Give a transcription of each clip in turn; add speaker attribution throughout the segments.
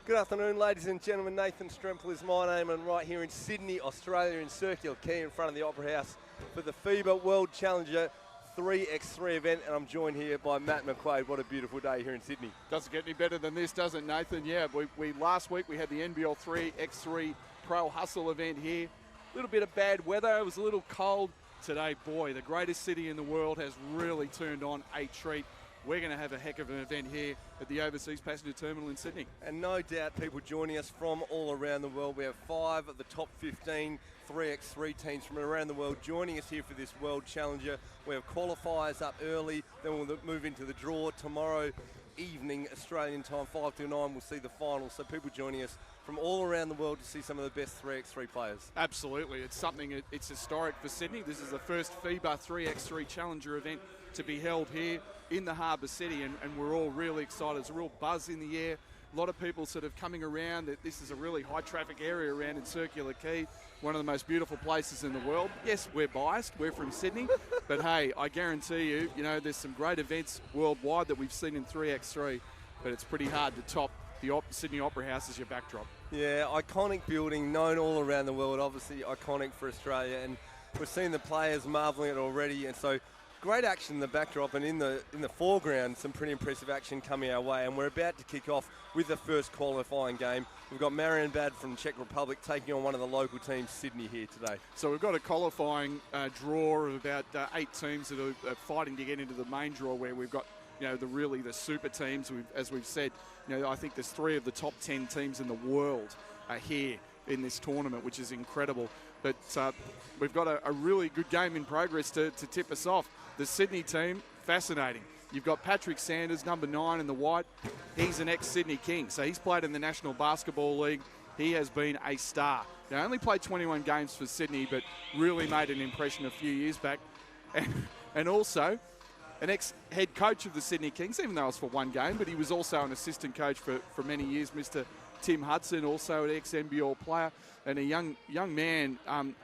Speaker 1: Good afternoon, ladies and gentlemen. Nathan Stremple is my name, and right here in Sydney, Australia, in Circular Quay in front of the Opera House for the FIBA World Challenger 3x3 event, and I'm joined here by Matt McQuaid. What a beautiful day here in Sydney.
Speaker 2: Doesn't get any better than this, does it, Nathan? Yeah, we last week we had the NBL 3x3 Pro Hustle event here. A little bit of bad weather. It was a little cold. Today, boy, the greatest city in the world has really turned on a treat. We're going to have a heck of an event here at the Overseas Passenger Terminal in Sydney.
Speaker 1: And no doubt people joining us from all around the world. We have 5 of the top 15 3x3 teams from around the world joining us here for this World Challenger. We have qualifiers up early, then we'll move into the draw. Tomorrow evening, Australian time, 5 till 9, we'll see the final. So people joining us from all around the world to see some of the best 3x3 players.
Speaker 2: Absolutely. It's something, it's historic for Sydney. This is the first FIBA 3x3 Challenger event to be held here in the Harbour City, and we're all really excited. There's a real buzz in the air. A lot of people sort of coming around. This is a really high traffic area around in Circular Quay, one of the most beautiful places in the world. Yes, we're biased, we're from Sydney, but hey, I guarantee you, there's some great events worldwide that we've seen in 3x3, but it's pretty hard to top the Sydney Opera House as your backdrop.
Speaker 1: Yeah, iconic building, known all around the world, obviously iconic for Australia, and we've seen the players marvelling at it already, and so great action in the backdrop, and in the foreground, some pretty impressive action coming our way. And we're about to kick off with the first qualifying game. We've got Marienbad from Czech Republic taking on one of the local teams, Sydney, here today.
Speaker 2: So we've got a qualifying draw of about 8 teams that are fighting to get into the main draw, where we've got the super teams. As we've said, I think there's 3 of the top 10 teams in the world here in this tournament, which is incredible. But we've got a really good game in progress to tip us off. The Sydney team, fascinating. You've got Patrick Sanders, number 9 in the white. He's an ex-Sydney King, so he's played in the National Basketball League. He has been a star. Now, only played 21 games for Sydney, but really made an impression a few years back. And also an ex-head coach of the Sydney Kings, even though it was for 1 game, but he was also an assistant coach for many years, Mr. Tim Hudson, also an ex-NBL player, and a young man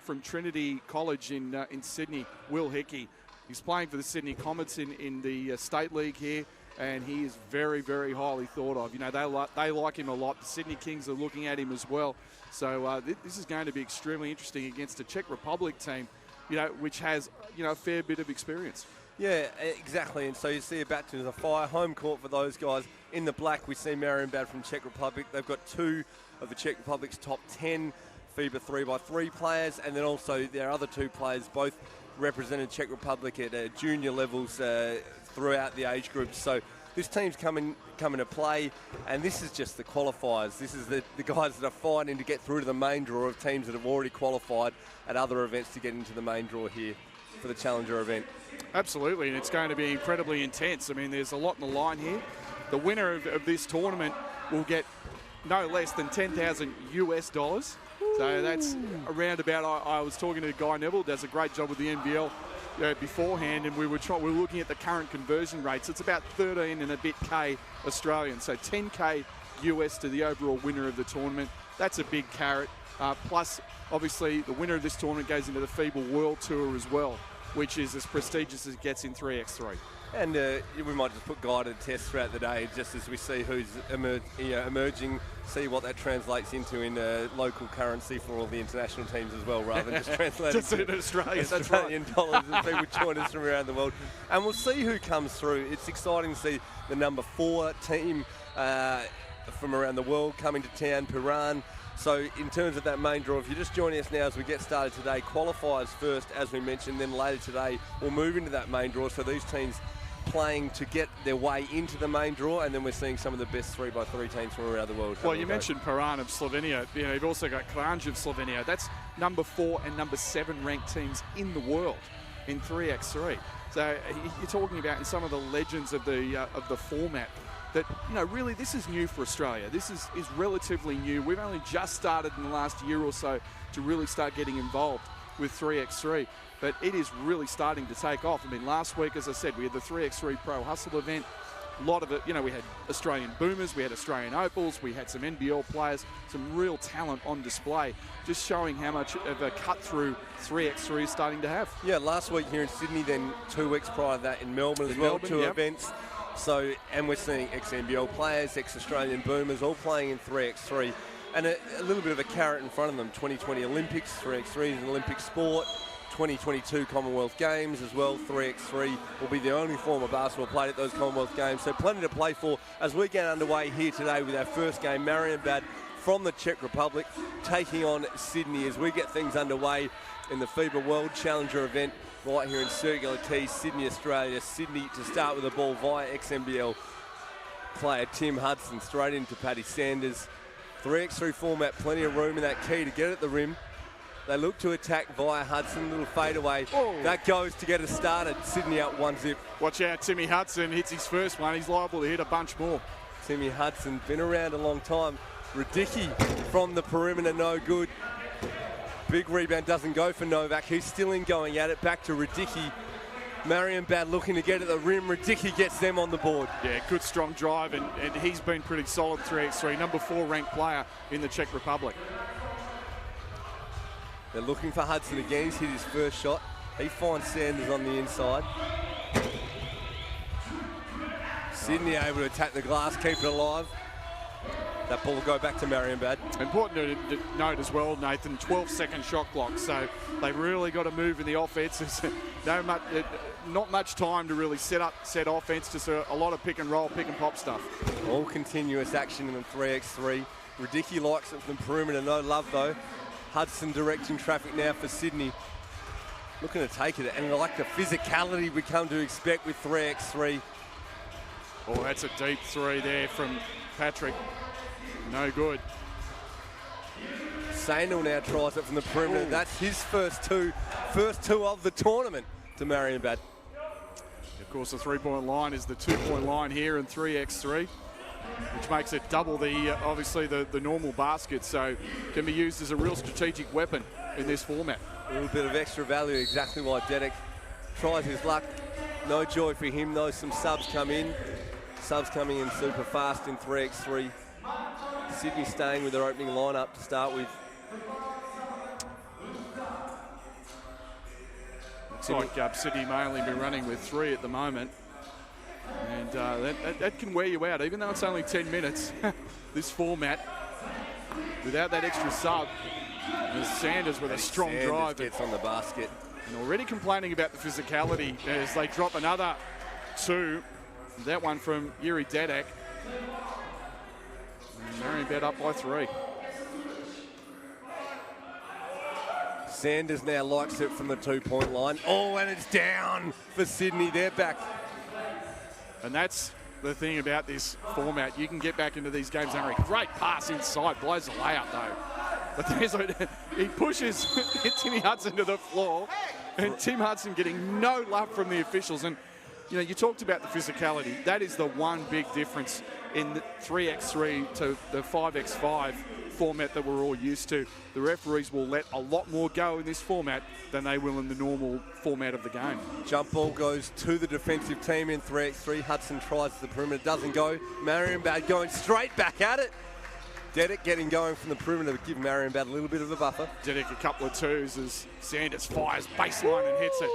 Speaker 2: from Trinity College in Sydney, Will Hickey. He's playing for the Sydney Comets in the State League here, and he is very, very highly thought of. They like him a lot. The Sydney Kings are looking at him as well. So this is going to be extremely interesting against a Czech Republic team, which has, a fair bit of experience.
Speaker 1: Yeah, exactly. And so you see a baptism of fire, home court for those guys. In the black, we see Marienbad from Czech Republic. They've got 2 of the Czech Republic's top 10 FIBA 3x3 players, and then also their other 2 players both represented Czech Republic at junior levels throughout the age groups. So this team's coming to play, and this is just the qualifiers. This is the guys that are fighting to get through to the main draw of teams that have already qualified at other events to get into the main draw here for the Challenger event.
Speaker 2: Absolutely, and it's going to be incredibly intense. I mean, there's a lot on the line here. The winner of this tournament will get no less than $10,000 US. So that's around about, I was talking to Guy Neville, does a great job with the NBL beforehand, and we were looking at the current conversion rates. It's about 13 and a bit K Australian, so 10K US to the overall winner of the tournament. That's a big carrot. Plus, obviously, the winner of this tournament goes into the FIBA World Tour as well, which is as prestigious as it gets in 3x3.
Speaker 1: And we might just put Guy to the test throughout the day, just as we see who's emerging, see what that translates into in local currency for all the international teams as well, rather than just translating
Speaker 2: just in Australia.
Speaker 1: Australian dollars as people join us from around the world. And we'll see who comes through. It's exciting to see the number 4 team from around the world coming to town, Piran. So in terms of that main draw, if you're just joining us now as we get started today, qualifiers first, as we mentioned, then later today we'll move into that main draw. So these teams playing to get their way into the main draw, and then we're seeing some of the best 3x3 teams from around the world.
Speaker 2: Well, you mentioned Piran of Slovenia. You've also got Kranj of Slovenia. That's number 4 and number 7 ranked teams in the world in 3x3. So you're talking about in some of the legends of the format that, really this is new for Australia. This is relatively new. We've only just started in the last year or so to really start getting involved with 3x3, but it is really starting to take off. I mean, last week, as I said, we had the 3x3 Pro Hustle event. A lot of it, we had Australian Boomers, we had Australian Opals, we had some NBL players, some real talent on display, just showing how much of a cut-through 3x3 is starting to have.
Speaker 1: Yeah, last week here in Sydney, then 2 weeks prior to that in Melbourne as well, 2 events. So, and we're seeing ex-NBL players, ex-Australian boomers, all playing in 3x3. And a little bit of a carrot in front of them. 2020 Olympics, 3x3 is an Olympic sport. 2022 Commonwealth Games as well. 3x3 will be the only form of basketball played at those Commonwealth Games. So plenty to play for as we get underway here today with our first game. Marienbad from the Czech Republic taking on Sydney as we get things underway in the FIBA World Challenger event right here in Circular Quay, Sydney, Australia. Sydney to start with the ball via ex-NBL player Tim Hudson straight into Paddy Sanders. 3x3 format, plenty of room in that key to get at the rim. They look to attack via Hudson, little fadeaway.
Speaker 2: Oh.
Speaker 1: That goes to get us started. Sydney up 1-0.
Speaker 2: Watch out, Timmy Hudson hits his first one. He's liable to hit a bunch more.
Speaker 1: Timmy Hudson, been around a long time. Radicki from the perimeter, no good. Big rebound doesn't go for Novak. He's still in going at it. Back to Radicki. Marienbad looking to get at the rim. Radicki gets them on the board.
Speaker 2: Yeah, good strong drive, and he's been pretty solid 3x3. Number 4 ranked player in the Czech Republic.
Speaker 1: They're looking for Hudson again. He's hit his first shot. He finds Sanders on the inside. Sydney able to attack the glass, keep it alive. That ball will go back to Marienbad.
Speaker 2: Important to note as well, Nathan, 12-second shot clock, so they've really got to move in the offense. There's not much time to really set offense, just a lot of pick and roll, pick and pop stuff.
Speaker 1: All continuous action in the 3x3. Radicki likes it from the perimeter, no love though. Hudson directing traffic now for Sydney. Looking to take it, and like the physicality we come to expect with 3x3.
Speaker 2: Oh, that's a deep three there from Patrick. No good.
Speaker 1: Sandel now tries it from the perimeter. Ooh. That's his first two of the tournament to Marienbad.
Speaker 2: Of course, the three-point line is the two-point line here in 3x3, which makes it double obviously the normal basket, so can be used as a real strategic weapon in this format.
Speaker 1: A little bit of extra value, exactly why Dedek tries his luck. No joy for him though. Some subs come in. Subs coming in super fast in 3x3. Sydney staying with their opening lineup to start with.
Speaker 2: Looks like Sydney may only be running with 3 at the moment. And that can wear you out, even though it's only 10 minutes. This format, without that extra sub, there's Sanders with a strong
Speaker 1: Sanders
Speaker 2: drive.
Speaker 1: Gets on the basket.
Speaker 2: And already complaining about the physicality as they drop another 2. That one from Yuri Dedek. Marienbad up by 3.
Speaker 1: Sanders now likes it from the 2-point line. Oh, and it's down for Sydney. They're back.
Speaker 2: And that's the thing about this format. You can get back into these games, Henry. Great pass inside, blows the layup though. But he pushes Timmy Hudson to the floor, and Tim Hudson getting no love from the officials. And you know, you talked about the physicality. That is the one big difference in the 3x3 to the 5x5 format that we're all used to. The referees will let a lot more go in this format than they will in the normal format of the game.
Speaker 1: Jump ball goes to the defensive team in 3x3. Hudson tries the perimeter, doesn't go. Marienbad going straight back at it. Dedek getting going from the perimeter to give Marienbad a little bit of a buffer.
Speaker 2: Dedek a couple of twos as Sanders fires baseline and hits it.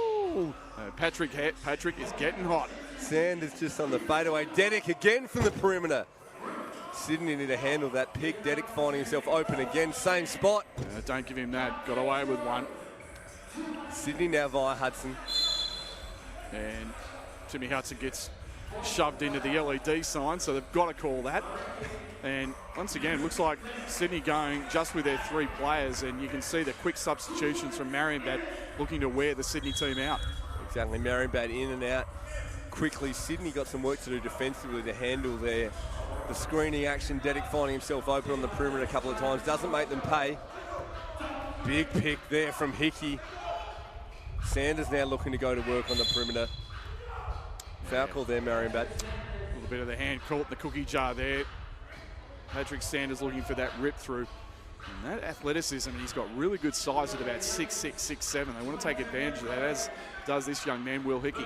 Speaker 2: Patrick is getting hot.
Speaker 1: Sanders just on the fadeaway. Dedek again from the perimeter. Sydney need to handle that pick. Dedek finding himself open again. Same spot.
Speaker 2: Don't give him that. Got away with one.
Speaker 1: Sydney now via Hudson.
Speaker 2: And Timmy Hudson gets shoved into the LED sign, so they've got to call that. And once again, looks like Sydney going just with their 3 players, and you can see the quick substitutions from Marienbad looking to wear the Sydney team out.
Speaker 1: Exactly, Marienbad in and out quickly. Sydney got some work to do defensively to handle the screening action. Dedek finding himself open on the perimeter a couple of times. Doesn't make them pay. Big pick there from Hickey. Sanders now looking to go to work on the perimeter. Foul call there, Marienbad.
Speaker 2: A little bit of the hand caught in the cookie jar there. Patrick Sanders looking for that rip through. And that athleticism, he's got really good size at about 6'6", 6'7". They want to take advantage of that, as does this young man, Will Hickey.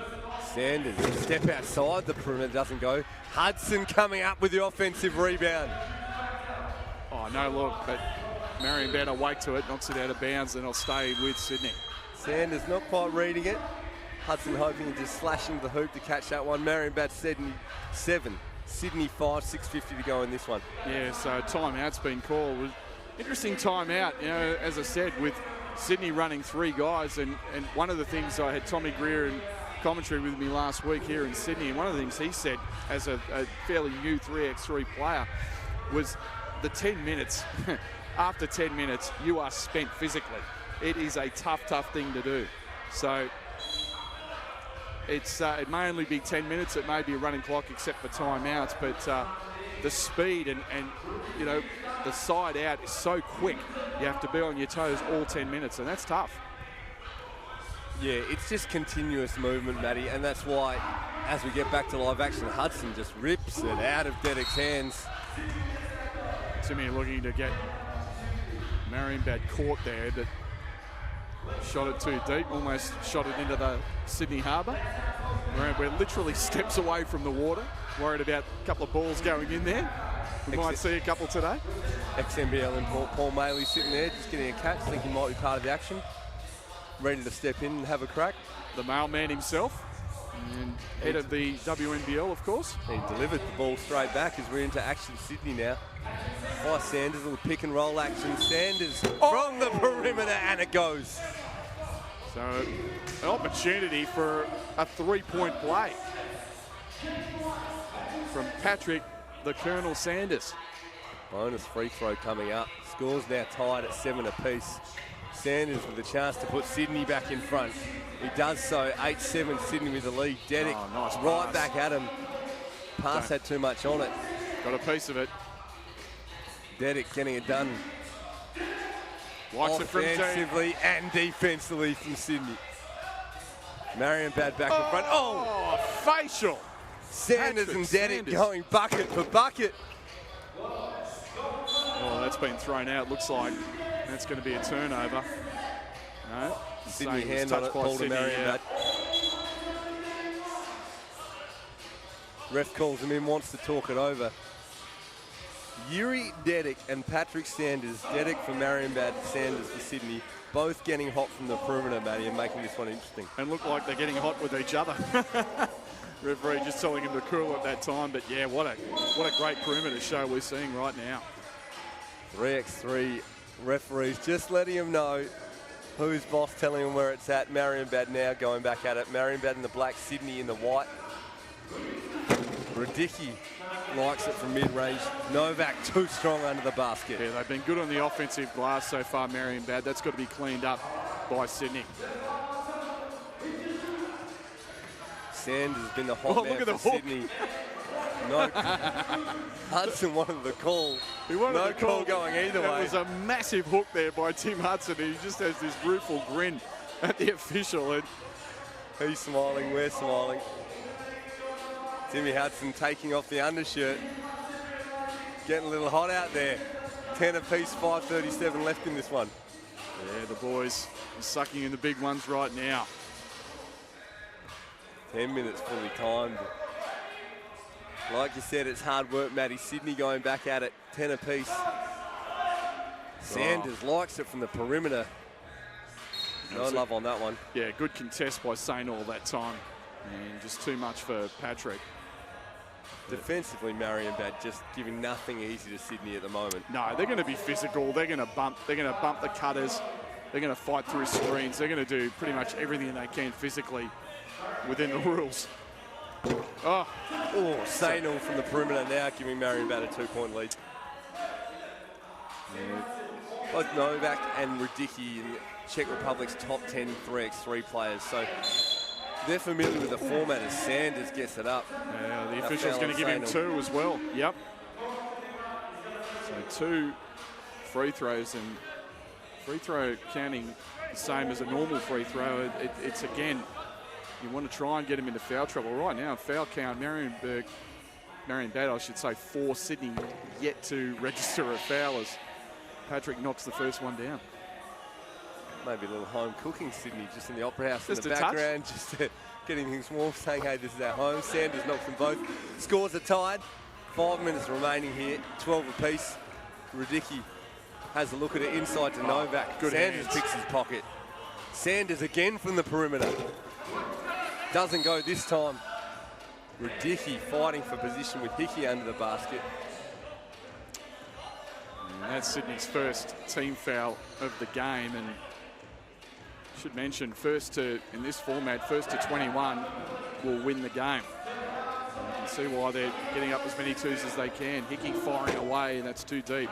Speaker 1: Sanders, step outside the perimeter, doesn't go. Hudson coming up with the offensive rebound.
Speaker 2: Oh, no look, but Marienbad awake to it, knocks it out of bounds, and I'll stay with Sydney.
Speaker 1: Sanders not quite reading it. Hudson hoping to just slash into the hoop to catch that one. Marienbad 7, Sydney 5, 6:50 to go in this one.
Speaker 2: Yeah, so timeout's been called. It was interesting timeout, you know, as I said, with Sydney running 3 guys. And one of the things, I had Tommy Greer in commentary with me last week here in Sydney, and one of the things he said as a fairly new 3x3 player was the 10 minutes. After 10 minutes, you are spent physically. It is a tough thing to do. So it may only be 10 minutes, it may be a running clock except for timeouts, but the speed and you know, the side out is so quick. You have to be on your toes all 10 minutes, and that's tough.
Speaker 1: Yeah, it's just continuous movement, Matty, and that's why, as we get back to live action, Hudson just rips it out of Dedek's hands.
Speaker 2: Timmy looking to get Marienbad caught there, but shot it too deep, almost shot it into the Sydney Harbour. We're literally steps away from the water, worried about a couple of balls going in there. We might see a couple today.
Speaker 1: Ex-NBL import Paul Maley sitting there, just getting a catch, think he might be part of the action. Ready to step in and have a crack.
Speaker 2: The mailman himself, and head of the WNBL, of course.
Speaker 1: He delivered the ball straight back as we're into action Sydney now. By Sanders, little pick and roll action. Sanders from the perimeter, and it goes.
Speaker 2: So an opportunity for a 3-point play from Patrick, the Colonel Sanders.
Speaker 1: Bonus free throw coming up. Scores now tied at 7 apiece. Sanders with a chance to put Sydney back in front. He does so. 8-7 Sydney with the lead. Dedek
Speaker 2: nice
Speaker 1: right
Speaker 2: pass.
Speaker 1: back at him. Pass had too much on it.
Speaker 2: Got a piece of it.
Speaker 1: Dedek getting it done.
Speaker 2: Likes it from
Speaker 1: offensively and defensively from Sydney. Marienbad back in front. Oh!
Speaker 2: Facial!
Speaker 1: Sanders
Speaker 2: Patrick
Speaker 1: and Dedek
Speaker 2: Sanders.
Speaker 1: going bucket for bucket.
Speaker 2: Oh, that's been thrown out. Looks like that's going to be a turnover. No.
Speaker 1: Sydney
Speaker 2: Saying it was
Speaker 1: hand on
Speaker 2: touched
Speaker 1: it,
Speaker 2: by
Speaker 1: ball to
Speaker 2: Sydney,
Speaker 1: Marienbad. Ref calls him in, wants to talk it over. Yuri Dedek and Patrick Sanders, Dedek for Marienbad, Sanders for Sydney, both getting hot from the perimeter, Matty, and making this one interesting.
Speaker 2: And look like they're getting hot with each other. Referee just telling him to cool at that time, but yeah, what a great perimeter show we're seeing right now.
Speaker 1: 3x3 referees just letting him know who's boss, telling him where it's at. Marienbad now going back at it. Marienbad in the black, Sydney in the white. Radicki likes it from mid-range. Novak too strong under the basket.
Speaker 2: Yeah, they've been good on the offensive glass so far, Marienbad. That's got to be cleaned up by Sydney.
Speaker 1: Sanders has been the hot man
Speaker 2: look at
Speaker 1: for
Speaker 2: the hook.
Speaker 1: Sydney. No, Hudson wanted the call. No call going either way.
Speaker 2: It was a massive hook there by Tim Hudson. He just has this rueful grin at the official. And
Speaker 1: he's smiling, we're smiling. Timmy Hudson taking off the undershirt. Getting a little hot out there. 10 apiece, 5:37 left in this one.
Speaker 2: yeah, the boys are sucking in the big ones right now.
Speaker 1: 10 minutes fully timed. Like you said, it's hard work, Matty. Sydney going back at it, 10 apiece. Sanders likes it from the perimeter. No love on that one.
Speaker 2: Yeah, good contest by Saint all that time. And just too much for Patrick.
Speaker 1: Defensively, Marienbad just giving nothing easy to Sydney at the moment.
Speaker 2: No, they're going to be physical. They're going to bump. They're going to bump the cutters. They're going to fight through screens. They're going to do pretty much everything they can physically within the rules. Oh,
Speaker 1: Sainal from the perimeter now, giving Marienbad a 2-point lead. Yeah. Both Novak and Radicki in Czech Republic's top 10 3x3 players. So they're familiar with the format as Sanders gets it up.
Speaker 2: Yeah, the official's going to give him 2 as well. Yep. So 2 free throws, and free throw counting the same as a normal free throw. It's again, you want to try and get him into foul trouble. Right now, foul count, Marienbad, I should say, for Sydney, yet to register a foul as Patrick knocks the first one down.
Speaker 1: Maybe a little home cooking, Sydney, just in the Opera House
Speaker 2: just
Speaker 1: in the background, just getting things warm, saying, hey, this is our home. Sanders knocks them both. Scores are tied. 5 minutes remaining here, 12 apiece. Radicki has a look at it inside to Novak.
Speaker 2: Good
Speaker 1: Sanders
Speaker 2: hands.
Speaker 1: picks his pocket. Sanders again from the perimeter. Doesn't go this time. Radicki fighting for position with Hickey under the basket.
Speaker 2: And that's Sydney's first team foul of the game, and should mention in this format, first to 21 will win the game. And you can see why they're getting up as many twos as they can. Hickey firing away, and that's too deep.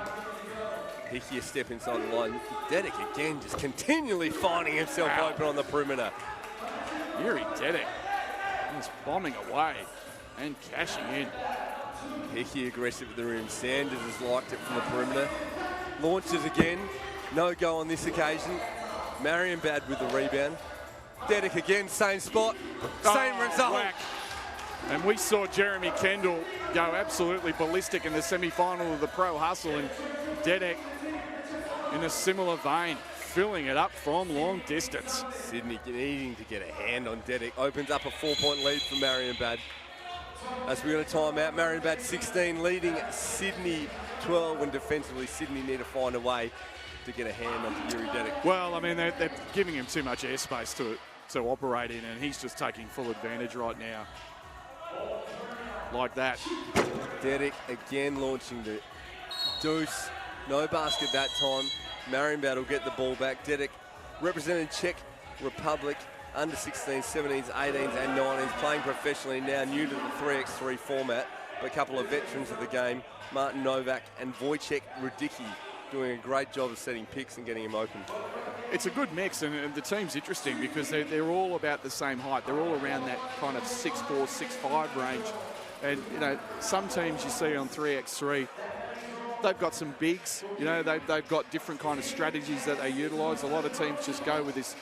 Speaker 1: Hickey a step inside the line. Dedick again just continually finding himself open on the perimeter.
Speaker 2: Yuri Dedick is bombing away and cashing in.
Speaker 1: Hickey aggressive at the rim. Sanders has liked it from the perimeter. Launches again. No go on this occasion. Marienbad with the rebound. Dedick again, same spot, same result.
Speaker 2: Whack. And we saw Jeremy Kendall go absolutely ballistic in the semi-final of the Pro Hustle, and Dedick in a similar vein, filling it up from long distance.
Speaker 1: Sydney needing to get a hand on Dedick. Opens up a 4-point lead for Marienbad. As we got a timeout, Marienbad 16 leading Sydney 12, and defensively Sydney need to find a way to get a hand on Yuri Dedick.
Speaker 2: Well, I mean, they're giving him too much airspace to operate in, and he's just taking full advantage right now. Like that.
Speaker 1: Dedick again launching the deuce. No basket that time. Marienbad will get the ball back. Dedick representing Czech Republic, under 16s, 17s, 18s and 19s, playing professionally now, new to the 3x3 format. But a couple of veterans of the game, Martin Novak and Wojciech Radicki, doing a great job of setting picks and getting him open.
Speaker 2: It's a good mix, and the team's interesting because they're all about the same height. They're all around that kind of 6'4", 6'5" range. And, you know, some teams you see on 3x3, they've got some bigs. You know, they've got different kind of strategies that they utilise. A lot of teams just go with this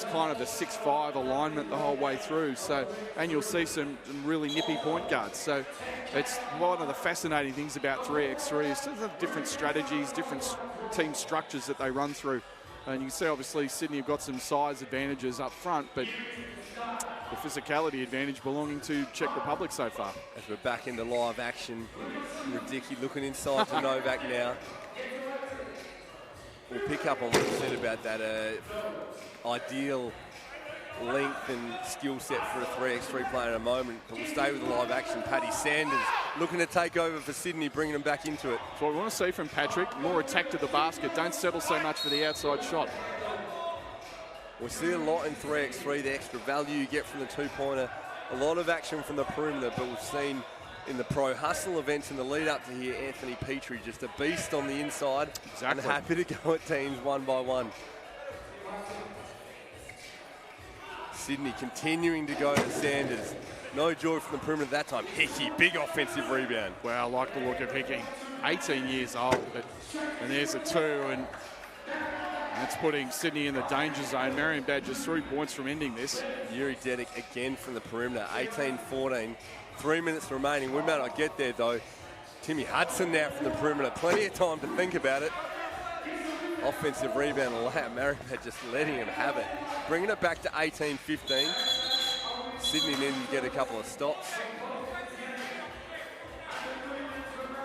Speaker 2: kind of a 6'5" alignment the whole way through. So, and you'll see some really nippy point guards. So it's one of the fascinating things about 3x3 is the different strategies, different team structures that they run through. And you can see obviously Sydney have got some size advantages up front, but the physicality advantage belonging to Czech Republic so far.
Speaker 1: As we're back into live action, Radicki looking inside to Novak now. We'll pick up on what you said about that ideal length and skill set for a 3x3 player in a moment, but we'll stay with the live action. Paddy Sanders looking to take over for Sydney, bringing them back into it.
Speaker 2: That's what we want to see from Patrick. More attack to the basket. Don't settle so much for the outside shot.
Speaker 1: We see a lot in 3x3, the extra value you get from the two-pointer. A lot of action from the perimeter, but we've seen in the Pro Hustle events in the lead up to here, Anthony Petrie just a beast on the inside.
Speaker 2: Exactly.
Speaker 1: And happy to go at teams one by one. Sydney continuing to go to Sanders. No joy from the perimeter that time. Hickey, big offensive rebound.
Speaker 2: Well, I like the look of Hickey. 18 years old, and there's a two, and that's putting Sydney in the danger zone. Marienbad just 3 points from ending this.
Speaker 1: Yuri Dedick again from the perimeter, 18-14. 3 minutes remaining. We may not get there though. Timmy Hudson now from the perimeter. Plenty of time to think about it. Offensive rebound allowed. Marienbad just letting him have it. Bringing it back to 18-15. Sydney needing to get a couple of stops.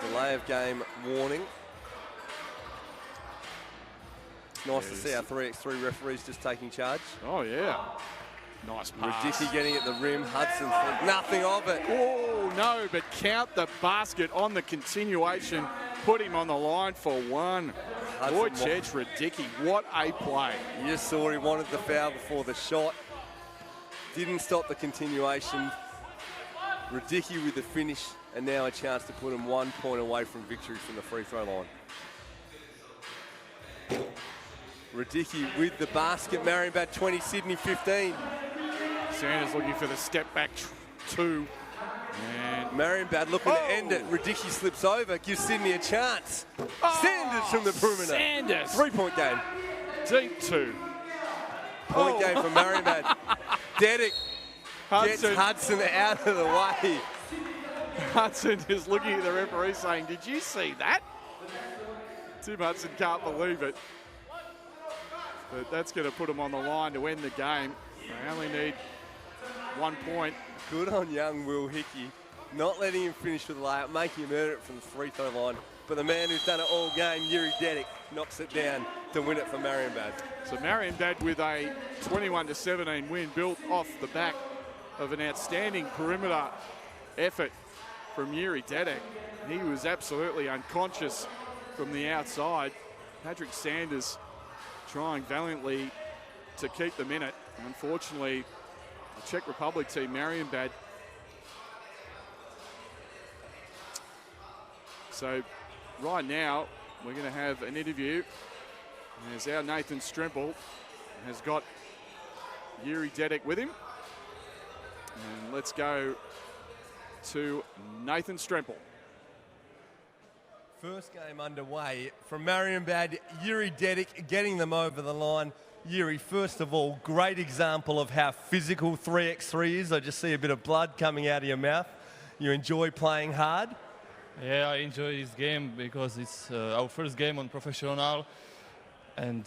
Speaker 1: Delay of game warning. It's nice to see our 3x3 referees just taking charge.
Speaker 2: Oh, yeah. Nice pass.
Speaker 1: Radicki getting at the rim. Hudson, nothing of it.
Speaker 2: Oh, no, but count the basket on the continuation. Put him on the line for one. Wojciech Radicki, what a play.
Speaker 1: You just saw he wanted the foul before the shot. Didn't stop the continuation. Radicki with the finish, and now a chance to put him 1 point away from victory from the free throw line. Radicki with the basket. Marienbad 20, Sydney 15.
Speaker 2: Sanders looking for the step back two. And
Speaker 1: Marienbad looking to end it. Radicki slips over, gives Sydney a chance. Sanders from the perimeter.
Speaker 2: Sanders.
Speaker 1: 3 point game.
Speaker 2: Deep two.
Speaker 1: Point game for Marienbad. Dedick gets Hudson out of the way.
Speaker 2: Hudson is looking at the referee saying, did you see that? Tim Hudson can't believe it. But that's going to put him on the line to end the game. They only need 1 point.
Speaker 1: Good on young Will Hickey. Not letting him finish with the layup, making him earn it from the free throw line. But the man who's done it all game, Yuri Dedick, knocks it down to win it for Marienbad.
Speaker 2: So Marienbad with a 21-17 win built off the back of an outstanding perimeter effort from Yuri Dedek. He was absolutely unconscious from the outside. Patrick Sanders trying valiantly to keep them in it. Unfortunately, the Czech Republic team, Marienbad. So right now, we're going to have an interview. As our Nathan Stremple has got Yuri Dedek with him. And let's go to Nathan Stremple.
Speaker 1: First game underway from Marienbad, Yuri Dedek getting them over the line. Yuri, first of all, great example of how physical 3x3 is. I just see a bit of blood coming out of your mouth. You enjoy playing hard?
Speaker 3: Yeah, I enjoy this game because it's our first game on professional, and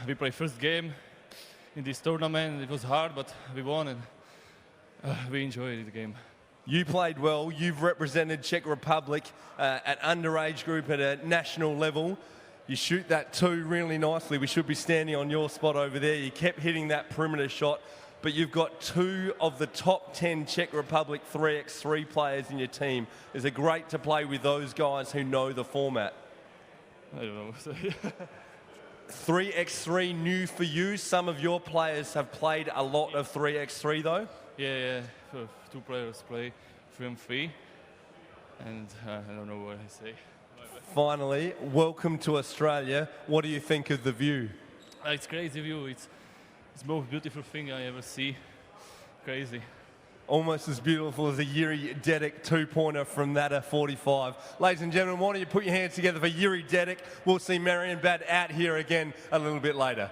Speaker 3: we play first game in this tournament. It was hard, but we won, and we enjoyed the game.
Speaker 1: You played well. You've represented Czech Republic at underage group at a national level. You shoot that two really nicely. We should be standing on your spot over there. You kept hitting that perimeter shot, but you've got two of the top 10 Czech Republic 3x3 players in your team. Is it great to play with those guys who know the format?
Speaker 3: I don't know what to say.
Speaker 1: 3x3 new for you. Some of your players have played a lot of 3x3 though.
Speaker 3: Yeah. Two players play 3-on-3, and I don't know what I say.
Speaker 1: Finally, welcome to Australia. What do you think of the view?
Speaker 3: It's crazy view. It's the most beautiful thing I ever see. Crazy.
Speaker 1: Almost as beautiful as a Yuri Dedek two-pointer from that 45. Ladies and gentlemen, why don't you put your hands together for Yuri Dedek? We'll see Marienbad out here again a little bit later.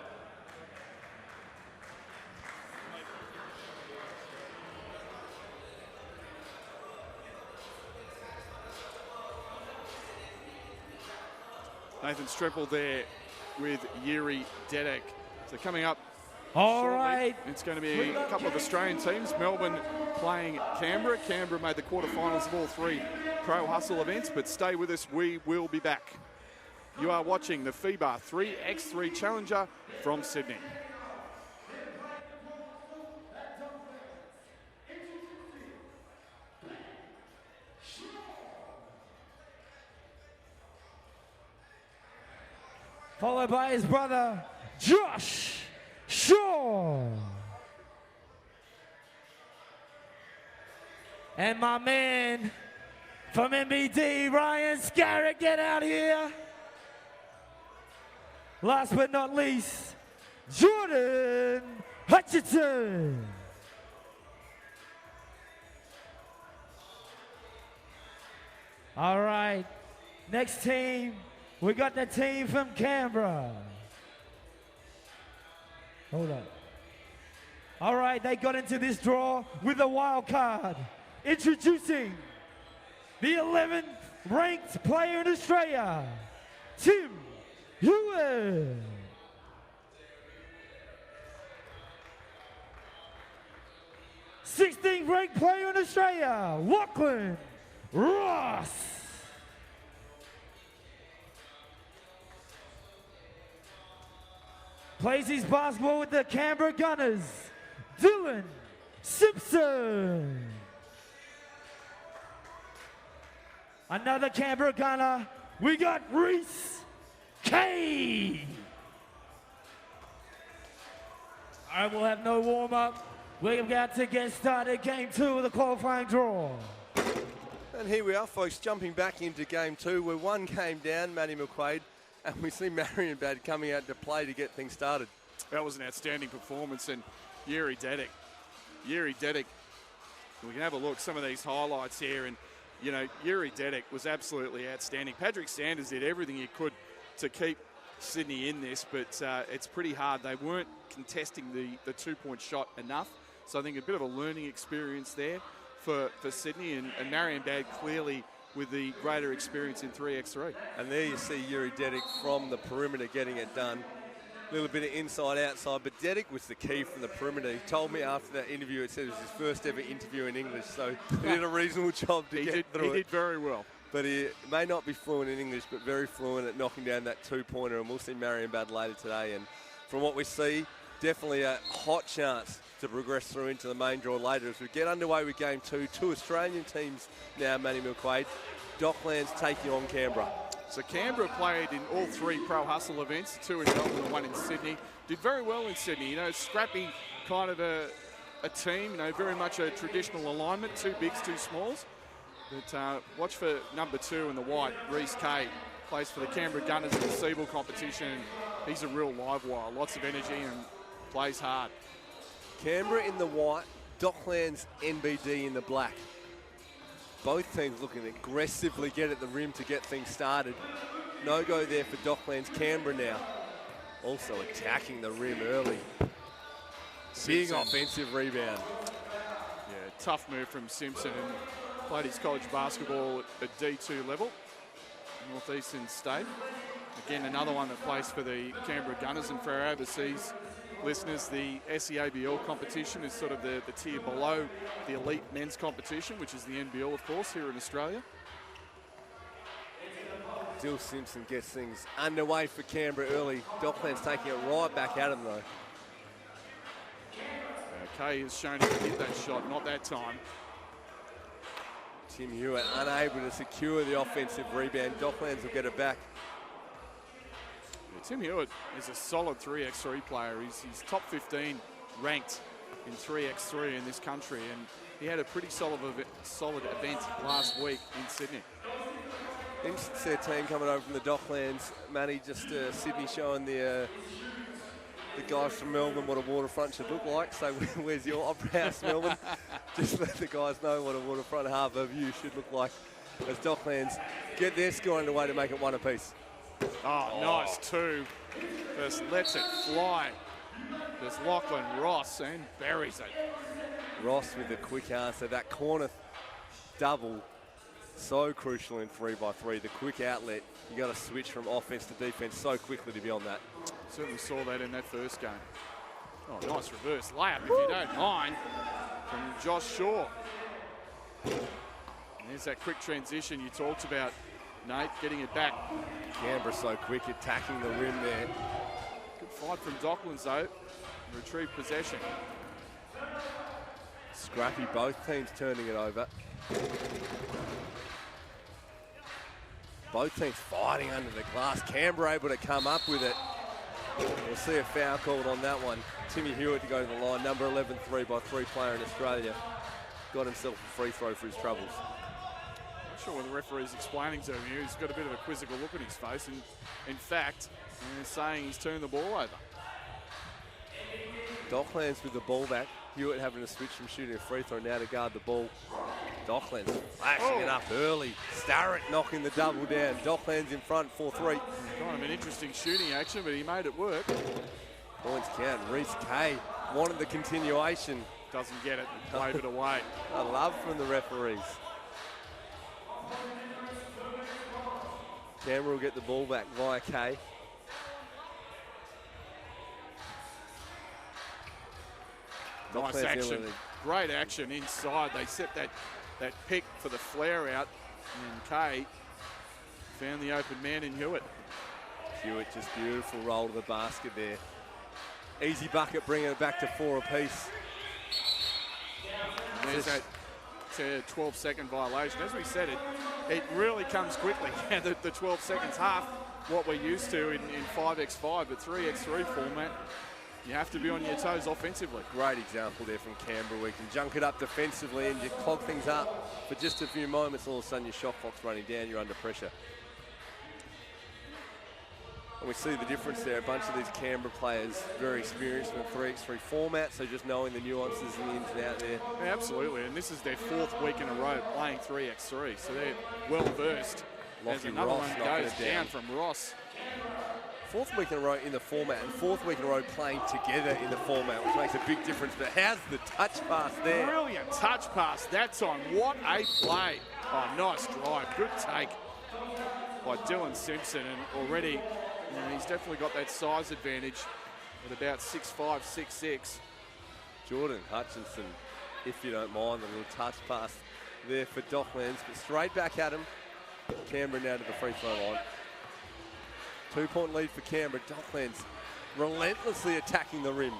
Speaker 2: Nathan Stremple there with Yuri Dedek. So coming up
Speaker 4: All
Speaker 2: shortly,
Speaker 4: right.
Speaker 2: it's going to be a couple of Australian teams. Melbourne playing Canberra. Canberra made the quarterfinals of all three Pro Hustle events, but stay with us. We will be back. You are watching the FIBA 3x3 Challenger from Sydney.
Speaker 4: Followed by his brother, Josh Shaw. And my man from NBD, Ryan Scarrett, get out here. Last but not least, Jordan Hutchinson. All right, next team. We got the team from Canberra. Hold up. All right, they got into this draw with a wild card. Introducing the 11th ranked player in Australia, Tim Hewitt. #16th ranked player in Australia, Lachlan Ross. Plays his basketball with the Canberra Gunners, Dylan Simpson. Another Canberra Gunner, we got Reese Kay. All right, we'll have no warm-up. We're about to get started, game 2 of the qualifying draw.
Speaker 1: And here we are, folks, jumping back into game 2. We're one game down, Matty McQuaid, and we see Marienbad coming out to play to get things started.
Speaker 2: That was an outstanding performance, and Yuri Dedek, we can have a look some of these highlights here, and you know, Yuri Dedek was absolutely outstanding. Patrick Sanders did everything he could to keep Sydney in this, but it's pretty hard. They weren't contesting the two-point shot enough, so I think a bit of a learning experience there for Sydney, and Marienbad clearly with the greater experience in 3x3.
Speaker 1: And there you see Yuri Dedek from the perimeter getting it done. A little bit of inside-outside, but Dedek was the key from the perimeter. He told me after that interview, it said it was his first ever interview in English, so he did a reasonable job to get through it.
Speaker 2: He did very well.
Speaker 1: But he may not be fluent in English, but very fluent at knocking down that two-pointer, and we'll see Marienbad later today. And from what we see, definitely a hot chance to progress through into the main draw later as we get underway with game two. Two Australian teams now, Manny Milquaid. Docklands taking on Canberra.
Speaker 2: So Canberra played in all three Pro Hustle events, two in Melbourne and one in Sydney. Did very well in Sydney, you know, scrappy kind of a team, you know, very much a traditional alignment, two bigs, two smalls. But watch for number 2 in the white, Reece Kay, plays for the Canberra Gunners in the Siebel competition. He's a real live wire, lots of energy and plays hard.
Speaker 1: Canberra in the white, Docklands NBD in the black. Both teams looking to aggressively get at the rim to get things started. No go there for Docklands. Canberra now also attacking the rim early. Big offensive rebound.
Speaker 2: Yeah, tough move from Simpson, and played his college basketball at D2 level, Northeastern State. Again, another one that plays for the Canberra Gunners, and for our overseas listeners, the SEABL competition is sort of the tier below the elite men's competition, which is the NBL, of course, here in Australia.
Speaker 1: Dill Simpson gets things underway for Canberra early. Docklands taking it right back at him, though.
Speaker 2: Kay has shown he can hit that shot, not that time.
Speaker 1: Tim Hewitt unable to secure the offensive rebound. Docklands will get it back.
Speaker 2: Yeah, Tim Hewitt is a solid 3x3 player. He's top 15 ranked in 3x3 in this country, and he had a pretty solid event last week in Sydney.
Speaker 1: Interesting to see a team coming over from the Docklands. Manny, just Sydney showing the guys from Melbourne what a waterfront should look like. So where's your opera house, Melbourne? Just let the guys know what a waterfront harbour view should look like as Docklands get their score underway to make it one apiece.
Speaker 2: Oh, nice two. Just lets it fly. There's Lachlan Ross and buries it.
Speaker 1: Ross with the quick answer. That corner double, so crucial in 3x3. The quick outlet, you got to switch from offense to defense so quickly to be on that.
Speaker 2: Certainly saw that in that first game. Oh, nice reverse layup, if you don't mind, from Josh Shaw. And there's that quick transition you talked about, Nate, getting it back.
Speaker 1: Canberra so quick, attacking the rim there.
Speaker 2: Good fight from Docklands, though. Retrieve possession.
Speaker 1: Scrappy, both teams turning it over. Both teams fighting under the glass. Canberra able to come up with it. We'll see a foul called on that one. Timmy Hewitt to go to the line, number 11 3x3 player in Australia. Got himself a free throw for his troubles.
Speaker 2: Not sure what the referee's explaining to him here. He's got a bit of a quizzical look at his face, and in fact, he's saying he's turned the ball over.
Speaker 1: Docklands with the ball back. Hewitt having to switch from shooting a free throw now to guard the ball. Docklands flashing it up early. Starrett knocking the double down. Docklands in front, 4-3.
Speaker 2: Kind of an interesting shooting action, but he made it work.
Speaker 1: Points count. Reece Kay wanted the continuation.
Speaker 2: Doesn't get it and wave it away.
Speaker 1: A love from the referees. Canberra will get the ball back via Kay.
Speaker 2: Nice action. Great action inside. They set that pick for the flare out, and Kay found the open man in Hewitt.
Speaker 1: Hewitt just beautiful roll to the basket there. Easy bucket, bringing it back to 4 apiece.
Speaker 2: And there's that 12-second violation. As we said, it really comes quickly. the 12 seconds, half what we're used to in 5x5, but 3x3 format. You have to be on your toes offensively.
Speaker 1: Great example there from Canberra. We can junk it up defensively and you clog things up for just a few moments. All of a sudden your shot clock's running down, you're under pressure. And we see the difference there. A bunch of these Canberra players very experienced in the 3x3 format, so just knowing the nuances and the ins and outs there.
Speaker 2: Yeah, absolutely, and this is their 4th week in a row playing 3x3, so they're well versed. As another one goes down from Ross.
Speaker 1: 4th week in a row in the format and 4th week in a row playing together in the format, which makes a big difference. But how's the touch pass there?
Speaker 2: Brilliant touch pass that time. What a play. Oh, nice drive. Good take by Dylan Simpson. And already, he's definitely got that size advantage at about 6'5", 6'6".
Speaker 1: Jordan Hutchinson, if you don't mind, the little touch pass there for Docklands. But straight back at him. Canberra now to the free throw line. 2-point lead for Canberra. Docklands relentlessly attacking the rim.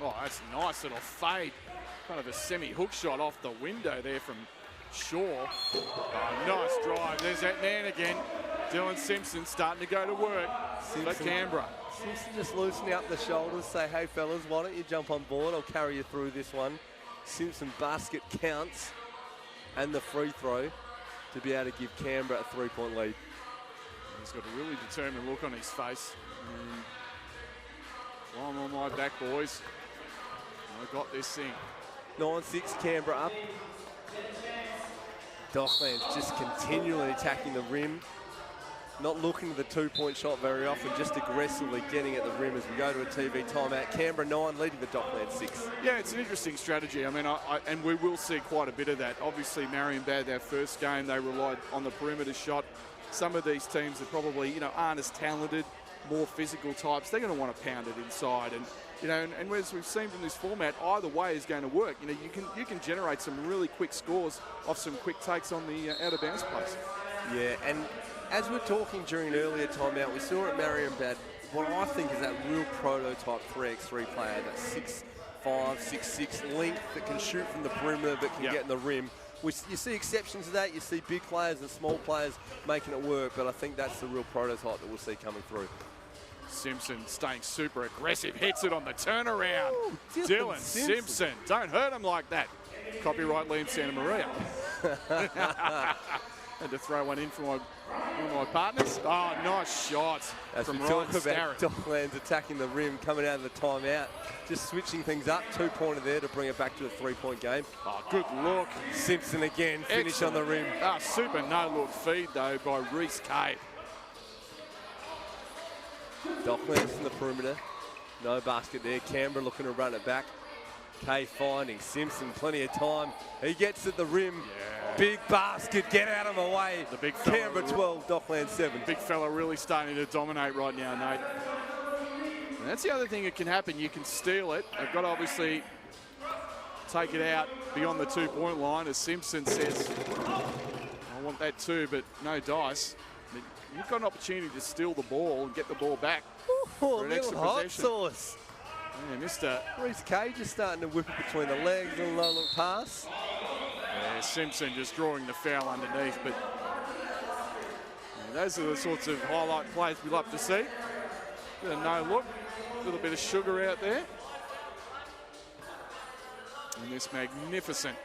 Speaker 2: Oh, that's a nice little fade. Kind of a semi-hook shot off the window there from Shaw. Oh, nice drive. There's that man again. Dylan Simpson starting to go to work for Canberra.
Speaker 1: Simpson just loosening up the shoulders, say, hey fellas, why don't you jump on board? I'll carry you through this one. Simpson basket counts and the free throw to be able to give Canberra a 3-point lead.
Speaker 2: He's got a really determined look on his face. Well, I'm on my back, boys. I got this thing.
Speaker 1: 9-6, Canberra up. Docklands just continually attacking the rim. Not looking at the 2-point shot very often, just aggressively getting at the rim as we go to a TV timeout. Canberra 9 leading the Docklands 6.
Speaker 2: Yeah, it's an interesting strategy. I mean, and we will see quite a bit of that. Obviously, Marienbad, their first game, they relied on the perimeter shot. Some of these teams that probably, aren't as talented, more physical types, they're going to want to pound it inside. And, and as we've seen from this format, either way is going to work. You can generate some really quick scores off some quick takes on the out-of-bounds plays.
Speaker 1: Yeah, and as we're talking during an earlier timeout, we saw at Marienbad what I think is that real prototype 3x3 player, that 6'5", 6'6" length that can shoot from the perimeter but can get in the rim. You see exceptions to that. You see big players and small players making it work, but I think that's the real prototype that we'll see coming through.
Speaker 2: Simpson staying super aggressive, hits it on the turnaround.
Speaker 1: Ooh,
Speaker 2: Dylan Simpson. Don't hurt him like that. Copyright Lee in Santa Maria. Had to throw one in for one of my partners. Oh, nice shot from Ryan Starrett.
Speaker 1: Docklands attacking the rim, coming out of the timeout, just switching things up. 2-pointer there to bring it back to a 3-point game.
Speaker 2: Oh, good look.
Speaker 1: Simpson again, finish on the rim.
Speaker 2: Super no-look feed, though, by Reese Kay.
Speaker 1: Docklands from the perimeter. No basket there. Canberra looking to run it back. Kay finding Simpson plenty of time. He gets at the rim.
Speaker 2: Yeah.
Speaker 1: Big basket. Get out of the way.
Speaker 2: The big fella,
Speaker 1: Canberra 12, Docklands 7.
Speaker 2: Big fella really starting to dominate right now, Nate. And that's the other thing that can happen. You can steal it. They've got to obviously take it out beyond the 2-point line, as Simpson says, I want that too, but no dice. But you've got an opportunity to steal the ball and get the ball back for an extra
Speaker 1: hot
Speaker 2: possession.
Speaker 1: sauce.
Speaker 2: Yeah, Mr.
Speaker 1: Reese Kay just starting to whip it between the legs, little no-look pass.
Speaker 2: Yeah, Simpson just drawing the foul underneath, but those are the sorts of highlight plays we love to see. Bit of no-look, a little bit of sugar out there. In this magnificent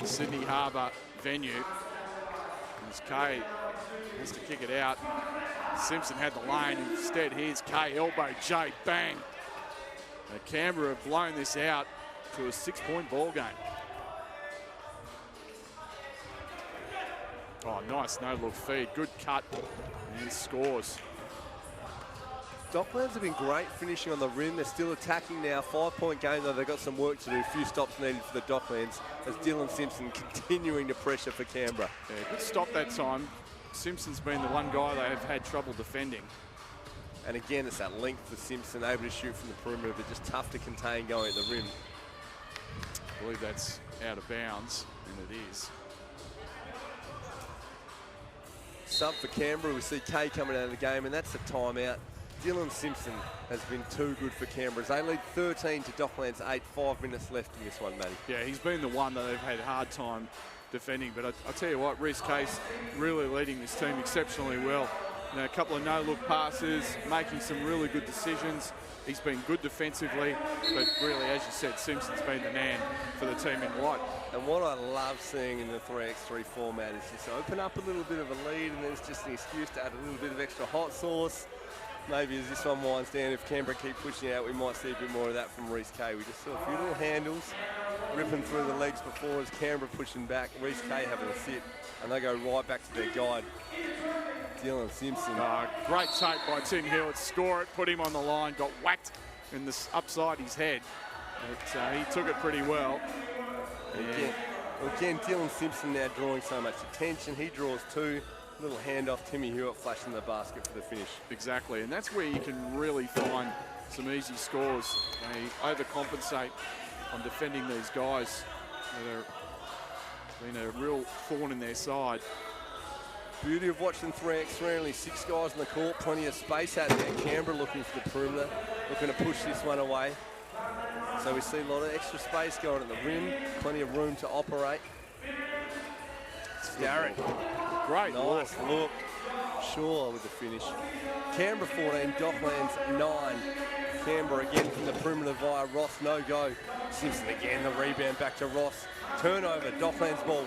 Speaker 2: Sydney Harbour venue. As Kay has to kick it out. Simpson had the lane. Instead, here's Kay, elbow J, bang. Canberra have blown this out to a 6-point ball game. Oh, nice no-look feed. Good cut and scores.
Speaker 1: Docklands have been great finishing on the rim. They're still attacking now. 5-point game, though. They've got some work to do. A few stops needed for the Docklands as Dylan Simpson continuing to pressure for Canberra.
Speaker 2: Yeah, good stop that time. Simpson's been the one guy they have had trouble defending.
Speaker 1: And again, it's that length for Simpson, able to shoot from the perimeter, but just tough to contain going at the rim.
Speaker 2: I believe that's out of bounds, and it is.
Speaker 1: Sub for Canberra, we see Kay coming out of the game, and that's a timeout. Dylan Simpson has been too good for Canberra. As they lead 13 to Docklands 8, 5 minutes left in this one, Matty.
Speaker 2: Yeah, he's been the one that they've had a hard time defending, but I'll tell you what, Reese Case really leading this team exceptionally well. A couple of no-look passes, making some really good decisions. He's been good defensively, but really, as you said, Simpson's been the man for the team in white.
Speaker 1: And what I love seeing in the 3x3 format is just open up a little bit of a lead, and then it's just an excuse to add a little bit of extra hot sauce. Maybe as this one winds down, if Canberra keep pushing out, we might see a bit more of that from Reese Kay. We just saw a few little handles ripping through the legs before as Canberra pushing back. Reese Kay having a sit, and they go right back to their guide. Dylan Simpson.
Speaker 2: Great take by Tim Hill. Score it, put him on the line, got whacked in the upside his head. But he took it pretty well.
Speaker 1: Again, Dylan Simpson now drawing so much attention. He draws two. Little handoff, Timmy Hewitt flashing the basket for the finish.
Speaker 2: Exactly, and that's where you can really find some easy scores. They overcompensate on defending these guys that are been a real thorn in their side.
Speaker 1: Beauty of watching 3x3, only 6 guys on the court, plenty of space out there. Canberra looking for the perimeter, looking to push this one away. So we see a lot of extra space going at the rim, plenty of room to operate. Starrett,
Speaker 2: Great
Speaker 1: nice look. Shaw with the finish. Canberra 14, Docklands 9. Canberra again from the perimeter via Ross, no go. Simpson again, the rebound back to Ross. Turnover, Docklands ball.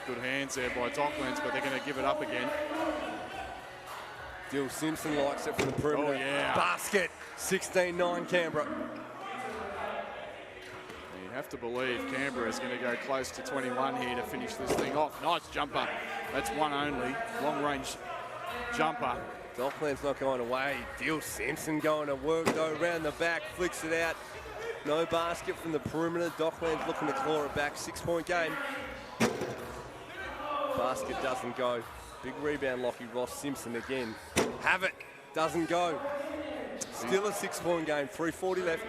Speaker 2: Good hands there by Docklands, but they're going to give it up again.
Speaker 1: Dill Simpson likes it from the perimeter.
Speaker 2: Oh, yeah.
Speaker 1: Basket, 16-9 Canberra.
Speaker 2: You have to believe Canberra is going to go close to 21 here to finish this thing off. Nice jumper. That's one only. Long-range jumper.
Speaker 1: Docklands not going away. Dill Simpson going to work though, around the back, flicks it out. No basket from the perimeter. Docklands looking to claw it back. 6-point game. Basket doesn't go. Big rebound, Lockie Ross. Simpson again. Have it. Doesn't go. Still a 6-point game. 3:40 left.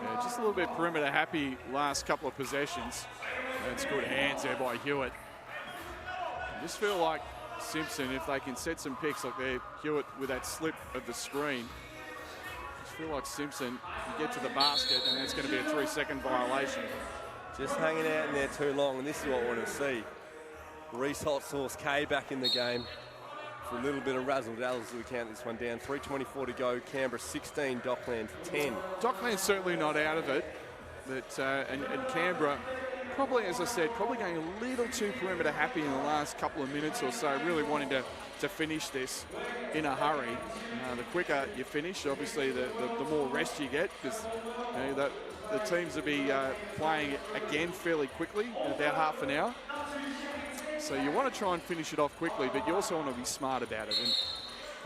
Speaker 2: Yeah, just a little bit perimeter happy last couple of possessions. That's good hands there by Hewitt. I just feel like Simpson, if they can set some picks like there, Hewitt with that slip of the screen, I just feel like Simpson can get to the basket and that's going to be a 3-second violation.
Speaker 1: Just hanging out in there too long, and this is what I want to see. Reese Hot Sauce K back in the game for a little bit of razzle-dazzle as we count this one down. 3:24 to go. Canberra 16, Docklands 10.
Speaker 2: Docklands certainly not out of it, but and Canberra probably, as I said, probably going a little too perimeter happy in the last couple of minutes or so, really wanting to finish this in a hurry. The quicker you finish, obviously, the more rest you get, because you know, the teams will be playing again fairly quickly in about half an hour. So you want to try and finish it off quickly, but you also want to be smart about it. And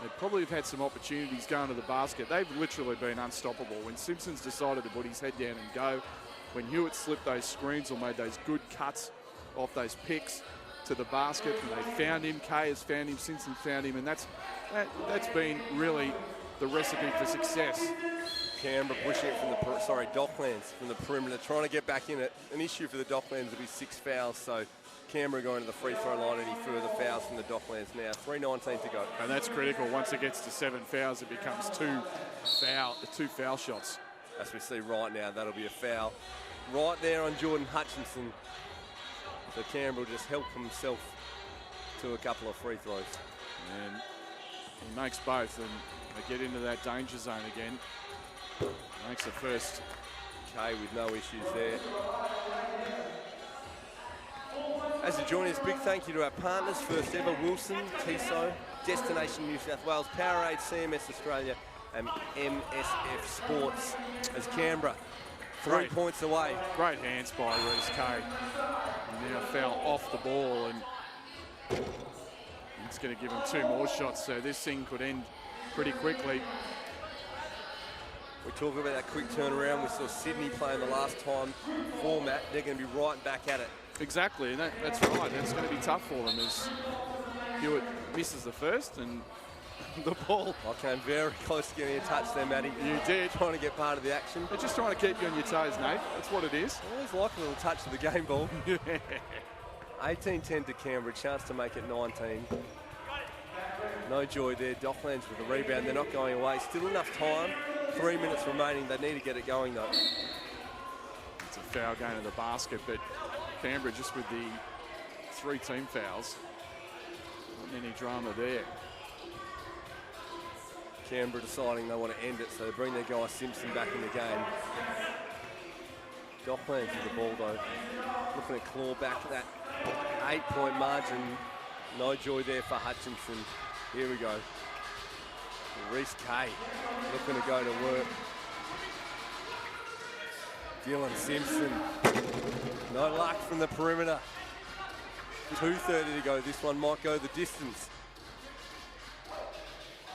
Speaker 2: they probably have had some opportunities going to the basket. They've literally been unstoppable. When Simpson's decided to put his head down and go, when Hewitt slipped those screens or made those good cuts off those picks to the basket, and they found him, Kay has found him, Simpson found him, and that's been really the recipe for success.
Speaker 1: Canberra pushing it from the, Docklands from the perimeter, trying to get back in it. An issue for the Docklands will be 6 fouls, so Canberra going to the free throw line. Any further fouls from the Docklands now. 3:19 to go.
Speaker 2: And that's critical. Once it gets to 7 fouls, it becomes two foul shots.
Speaker 1: As we see right now, that'll be a foul. Right there on Jordan Hutchinson. So Canberra will just help himself to a couple of free throws.
Speaker 2: And he makes both, and they get into that danger zone again. Makes the first.
Speaker 1: Kay with no issues there. As you join us, big thank you to our partners. First ever, Wilson, TISO, Destination New South Wales, Powerade, CMS Australia, and MSF Sports. As Canberra, 3 points away.
Speaker 2: Great hands by Reese Kay. He now fell off the ball, and it's going to give him 2 more shots, so this thing could end pretty quickly.
Speaker 1: We talk about that quick turnaround. We saw Sydney playing the last time format. They're going to be right back at it.
Speaker 2: Exactly, and that's right. That's going to be tough for them as Hewitt misses the first, and the ball.
Speaker 1: I came very close to getting a touch there, Matty.
Speaker 2: You did.
Speaker 1: Trying to get part of the action.
Speaker 2: They're just trying to keep you on your toes, Nate. That's what it is.
Speaker 1: I always like a little touch of the game ball. 18-10 to Canberra, chance to make it 19. No joy there. Docklands with the rebound. They're not going away. Still enough time. 3 minutes remaining. They need to get it going, though.
Speaker 2: It's a foul going to the basket, but Canberra just with the 3 team fouls. Not any drama there.
Speaker 1: Canberra deciding they want to end it, so they bring their guy Simpson back in the game. Docklands with the ball, though. Looking to claw back that 8-point margin. No joy there for Hutchinson. Here we go. Reese Kay looking to go to work. Dylan Simpson. No luck from the perimeter. 2:30 to go. This one might go the distance.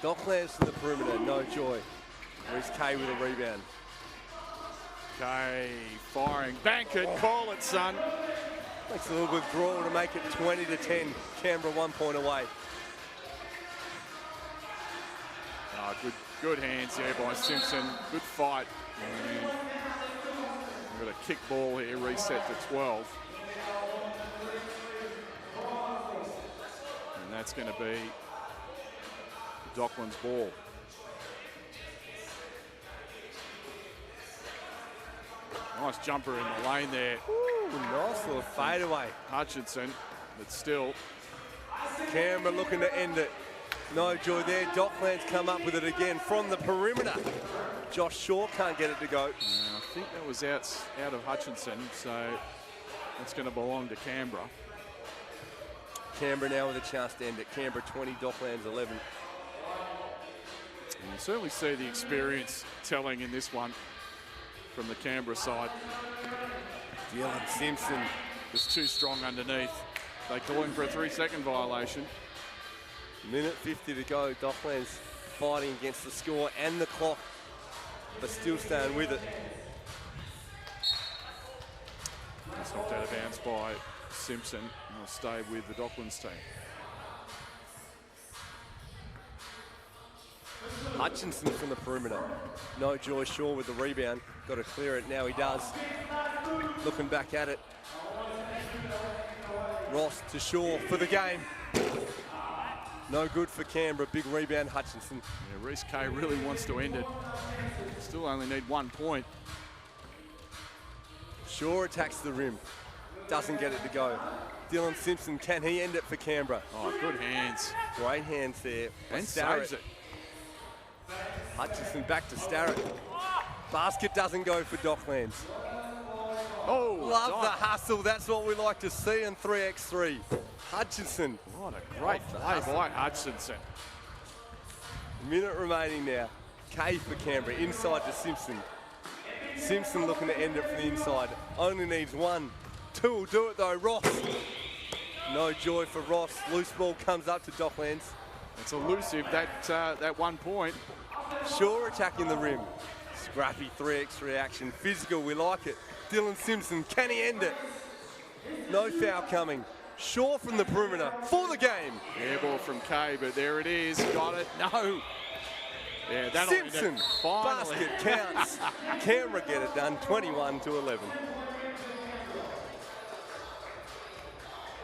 Speaker 1: Docklands to the perimeter. No joy. Reese Kay with a rebound.
Speaker 2: Kay firing. Bank it. Call it, son.
Speaker 1: Makes a little withdrawal to make it 20-10. Canberra 1 point away.
Speaker 2: Oh, good hands there by Simpson. Good fight. We've got a kick ball here, reset to 12. And that's going to be Docklands' ball. Nice jumper in the lane there.
Speaker 1: Ooh, nice little fadeaway.
Speaker 2: Hutchinson, but still.
Speaker 1: Canberra looking to end it. No joy there. Docklands come up with it again from the perimeter. Josh Shaw can't get it to go.
Speaker 2: I think that was out of Hutchinson, so that's going to belong to Canberra.
Speaker 1: Canberra now with a chance to end it. Canberra 20, Docklands 11.
Speaker 2: And you certainly see the experience telling in this one from the Canberra side.
Speaker 1: Dylan Simpson
Speaker 2: Was too strong underneath. They call him for a 3-second violation.
Speaker 1: Minute 50 to go. Docklands fighting against the score and the clock, but still staying with it.
Speaker 2: It's knocked out of bounds by Simpson. He'll stay with the Docklands team.
Speaker 1: Hutchinson from the perimeter. No joy. Shaw with the rebound. Got to clear it. Now he does. Looking back at it. Ross to Shaw for the game. No good for Canberra. Big rebound, Hutchinson.
Speaker 2: Yeah, Reece Kay really wants to end it. Still only need 1 point.
Speaker 1: Shaw attacks the rim. Doesn't get it to go. Dylan Simpson, can he end it for Canberra?
Speaker 2: Oh, good hands.
Speaker 1: Great hands there.
Speaker 2: And
Speaker 1: Starrett.
Speaker 2: saves it.
Speaker 1: Hutchinson back to Starrett. Basket doesn't go for Docklands.
Speaker 2: Oh,
Speaker 1: Love the hustle. That's what we like to see in 3x3. Hutchinson.
Speaker 2: What a great play by Hutchinson.
Speaker 1: Minute remaining now. Kay for Canberra. Inside to Simpson. Simpson looking to end it from the inside. Only needs 1. 2 will do it though. Ross. No joy for Ross. Loose ball comes up to Docklands.
Speaker 2: It's elusive, that 1 point.
Speaker 1: Shaw attacking the rim. Scrappy 3x3 action. Physical, we like it. Dylan Simpson, can he end it? No foul coming. Shaw from the perimeter for the game.
Speaker 2: Air ball from Kay, but there it is. Got it. No. Yeah, that'll
Speaker 1: Simpson.
Speaker 2: Finally.
Speaker 1: Basket counts. Canberra get it done. 21-11.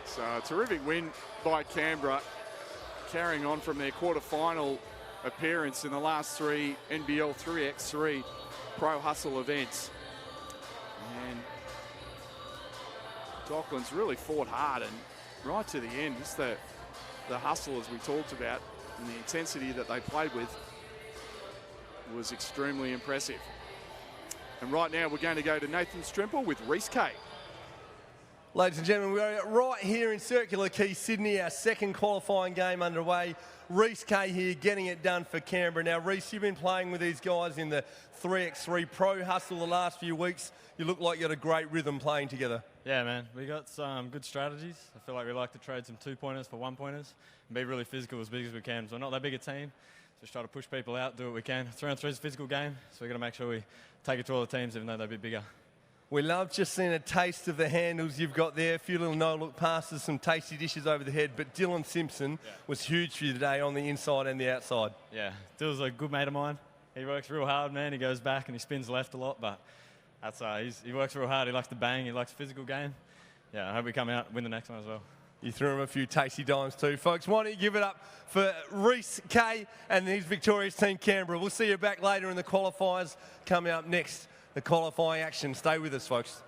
Speaker 2: So a terrific win by Canberra, carrying on from their quarter-final appearance in the last 3 NBL 3x3 Pro Hustle events. And Docklands really fought hard and right to the end, just the hustle as we talked about and the intensity that they played with was extremely impressive. And right now we're going to go to Nathan Strimple with Reece Kay.
Speaker 1: Ladies and gentlemen, we're right here in Circular Quay, Sydney, our second qualifying game underway. Reece Kay here getting it done for Canberra. Now, Reece, you've been playing with these guys in the 3x3 Pro Hustle the last few weeks. You look like you got a great rhythm playing together.
Speaker 5: Yeah, man. We got some good strategies. I feel like we like to trade some 2-pointers for 1-pointers and be really physical as big as we can. So we're not that big a team. Just try to push people out, do what we can. 3-on-3 is a physical game, so we've got to make sure we take it to all the teams, even though they're a bit bigger.
Speaker 1: We love just seeing a taste of the handles you've got there. A few little no-look passes, some tasty dishes over the head. But Dylan Simpson was huge for you today on the inside and the outside.
Speaker 5: Yeah, Dill's a good mate of mine. He works real hard, man. He goes back and he spins left a lot, but that's he works real hard. He likes to bang. He likes a physical game. Yeah, I hope we come out and win the next one as well.
Speaker 1: You threw him a few tasty dimes too, folks. Why don't you give it up for Reece Kay and his victorious team, Canberra. We'll see you back later in the qualifiers. Coming up next, the qualifying action. Stay with us, folks.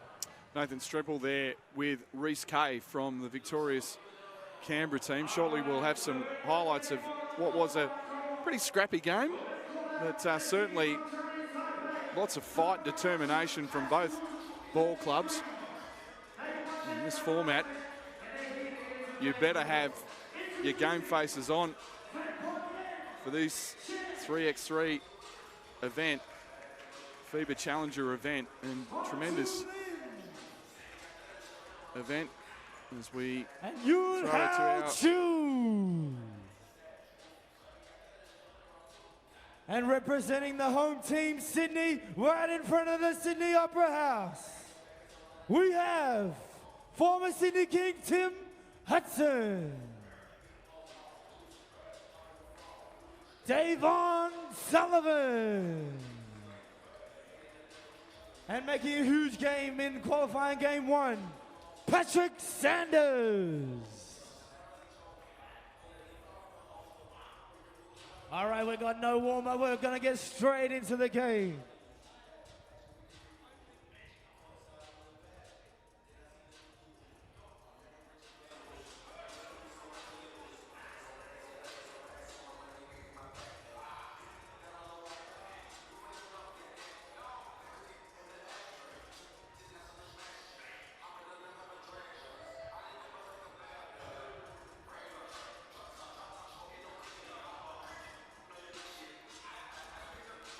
Speaker 2: Nathan Strimple there with Reece Kay from the victorious Canberra team. Shortly we'll have some highlights of what was a pretty scrappy game, but certainly lots of fight and determination from both ball clubs. In this format, you better have your game faces on for this 3x3 event, FIBA Challenger event, and tremendous event as we
Speaker 4: And you
Speaker 2: throw it to our
Speaker 4: choose. And representing the home team, Sydney, right in front of the Sydney Opera House, we have former Sydney King Tim Hudson, Davon Sullivan, and making a huge game in qualifying game 1, Patrick Sanders. All right, we got no warm-up. We're going to get straight into the game.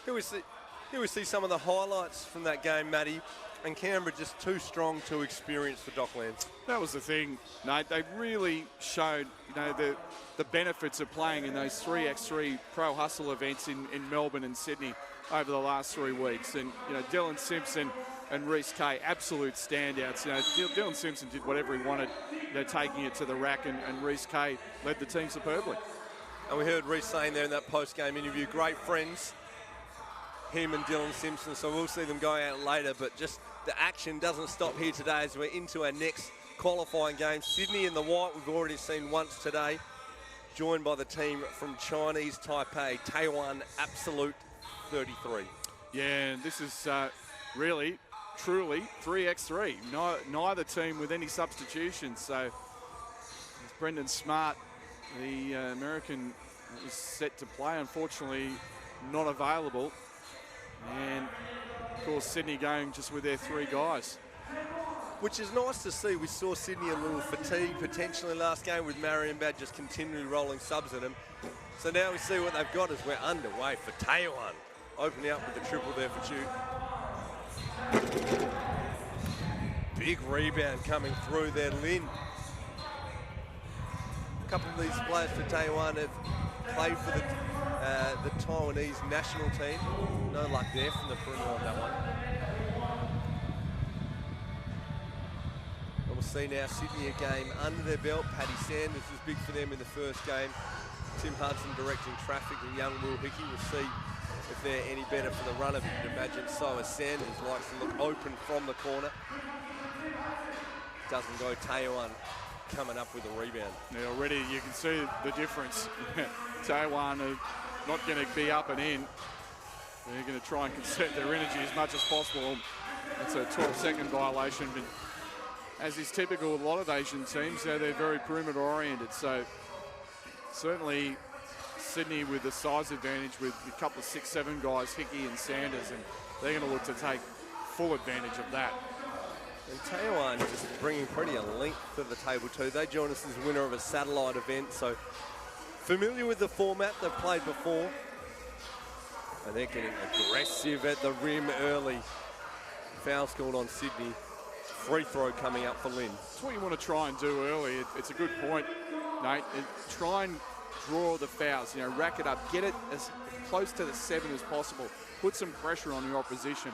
Speaker 1: Here we see some of the highlights from that game, Matty. And Canberra just too strong, too experienced for Docklands.
Speaker 2: That was the thing, Nate. They really showed, the benefits of playing in those 3x3 pro hustle events in Melbourne and Sydney over the last 3 weeks. And, Dylan Simpson and Reece Kay, absolute standouts. Dylan Simpson did whatever he wanted, taking it to the rack, and Reece Kay led the team superbly.
Speaker 1: And we heard Reece saying there in that post-game interview, great friends, him and Dylan Simpson, so we'll see them going out later, but just the action doesn't stop here today as we're into our next qualifying game. Sydney in the white, we've already seen once today, joined by the team from Chinese Taipei, Taoyuan Absolute 33.
Speaker 2: Yeah, this is really, truly 3x3. Neither team with any substitutions, so Brendan Smart, the American, was set to play, unfortunately not available. And, of course, Sydney going just with their 3 guys.
Speaker 1: Which is nice to see. We saw Sydney a little fatigued potentially last game with Marienbad just continually rolling subs at them. So now we see what they've got as we're underway for Taoyuan. Opening up with the triple there for Chu. Big rebound coming through there, Lin. A couple of these players for Taoyuan have played for the Taiwanese national team. No luck there from the perimeter on that one. And we'll see now Sydney a game under their belt. Paddy Sanders is big for them in the first game. Tim Hudson directing traffic, and young Will Hickey. We'll see if they're any better for the run of it. You'd imagine so, as Sanders likes to look open from the corner. Doesn't go. Taoyuan coming up with a rebound.
Speaker 2: Yeah, already you can see the difference. Taoyuan are not going to be up and in. They're going to try and conserve their energy as much as possible. It's a 12-second violation, but as is typical with a lot of Asian teams, they're very perimeter oriented. So certainly Sydney with the size advantage with a couple of 6'7" guys, Hickey and Sanders, and they're going to look to take full advantage of that.
Speaker 1: And Taoyuan just bringing pretty a length to the table too. They joined us as winner of a satellite event, so familiar with the format they've played before. And they're getting aggressive at the rim early. Foul scored on Sydney. Free throw coming up for Lynn.
Speaker 2: That's what you want to try and do early. It's a good point, Nate. And try and draw the fouls, rack it up. Get it as close to the 7 as possible. Put some pressure on your opposition.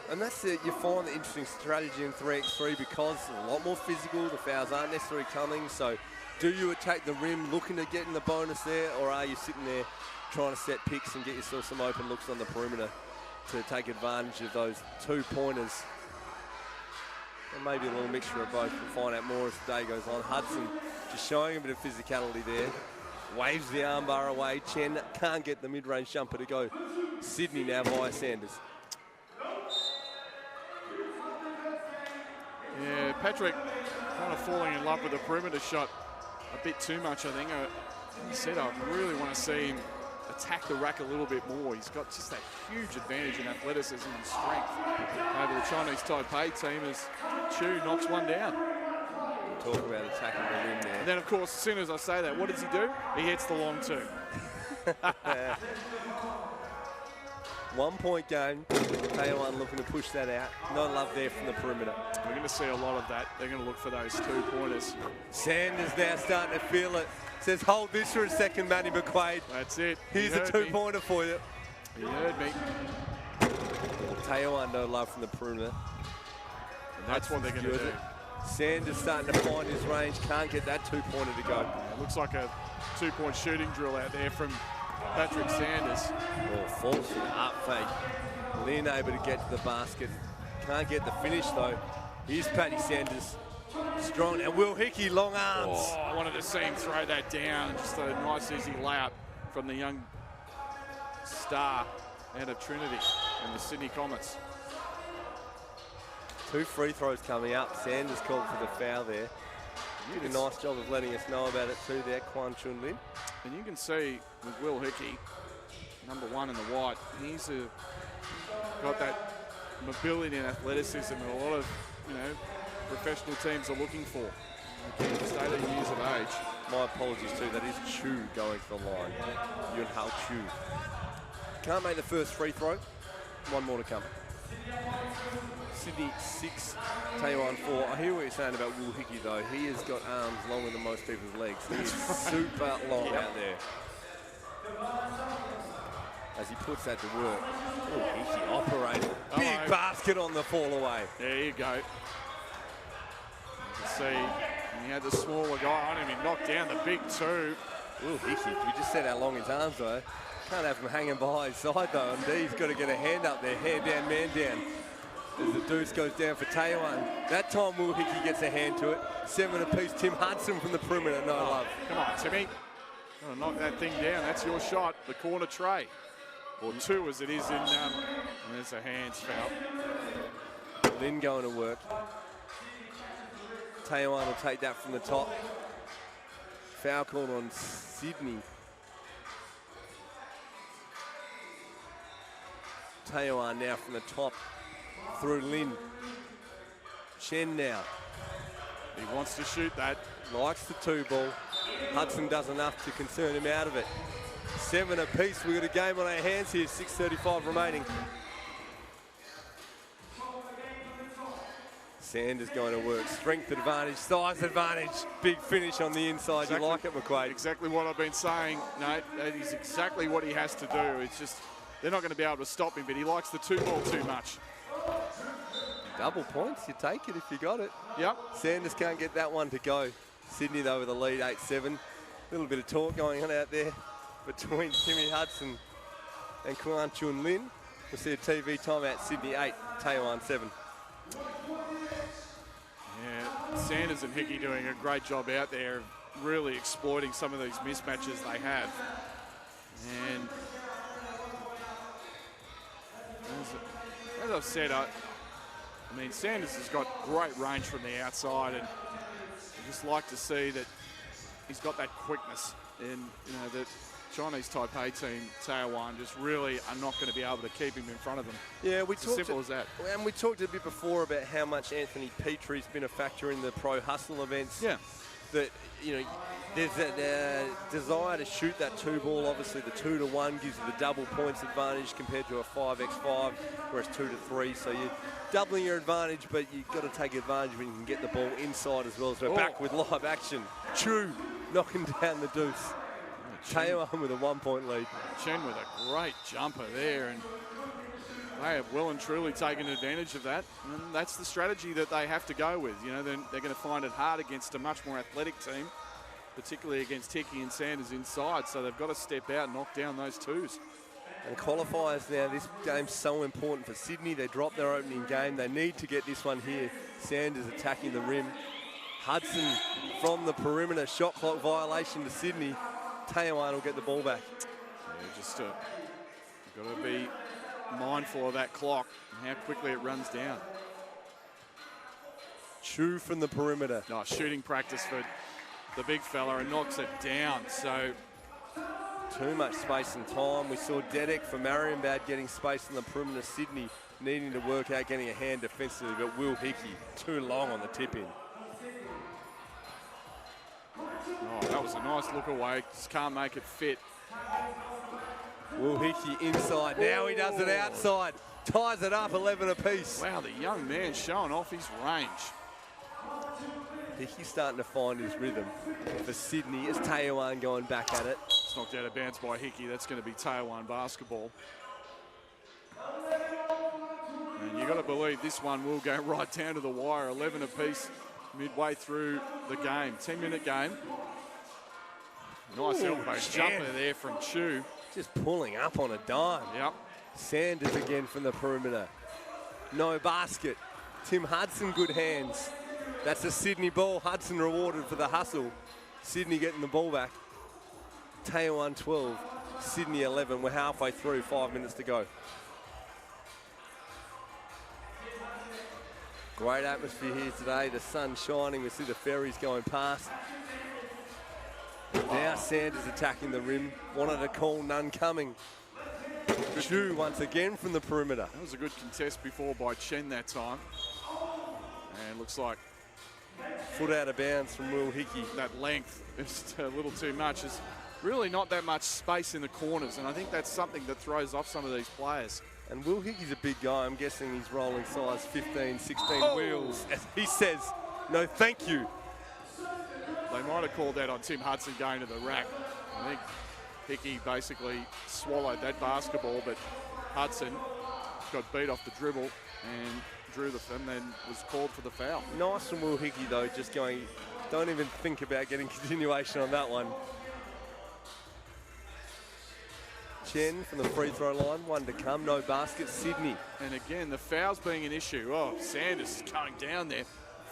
Speaker 1: And that's it. You find the interesting strategy in 3x3 because it's a lot more physical. The fouls aren't necessarily coming. So do you attack the rim looking to get in the bonus there, or are you sitting there trying to set picks and get yourself some open looks on the perimeter to take advantage of those 2-pointers? And maybe a little mixture of both. We'll find out more as the day goes on. Hudson just showing a bit of physicality there. Waves the armbar away. Chen can't get the mid-range jumper to go. Sydney now via Sanders.
Speaker 2: Yeah, Patrick kind of falling in love with the perimeter shot a bit too much, I think. He said I really want to see him attack the rack a little bit more. He's got just that huge advantage in athleticism and strength over the Chinese Taipei team as Chu knocks one down.
Speaker 1: Talk about attacking the rim there.
Speaker 2: And then, of course, as soon as I say that, what does he do? He hits the long 2.
Speaker 1: 1 point game. Taoyuan looking to push that out. No love there from the perimeter.
Speaker 2: We're going to see a lot of that. They're going to look for those 2-pointers.
Speaker 1: Sanders now starting to feel it. Says, hold this for a second, Matty McQuaid.
Speaker 2: That's it.
Speaker 1: Here's a 2-pointer for you.
Speaker 2: He heard me.
Speaker 1: Taoyuan, no love from the perimeter.
Speaker 2: And that's what they're going to do.
Speaker 1: Sanders starting to find his range. Can't get that 2-pointer to go.
Speaker 2: It looks like a 2-point shooting drill out there from Patrick Sanders.
Speaker 1: Oh, falls for the up fake. Lynn able to get to the basket. Can't get the finish though. Here's Paddy Sanders. Strong, and Will Hickey, long arms.
Speaker 2: Oh, I wanted to see him throw that down. Just a nice easy layup from the young star out of Trinity and the Sydney Comets.
Speaker 1: 2 free throws coming up. Sanders called for the foul there. You did a nice job of letting us know about it too there, Quan Chun Lin.
Speaker 2: And you can see with Will Hickey, number 1 in the white, he's got that mobility and athleticism that a lot of, professional teams are looking for. Again, just 18 years of age.
Speaker 1: My apologies too, that is Chu going to the line. Yun Hao Chu. Can't make the first free throw. One more to come. Sydney 6, Taoyuan 4. I hear what you're saying about Will Hickey, though. He has got arms longer than most people's legs. He is super long out there. As he puts that to work. Will Hickey operating. Big basket on the fall away.
Speaker 2: There you go. You can see he had the smaller guy on him. He knocked down the big two.
Speaker 1: Will Hickey, we just said how long his arms were. Can't have him hanging by his side, though. And D's got to get a hand up there. Hand down, man down. As the deuce goes down for Taoyuan. That time Will Hickey gets a hand to it. 7 apiece. Tim Hudson from the perimeter. No love.
Speaker 2: Come on, Timmy. Gotta knock that thing down. That's your shot. The corner tray. Or 2 as it is in... and there's a hands foul.
Speaker 1: Lynn going to work. Taoyuan will take that from the top. Foul called on Sydney. Taoyuan now from the top through Lynn. Chen now.
Speaker 2: He wants to shoot that.
Speaker 1: Likes the 2 ball. Hudson does enough to concern him out of it. 7 apiece. We've got a game on our hands here. 6:35 remaining. Sanders going to work. Strength advantage, size advantage. Big finish on the inside.
Speaker 2: Exactly,
Speaker 1: you like it, McQuaid?
Speaker 2: Exactly what I've been saying, Nate. That is exactly what he has to do. It's just, they're not going to be able to stop him, but he likes the 2 ball too much.
Speaker 1: Double points, you take it if you got it.
Speaker 2: Yep.
Speaker 1: Sanders can't get that one to go. Sydney, though, with the lead, 8-7. A little bit of talk going on out there between Timmy Hudson and Kuan Chun Lin. We'll see a TV timeout. Sydney 8, Taoyuan 7.
Speaker 2: Yeah, Sanders and Hickey doing a great job out there, really exploiting some of these mismatches they have. And as I've said, I mean, Sanders has got great range from the outside, and I just like to see that he's got that quickness. And, you know, the Chinese Taipei team, Taoyuan, just really are not going to be able to keep him in front of them.
Speaker 1: Yeah,
Speaker 2: it's as simple as that.
Speaker 1: And we talked a bit before about how much Anthony Petrie's been a factor in the pro hustle events.
Speaker 2: Yeah.
Speaker 1: That, you know, there's that desire to shoot that 2 ball. Obviously, the 2-1 gives you the double points advantage compared to a 5x5, whereas 2-3. So you're doubling your advantage, but you've got to take advantage when you can get the ball inside as well. So we're back with live action. Chu knocking down the deuce. Taoyuan with a 1-point lead.
Speaker 2: Chen with a great jumper there, and they have well and truly taken advantage of that. And that's the strategy that they have to go with. You know, they're going to find it hard against a much more athletic team, particularly against Hickey and Sanders inside. So they've got to step out and knock down those 2s.
Speaker 1: And qualifiers now, this game's so important for Sydney. They dropped their opening game. They need to get this one here. Sanders attacking the rim. Hudson from the perimeter. Shot clock violation to Sydney. Taoyuan will get the ball back.
Speaker 2: Yeah, just got to be mindful of that clock and how quickly it runs down.
Speaker 1: Chu from the perimeter.
Speaker 2: Nice shooting practice for the big fella, and knocks it down. So
Speaker 1: too much space and time. We saw Dedek for Marienbad getting space on the perimeter. Sydney needing to work out getting a hand defensively, but Will Hickey too long on the tip in.
Speaker 2: Oh, that was a nice look away. Just can't make it fit.
Speaker 1: Will Hickey inside. Now he does it outside. Ties it up 11 apiece.
Speaker 2: Wow, the young man showing off his range.
Speaker 1: Hickey's starting to find his rhythm for Sydney as Taoyuan going back at it.
Speaker 2: It's knocked out of bounds by Hickey. That's going to be Taoyuan basketball. And you've got to believe this one will go right down to the wire. 11 apiece midway through the game. 10-minute game. Nice elbow jumper there from Chu.
Speaker 1: Just pulling up on a dime.
Speaker 2: Yep.
Speaker 1: Sanders again from the perimeter. No basket. Tim Hudson, good hands. That's a Sydney ball. Hudson rewarded for the hustle. Sydney getting the ball back. Taoyuan 12, Sydney 11. We're halfway through, 5 minutes to go. Great atmosphere here today. The sun shining. We see the ferries going past. Now Sanders attacking the rim. Wanted a call, none coming. Chu once again from the perimeter.
Speaker 2: That was a good contest before by Chen that time. And looks like
Speaker 1: foot out of bounds from Will Hickey.
Speaker 2: That length is a little too much. As really not that much space in the corners, and I think that's something that throws off some of these players.
Speaker 1: And Will Hickey's a big guy. I'm guessing he's rolling size 15, 16 wheels. As he says, no thank you.
Speaker 2: They might have called that on Tim Hudson going to the rack. I think Hickey basically swallowed that basketball, but Hudson got beat off the dribble and drew and then was called for the foul.
Speaker 1: Nice from Will Hickey, though, just going, don't even think about getting continuation on that one. Chen from the free throw line, one to come, no basket, Sydney.
Speaker 2: And again, the fouls being an issue. Oh, Sanders is going down there.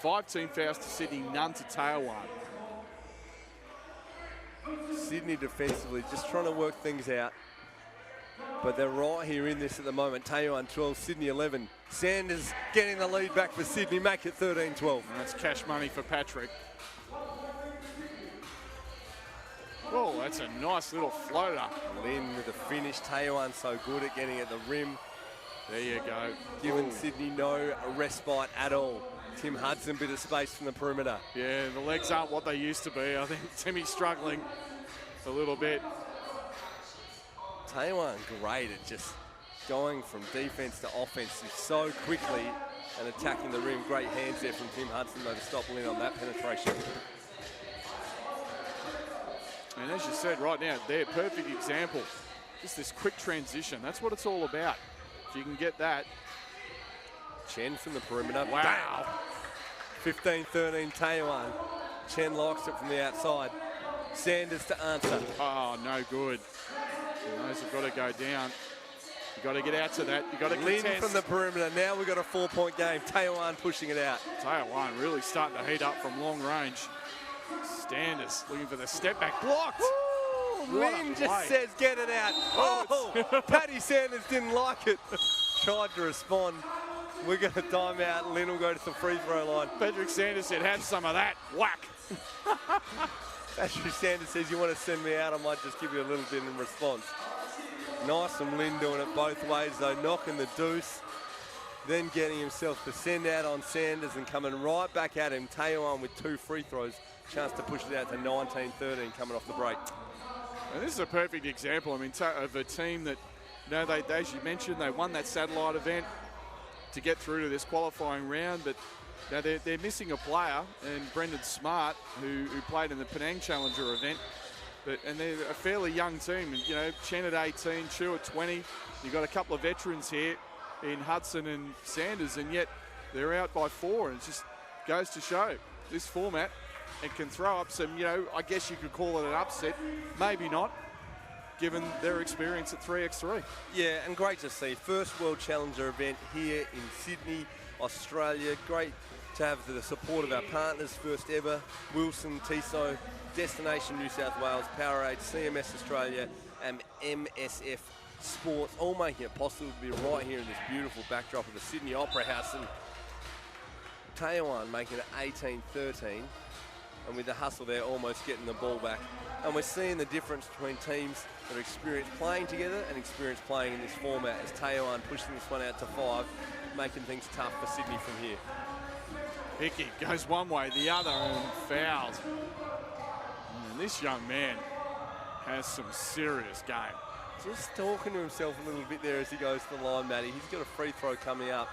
Speaker 2: 5 team fouls to Sydney, none to Taoyuan.
Speaker 1: Sydney defensively just trying to work things out. But they're right here in this at the moment. Taoyuan 12, Sydney 11. Sanders getting the lead back for Sydney, make it 13-12.
Speaker 2: And that's cash money for Patrick. Oh, that's a nice little floater.
Speaker 1: Lynn with the finish. Taoyuan so good at getting at the rim.
Speaker 2: There you go.
Speaker 1: Giving Sydney no respite at all. Tim Hudson, bit of space from the perimeter.
Speaker 2: Yeah, the legs aren't what they used to be. I think Timmy's struggling a little bit.
Speaker 1: Taoyuan great at just going from defense to offense so quickly and attacking the rim. Great hands there from Tim Hudson, though, to stop Lynn on that penetration.
Speaker 2: And as you said right now, they're a perfect example. Just this quick transition. That's what it's all about. If you can get that.
Speaker 1: Chen from the perimeter.
Speaker 2: Wow.
Speaker 1: 15-13 Taoyuan. Chen likes it from the outside. Sanders to answer.
Speaker 2: Oh, no good. Those have got to go down. You've got to get out to that. You've got to
Speaker 1: Lynn
Speaker 2: contest.
Speaker 1: from the perimeter. Now we've got a 4-point game. Taoyuan pushing it out.
Speaker 2: Taoyuan really starting to heat up from long range. Sanders looking for the step back. Blocked.
Speaker 1: Ooh, Lynn just says get it out. Oh, Paddy Sanders didn't like it. Tried to respond. We're going to time out. Lynn will go to the free throw line.
Speaker 2: Patrick Sanders said, have some of that. Whack.
Speaker 1: Patrick Sanders says, you want to send me out? I might just give you a little bit in response. Nice from Lynn doing it both ways, though, knocking the deuce. Then getting himself to send out on Sanders and coming right back at him. Taoyuan with 2 free throws. Chance to push it out to 19-13 coming off the break.
Speaker 2: And this is a perfect example, I mean, of a team that, you know, they, as you mentioned, they won that satellite event to get through to this qualifying round, but now they're missing a player, and Brendan Smart, who played in the Penang Challenger event, and they're a fairly young team. You know, Chen at 18, Chu at 20. You've got a couple of veterans here in Hudson and Sanders, and yet they're out by 4, and it just goes to show this format. It can throw up some, you know, I guess you could call it an upset. Maybe not, given their experience at 3x3.
Speaker 1: Yeah, and great to see. First World Challenger event here in Sydney, Australia. Great to have the support of our partners, first ever. Wilson, Tissot, Destination New South Wales, Powerade, CMS Australia, and MSF Sports, all making it possible to be right here in this beautiful backdrop of the Sydney Opera House. And Taoyuan making it 18-13. And with the hustle there, almost getting the ball back. And we're seeing the difference between teams that are experienced playing together and experienced playing in this format, as Taoyuan pushing this one out to 5, making things tough for Sydney from here.
Speaker 2: Hickey goes one way, the other, and fouled. And this young man has some serious game.
Speaker 1: Just talking to himself a little bit there as he goes to the line, Matty. He's got a free throw coming up.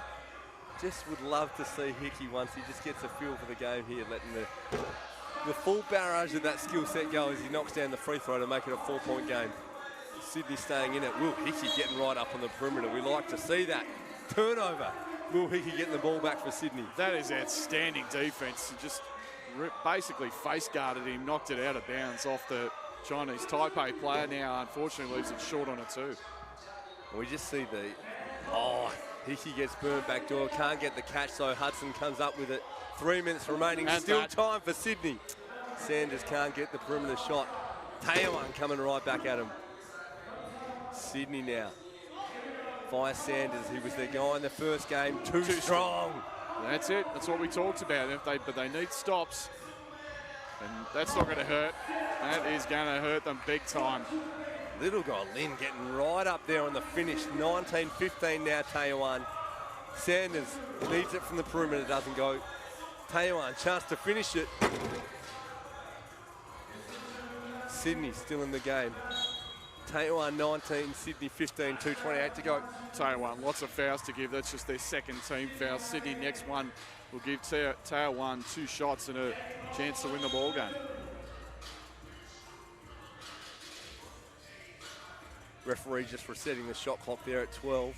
Speaker 1: Just would love to see Hickey once he just gets a feel for the game here, letting the full barrage of that skill set go as he knocks down the free throw to make it a 4-point game. Sydney staying in it. Will Hickey getting right up on the perimeter. We like to see that. Turnover. Will Hickey getting the ball back for Sydney.
Speaker 2: That is outstanding defense. Just basically face guarded him, knocked it out of bounds off the Chinese Taipei player. Now, unfortunately, leaves it short on a 2.
Speaker 1: We just see Hickey gets burned back door. Can't get the catch, so Hudson comes up with it. 3 minutes remaining.
Speaker 2: And
Speaker 1: still time for Sydney. Sanders can't get the perimeter shot. Taoyuan coming right back at him. Sydney now. Via Sanders, who was their guy in the first game. Too strong.
Speaker 2: That's it. That's what we talked about. But they need stops. And that's not going to hurt. That is going to hurt them big time.
Speaker 1: Little guy Lynn getting right up there on the finish. 19-15 now, Taoyuan. Sanders needs it from the perimeter, doesn't go. Taoyuan, chance to finish it. Sydney still in the game. Taoyuan 19, Sydney 15, 2:28 to go.
Speaker 2: Taoyuan, lots of fouls to give. That's just their second team foul. Sydney next one will give Taoyuan 2 shots and a chance to win the ball game.
Speaker 1: Referee just resetting the shot clock there at 12.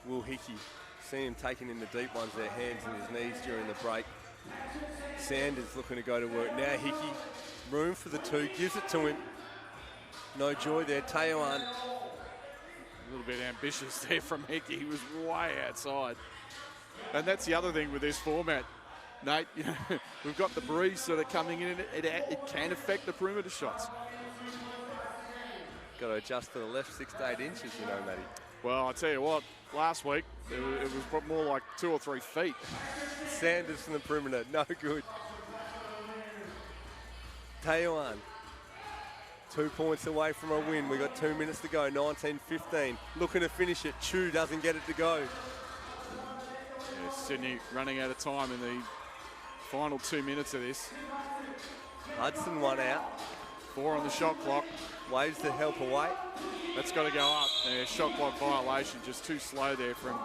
Speaker 1: Will Hickey, see him taking in the deep ones, their hands and his knees during the break. Sanders looking to go to work. Now Hickey, room for the 2, gives it to him. No joy there. Taoyuan.
Speaker 2: A little bit ambitious there from Hickey. He was way outside. And that's the other thing with this format, Nate. You know, we've got the breeze sort of coming in, and it can affect the perimeter shots.
Speaker 1: Got to adjust to the left 6 to 8 inches, you know, Matty.
Speaker 2: Well, I tell you what, last week it was more like 2 or 3 feet.
Speaker 1: Sanders from the perimeter, no good. Taoyuan, 2 points away from a win. We've got 2 minutes to go, 19-15. Looking to finish it. Chu doesn't get it to go.
Speaker 2: Yeah, Sydney running out of time in the final 2 minutes of this.
Speaker 1: Hudson 1 out.
Speaker 2: 4 on the shot clock.
Speaker 1: Waves the help away.
Speaker 2: That's got to go up. Shot clock violation, just too slow there from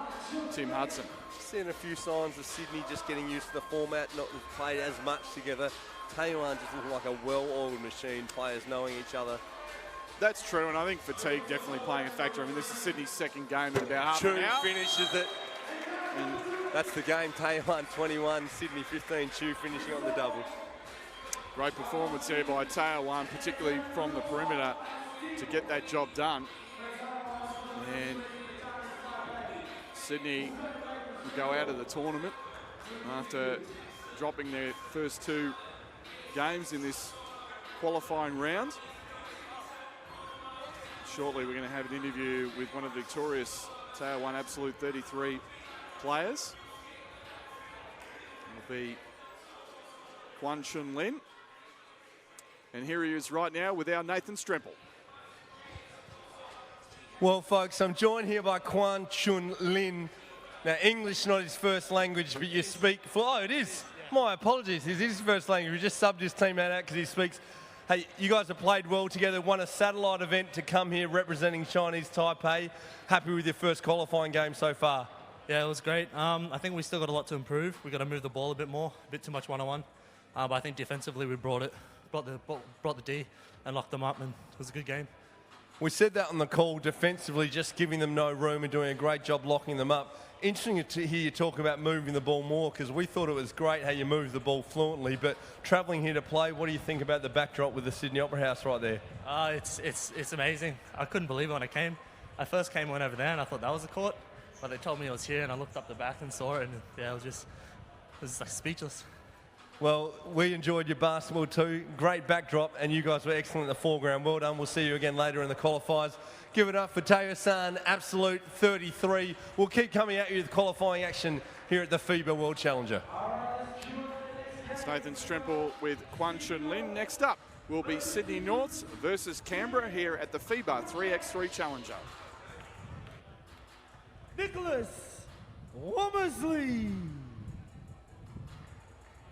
Speaker 2: Tim Hudson.
Speaker 1: Seeing a few signs of Sydney just getting used to the format, not played as much together. Taoyuan just looking like a well-oiled machine, players knowing each other.
Speaker 2: That's true, and I think fatigue definitely playing a factor. I mean, this is Sydney's second game in about half an hour.
Speaker 1: Chu finishes it. And that's the game. Taoyuan 21, Sydney 15. Chu finishing on the double.
Speaker 2: Great performance there by Taoyuan, particularly from the perimeter, to get that job done. And Sydney will go out of the tournament after dropping their first 2 games in this qualifying round. Shortly, we're going to have an interview with one of the victorious Taoyuan Absolute 33 players. It'll be Quan Chun Lin. And here he is right now with our Nathan Stremple.
Speaker 1: Well, folks, I'm joined here by Quan Chun Lin. Now, English not his first language, but you speak... it is. My apologies. It is his first language. We just subbed his teammate out because he speaks... Hey, you guys have played well together, won a satellite event to come here representing Chinese Taipei. Happy with your first qualifying game so far?
Speaker 6: Yeah, it was great. I think we still got a lot to improve. We've got to move the ball a bit more, a bit too much one-on-one. But I think defensively we brought the D and locked them up, and it was a good game.
Speaker 1: We said that on the call, defensively just giving them no room and doing a great job locking them up. Interesting to hear you talk about moving the ball more, because we thought it was great how you moved the ball fluently, but travelling here to play, what do you think about the backdrop with the Sydney Opera House right there?
Speaker 6: It's amazing. I couldn't believe it when I came. I first came went over there and I thought that was the court, but they told me it was here, and I looked up the back and saw it, and yeah, it was like speechless.
Speaker 1: Well, we enjoyed your basketball too. Great backdrop, and you guys were excellent in the foreground. Well done. We'll see you again later in the qualifiers. Give it up for Taoyuan Absolute 33. We'll keep coming at you with qualifying action here at the FIBA World Challenger.
Speaker 2: It's Nathan Stremple with Quan Chun Lin. Next up will be Sydney Norths versus Canberra here at the FIBA 3x3 Challenger.
Speaker 4: Nicholas Womersley,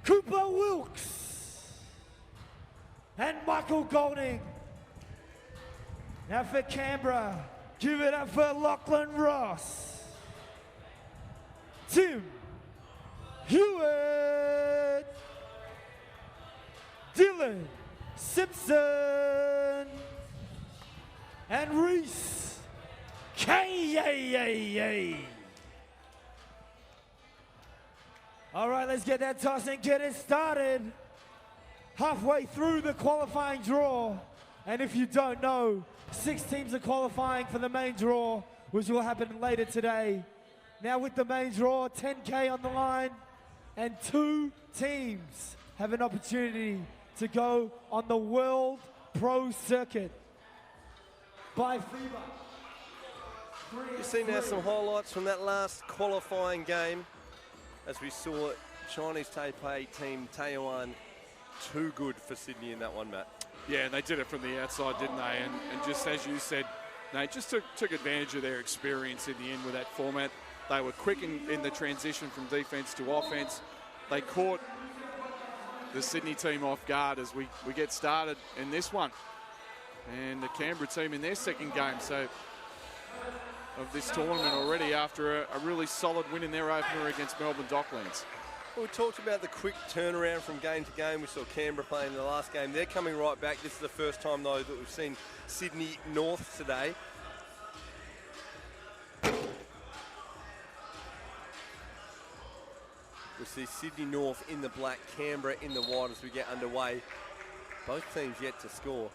Speaker 4: Cooper Wilkes, and Michael Golding. Now for Canberra, give it up for Lachlan Ross, Tim Hewitt, Dylan Simpson, and Reese K. All right, let's get that toss and get it started. Halfway through the qualifying draw. And if you don't know, 6 teams are qualifying for the main draw, which will happen later today. Now with the main draw, 10K on the line, and 2 teams have an opportunity to go on the World Pro Circuit by FIBA.
Speaker 1: You see now some highlights from that last qualifying game, as we saw Chinese Taipei team Taoyuan too good for Sydney in that one, Matt.
Speaker 2: Yeah, and they did it from the outside, didn't they? And just as you said, they just took advantage of their experience in the end with that format. They were quick in the transition from defense to offense. They caught the Sydney team off guard as we get started in this one. And the Canberra team in their second game of this tournament already after a really solid win in their opener against Melbourne Docklands.
Speaker 1: Well, we talked about the quick turnaround from game to game. We saw Canberra playing in the last game. They're coming right back. This is the first time, though, that we've seen Sydney North today. We see Sydney North in the black, Canberra in the white as we get underway. Both teams yet to score.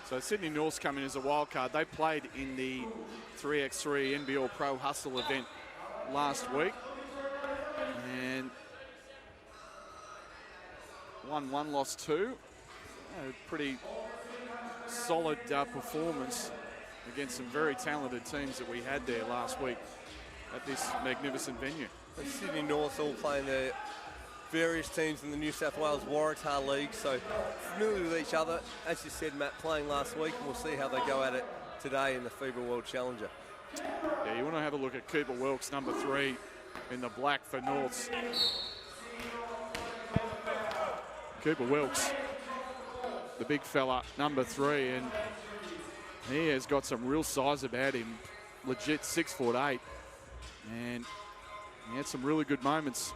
Speaker 2: So Sydney North's coming as a wild card. They played in the 3x3 NBL Pro Hustle event last week. And won 1, lost 2. A pretty solid performance against some very talented teams that we had there last week at this magnificent venue.
Speaker 1: And Sydney North all playing their various teams in the New South Wales Waratah League, so familiar with each other. As you said, Matt, playing last week, and we'll see how they go at it today in the FIBA World Challenger.
Speaker 2: Yeah, you want to have a look at Cooper Wilkes, number 3 in the black for Norths. Cooper Wilkes, the big fella, number 3, and he has got some real size about him. Legit 6'8", and he had some really good moments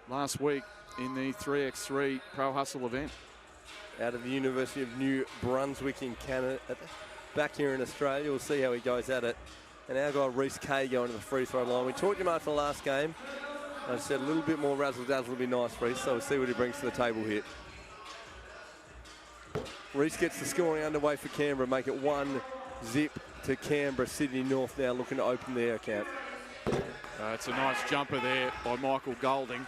Speaker 2: last week in the 3x3 Pro Hustle event.
Speaker 1: Out of the University of New Brunswick in Canada, back here in Australia. We'll see how he goes at it. And our guy Reece Kay going to the free throw line. We talked to him after the last game. I said a little bit more razzle-dazzle would be nice, Reece, so we'll see what he brings to the table here. Reece gets the scoring underway for Canberra, make it 1-0 to Canberra. Sydney North now looking to open their account.
Speaker 2: It's a nice jumper there by Michael Golding.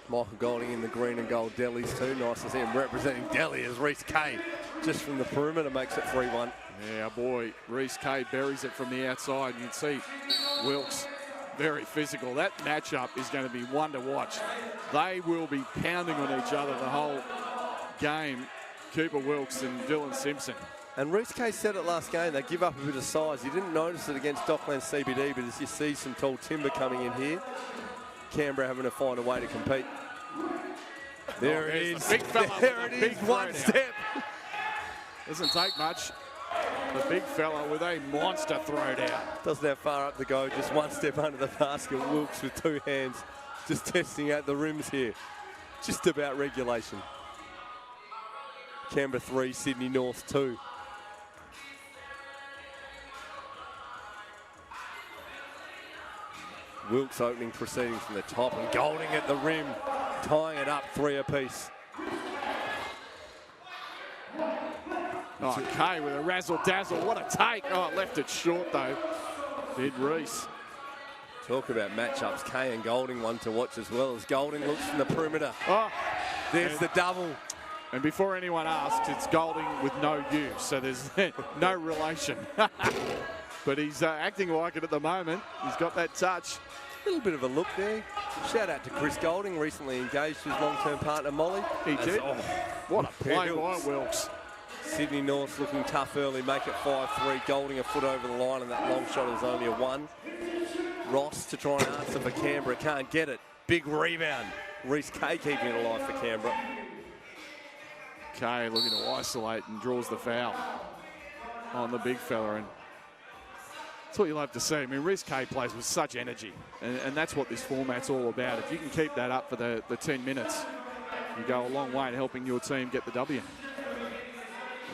Speaker 1: Michael Golding in the green and gold Delhies too. Nice to see him representing Delhi as Reece Kay just from the perimeter makes it 3-1.
Speaker 2: Yeah, boy, Reece Kay buries it from the outside. You can see Wilkes very physical. That matchup is going to be one to watch. They will be pounding on each other the whole game, Cooper Wilkes and Dylan Simpson.
Speaker 1: And Reece Kay said it last game, they give up a bit of size. You didn't notice it against Docklands CBD, but as you see some tall timber coming in here, Canberra having to find a way to compete. There it is.
Speaker 2: The big fella.
Speaker 1: There it is, one step.
Speaker 2: Doesn't take much. The big fella with a monster throwdown.
Speaker 1: Doesn't have far up to go, just one step under the basket. Wilkes with 2 hands, just testing out the rims here. Just about regulation. Canberra 3, Sydney North 2. Wilkes opening proceedings from the top and Golding at the rim, tying it up 3 apiece.
Speaker 2: Oh, Kay with a razzle-dazzle. What a take. Oh, left it short, though. Did Reece.
Speaker 1: Talk about matchups. Kay and Golding one to watch as well as Golding looks from the perimeter.
Speaker 2: Oh,
Speaker 1: there's the double.
Speaker 2: And before anyone asks, it's Golding with no U, so there's no relation. But he's acting like it at the moment. He's got that touch.
Speaker 1: A little bit of a look there. Shout out to Chris Golding, recently engaged to his long-term partner, Molly.
Speaker 2: He did. Oh, what a play by Wilkes.
Speaker 1: Sydney North looking tough early, make it 5-3. Golding a foot over the line, and that long shot is only a 1. Ross to try and answer for Canberra, can't get it. Big rebound. Reece Kay keeping it alive for Canberra.
Speaker 2: Kay looking to isolate and draws the foul on the big fella. And that's what you love to see. I mean, Reece Kay plays with such energy, and that's what this format's all about. If you can keep that up for the 10 minutes, you go a long way in helping your team get the W.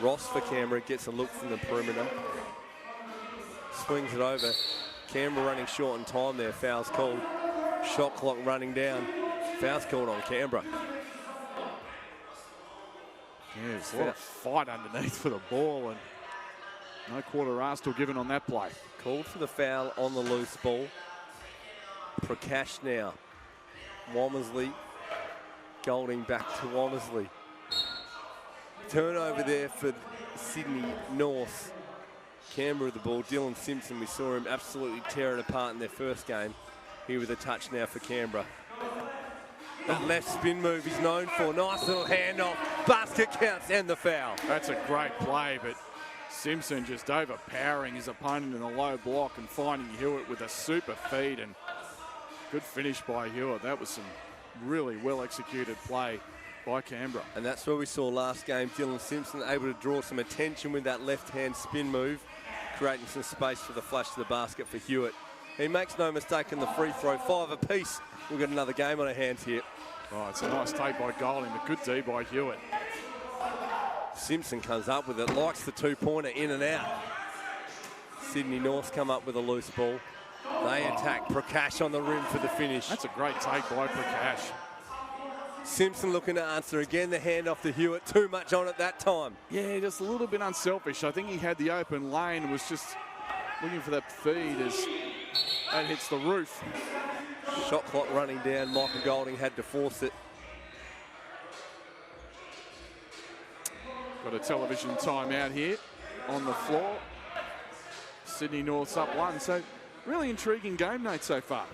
Speaker 1: Ross for Canberra gets a look from the perimeter. Swings it over. Canberra running short in time there. Foul's called. Shot clock running down. Foul's called on Canberra.
Speaker 2: Yes, what a fight underneath for the ball, and no quarter hour still given on that play.
Speaker 1: Called for the foul on the loose ball. Prakash now. Womersley. Golding back to Womersley. Turnover there for Sydney North. Canberra with the ball. Dylan Simpson, we saw him absolutely tear it apart in their first game. Here with a touch now for Canberra. That left spin move he's known for. Nice little handoff. Basket counts and the foul.
Speaker 2: That's a great play, but Simpson just overpowering his opponent in a low block and finding Hewitt with a super feed, and good finish by Hewitt. That was some really well-executed play by Canberra.
Speaker 1: And that's where we saw last game, Dylan Simpson able to draw some attention with that left-hand spin move, creating some space for the flash to the basket for Hewitt. He makes no mistake in the free throw, 5 apiece. We've got another game on our hands here.
Speaker 2: Oh, it's a nice take by Golding, a good D by Hewitt.
Speaker 1: Simpson comes up with it, likes the two-pointer in and out. Sydney North come up with a loose ball. They attack. Prakash on the rim for the finish.
Speaker 2: That's a great take by Prakash.
Speaker 1: Simpson looking to answer again. The handoff to Hewitt. Too much on it that time.
Speaker 2: Yeah, just a little bit unselfish. I think he had the open lane, was just looking for that feed as that hits the roof.
Speaker 1: Shot clock running down. Michael Golding had to force it.
Speaker 2: Got a television timeout here on the floor. Sydney North's up 1, so really intriguing game, Nate, so far.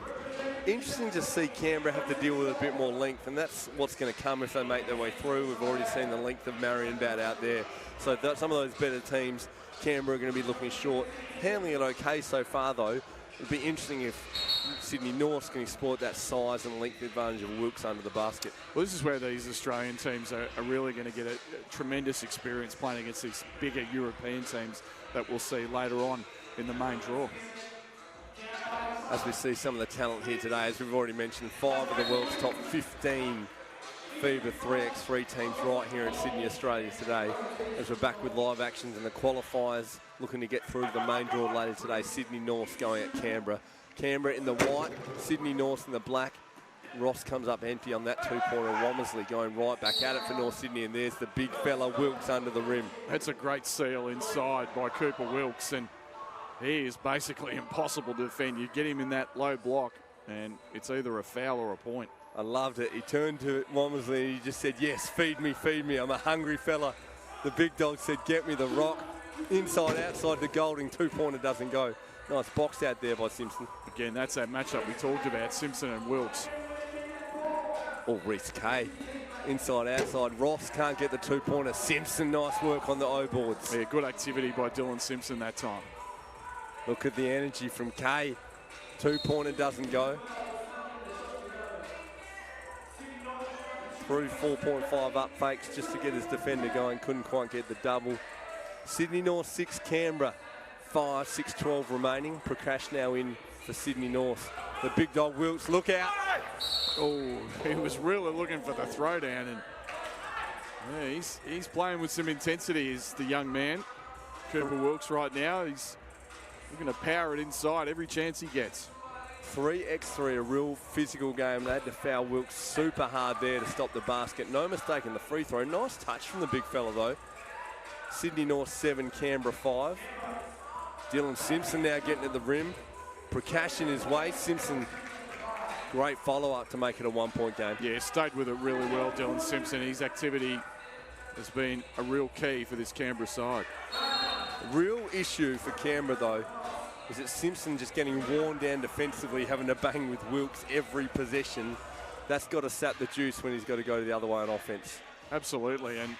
Speaker 1: Interesting to see Canberra have to deal with a bit more length, and that's what's going to come if they make their way through. We've already seen the length of Marienbad out there. So some of those better teams, Canberra are going to be looking short. Handling it okay so far, though. It'd be interesting if Sydney North can exploit that size and length advantage of Wilkes under the basket.
Speaker 2: Well, this is where these Australian teams are really going to get a tremendous experience playing against these bigger European teams that we'll see later on in the main draw.
Speaker 1: As we see some of the talent here today, as we've already mentioned, 5 of the world's top 15 FIBA 3x3 teams right here in Sydney, Australia today. As we're back with live actions and the qualifiers looking to get through to the main draw later today. Sydney North going at Canberra. Canberra in the white, Sydney North in the black. Ross comes up empty on that two-pointer. Womersley going right back at it for North Sydney, and there's the big fella Wilkes under the rim.
Speaker 2: That's a great seal inside by Cooper Wilkes, and he is basically impossible to defend. You get him in that low block, and it's either a foul or a point.
Speaker 1: I loved it. He turned to Womersley and he just said, yes, feed me, I'm a hungry fella. The big dog said, get me the rock. Inside, outside to Golding, two-pointer doesn't go. Nice box out there by Simpson.
Speaker 2: Again, that's that matchup we talked about, Simpson and Wilkes.
Speaker 1: Oh, Reese Kay. Inside, outside. Ross can't get the two-pointer. Simpson, nice work on the O-boards.
Speaker 2: Yeah, good activity by Dylan Simpson that time.
Speaker 1: Look at the energy from Kay. Two-pointer doesn't go. Through 4.5 up fakes just to get his defender going. Couldn't quite get the double. Sydney North 6, Canberra 5, 6-12 remaining. Prakash now in for Sydney North. The big dog Wilkes, look out.
Speaker 2: Oh, he was really looking for the throwdown, and yeah, he's playing with some intensity, is the young man. Cooper Wilkes right now, he's looking to power it inside every chance he gets.
Speaker 1: 3x3, a real physical game. They had to foul Wilkes super hard there to stop the basket. No mistake in the free throw. Nice touch from the big fella though. Sydney North 7, Canberra 5. Dylan Simpson now getting to the rim. Prakash in his way. Simpson, great follow-up to make it a one-point game.
Speaker 2: Yeah, stayed with it really well, Dylan Simpson. His activity has been a real key for this Canberra side.
Speaker 1: Real issue for Canberra, though, is that Simpson just getting worn down defensively, having to bang with Wilkes every possession. That's got to sap the juice when he's got to go to the other way on offense.
Speaker 2: Absolutely, and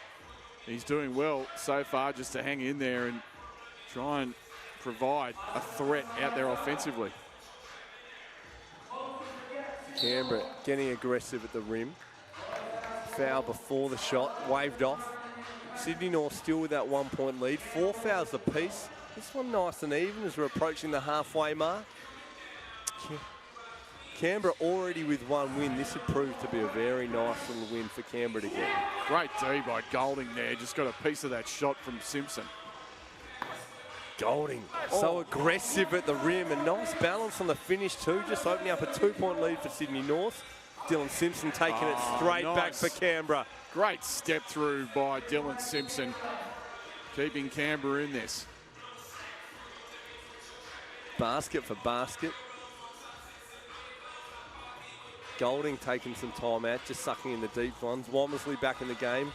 Speaker 2: he's doing well so far just to hang in there and try and provide a threat out there offensively.
Speaker 1: Canberra getting aggressive at the rim. Foul before the shot, waved off. Sydney North still with that 1-point lead. 4 fouls apiece. This one nice and even as we're approaching the halfway mark. Canberra already with 1 win. This would prove to be a very nice little win for Canberra to get.
Speaker 2: Great D by Golding there. Just got a piece of that shot from Simpson.
Speaker 1: Golding, so aggressive at the rim, and nice balance on the finish too, just opening up a 2-point lead for Sydney North. Dylan Simpson taking it straight back for Canberra.
Speaker 2: Great step through by Dylan Simpson, keeping Canberra in this.
Speaker 1: Basket for basket. Golding taking some time out, just sucking in the deep ones. Womersley back in the game.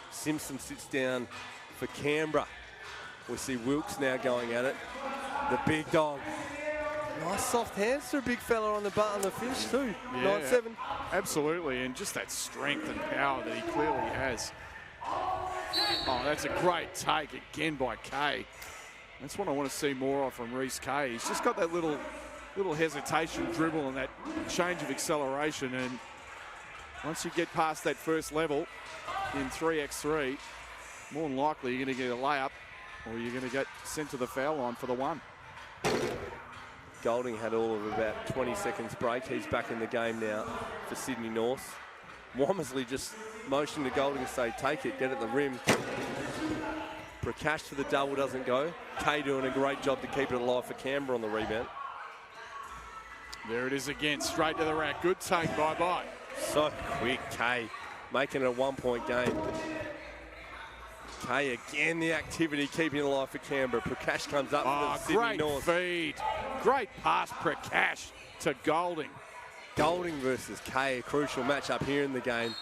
Speaker 1: Simpson sits down for Canberra. We see Wilkes now going at it. The big dog. Nice soft hands for a big fella on the finish too.
Speaker 2: Yeah,
Speaker 1: 9-7.
Speaker 2: Absolutely, and just that strength and power that he clearly has. Oh, that's a great take again by Kay. That's what I want to see more of from Reese Kay. He's just got that little hesitation dribble and that change of acceleration, and once you get past that first level in 3x3, more than likely you're going to get a layup or you're going to get sent to the foul line for the one.
Speaker 1: Golding had all of about 20 seconds break. He's back in the game now for Sydney North. Womersley just motioned to Golding to say, take it, get at the rim. Prakash for the double doesn't go. Kay doing a great job to keep it alive for Canberra on the rebound.
Speaker 2: There it is again, straight to the rack. Good take by.
Speaker 1: So quick, Kay, making it a 1-point game. Kay again, the activity, keeping it alive for Canberra. Prakash comes up for the Sydney North.
Speaker 2: Great feed. Great pass, Prakash to Golding.
Speaker 1: Golding versus Kay, a crucial matchup here in the game.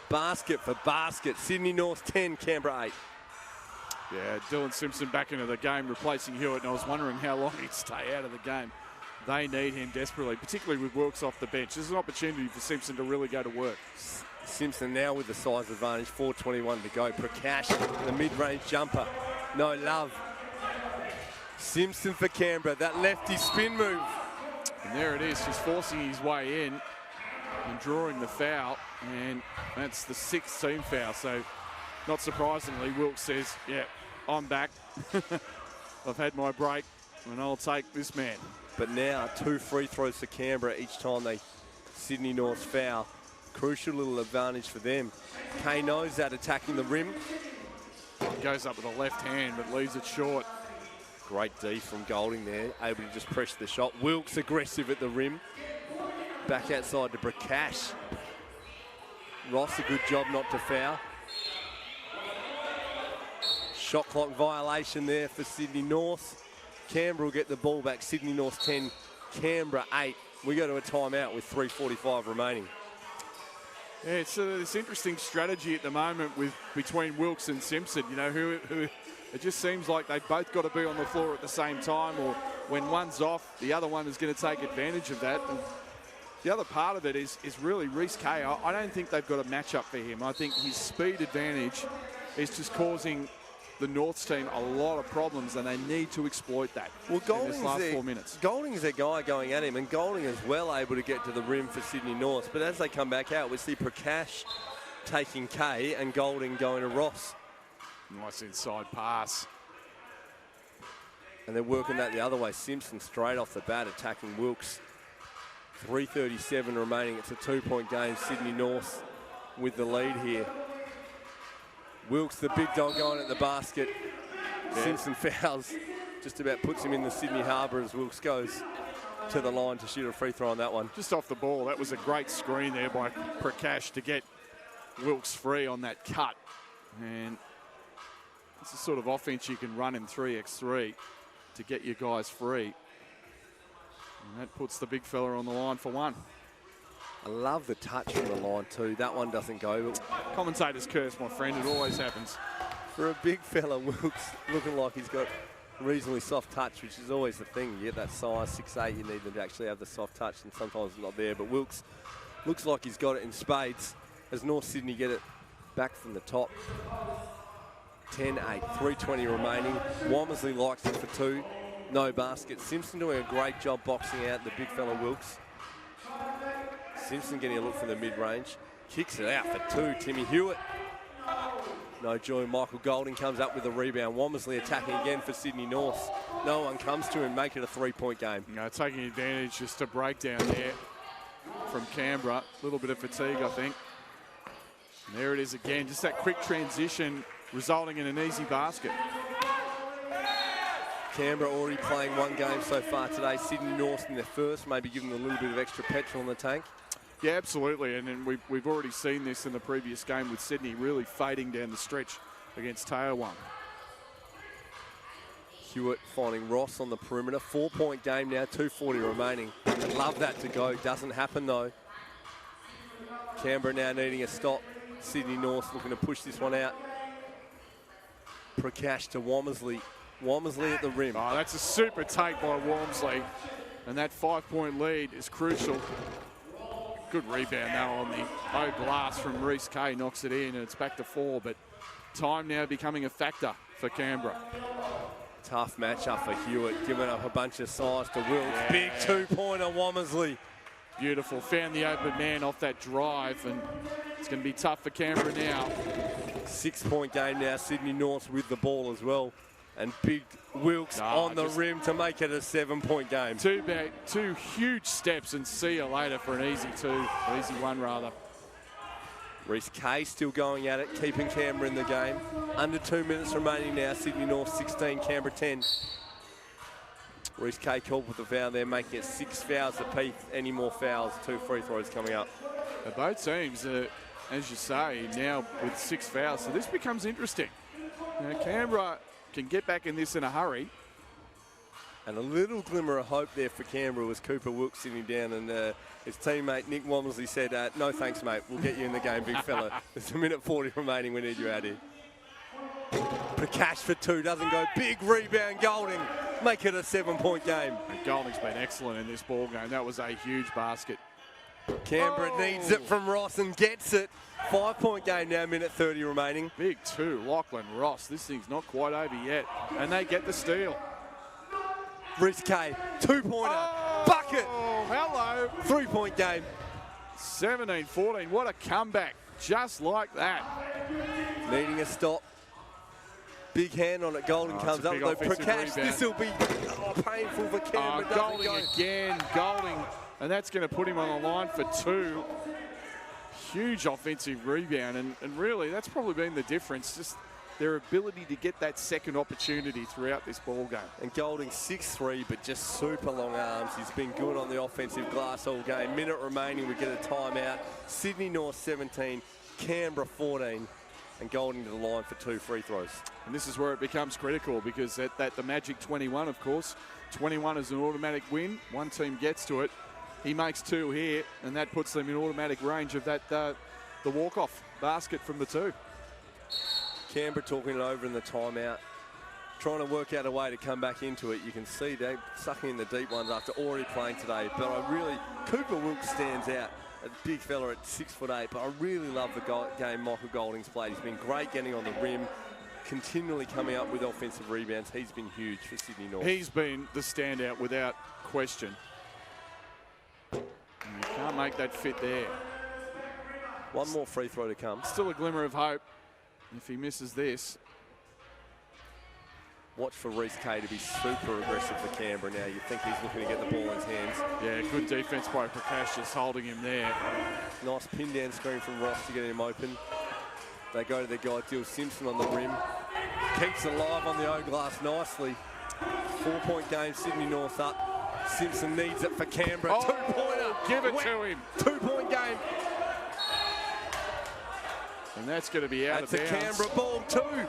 Speaker 1: Basket for basket. Sydney North 10, Canberra 8.
Speaker 2: Yeah, Dylan Simpson back into the game, replacing Hewitt, and I was wondering how long he'd stay out of the game. They need him desperately, particularly with Wilkes off the bench. This is an opportunity for Simpson to really go to work.
Speaker 1: Simpson now with the size advantage, 4:21 to go. Prakash, the mid-range jumper. No love. Simpson for Canberra, that lefty spin move.
Speaker 2: And there it is, just forcing his way in and drawing the foul. And that's the 6th team foul. So, not surprisingly, Wilkes says, yeah, I'm back. I've had my break, and I'll take this man.
Speaker 1: But now 2 free throws for Canberra each time they Sydney North foul. Crucial little advantage for them. Kay knows that, attacking the rim.
Speaker 2: Goes up with the left hand, but leaves it short.
Speaker 1: Great D from Golding there, able to just press the shot. Wilkes aggressive at the rim. Back outside to Prakash. Ross, a good job not to foul. Shot clock violation there for Sydney North. Canberra will get the ball back. Sydney North 10, Canberra 8. We go to a timeout with 3:45 remaining.
Speaker 2: Yeah, it's this interesting strategy at the moment between Wilkes and Simpson. You know, who it just seems like they've both got to be on the floor at the same time, or when one's off, the other one is going to take advantage of that. And the other part of it is really Reece Kay. I don't think they've got a matchup for him. I think his speed advantage is just causing the North's team a lot of problems, and they need to exploit that in this last 4 minutes.
Speaker 1: Golding's their guy going at him, and Golding is well able to get to the rim for Sydney North. But as they come back out, we see Prakash taking Kay and Golding going to Ross.
Speaker 2: Nice inside pass.
Speaker 1: And they're working that the other way. Simpson straight off the bat attacking Wilkes. 3:37 remaining. It's a 2-point game. Sydney North with the lead here. Wilkes, the big dog, going at the basket. Yeah. Simpson fouls. Just about puts him in the Sydney Harbour as Wilkes goes to the line to shoot a free throw on that one.
Speaker 2: Just off the ball. That was a great screen there by Prakash to get Wilkes free on that cut. And it's the sort of offense you can run in 3x3 to get your guys free. And that puts the big fella on the line for one.
Speaker 1: I love the touch from the line too. That one doesn't go. But
Speaker 2: commentators curse, my friend. It always happens.
Speaker 1: For a big fella, Wilkes looking like he's got reasonably soft touch, which is always the thing. You get that size, 6'8", you need them to actually have the soft touch, and sometimes it's not there. But Wilkes looks like he's got it in spades as North Sydney get it back from the top. 10-8, 3:20 remaining. Womersley likes it for 2. No basket. Simpson doing a great job boxing out the big fella Wilkes. Simpson getting a look from the mid-range. Kicks it out for 2. Timmy Hewitt. No joy. Michael Golding comes up with a rebound. Womersley attacking again for Sydney North. No one comes to him, make it a 3-point game.
Speaker 2: You know, taking advantage, just a breakdown there from Canberra. A little bit of fatigue, I think. And there it is again. Just that quick transition resulting in an easy basket.
Speaker 1: Canberra already playing one game so far today. Sydney North in their first, maybe giving them a little bit of extra petrol in the tank.
Speaker 2: Yeah, absolutely. And then we've already seen this in the previous game with Sydney really fading down the stretch against Taoyuan.
Speaker 1: Hewitt finding Ross on the perimeter. 4-point game now, 2:40 remaining. I'd love that to go. Doesn't happen though. Canberra now needing a stop. Sydney North looking to push this one out. Prakash to Womersley. Womersley at the rim.
Speaker 2: Oh, that's a super take by Womersley. And that 5-point lead is crucial. Good rebound now on the low glass from Reece Kay. Knocks it in and it's back to 4. But time now becoming a factor for Canberra.
Speaker 1: Tough matchup for Hewitt. Giving up a bunch of size to Wilkes. Yeah. Big 2-pointer Womersley.
Speaker 2: beautiful. Found the open man off that drive, and it's going to be tough for Canberra now.
Speaker 1: 6-point game now. Sydney North with the ball as well. And big Wilkes on the rim to make it a 7-point game.
Speaker 2: Two huge steps, and see you later for an easy one rather.
Speaker 1: Reece Kay still going at it, keeping Canberra in the game. Under 2 minutes remaining now. Sydney North 16, Canberra 10. Reece Kay called with the foul there, making it 6 fouls apiece. Any more fouls, 2 free throws coming up.
Speaker 2: Both teams, as you say, now with 6 fouls. So this becomes interesting. Now, Canberra can get back in this in a hurry.
Speaker 1: And a little glimmer of hope there for Canberra was Cooper Wilkes sitting down, and his teammate Nick Womersley said, no thanks, mate. We'll get you in the game, big fella. There's a minute 40 remaining. We need you out here. Prakash for 2, doesn't go. Big rebound, Golding. Make it a 7-point game.
Speaker 2: And Golding's been excellent in this ball game. That was a huge basket.
Speaker 1: Canberra needs it from Ross and gets it. 5-point game now, minute 30 remaining.
Speaker 2: Big 2, Lachlan Ross. This thing's not quite over yet. And they get the steal.
Speaker 1: Reece Kay, 2-pointer, bucket.
Speaker 2: Hello.
Speaker 1: 3-point game.
Speaker 2: 17-14, what a comeback, just like that.
Speaker 1: Needing a stop. Big hand on it, Golding comes up though. Prakash, this will be painful for Canberra.
Speaker 2: Golding again, Golding, and that's going to put him on the line for 2. Huge offensive rebound, and really that's probably been the difference, just their ability to get that second opportunity throughout this ball game.
Speaker 1: And Golding 6'3", but just super long arms. He's been good on the offensive glass all game. Minute remaining, we get a timeout. Sydney North 17, Canberra 14, and Golding to the line for 2 free throws.
Speaker 2: And this is where it becomes critical, because at the magic 21, of course, 21 is an automatic win. One team gets to it. He makes 2 here, and that puts them in automatic range of that the walk-off basket from the 2.
Speaker 1: Canberra talking it over in the timeout, trying to work out a way to come back into it. You can see they're sucking in the deep ones after already playing today. But Cooper Wilkes stands out, a big fella at 6'8", but I really love the game Michael Golding's played. He's been great getting on the rim, continually coming up with offensive rebounds. He's been huge for Sydney North.
Speaker 2: He's been the standout without question. And you can't make that fit there.
Speaker 1: One more free throw to come.
Speaker 2: Still a glimmer of hope. If he misses this.
Speaker 1: Watch for Reece Kay to be super aggressive for Canberra now. You think he's looking to get the ball in his hands.
Speaker 2: Yeah, good defense by Prakash, just holding him there.
Speaker 1: Nice pin down screen from Ross to get him open. They go to their guy, Dill Simpson on the rim. Keeps it alive on the own glass nicely. 4-point game, Sydney North up. Simpson needs it for Canberra. 2-pointer.
Speaker 2: Give it to him.
Speaker 1: 2-point game.
Speaker 2: And that's going to be out of bounds.
Speaker 1: That's a Canberra ball too.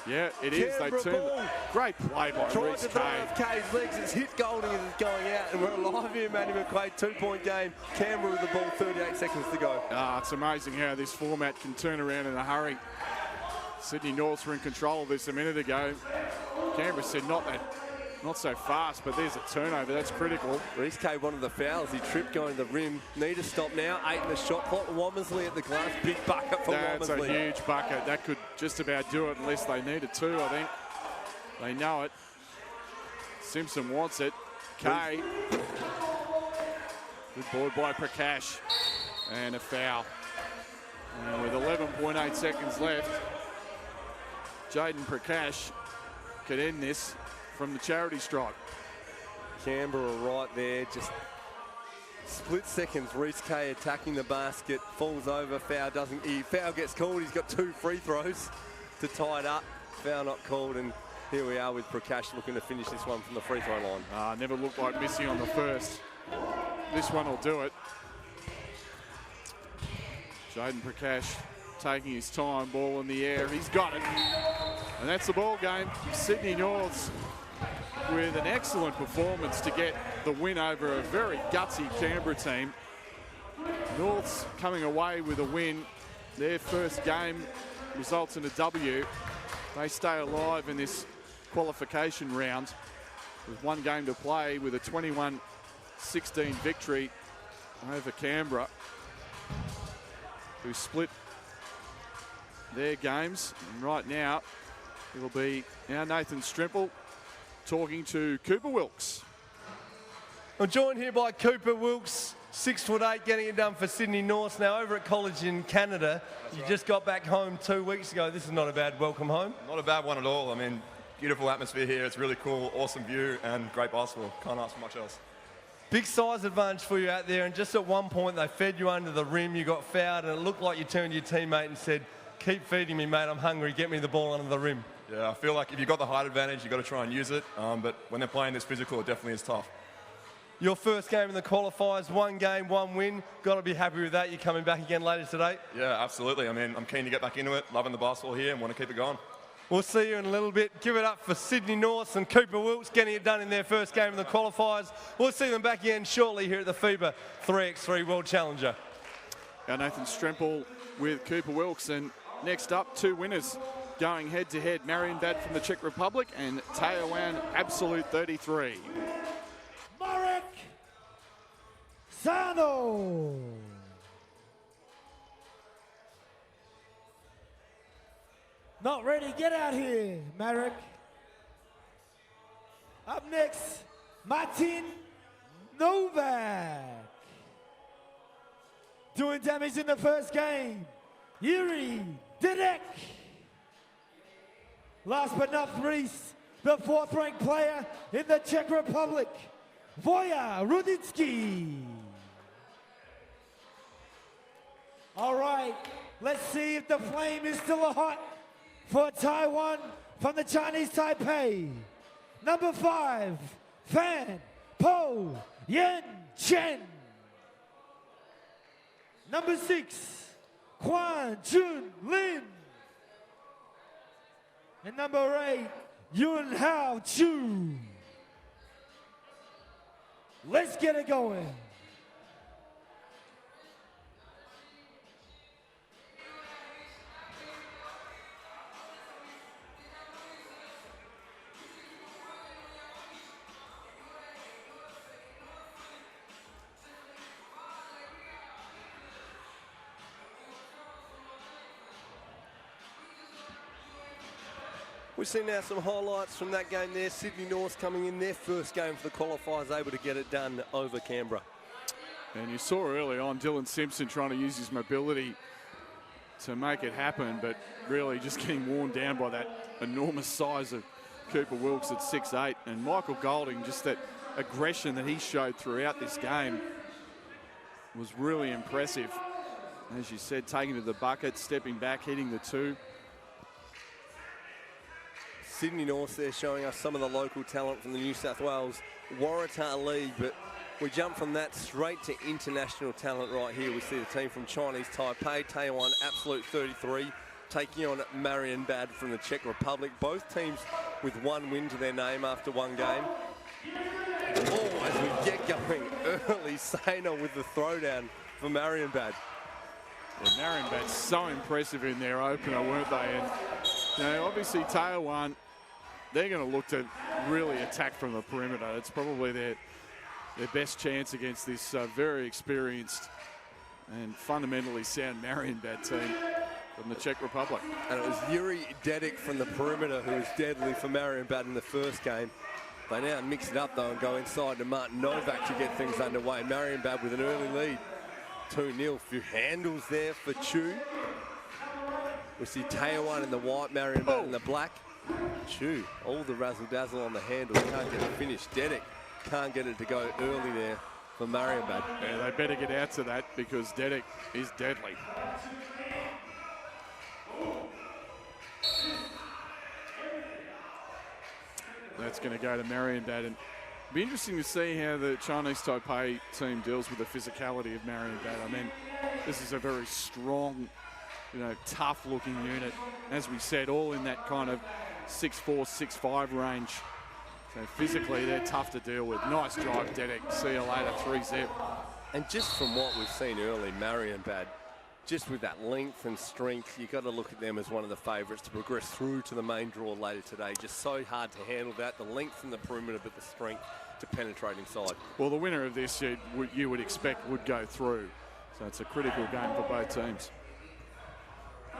Speaker 2: Yeah, it is. They turned. Great play by Reece Kay.
Speaker 1: Trying to Kay's legs. It's hit Golding and it's going out. And we're alive here, Matty McQuaid. 2-point game. Canberra with the ball, 38 seconds to go.
Speaker 2: It's amazing how this format can turn around in a hurry. Sydney Norths were in control of this a minute ago. Canberra said not so fast, but there's a turnover. That's critical.
Speaker 1: Reece Kay wanted the fouls. He tripped going to the rim. Need to stop now. 8 in the shot clock. Womersley at the glass. Big bucket for Womersley.
Speaker 2: That's a huge bucket. That could just about do it unless they needed 2, I think. They know it. Simpson wants it. Kay. Good ball by Prakash. And a foul. And with 11.8 seconds left, Jaden Prakash could end this from the charity stripe.
Speaker 1: Canberra right there, just split seconds. Reece Kay attacking the basket, falls over, foul gets called. He's got 2 free throws to tie it up. Foul not called, and here we are with Prakash looking to finish this one from the free throw line.
Speaker 2: Never looked like missing on the first. This one will do it. Jaden Prakash taking his time, ball in the air. He's got it. And that's the ball game. Sydney Norths with an excellent performance to get the win over a very gutsy Canberra team. Norths coming away with a win. Their first game results in a W. They stay alive in this qualification round with 1 game to play with a 21-16 victory over Canberra, who split their games. And right now, it'll be now Nathan Strimple talking to Cooper Wilkes.
Speaker 1: I'm joined here by Cooper Wilkes. 6'8", getting it done for Sydney North. Now over at college in Canada, you just got back home 2 weeks ago. This is not a bad welcome home.
Speaker 7: Not a bad one at all. I mean, beautiful atmosphere here. It's really cool, awesome view, and great basketball. Can't ask for much else.
Speaker 1: Big size advantage for you out there, and just at one point they fed you under the rim, you got fouled, and it looked like you turned to your teammate and said, "Keep feeding me, mate, I'm hungry, get me the ball under the rim."
Speaker 7: Yeah, I feel like if you've got the height advantage, you've got to try and use it, but when they're playing this physical, it definitely is tough.
Speaker 1: Your first game in the qualifiers, 1 game, 1 win. Got to be happy with that. You're coming back again later today.
Speaker 7: Yeah, absolutely. I mean, I'm keen to get back into it, loving the basketball here, and want to keep it going.
Speaker 1: We'll see you in a little bit. Give it up for Sydney North and Cooper Wilkes getting it done in their first game in the qualifiers. We'll see them back again shortly here at the FIBA 3x3 World Challenger.
Speaker 2: Nathan Strempel with Cooper Wilkes, and next up, 2 winners going head-to-head. Marienbad from the Czech Republic and Taoyuan Absolute 33.
Speaker 4: Marek Sano. Not ready, get out here, Marek. Up next, Martin Novak. Doing damage in the first game, Yuri Dedek. Last but not least, the 4th ranked player in the Czech Republic, Voja Ruditsky. All right, let's see if the flame is still hot for Taiwan from the Chinese Taipei. Number 5, Fan Po Yen Chen. Number 6, Quan Jun Lin. And number 8, Yun Hao Chu. Let's get it going.
Speaker 1: We've seen now some highlights from that game there. Sydney North coming in their first game for the qualifiers, able to get it done over Canberra.
Speaker 2: And you saw early on Dylan Simpson trying to use his mobility to make it happen, but really just getting worn down by that enormous size of Cooper Wilkes at 6'8". And Michael Golding, just that aggression that he showed throughout this game was really impressive. As you said, taking to the bucket, stepping back, hitting the 2.
Speaker 1: Sydney North there showing us some of the local talent from the New South Wales Waratah League, but we jump from that straight to international talent right here. We see the team from Chinese Taipei, Taoyuan Absolute 33, taking on Marienbad from the Czech Republic. Both teams with 1 win to their name after 1 game. Oh, as we get going early, Sano with the throwdown for Marienbad.
Speaker 2: Yeah, Marienbad's so impressive in their opener, weren't they? And you know, obviously Taoyuan, they're going to look to really attack from the perimeter. It's probably their best chance against this very experienced and fundamentally sound Marienbad team from the Czech Republic.
Speaker 1: And it was Yuri Dedek from the perimeter who was deadly for Marienbad in the first game. They now mix it up though and go inside to Martin Novak to get things underway. Marienbad with an early lead, 2-0. A few handles there for Chu. We see Taoyuan in the white, Marienbad in the black. Chu, all the razzle-dazzle on the handle, can't get it finished. Dedek can't get it to go early there for Marienbad.
Speaker 2: Yeah, they better get out to that because Dedek is deadly. That's going to go to Marienbad, and it'll be interesting to see how the Chinese Taipei team deals with the physicality of Marienbad. I mean, this is a very strong, you know, tough-looking unit. As we said, all in that kind of 6'4", 6'5" range. So physically, they're tough to deal with. Nice drive, Dedek. See you later, 3-zip.
Speaker 1: And just from what we've seen early, Marienbad, just with that length and strength, you've got to look at them as one of the favourites to progress through to the main draw later today. Just so hard to handle that, the length from the perimeter, but the strength to penetrate inside.
Speaker 2: Well, the winner of this, you would expect, would go through. So it's a critical game for both teams.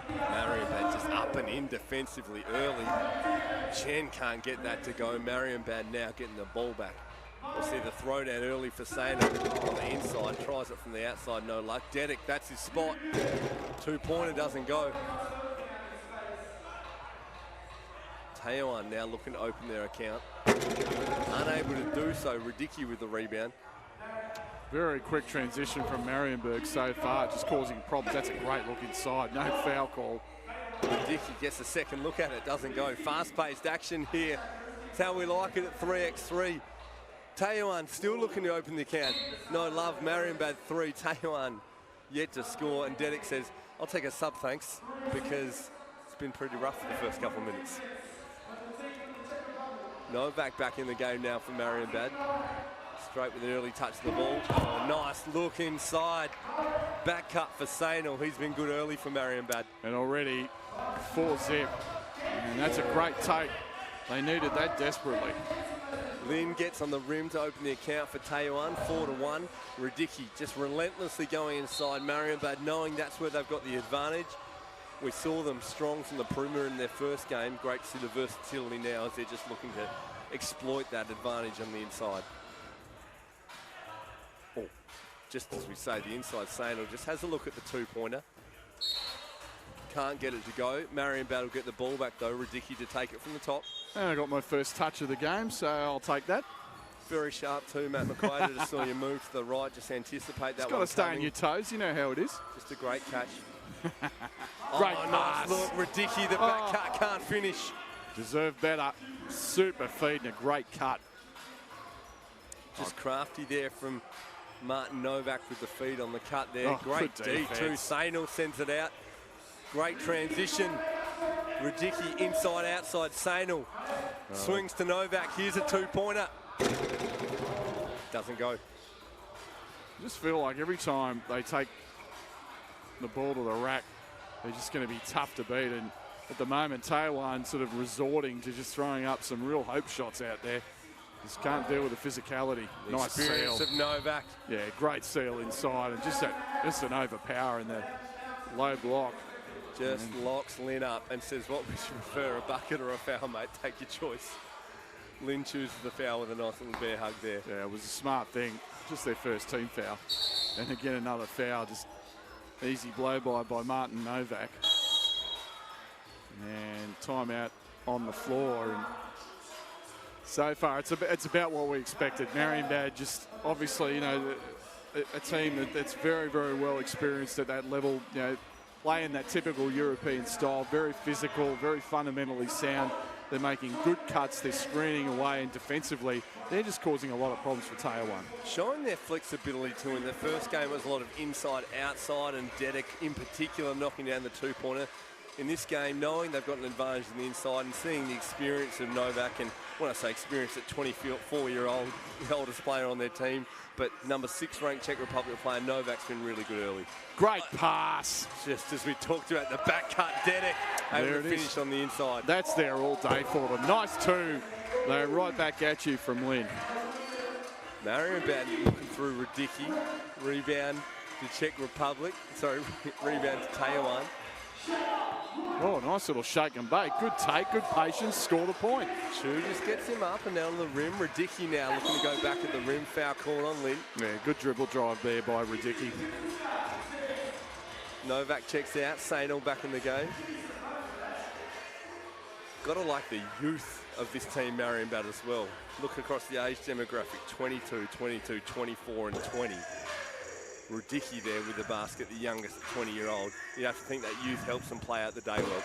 Speaker 1: Marienbad just up and in defensively early. Chen can't get that to go. Marienbad now getting the ball back. We'll see the throwdown early for Sainer on the inside. Tries it from the outside, no luck. Dedic, that's his spot. 2-pointer doesn't go. Taoyuan now looking to open their account. Unable to do so. Radicki with the rebound.
Speaker 2: Very quick transition from Marienbad so far, just causing problems. That's a great look inside. No foul call.
Speaker 1: Radicki gets a second look at it, doesn't go. Fast-paced action here. It's how we like it at 3x3. Taoyuan still looking to open the account. No love, Marienbad 3. Taoyuan yet to score, and Dedic says, I'll take a sub, thanks, because it's been pretty rough for the first couple of minutes. Novak back in the game now for Marienbad. Straight with an early touch of the ball. Oh, nice look inside. Back cut for Sainal. He's been good early for Marienbad.
Speaker 2: And already 4-zip. And that's a great take. They needed that desperately.
Speaker 1: Lin gets on the rim to open the account for Taoyuan, 4-1. Radicki just relentlessly going inside. Marienbad knowing that's where they've got the advantage. We saw them strong from the perimeter in their first game. Great to see the versatility now as they're just looking to exploit that advantage on the inside. Oh, just as we say, the inside Sainal just has a look at the 2-pointer. Can't get it to go. Marienbad will get the ball back though. Radicki to take it from the top.
Speaker 2: And I got my first touch of the game, so I'll take that.
Speaker 1: Very sharp too, Matt McQuaid. Just saw you move to the right, just anticipate that.
Speaker 2: It's got to stay on your toes. You know how it is.
Speaker 1: Just a great catch.
Speaker 2: Great
Speaker 1: pass. Nice look. Radicki, the back cut can't finish.
Speaker 2: Deserved better. Super feed and a great cut.
Speaker 1: Just crafty there from Martin Novak with the feed on the cut there. Great D too. Sainal sends it out. Great transition. Radicki inside, outside. Sainal swings to Novak. Here's a 2-pointer. Doesn't go.
Speaker 2: I just feel like every time they take the ball to the rack, they're just going to be tough to beat. And at the moment, Taoyuan sort of resorting to just throwing up some real hope shots out there. Just can't deal with the physicality.
Speaker 1: The nice seal of Novak.
Speaker 2: Yeah, great seal inside, and just an overpower in the low block.
Speaker 1: Just locks Lin up and says, what would you prefer, a bucket or a foul, mate? Take your choice. Lin chooses the foul with a nice little bear hug there.
Speaker 2: Yeah, it was a smart thing. Just their first team foul. And again, another foul. Just easy blow-by by Martin Novak. And timeout on the floor. And so far, it's about what we expected. Marienbad just obviously, you know, a team that's very, very well experienced at that level, you know, playing that typical European style, very physical, very fundamentally sound. They're making good cuts, they're screening away, and defensively, they're just causing a lot of problems for Taoyuan.
Speaker 1: Showing their flexibility too. In the first game, it was a lot of inside, outside, and Dedic in particular knocking down the 2-pointer. In this game, knowing they've got an advantage in the inside and seeing the experience of Novak, and when I say experience, at 24-year-old, the oldest player on their team, but number 6 ranked Czech Republic player, Novak's been really good early.
Speaker 2: Great pass.
Speaker 1: Just as we talked about, the back cut, Dedic able to finish on the inside.
Speaker 2: That's there all day for them. Nice 2. They're right back at you from Lin.
Speaker 1: Marienbad looking through Radicki. Rebound to Czech Republic. Sorry, rebound to Taoyuan.
Speaker 2: Oh, nice little shake and bake. Good take, good patience, score the point.
Speaker 1: Chu just gets him up and down the rim. Radicki now looking to go back at the rim. Foul call on Lin.
Speaker 2: Yeah, good dribble drive there by Radicki.
Speaker 1: Novak checks out. Sainal back in the game. Got to like the youth of this team, Marienbad, as well. Look across the age demographic, 22, 22, 24 and 20. Radicki there with the basket, the youngest 20-year-old. You have to think that youth helps them play out the day well.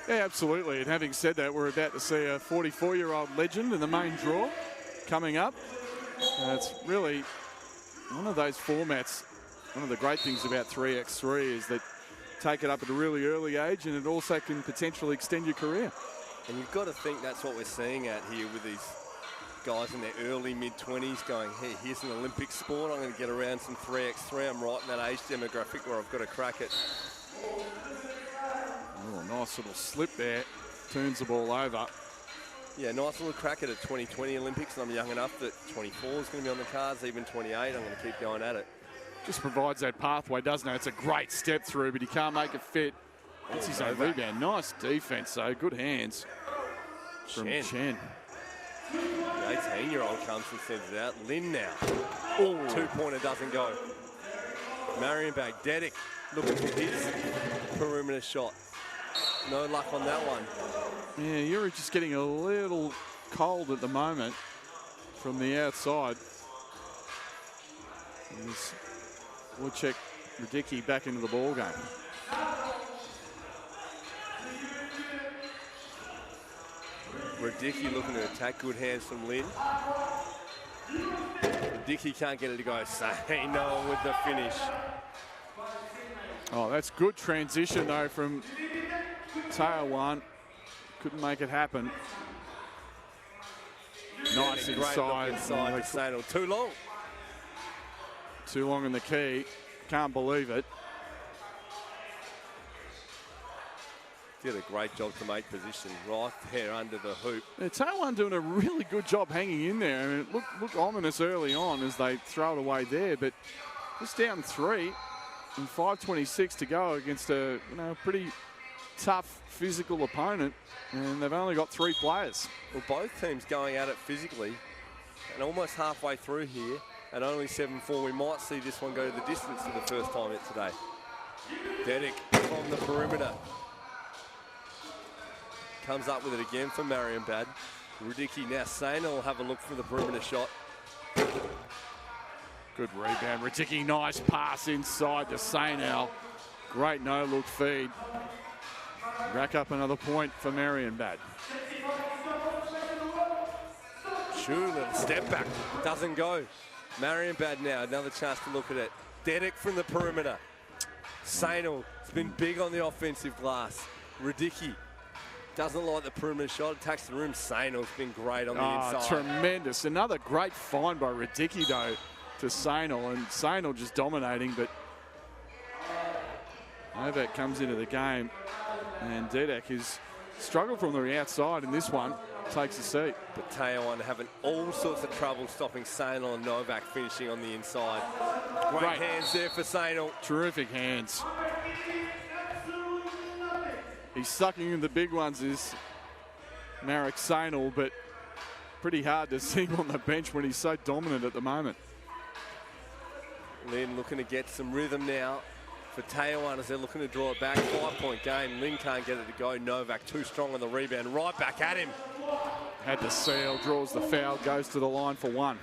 Speaker 2: Yeah, absolutely. And having said that, we're about to see a 44-year-old legend in the main draw coming up. It's really one of those formats. One of the great things about 3x3 is that take it up at a really early age, and it also can potentially extend your career.
Speaker 1: And you've got to think that's what we're seeing out here with these guys in their early mid-20s going, hey, here's an Olympic sport. I'm going to get around some 3x3. I'm right in that age demographic where I've got to crack it.
Speaker 2: Oh, nice little slip there. Turns the ball over.
Speaker 1: Yeah, nice little crack at a 2020 Olympics, and I'm young enough that 24 is going to be on the cards, even 28. I'm going to keep going at it.
Speaker 2: Just provides that pathway, doesn't it? It's a great step through, but he can't make it fit. It's his own rebound. Nice defense, though. Good hands from Chen.
Speaker 1: The 18-year-old comes and sends it out. Lynn now. Oh, two-pointer doesn't go. Marienbad, Dedick looking for his perimeter shot. No luck on that one.
Speaker 2: Yeah, you're just getting a little cold at the moment from the outside. We'll check Radicki back into the ball game.
Speaker 1: Radicki looking to attack. Good hands from Lynn. Radicki can't get it to go. Say no with the finish.
Speaker 2: Oh, that's good transition though from Taoyuan. Couldn't make it happen. Nice inside.
Speaker 1: Inside. Too long.
Speaker 2: Too long in the key. Can't believe it.
Speaker 1: Did a great job to make position right there under the hoop.
Speaker 2: Yeah, Taoyuan doing a really good job hanging in there. I mean, it looked ominous early on as they throw it away there, but just down 3 and 5:26 to go against a pretty tough physical opponent, and they've only got 3 players.
Speaker 1: Well, both teams going at it physically, and almost halfway through here, at only 7-4, we might see this one go to the distance for the first time yet today. Dedick from the perimeter. Comes up with it again for Marienbad. Radicki now Sainer will have a look for the perimeter shot.
Speaker 2: Good rebound. Radicki, nice pass inside to Sainer. Great no-look feed. Rack up another point for Marienbad.
Speaker 1: Sutherland, step back, doesn't go. Marienbad now, another chance to look at it. Dedick from the perimeter. Sainer has been big on the offensive glass. Radicki doesn't like the perimeter shot, attacks the rim. Sainer's been great on the inside.
Speaker 2: Tremendous. Another great find by Radicki, though, to Sainer. And Sainer just dominating, but Novak comes into the game. And Dedick has struggled from the outside in this one. Takes a seat.
Speaker 1: But Taoyuan having all sorts of trouble stopping Sainer and Novak finishing on the inside. Great hands there for Sainer.
Speaker 2: Terrific hands. He's sucking in the big ones, is Marek Sainer, but pretty hard to see him on the bench when he's so dominant at the moment.
Speaker 1: Lynn looking to get some rhythm now for Taoyuan as they're looking to draw it back. 5-point game. Lynn can't get it to go. Novak too strong on the rebound. Right back at him.
Speaker 2: Had to seal, draws the foul, goes to the line for 1.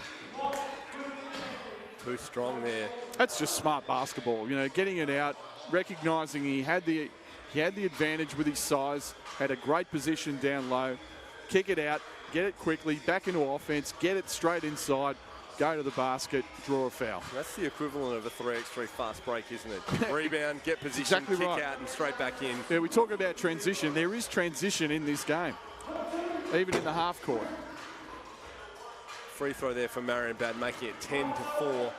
Speaker 1: Too strong there.
Speaker 2: That's just smart basketball, getting it out, recognising he had the advantage with his size, had a great position down low, kick it out, get it quickly, back into offense, get it straight inside, go to the basket, draw a foul.
Speaker 1: That's the equivalent of a 3x3 fast break, isn't it? Rebound, get position,
Speaker 2: exactly
Speaker 1: kick
Speaker 2: right.
Speaker 1: out and straight back in.
Speaker 2: Yeah, we talk about transition. There is transition in this game, even in the half court.
Speaker 1: Free throw there for Marienbad, making it 10-4.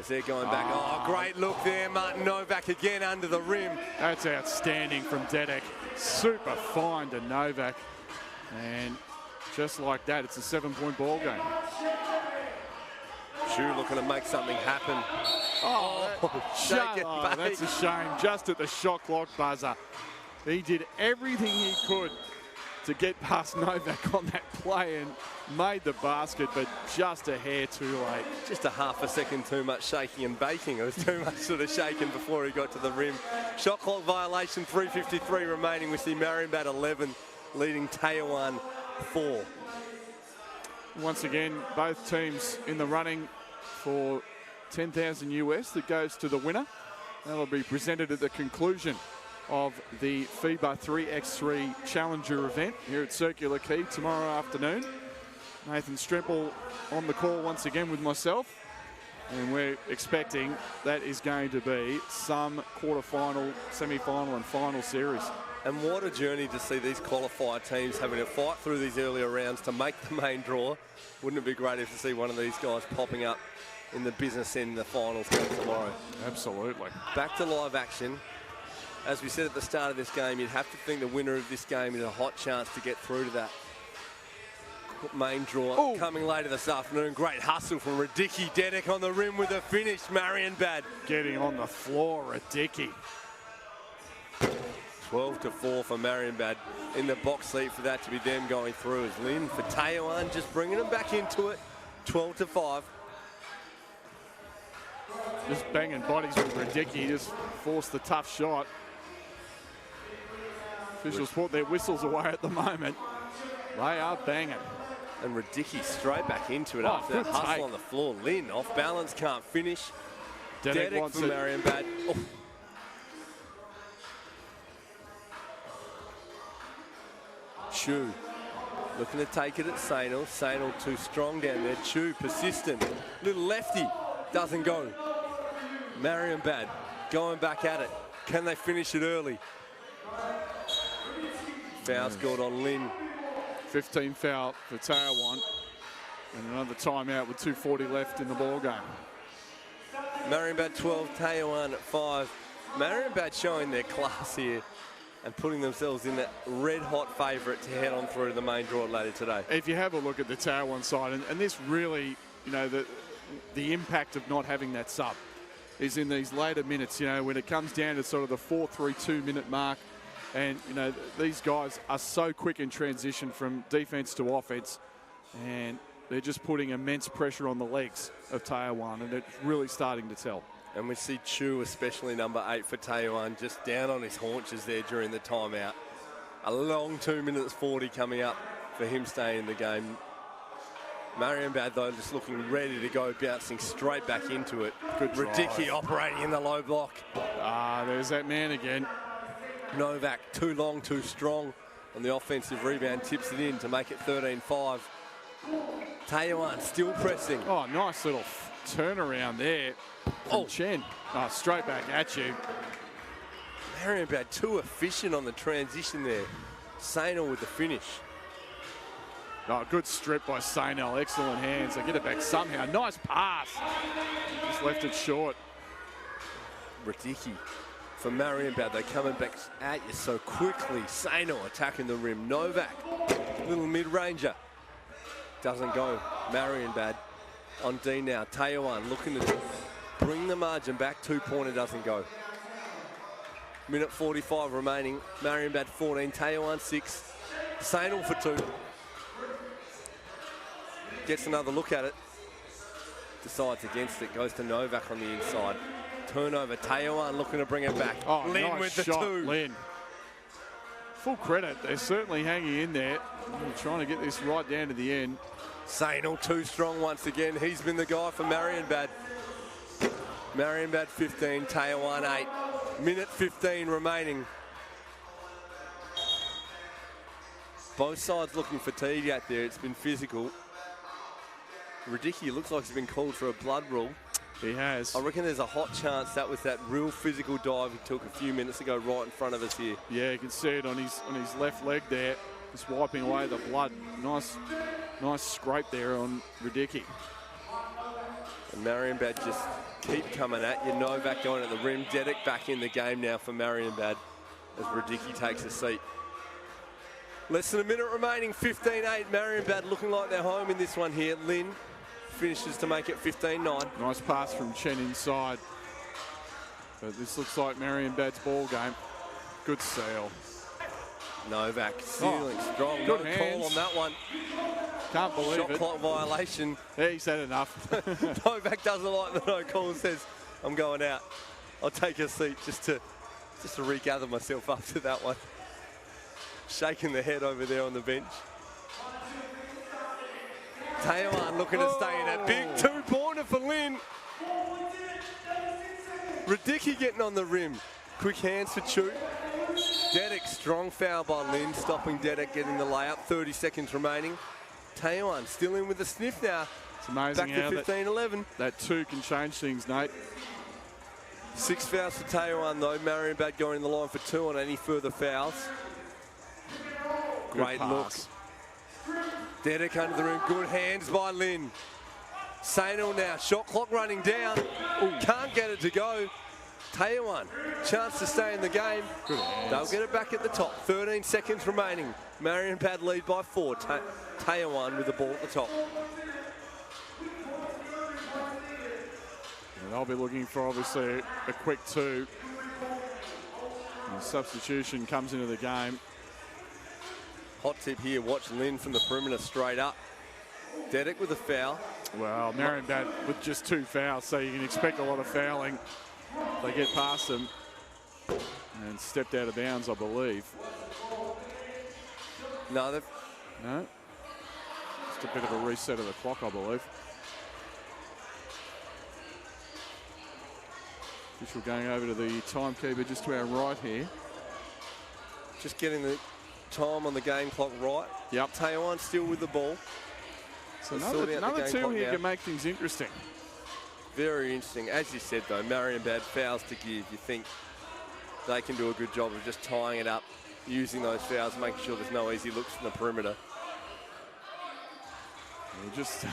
Speaker 1: As they're going back. Oh, great look there. Martin Novak again under the rim.
Speaker 2: That's outstanding from Dedick. Super fine to Novak. And just like that, it's a 7-point ball game.
Speaker 1: Shu looking to make something happen. Shake it back.
Speaker 2: That's a shame. Just at the shot clock buzzer. He did everything he could to get past Novak on that play and made the basket, but just a hair too late.
Speaker 1: Just a half a second too much shaking and baking. It was too much sort of shaking before he got to the rim. Shot clock violation, 3:53 remaining. We see Marienbad 11, leading Taoyuan 4.
Speaker 2: Once again, both teams in the running for $10,000 US that goes to the winner. That'll be presented at the conclusion of the FIBA 3x3 Challenger event here at Circular Quay tomorrow afternoon. Nathan Stremple on the call once again with myself, and we're expecting that is going to be some quarterfinal, semi-final and final series.
Speaker 1: And what a journey to see these qualifier teams having to fight through these earlier rounds to make the main draw. Wouldn't it be great if to see one of these guys popping up in the business end of the finals tomorrow?
Speaker 2: Absolutely.
Speaker 1: Back to live action. As we said at the start of this game, you'd have to think the winner of this game is a hot chance to get through to that main draw. Coming later this afternoon. Great hustle from Radicki. Dedick on the rim with a finish. Marienbad
Speaker 2: getting on the floor. Radicki.
Speaker 1: 12-4 for Marienbad. In the box seat for that to be them going through as Lynn for Taoyuan, just bringing them back into it. 12-5.
Speaker 2: Just banging bodies with Radicki, just forced the tough shot. Officials put their whistles away at the moment. They are banging.
Speaker 1: And Radicki straight back into it
Speaker 2: Oh,
Speaker 1: after that
Speaker 2: good
Speaker 1: hustle
Speaker 2: take.
Speaker 1: on the floor. Lynn off balance, can't finish.
Speaker 2: Dedek
Speaker 1: for
Speaker 2: wants it.
Speaker 1: Marienbad. Oh. Chu looking to take it at Sainal. Sainal too strong down there. Chu persistent. Little lefty. Doesn't go. Marienbad going back at it. Can they finish it early? Foul scored on Lynn.
Speaker 2: 15 foul for Taoyuan. And another timeout with 2:40 left in the ball game.
Speaker 1: Marienbad 12, Taoyuan at 5. Marienbad showing their class here and putting themselves in that red-hot favourite to head on through to the main draw later today.
Speaker 2: If you have a look at the Taoyuan side, and this really, you know, the impact of not having that sub is in these later minutes, you know, when it comes down to sort of the 4-3-2 minute mark. And, you know, these guys are so quick in transition from defence to offence. And they're just putting immense pressure on the legs of Taoyuan, and it's really starting to tell.
Speaker 1: And we see Chu, especially number 8 for Taoyuan, just down on his haunches there during the timeout. A long 2 minutes 40 coming up for him staying in the game. Marienbad, though, just looking ready to go, bouncing straight back into it.
Speaker 2: Good drive.
Speaker 1: Radicki operating in the low block.
Speaker 2: Ah, there's that man again.
Speaker 1: Novak, too long, too strong on the offensive rebound, tips it in to make it 13-5. Taoyuan still pressing.
Speaker 2: Oh, nice little turnaround there from Chen. Oh, straight back at you.
Speaker 1: Marienbad too efficient on the transition there. Sainal with the finish.
Speaker 2: Oh, good strip by Sainal. Excellent hands. They get it back somehow. Nice pass. Just left it short.
Speaker 1: Radicki for Marienbad. They're coming back at you so quickly. Sainal attacking the rim. Novak, little mid-ranger. Doesn't go. Marienbad on D now. Taoyuan looking to bring the margin back. 2-pointer doesn't go. Minute 45 remaining. Marienbad 14, Taoyuan 6. Sainal for 2. Gets another look at it. Decides against it. Goes to Novak on the inside. Turnover. Taoyuan looking to bring it back.
Speaker 2: Oh,
Speaker 1: Lynn
Speaker 2: nice
Speaker 1: with the
Speaker 2: shot,
Speaker 1: 2.
Speaker 2: Lynn. Full credit. They're certainly hanging in there. They're trying to get this right down to the end.
Speaker 1: Sainal too strong once again. He's been the guy for Marienbad. Marienbad 15, Taoyuan 8. Minute 15 remaining. Both sides looking fatigued out there. It's been physical. Radicki looks like he's been called for a blood rule.
Speaker 2: He has.
Speaker 1: I reckon there's a hot chance that was that real physical dive he took a few minutes ago right in front of us here.
Speaker 2: Yeah, you can see it on his left leg there. Just wiping away the blood. Nice scrape there on Radicki.
Speaker 1: And Marienbad just keep coming at you. Novak going at the rim. Dedek back in the game now for Marienbad as Radicki takes a seat. Less than a minute remaining, 15-8. Marienbad looking like they're home in this one here. Lynn finishes to make it 15-9.
Speaker 2: Nice pass from Chen inside. But this looks like Marienbad's ball game. Good seal.
Speaker 1: Novak sealing strong.
Speaker 2: Good
Speaker 1: no
Speaker 2: hands.
Speaker 1: call on that one.
Speaker 2: Can't believe
Speaker 1: Shot
Speaker 2: it.
Speaker 1: clock violation.
Speaker 2: Yeah, he's had enough.
Speaker 1: Novak doesn't like the no call and says, I'm going out. I'll take a seat just to regather myself after that one. Shaking the head over there on the bench. Taoyuan looking to stay in that big 2-pointer for Lynn. Radicki getting on the rim. Quick hands for Chu. Dedek, strong foul by Lynn, stopping Dedek getting the layup. 30 seconds remaining. Taoyuan still in with a sniff now.
Speaker 2: It's amazing
Speaker 1: Back
Speaker 2: how
Speaker 1: to 15-11.
Speaker 2: that 2 can change things, Nate.
Speaker 1: 6 fouls for Taoyuan though. Marienbad going in the line for 2 on any further fouls. Great look. Dedek under the rim. Good hands by Lynn. Sainal now. Shot clock running down. Ooh, can't get it to go. Taoyuan, chance to stay in the game.
Speaker 2: Good hands.
Speaker 1: They'll get it back at the top. 13 seconds remaining. Marienbad lead by 4. Taoyuan with the ball at the top.
Speaker 2: And they'll be looking for obviously a quick 2. The substitution comes into the game.
Speaker 1: Hot tip here, watch Lynn from the perimeter straight up. Dedek with a foul.
Speaker 2: Well, Marienbad with just 2 fouls, so you can expect a lot of fouling. They get past them and stepped out of bounds, I believe.
Speaker 1: No,
Speaker 2: No. Just a bit of a reset of the clock, I believe. Official going over to the timekeeper just to our right here.
Speaker 1: just getting the time on the game clock right.
Speaker 2: Yep.
Speaker 1: Taoyuan still with the ball.
Speaker 2: So another 2 here can make things interesting.
Speaker 1: Very interesting. As you said, though, Marienbad fouls to give. You think they can do a good job of just tying it up, using those fouls, making sure there's no easy looks from the perimeter.
Speaker 2: We're just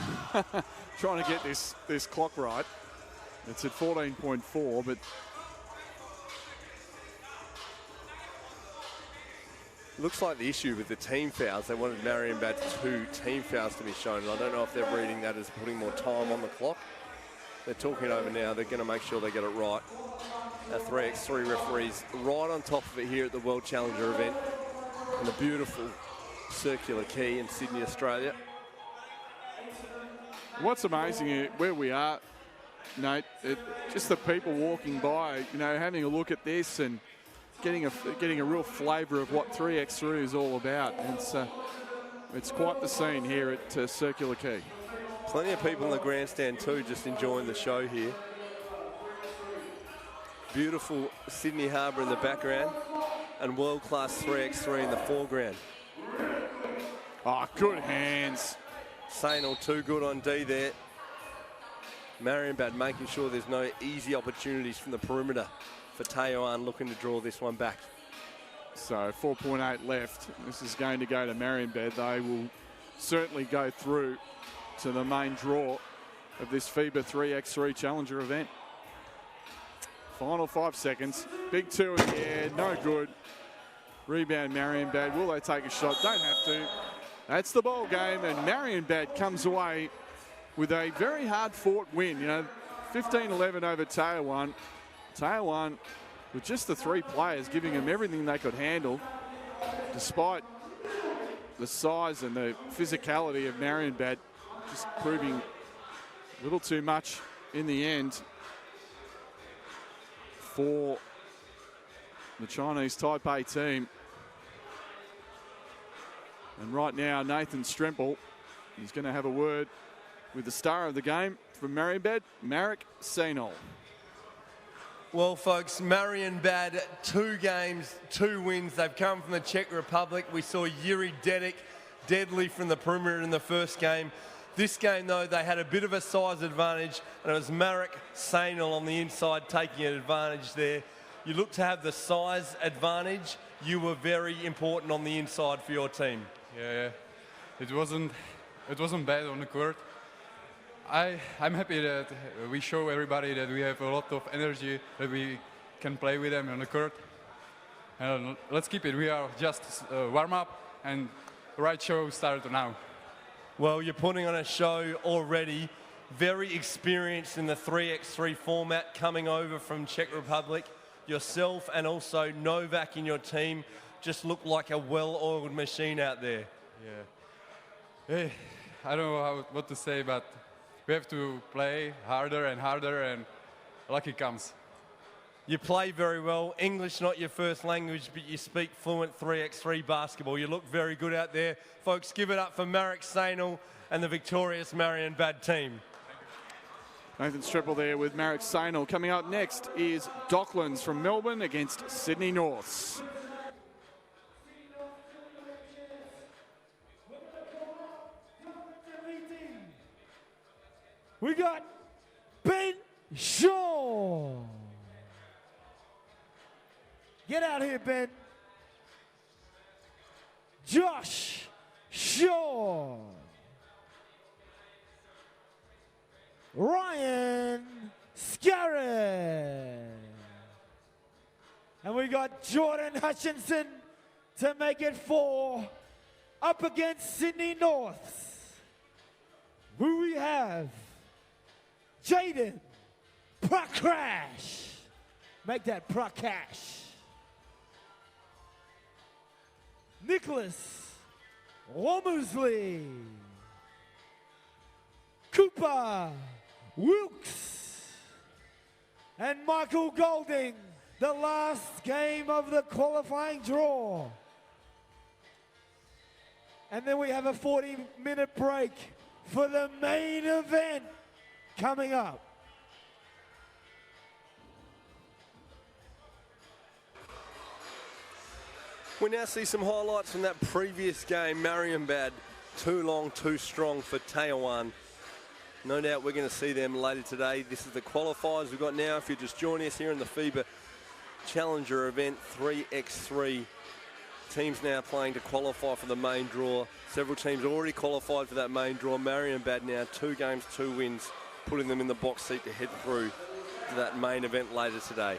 Speaker 2: trying to get this clock right. It's at 14.4, but
Speaker 1: looks like the issue with the team fouls, they wanted Marienbad's 2 team fouls to be shown. And I don't know if they're reading that as putting more time on the clock. They're talking it over now. They're going to make sure they get it right. Our 3x3 referees right on top of it here at the World Challenger event in the beautiful Circular Quay in Sydney, Australia.
Speaker 2: what's amazing is where we are, Nate, just the people walking by, you know, having a look at this and getting a real flavour of what 3x3 is all about. And it's quite the scene here at Circular Quay.
Speaker 1: Plenty of people in the grandstand too, just enjoying the show here. Beautiful Sydney Harbour in the background and world-class 3x3 in the foreground.
Speaker 2: Oh, good hands.
Speaker 1: Sainal too good on D there. Marienbad making sure there's no easy opportunities from the perimeter for Taoyuan looking to draw this one back.
Speaker 2: So 4.8 left. This is going to go to Marienbad. They will certainly go through to the main draw of this FIBA 3x3 Challenger event. Final 5 seconds. Big 2 in the air, no good. Rebound Marienbad. Will they take a shot? Don't have to. That's the ball game, and Marienbad comes away with a very hard-fought win. You know, 15-11 over Taoyuan. Taoyuan with just the 3 players giving them everything they could handle, despite the size and the physicality of Marienbad just proving a little too much in the end for the Chinese Taipei team. And right now, Nathan Stremple is going to have a word with the star of the game from Marienbad, Marek Sainal.
Speaker 1: Well, folks, Marienbad, 2 games, 2 wins. They've come from the Czech Republic. We saw Yuri Dedek deadly from the perimeter in the first game. This game, though, they had a bit of a size advantage, and it was Marek Sainal on the inside taking an advantage there. You look to have the size advantage. You were very important on the inside for your team.
Speaker 8: Yeah. It wasn't bad on the court. I'm happy that we show everybody that we have a lot of energy, that we can play with them on the court. And let's keep it. We are just warm up, and the right show started now.
Speaker 1: Well, you're putting on a show already. Very experienced in the 3x3 format, coming over from Czech Republic. Yourself and also Novak in your team just look like a well-oiled machine out there.
Speaker 8: Yeah. Hey, I don't know what to say, but we have to play harder, and luck it comes.
Speaker 1: You play very well. English not your first language, but you speak fluent 3x3 basketball. You look very good out there. Folks, give it up for Marek Sainal and the victorious Marienbad team.
Speaker 2: Nathan Stremple there with Marek Sainal. Coming up next is Docklands from Melbourne against Sydney Norths.
Speaker 4: We got Ben Shaw. Get out here, Ben. Josh Shaw. Ryan Scarrett. And we got Jordan Hutchinson to make it 4 up against Sydney Norths. Who we have? Jaden Prakash. Make that Prakash. Nicholas Womersley, Cooper Wilkes, and Michael Golding, the last game of the qualifying draw. And then we have a 40-minute break for the main event coming up.
Speaker 1: We now see some highlights from that previous game. Marienbad, too long, too strong for Taoyuan. No doubt we're going to see them later today. This is the qualifiers we've got now. If you're just joining us here in the FIBA Challenger event, 3x3. Teams now playing to qualify for the main draw. Several teams already qualified for that main draw. Marienbad now 2 games, 2 wins, putting them in the box seat to head through to that main event later today.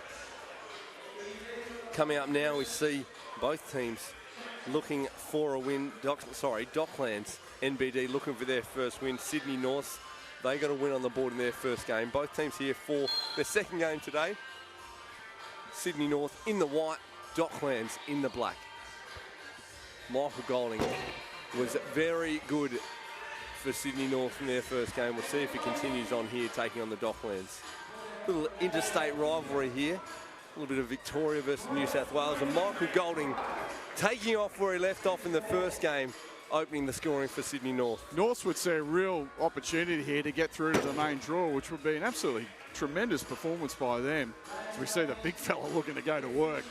Speaker 1: Coming up now, we see both teams looking for a win. Docklands NBD looking for their first win. Sydney North, they got a win on the board in their first game. Both teams here for their second game today. Sydney North in the white, Docklands in the black. Michael Golding was very good for Sydney North in their first game. We'll see if he continues on here, taking on the Docklands. Little interstate rivalry here. A little bit of Victoria versus New South Wales. And Michael Golding taking off where he left off in the first game, opening the scoring for Sydney North.
Speaker 2: North would see a real opportunity here to get through to the main draw, which would be an absolutely tremendous performance by them. As we see the big fella looking to go to work.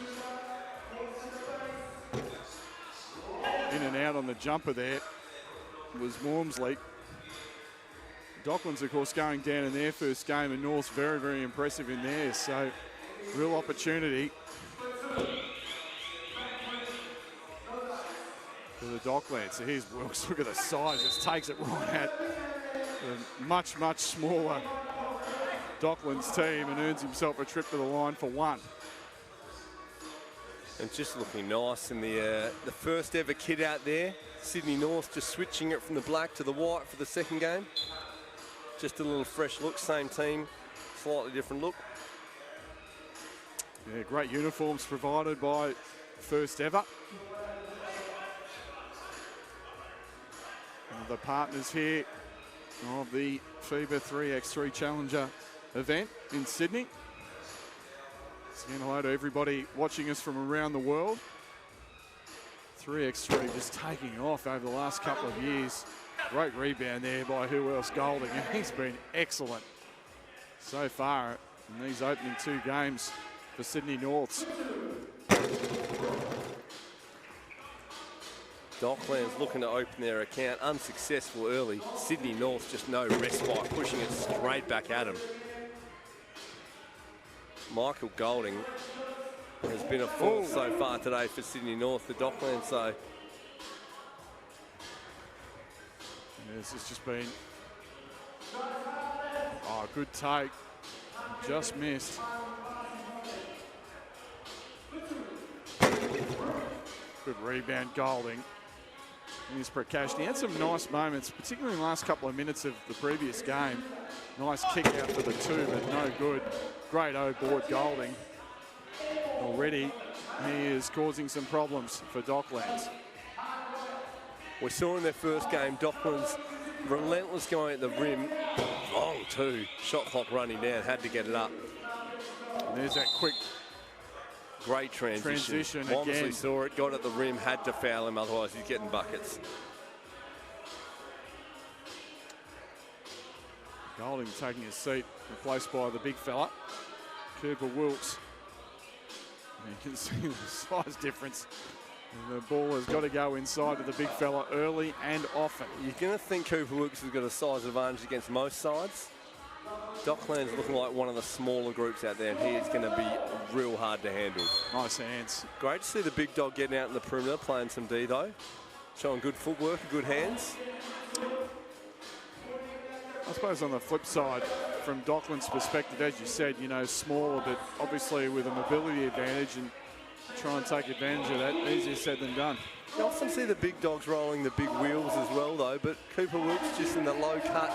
Speaker 2: In and out on the jumper there was Wormsley. Docklands, of course, going down in their first game, and North's very, very impressive in theirs. So, real opportunity for the Docklands. So here's Wilkes. Look at the size, just takes it right at the much, much smaller Docklands team and earns himself a trip to the line for 1.
Speaker 1: And just looking nice in the first ever kit out there. Sydney North just switching it from the black to the white for the second game. Just a little fresh look, same team, slightly different look.
Speaker 2: Yeah, great uniforms provided by First Ever. And the partners here of the FIBA 3x3 Challenger event in Sydney. Saying hello to everybody watching us from around the world. 3x3 just taking off over the last couple of years. Great rebound there by who else? Golding. And he's been excellent so far in these opening 2 games for Sydney Norths.
Speaker 1: Docklands looking to open their account, unsuccessful early. Sydney North just no respite, pushing it straight back at him. Michael Golding has been a force so far today for Sydney North. The Docklands, though.
Speaker 2: This has just been a good take. Just missed. Good rebound, Golding. Here's Prakash. He had some nice moments, particularly in the last couple of minutes of the previous game. Nice kick out for the 2, but no good. Great O-board Golding. Already, he is causing some problems for Docklands.
Speaker 1: We saw in their first game, Docklands relentless going at the rim. Long 2. Shot clock running down, had to get it up.
Speaker 2: And there's that quick
Speaker 1: great transition Womersley
Speaker 2: again.
Speaker 1: saw it, got at the rim, had to foul him, otherwise he's getting buckets.
Speaker 2: Golding taking his seat, replaced by the big fella, Cooper Wilkes. And you can see the size difference. And the ball has got to go inside of the big fella early and often.
Speaker 1: You're going to think Cooper Wilkes has got a size advantage against most sides. Docklands looking like one of the smaller groups out there, and he is going to be real hard to handle.
Speaker 2: Nice hands.
Speaker 1: Great to see the big dog getting out in the perimeter, playing some D though. Showing good footwork and good hands.
Speaker 2: I suppose on the flip side, from Docklands' perspective, as you said, you know, smaller, but obviously with a mobility advantage, and try and take advantage of that. Easier said than done.
Speaker 1: You often see the big dogs rolling the big wheels as well, though, but Cooper Wilkes just in the low-cut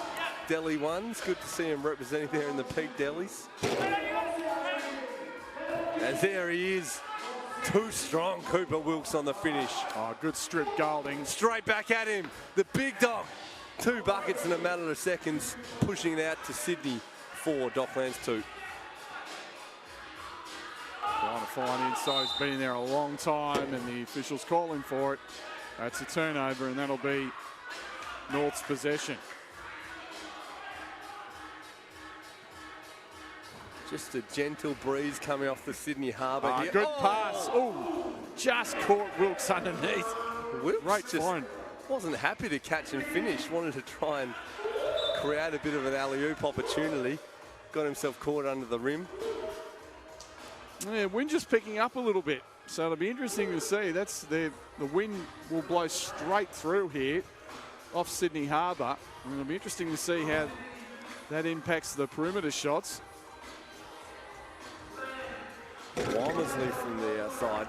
Speaker 1: deli ones. Good to see him representing there in the peak delis. As there he is, Too strong, Cooper Wilkes on the finish.
Speaker 2: Oh, good strip, Golding.
Speaker 1: Straight back at him. The big dog. 2 buckets in a matter of seconds, pushing it out to Sydney for Docklands 2.
Speaker 2: Trying to find inside. He's been there a long time, and the officials calling for it. That's a turnover, and that'll be North's possession.
Speaker 1: Just a gentle breeze coming off the Sydney Harbour here.
Speaker 2: Good pass. Oh, just caught Wilkes underneath.
Speaker 1: Wilkes
Speaker 2: Great
Speaker 1: just
Speaker 2: find.
Speaker 1: wasn't happy to catch and finish. Wanted to try and create a bit of an alley-oop opportunity. Got himself caught under the rim.
Speaker 2: Yeah, wind just picking up a little bit, so it'll be interesting to see. That's the wind will blow straight through here off Sydney Harbour, and it'll be interesting to see how that impacts the perimeter shots.
Speaker 1: Womersley from the outside.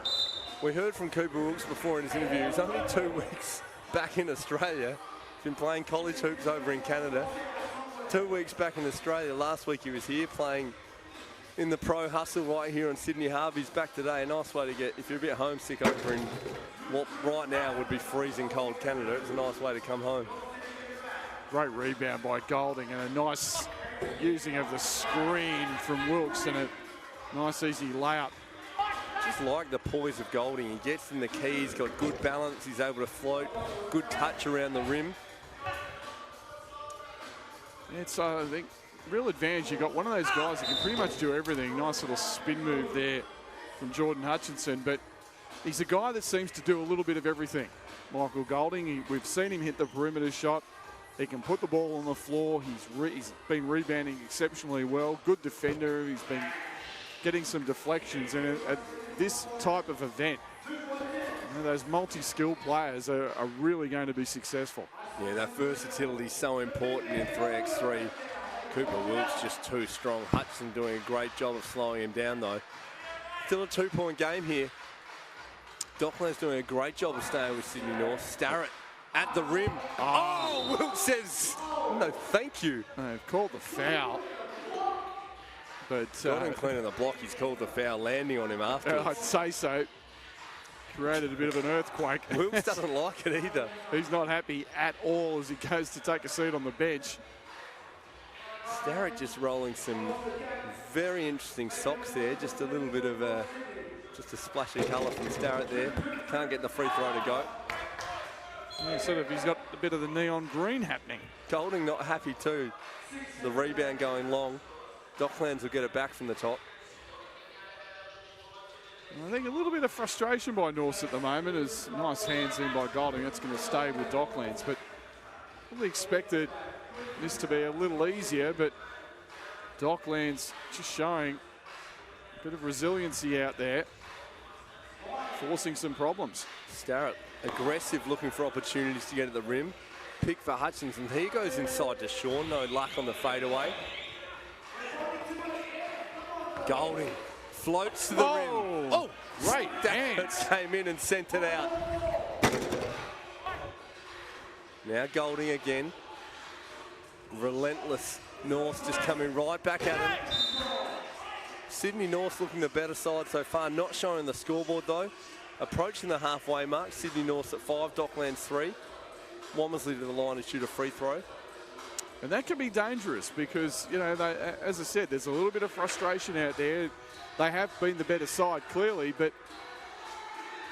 Speaker 1: We heard from Cooper Wilkes before in his interview. He's only 2 weeks back in Australia. He's been playing college hoops over in Canada. 2 weeks back in Australia. Last week he was here playing in the pro hustle right here on Sydney Harbour. He's back today. A nice way to get, if you're a bit homesick over in what right now would be freezing cold Canada, it's a nice way to come home.
Speaker 2: Great rebound by Golding, and a nice using of the screen from Wilkes, and a nice easy layup.
Speaker 1: Just like the poise of Golding. He gets in the key, he's got good balance, he's able to float, good touch around the rim.
Speaker 2: It's, I think, real advantage. You got one of those guys that can pretty much do everything. Nice little spin move there from Jordan Hutchinson, but he's a guy that seems to do a little bit of everything. Michael Golding, we've seen him hit the perimeter shot. He can put the ball on the floor. He's been rebounding exceptionally well. Good defender. He's been getting some deflections, and at this type of event, those multi-skilled players are really going to be successful.
Speaker 1: Yeah, that versatility is so important in 3x3. Cooper Wilkes just too strong. Hudson doing a great job of slowing him down though. Still a 2-point game here. Docklands doing a great job of staying with Sydney North. Starrett at the rim. Oh, Wilkes says no thank you.
Speaker 2: They've called the foul. But
Speaker 1: got him clean on the block. He's called the foul, landing on him afterwards.
Speaker 2: I'd say so. Created a bit of an earthquake.
Speaker 1: Wilkes doesn't like it either.
Speaker 2: He's not happy at all as he goes to take a seat on the bench.
Speaker 1: Starrett just rolling some very interesting socks there. Just a little bit of just a splash of colour from Starrett there. Can't get the free throw to go.
Speaker 2: Yeah, he's got a bit of the neon green happening.
Speaker 1: Golding not happy too. The rebound going long. Docklands will get it back from the top.
Speaker 2: I think a little bit of frustration by Norse at the moment. As nice hands in by Golding. That's going to stay with Docklands, but probably expected this to be a little easier, but Docklands just showing a bit of resiliency out there, forcing some problems.
Speaker 1: Starrett aggressive, looking for opportunities to get at the rim. Pick for Hutchinson. He goes inside to Sean. No luck on the fadeaway. Golding floats to the rim. Oh,
Speaker 2: great dance.
Speaker 1: Came in and sent it out. Now Golding again. Relentless North just coming right back at him. Sydney North looking the better side so far. Not showing the scoreboard though. Approaching the halfway mark. Sydney North at 5, Docklands 3. Womersley to the line to shoot a free throw.
Speaker 2: And that can be dangerous because, you know, as I said, there's a little bit of frustration out there. They have been the better side, clearly, but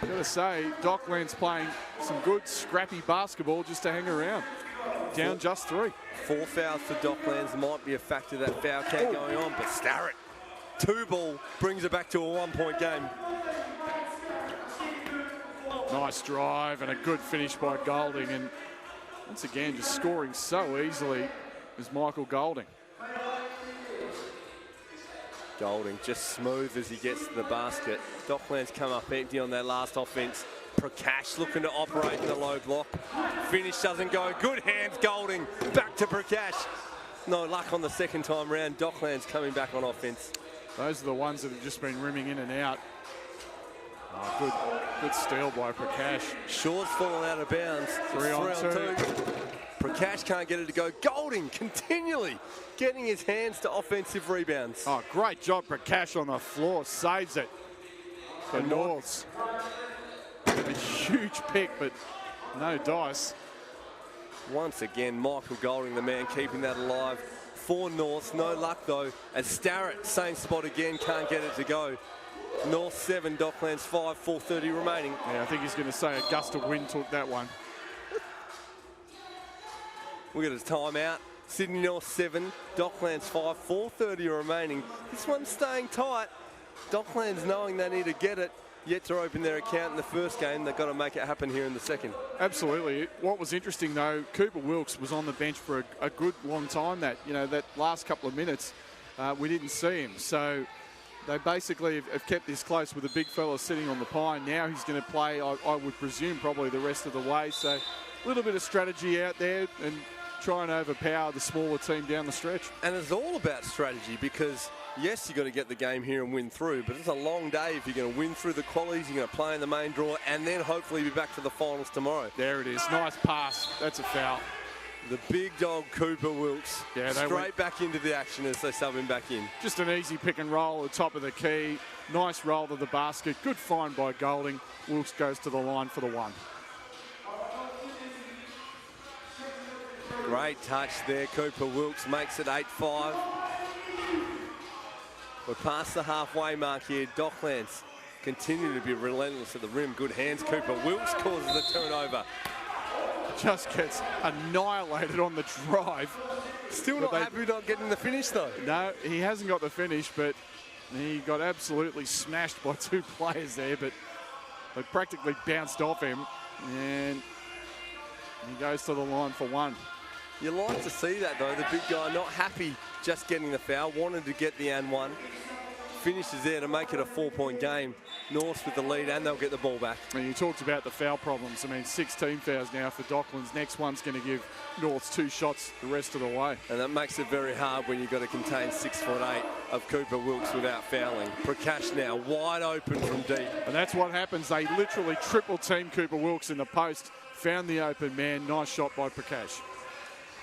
Speaker 2: I've got to say, Docklands playing some good, scrappy basketball just to hang around. Down just 3.
Speaker 1: 4 fouls for Docklands might be a factor, that foul count going on, but Starrett, 2 ball, brings it back to a 1-point game.
Speaker 2: Nice drive and a good finish by Golding, and once again, just scoring so easily is Michael Golding.
Speaker 1: Golding just smooth as he gets to the basket. Docklands come up empty on their last offense. Prakash looking to operate in the low block. Finish doesn't go. Good hands, Golding. Back to Prakash. No luck on the second time round. Docklands coming back on offense.
Speaker 2: Those are the ones that have just been rimming in and out. Oh, good steal by Prakash.
Speaker 1: Shaw's fallen out of bounds.
Speaker 2: 3 on 2.
Speaker 1: Prakash can't get it to go. Golding continually getting his hands to offensive rebounds.
Speaker 2: Oh, great job, Prakash on the floor. Saves it. for Norths. A huge pick, but no dice.
Speaker 1: Once again, Michael Golding, the man keeping that alive for North. No luck though, as Starrett, same spot again, can't get it to go. North 7, Docklands 5, 4:30 remaining.
Speaker 2: Yeah, I think he's going to say a gust of wind took that one.
Speaker 1: We got a timeout. Sydney North 7, Docklands 5, 4:30 remaining. This one's staying tight. Docklands knowing they need to get it. Yet to open their account in the first game. They've got to make it happen here in the second.
Speaker 2: Absolutely. What was interesting though, Cooper Wilkes was on the bench for a good long time. That last couple of minutes, we didn't see him. So they basically have kept this close with the big fella sitting on the pine. Now he's going to play, I would presume, probably the rest of the way. So a little bit of strategy out there and try and overpower the smaller team down the stretch.
Speaker 1: And it's all about strategy because, yes, you've got to get the game here and win through, but it's a long day if you're going to win through the qualies, you're going to play in the main draw, and then hopefully be back to the finals tomorrow.
Speaker 2: There it is. Nice pass. That's a foul.
Speaker 1: The big dog, Cooper Wilkes,
Speaker 2: yeah,
Speaker 1: straight back into the action as they sub him back in.
Speaker 2: Just an easy pick and roll at the top of the key. Nice roll to the basket. Good find by Golding. Wilkes goes to the line for the one.
Speaker 1: Great touch there. Cooper Wilkes makes it 8-5. We're past the halfway mark here. Docklands continue to be relentless at the rim. Good hands. Cooper Wilkes causes the turnover.
Speaker 2: Just gets annihilated on the drive.
Speaker 1: Still not happy not getting the finish though.
Speaker 2: No, he hasn't got the finish, but he got absolutely smashed by two players there, but they practically bounced off him, and he goes to the line for one.
Speaker 1: You like to see that though, the big guy not happy just getting the foul, wanted to get the and one. Finishes there to make it a 4-point game. North with the lead, and they'll get the ball back.
Speaker 2: And you talked about the foul problems. I mean, 16 fouls now for Docklands. Next one's going to give Norths 2 shots the rest of the way.
Speaker 1: And that makes it very hard when you've got to contain 6'8" of Cooper Wilkes without fouling. Prakash now wide open from deep.
Speaker 2: And that's what happens. They literally triple team Cooper Wilkes in the post. Found the open man. Nice shot by Prakash.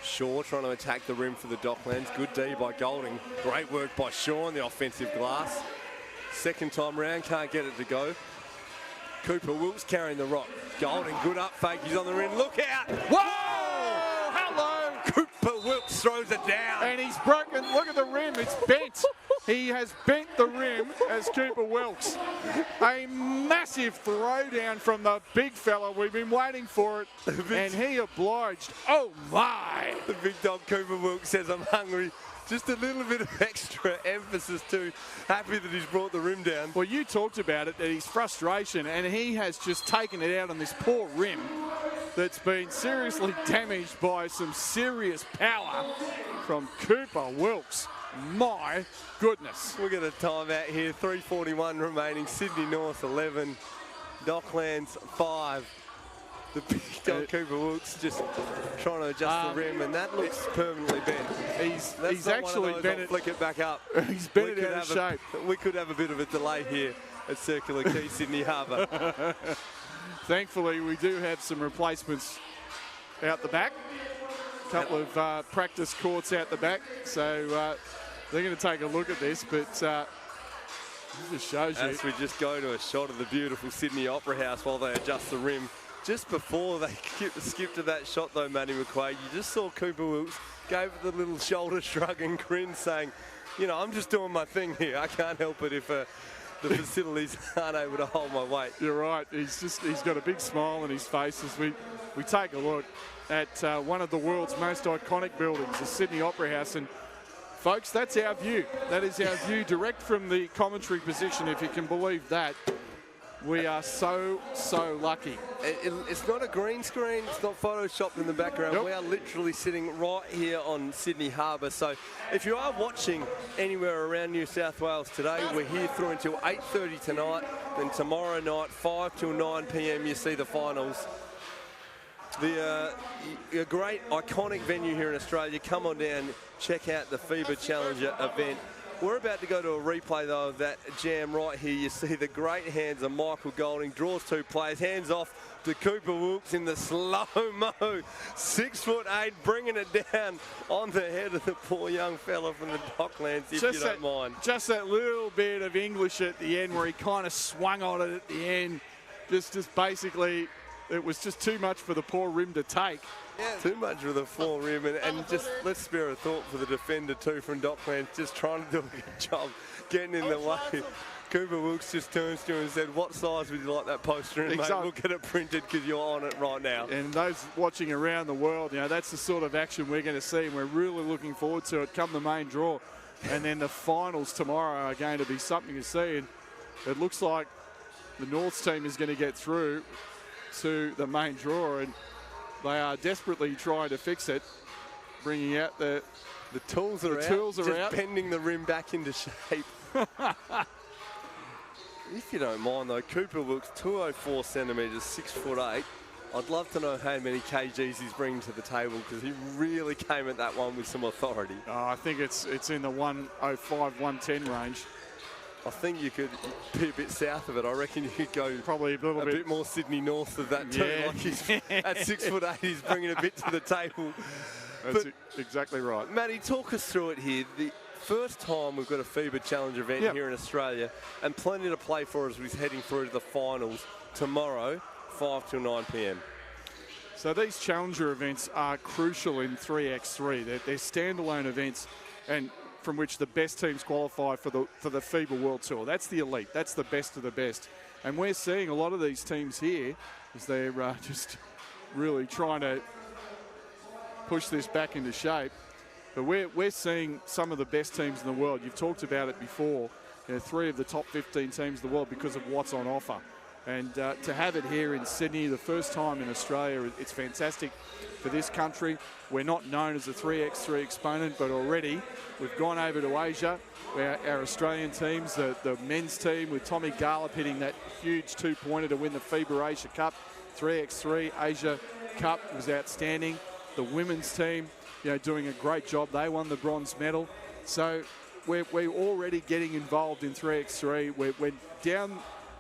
Speaker 1: Shaw trying to attack the rim for the Docklands. Good D by Golding. Great work by Shaw on the offensive glass. Second time round, can't get it to go. Cooper Wilkes carrying the rock. Golding, good up fake. He's on the rim. Look out!
Speaker 2: Whoa! Hello!
Speaker 1: Cooper Wilkes throws it down.
Speaker 2: And he's broken. Look at the rim. It's bent. He has bent the rim as Cooper Wilkes. A massive throwdown from the big fella. We've been waiting for it. And he obliged. Oh, my.
Speaker 1: The big dog Cooper Wilkes says, I'm hungry. Just a little bit of extra emphasis too. Happy that he's brought the rim down.
Speaker 2: Well, you talked about it, that his frustration, and he has just taken it out on this poor rim that's been seriously damaged by some serious power from Cooper Wilkes. My goodness.
Speaker 1: We're going to time out here. 3:41 remaining. Sydney North 11. Docklands 5. The big dog Cooper Wilkes just trying to adjust the rim, and that looks permanently bent.
Speaker 2: He's actually bent it.
Speaker 1: Flick it back up.
Speaker 2: He's bent it out of shape.
Speaker 1: We could have a bit of a delay here at Circular Quay, Sydney Harbour.
Speaker 2: Thankfully, we do have some replacements out the back. A couple of practice courts out the back. So they're going to take a look at this, but it just shows you.
Speaker 1: As we just go to a shot of the beautiful Sydney Opera House while they adjust the rim. Just before they skip to that shot, though, Matty McQuaid, you just saw Cooper Wilkes gave it the little shoulder shrug and grin, saying, you know, I'm just doing my thing here. I can't help it if the facilities aren't able to hold my weight.
Speaker 2: You're right. He's got a big smile on his face as we take a look at one of the world's most iconic buildings, the Sydney Opera House. And folks, that's our view. That is our view direct from the commentary position, if you can believe that. We are so lucky.
Speaker 1: It's not a green screen. It's not photoshopped in the background. Nope. We are literally sitting right here on Sydney Harbour. So if you are watching anywhere around New South Wales today, we're here through until 8:30 tonight. Then tomorrow night, 5 till 9 p.m, you see the finals. A great, iconic venue here in Australia. Come on down, check out the FIBA Challenger event. We're about to go to a replay, though, of that jam right here. You see the great hands of Michael Golding. Draws two players. Hands off to Cooper Wilkes in the slow-mo. 6'8", bringing it down on the head of the poor young fella from the Docklands, if you don't mind.
Speaker 2: Just that little bit of English at the end where he kind of swung on it at the end. Just basically, it was just too much for the poor rim to take.
Speaker 1: Yeah, too much for the full rim, and just let's spare a thought for the defender too from Docklands, just trying to do a good job getting in the way. Cooper Wilkes just turns to him and said, "What size would you like that poster in, mate? We'll get it printed because you're on it right now."
Speaker 2: And those watching around the world, you know, that's the sort of action we're going to see, and we're really looking forward to it come the main draw. And then the finals tomorrow are going to be something to see. And it looks like the North's team is going to get through to the main draw, and they are desperately trying to fix it, bringing out the
Speaker 1: tools are out, just bending the rim back into shape. If you don't mind, though, Cooper Wilkes, 204 centimetres, 6'8". I'd love to know how many kgs he's bringing to the table, because he really came at that one with some authority.
Speaker 2: I think it's in the 105, 110 range.
Speaker 1: I think you could be a bit south of it. I reckon you could go
Speaker 2: probably a bit
Speaker 1: more Sydney north of that too.
Speaker 2: Yeah.
Speaker 1: Like he's, at 6'8", he's bringing a bit to the table.
Speaker 2: That's exactly right.
Speaker 1: Matty, talk us through it here. The first time we've got a FIBA Challenge event here in Australia, and plenty to play for as we're heading through to the finals tomorrow, 5 till 9 p.m.
Speaker 2: So these Challenger events are crucial in 3x3. They're standalone events, and from which the best teams qualify for the FIBA World Tour. That's the elite. That's the best of the best. And we're seeing a lot of these teams here as they're just really trying to push this back into shape. But we're seeing some of the best teams in the world. You've talked about it before. You know, 3 of the top 15 teams in the world because of what's on offer. And to have it here in Sydney, the first time in Australia, it's fantastic for this country. We're not known as a 3x3 exponent, but already we've gone over to Asia, where our Australian teams, the men's team with Tommy Garlop hitting that huge two-pointer to win the FIBA Asia Cup. 3x3 Asia Cup was outstanding. The women's team, you know, doing a great job. They won the bronze medal. So we're already getting involved in 3x3. We're down.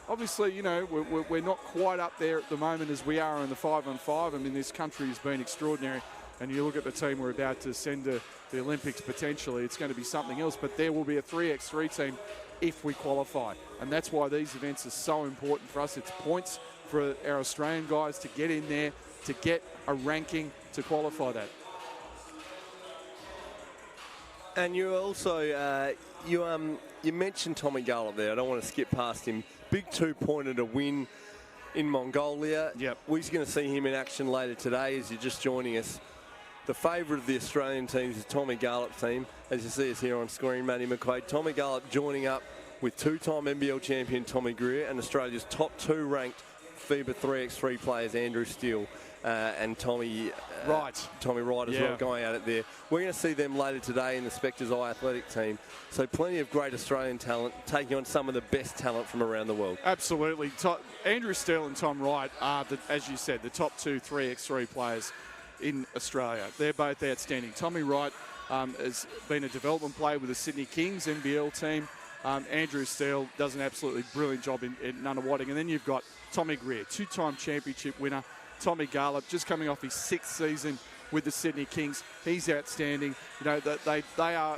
Speaker 2: Obviously, you know, we're not quite up there at the moment as we are in the 5-on-5. I mean, this country has been extraordinary. And you look at the team we're about to send to the Olympics potentially, it's going to be something else. But there will be a 3x3 team if we qualify. And that's why these events are so important for us. It's points for our Australian guys to get in there, to get a ranking to qualify that.
Speaker 1: And you also, you mentioned Tommy Garlop there. I don't want to skip past him. Big two-pointer to win in Mongolia.
Speaker 2: Yep.
Speaker 1: We're going to see him in action later today as you're just joining us. The favourite of the Australian teams is Tommy Garlop's team. As you see us here on screen, Matty McQuaid. Tommy Garlop joining up with two-time NBL champion Tommy Greer and Australia's top 2 ranked FIBA 3x3 players, Andrew Steele and Tommy Wright as well, going at it there. We're going to see them later today in the Spectres Eye Athletic team. So plenty of great Australian talent taking on some of the best talent from around the world.
Speaker 2: Absolutely. Andrew Steele and Tom Wright are, as you said, the top 2 3x3 players in Australia. They're both outstanding. Tommy Wright has been a development player with the Sydney Kings NBL team. Andrew Steele does an absolutely brilliant job in Nunawading. And then you've got Tommy Greer, 2-time championship winner. Tommy Garlop, just coming off his 6th season with the Sydney Kings. He's outstanding. You know, they are,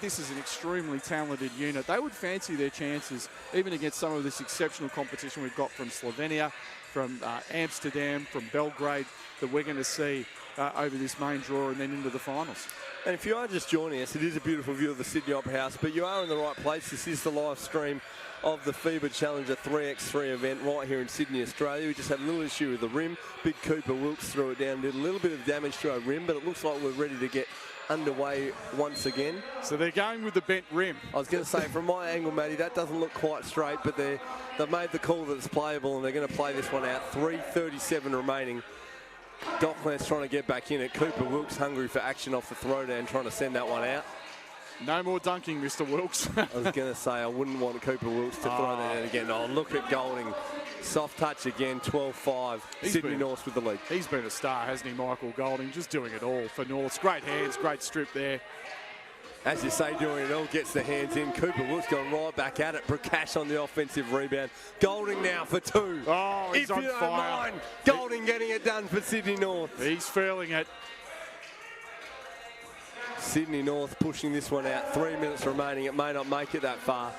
Speaker 2: this is an extremely talented unit. They would fancy their chances, even against some of this exceptional competition we've got from Slovenia, from Amsterdam, from Belgrade, that we're going to see over this main draw and then into the finals.
Speaker 1: And if you are just joining us, it is a beautiful view of the Sydney Opera House, but you are in the right place. This is the live stream of the FIBA Challenger 3x3 event right here in Sydney, Australia. We just had a little issue with the rim. Big Cooper Wilkes threw it down, did a little bit of damage to our rim, but it looks like we're ready to get underway once again.
Speaker 2: So they're going with the bent rim.
Speaker 1: I was going to say, from my angle, Matty, that doesn't look quite straight, but they've made the call that it's playable, and they're going to play this one out. 3:37 remaining. Docklands trying to get back in it. Cooper Wilkes hungry for action off the throwdown, trying to send that one out.
Speaker 2: No more dunking, Mr. Wilkes.
Speaker 1: I was going to say, I wouldn't want Cooper Wilkes to throw that out again. Oh, look at Golding. Soft touch again, 12-5. Sydney North with the lead.
Speaker 2: He's been a star, hasn't he, Michael Golding? Just doing it all for North. Great hands, great strip there.
Speaker 1: As you say, doing it all, gets the hands in. Cooper Wilkes going right back at it. Prakash on the offensive rebound. Golding now for 2.
Speaker 2: Oh, he's
Speaker 1: if
Speaker 2: on
Speaker 1: you don't
Speaker 2: fire.
Speaker 1: mind, Golding getting it done for Sydney North.
Speaker 2: He's feeling it.
Speaker 1: Sydney North pushing this one out. 3 minutes remaining. It may not make it that far.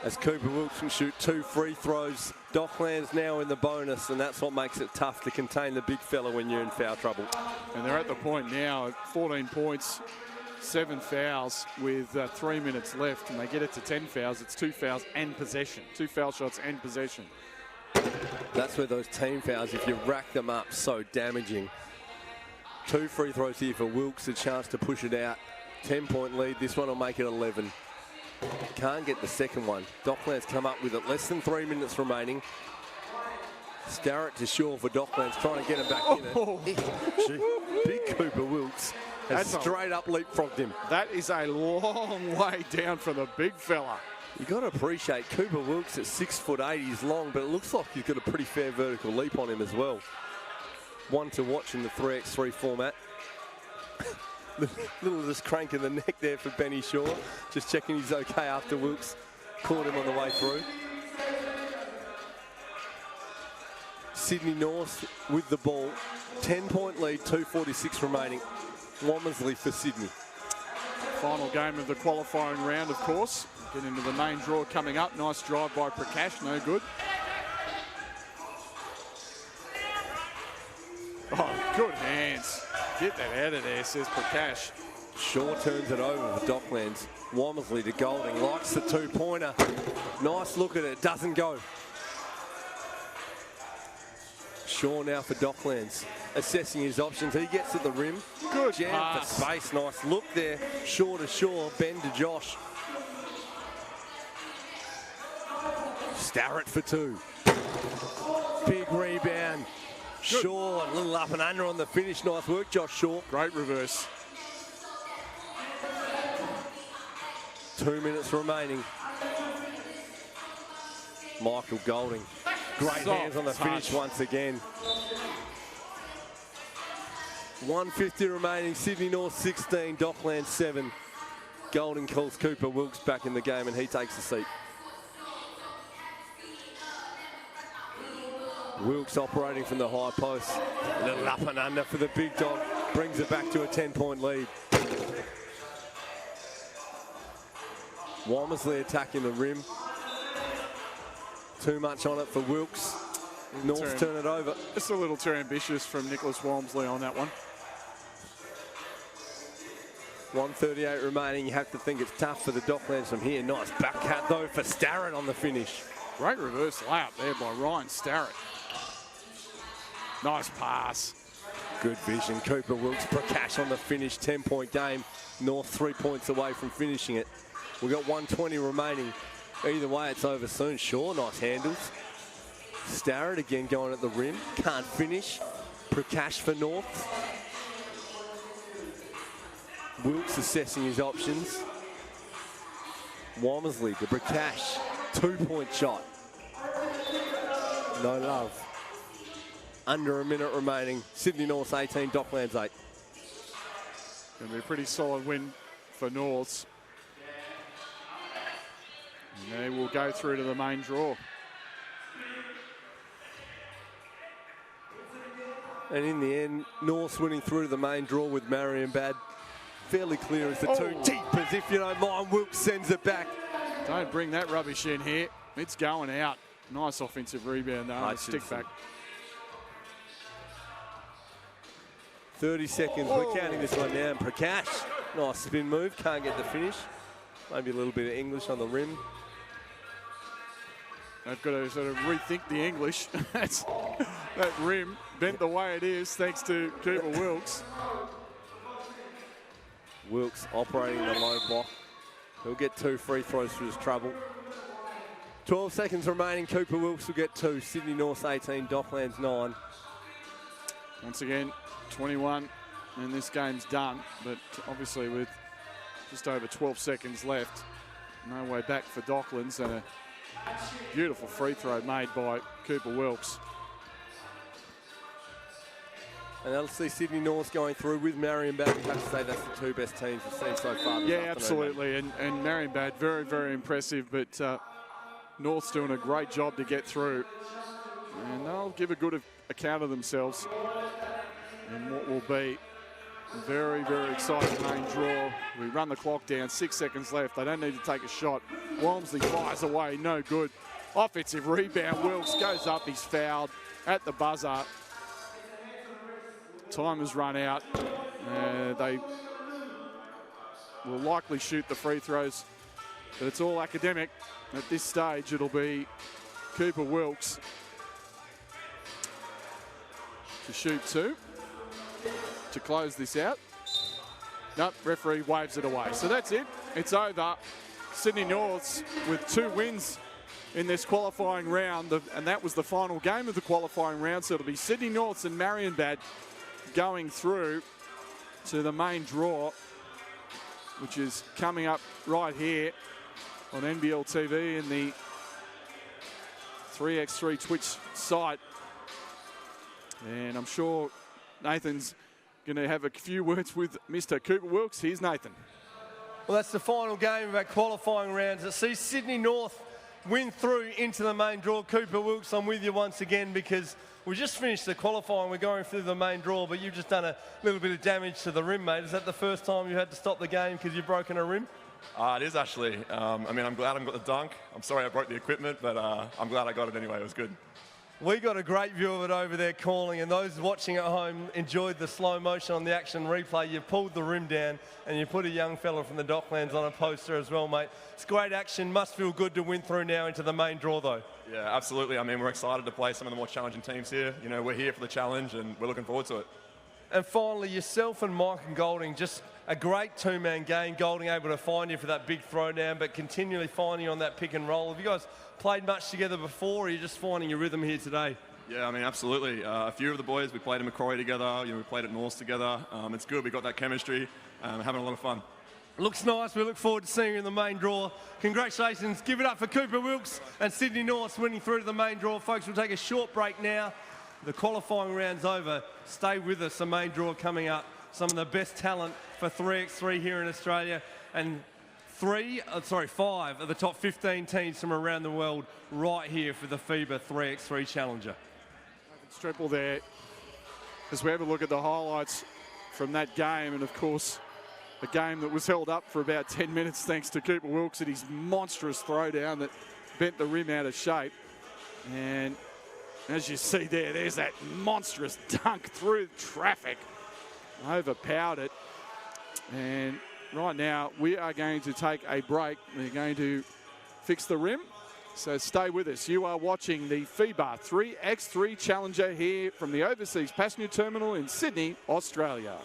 Speaker 1: As Cooper Wilkes can shoot 2 free throws. Docklands now in the bonus, and that's what makes it tough to contain the big fella when you're in foul trouble.
Speaker 2: And they're at the point now at 14 points, 7 fouls with 3 minutes left, and they get it to 10 fouls. It's 2 fouls and possession. 2 foul shots and possession.
Speaker 1: That's where those team fouls, if you rack them up, so damaging. 2 free throws here for Wilkes, a chance to push it out. 10-point lead. This one will make it 11. Can't get the second one. Docklands come up with it. Less than 3 minutes remaining. Starrett to Shaw for Docklands, trying to get him back in it. Big Cooper Wilkes has straight up leapfrogged him.
Speaker 2: That is a long way down for the big fella.
Speaker 1: You got to appreciate Cooper Wilkes at 6'8". He's long, but it looks like he's got a pretty fair vertical leap on him as well. One to watch in the 3x3 format. Little just crank in the neck there for Benny Shaw. Just checking he's okay after Wilkes caught him on the way through. Sydney North with the ball. 10-point lead, 2:46 remaining. Womersley for Sydney.
Speaker 2: Final game of the qualifying round, of course. Get into the main draw coming up. Nice drive by Prakash, no good. Oh, good hands. Get that out of there, says Prakash.
Speaker 1: Shaw turns it over for Docklands. Womersley to Golding, likes the 2-pointer. Nice look at it, doesn't go. Shaw now for Docklands, assessing his options. He gets at the rim.
Speaker 2: Good
Speaker 1: jam
Speaker 2: pass.
Speaker 1: for space, nice look there. Shaw to Shaw, Ben to Josh. Starrett for 2. Big rebound. Good. Shaw, a little up and under on the finish. Nice work, Josh Shaw.
Speaker 2: Great reverse.
Speaker 1: 2 minutes remaining. Michael Golding. Great hands on the finish once again. 1:50 remaining. Sydney North 16, Docklands 7. Golding calls Cooper Wilkes back in the game and he takes the seat. Wilkes operating from the high post. A little up and under for the big dog. Brings it back to a 10-point lead. Womersley attacking the rim. Too much on it for Wilkes. North turn it over.
Speaker 2: Just a little too ambitious from Nicholas Womersley on that one.
Speaker 1: 1:38 remaining. You have to think it's tough for the Docklands from here. Nice back cut though for Starrett on the finish.
Speaker 2: Great reverse layup there by Ryan Starrett. Nice pass.
Speaker 1: Good vision. Cooper Wilkes, Prakash on the finish. 10-point game. North 3 points away from finishing it. We've got 1:20 remaining. Either way, it's over soon. Shaw, nice handles. Starrett again going at the rim. Can't finish. Prakash for North. Wilkes assessing his options. Womersley to Prakash. 2-point shot. No love. Under a minute remaining. Sydney North 18, Docklands 8.
Speaker 2: Going to be a pretty solid win for Norths. And they will go through to the main draw.
Speaker 1: And in the end, North's winning through to the main draw with Marienbad. Fairly clear as the 2. Deep as if you don't mind. Wilkes sends it back.
Speaker 2: Don't bring that rubbish in here. It's going out. Nice offensive rebound though.
Speaker 1: Nice
Speaker 2: Stick back.
Speaker 1: 30 seconds. We're counting this one down. Prakash. Nice spin move. Can't get the finish. Maybe a little bit of English on the rim.
Speaker 2: They've got to sort of rethink the English. That rim bent the way it is thanks to Cooper Wilkes.
Speaker 1: Wilkes operating the low block. He'll get 2 free throws for his trouble. 12 seconds remaining. Cooper Wilkes will get 2. Sydney North 18, Docklands 9.
Speaker 2: Once again, 21, and this game's done. But obviously with just over 12 seconds left, no way back for Docklands, and a beautiful free throw made by Cooper Wilkes.
Speaker 1: And that'll see Sydney North going through with Marienbad. We have to say that's the two best teams we've seen so far this
Speaker 2: Yeah,
Speaker 1: afternoon.
Speaker 2: absolutely. And Marienbad, very, very impressive. But North's doing a great job to get through. And they'll give a good account of themselves in what will be a very, very exciting main draw. We run the clock down, 6 seconds left. They don't need to take a shot. Walmsley fires away, no good. Offensive rebound, Wilkes goes up, he's fouled at the buzzer. Time has run out. They will likely shoot the free throws, but it's all academic. At this stage, it'll be Cooper Wilkes to shoot two to close this out. Nope, referee waves it away. So that's it. It's over. Sydney Norths with 2 wins in this qualifying round, and that was the final game of the qualifying round. So it'll be Sydney Norths and Marienbad going through to the main draw, which is coming up right here on NBL TV in the 3x3 Twitch site. And I'm sure Nathan's going to have a few words with Mr. Cooper Wilkes. Here's Nathan.
Speaker 1: Well, that's the final game of our qualifying rounds. It sees Sydney North win through into the main draw. Cooper Wilkes, I'm with you once again because we just finished the qualifying. We're going through the main draw, but you've just done a little bit of damage to the rim, mate. Is that the first time you had to stop the game because you've broken a rim?
Speaker 7: It is actually. I mean, I'm glad I got the dunk. I'm sorry I broke the equipment, but I'm glad I got it anyway. It was good.
Speaker 1: We got a great view of it over there calling, and those watching at home enjoyed the slow motion on the action replay. You pulled the rim down and you put a young fella from the Docklands on a poster as well, mate. It's great action. Must feel good to win through now into the main draw, though.
Speaker 7: Yeah, absolutely. I mean, we're excited to play some of the more challenging teams here. You know, we're here for the challenge and we're looking forward to it.
Speaker 1: And finally, yourself and Mike and Golding, just a great two-man game. Golding able to find you for that big throwdown, but continually finding you on that pick and roll. Have you guys played much together before, or are you just finding your rhythm here today?
Speaker 7: Yeah, I mean, absolutely. A few of the boys, we played at Macquarie together. You know, we played at North together. It's good. We got that chemistry. Having a lot of fun.
Speaker 1: Looks nice. We look forward to seeing you in the main draw. Congratulations. Give it up for Cooper Wilkes and Sydney North winning through to the main draw. Folks, we'll take a short break now. The qualifying round's over. Stay with us. The main draw coming up. Some of the best talent for 3x3 here in Australia. And 5 of the top 15 teams from around the world right here for the FIBA 3x3 Challenger.
Speaker 2: Triple there as we have a look at the highlights from that game, and of course a game that was held up for about 10 minutes thanks to Cooper Wilkes and his monstrous throwdown that bent the rim out of shape. And as you see there's that monstrous dunk through traffic, overpowered it. And right now we are going to take a break. We're going to fix the rim. So stay with us. You are watching the FIBA 3x3 Challenger here from the Overseas Passenger Terminal in Sydney, Australia.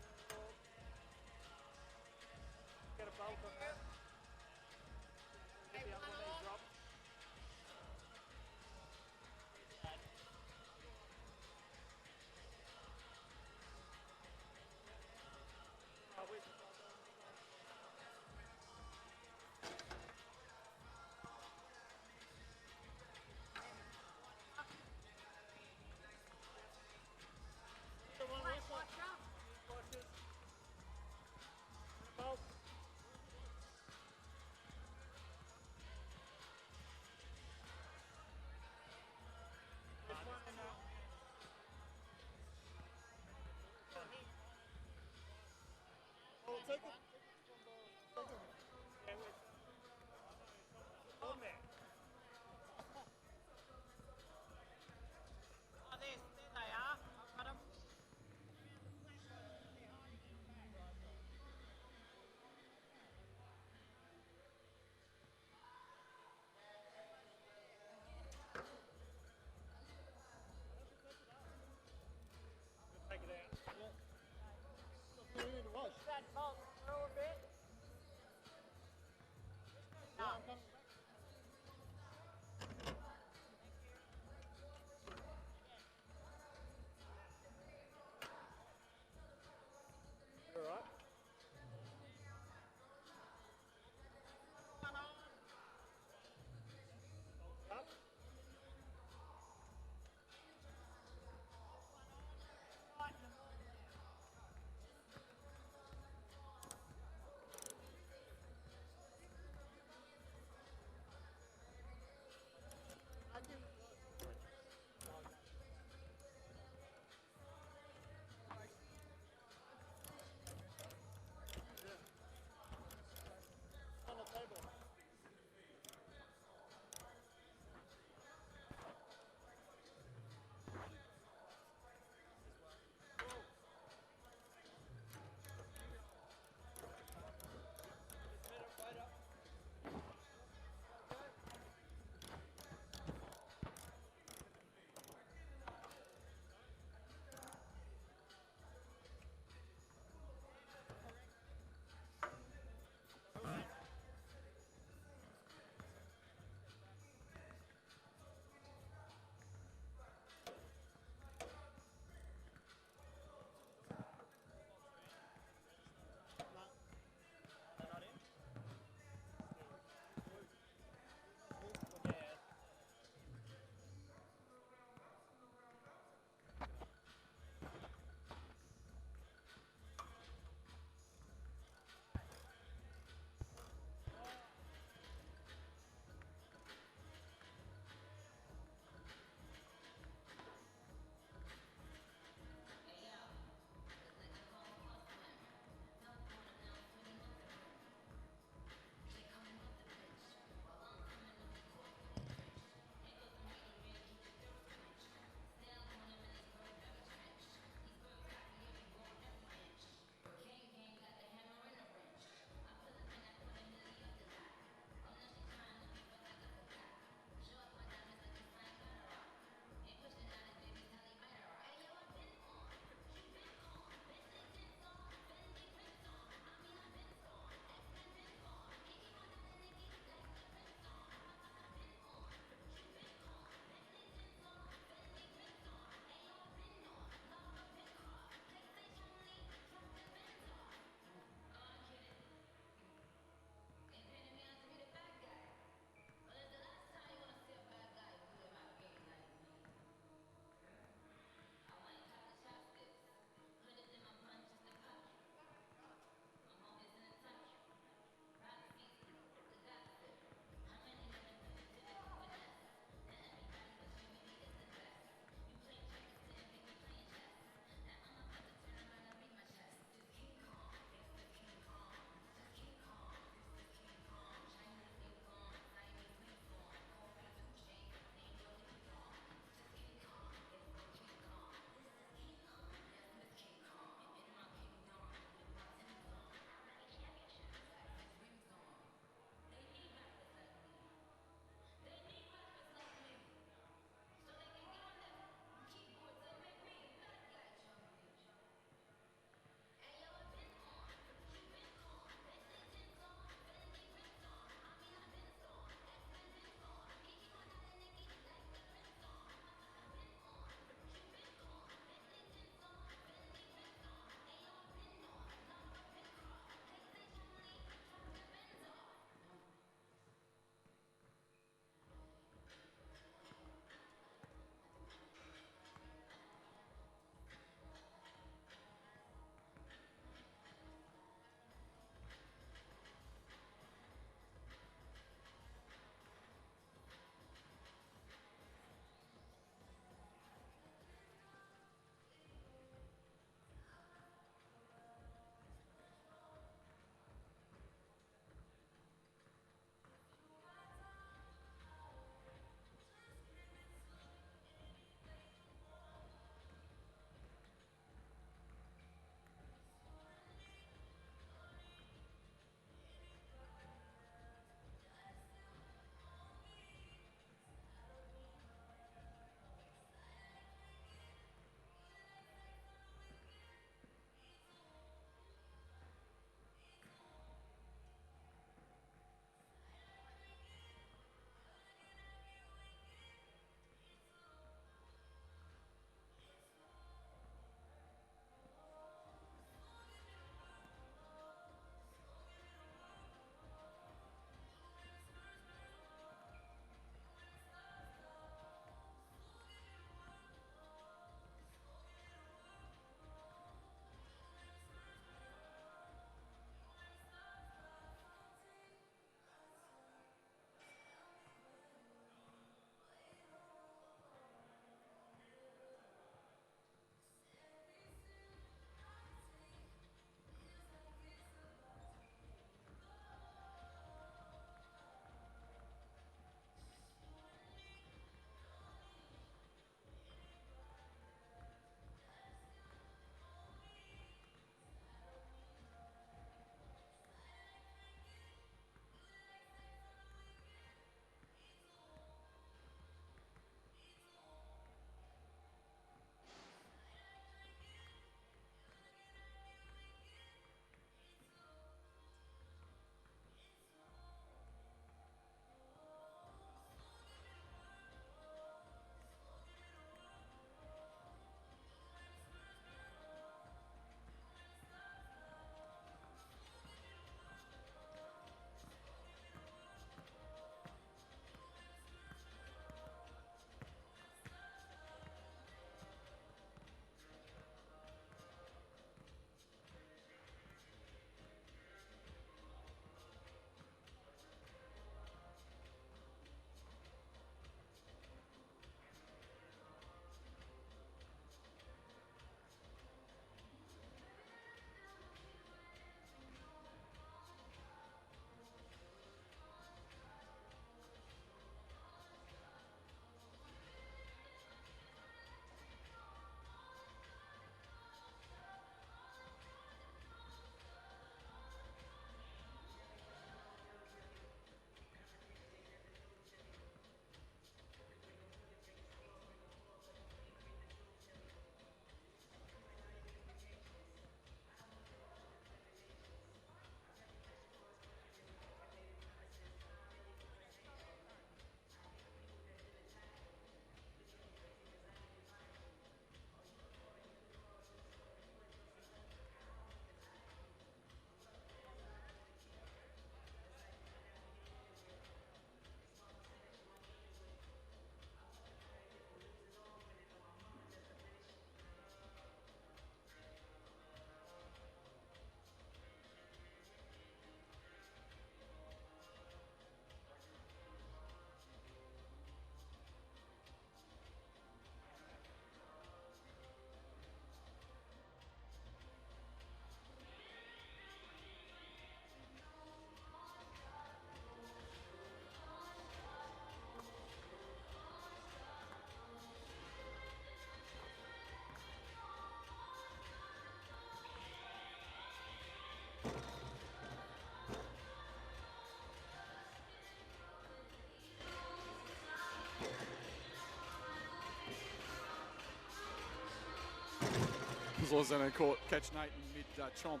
Speaker 2: was going to catch Nate in mid-chomp.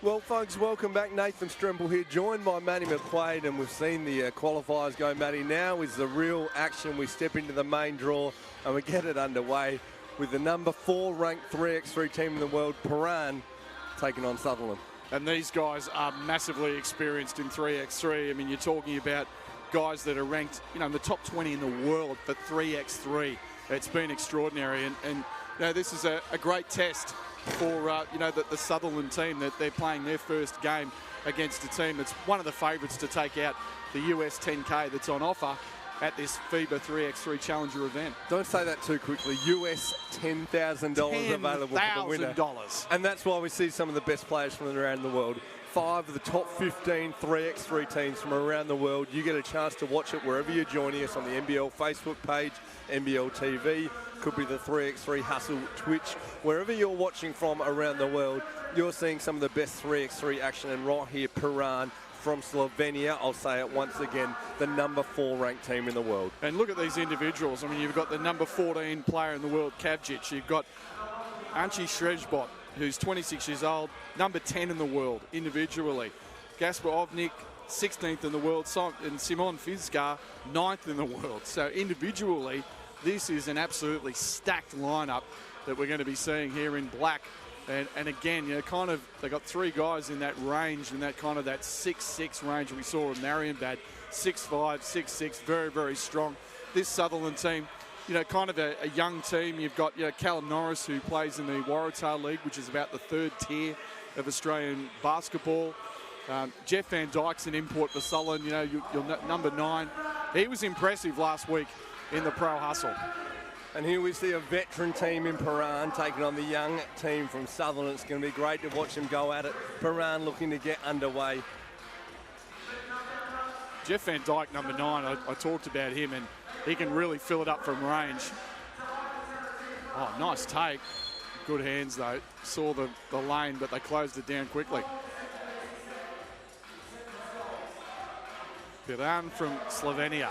Speaker 1: Well, folks, welcome back. Nathan Stremble here, joined by Matty McQuaid, and we've seen the qualifiers go. Matty, now is the real action. We step into the main draw, and we get it underway with the number 4 ranked 3x3 team in the world, Piran, taking on Sutherland.
Speaker 2: And these guys are massively experienced in 3x3. I mean, you're talking about guys that are ranked, in the top 20 in the world for 3x3. It's been extraordinary, and this is a great test for the Sutherland team, that they're playing their first game against a team that's one of the favourites to take out the US 10K that's on offer at this FIBA 3x3 Challenger event.
Speaker 1: Don't say that too quickly. US $10,000 available for the winner.
Speaker 2: $10,000.
Speaker 1: And that's why we see some of the best players from around the world. 5 of the top 15 3x3 teams from around the world. You get a chance to watch it wherever you're joining us on the NBL Facebook page, NBL TV, could be the 3x3 Hustle Twitch. Wherever you're watching from around the world, you're seeing some of the best 3x3 action. And right here, Piran from Slovenia, I'll say it once again, the number 4 ranked team in the world.
Speaker 2: And look at these individuals. I mean, you've got the number 14 player in the world, Kavjic. You've got Anchi Shrejbot, who's 26 years old, number 10 in the world individually. Gaspar Ovnik, 16th in the world, and Simon Fizgar, 9th in the world. So individually, this is an absolutely stacked lineup that we're going to be seeing here in black. And again, they got 3 guys in that range, in that kind of that 6'6" range we saw in Marienbad, 6'5", 6'6", very, very strong. This Sutherland team, kind of a young team. You've got Callum Norris, who plays in the Waratah League, which is about the 3rd tier of Australian basketball. Jeff Van Dyke's an import for Sutherland, your number 9. He was impressive last week in the Pro Hustle.
Speaker 1: And here we see a veteran team in Piran taking on the young team from Sutherland. It's going to be great to watch them go at it. Piran looking to get underway.
Speaker 2: Jeff Van Dyke, number 9, I talked about him, and he can really fill it up from range. Oh, nice take. Good hands, though. Saw the lane, but they closed it down quickly. Piran from Slovenia.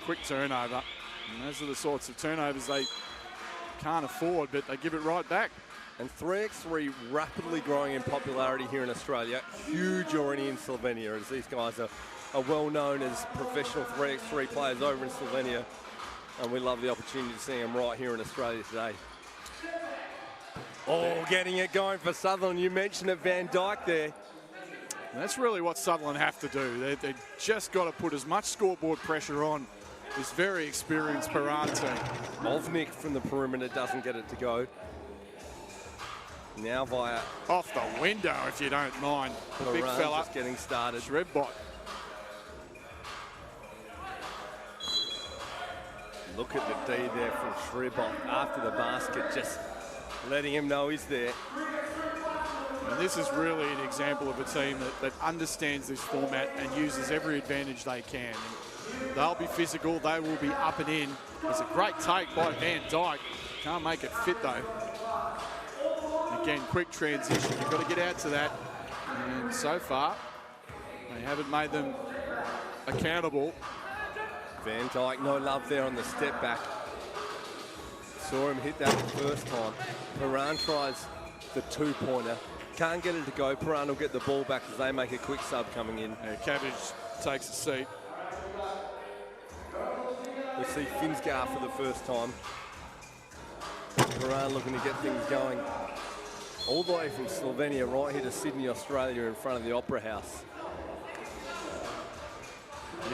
Speaker 2: Quick turnover. And those are the sorts of turnovers they can't afford, but they give it right back.
Speaker 1: And 3x3 rapidly growing in popularity here in Australia. Huge already in Slovenia, as these guys are well known as professional 3x3 players over in Slovenia. And we love the opportunity to see them right here in Australia today. Oh, getting it going for Sutherland. You mentioned it, Van Dyke there.
Speaker 2: And that's really what Sutherland have to do. They just got to put as much scoreboard pressure on this very experienced Piran team.
Speaker 1: Ovnik from the perimeter doesn't get it to go. Now via...
Speaker 2: off the window, if you don't mind. The big fella.
Speaker 1: Just getting started.
Speaker 2: Shrejbot.
Speaker 1: Look at the D there from Shrejbot after the basket, just letting him know he's there.
Speaker 2: And this is really an example of a team that understands this format and uses every advantage they can. And they'll be physical, they will be up and in. It's a great take by Van Dyke. Can't make it fit though. Again, quick transition, you've got to get out to that. And so far, they haven't made them accountable.
Speaker 1: Van Dyke, no love there on the step back. Saw him hit that the first time. Piran tries the 2-pointer. Can't get it to go. Piran will get the ball back as they make a quick sub coming in.
Speaker 2: Yeah, Cabbage takes a seat.
Speaker 1: We see Finsgar for the first time. Piran looking to get things going. All the way from Slovenia right here to Sydney, Australia, in front of the Opera House.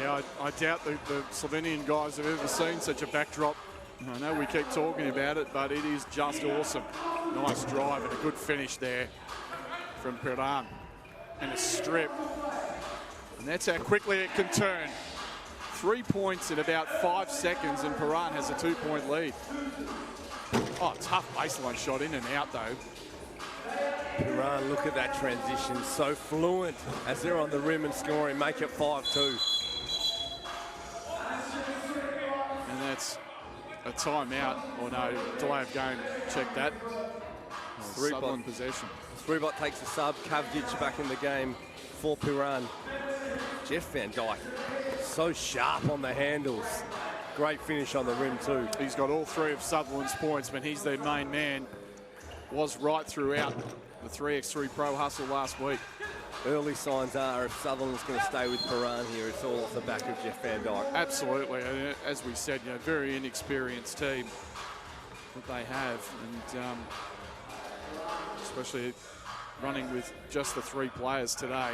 Speaker 2: Yeah, I doubt the Slovenian guys have ever seen such a backdrop. I know we keep talking about it, but it is just awesome. Nice drive and a good finish there from Piran. And a strip. And that's how quickly it can turn. 3 points in about 5 seconds, and Piran has a 2-point lead. Oh, tough baseline shot in and out, though.
Speaker 1: Piran, look at that transition, so fluent as they're on the rim and scoring, make it 5-2.
Speaker 2: And that's a timeout, or no, delay of game. Check that. Sutherland possession.
Speaker 1: Three-bot takes a sub, Kavdic back in the game for Piran. Jeff Van Dyke, so sharp on the handles. Great finish on the rim too.
Speaker 2: He's got all 3 of Sutherland's points, but he's their main man. Was right throughout the 3x3 Pro Hustle last week.
Speaker 1: Early signs are if Sutherland's going to stay with Piran here, it's all off the back of Jeff Van Dyke.
Speaker 2: Absolutely. And as we said, very inexperienced team that they have. And especially running with just the 3 players today,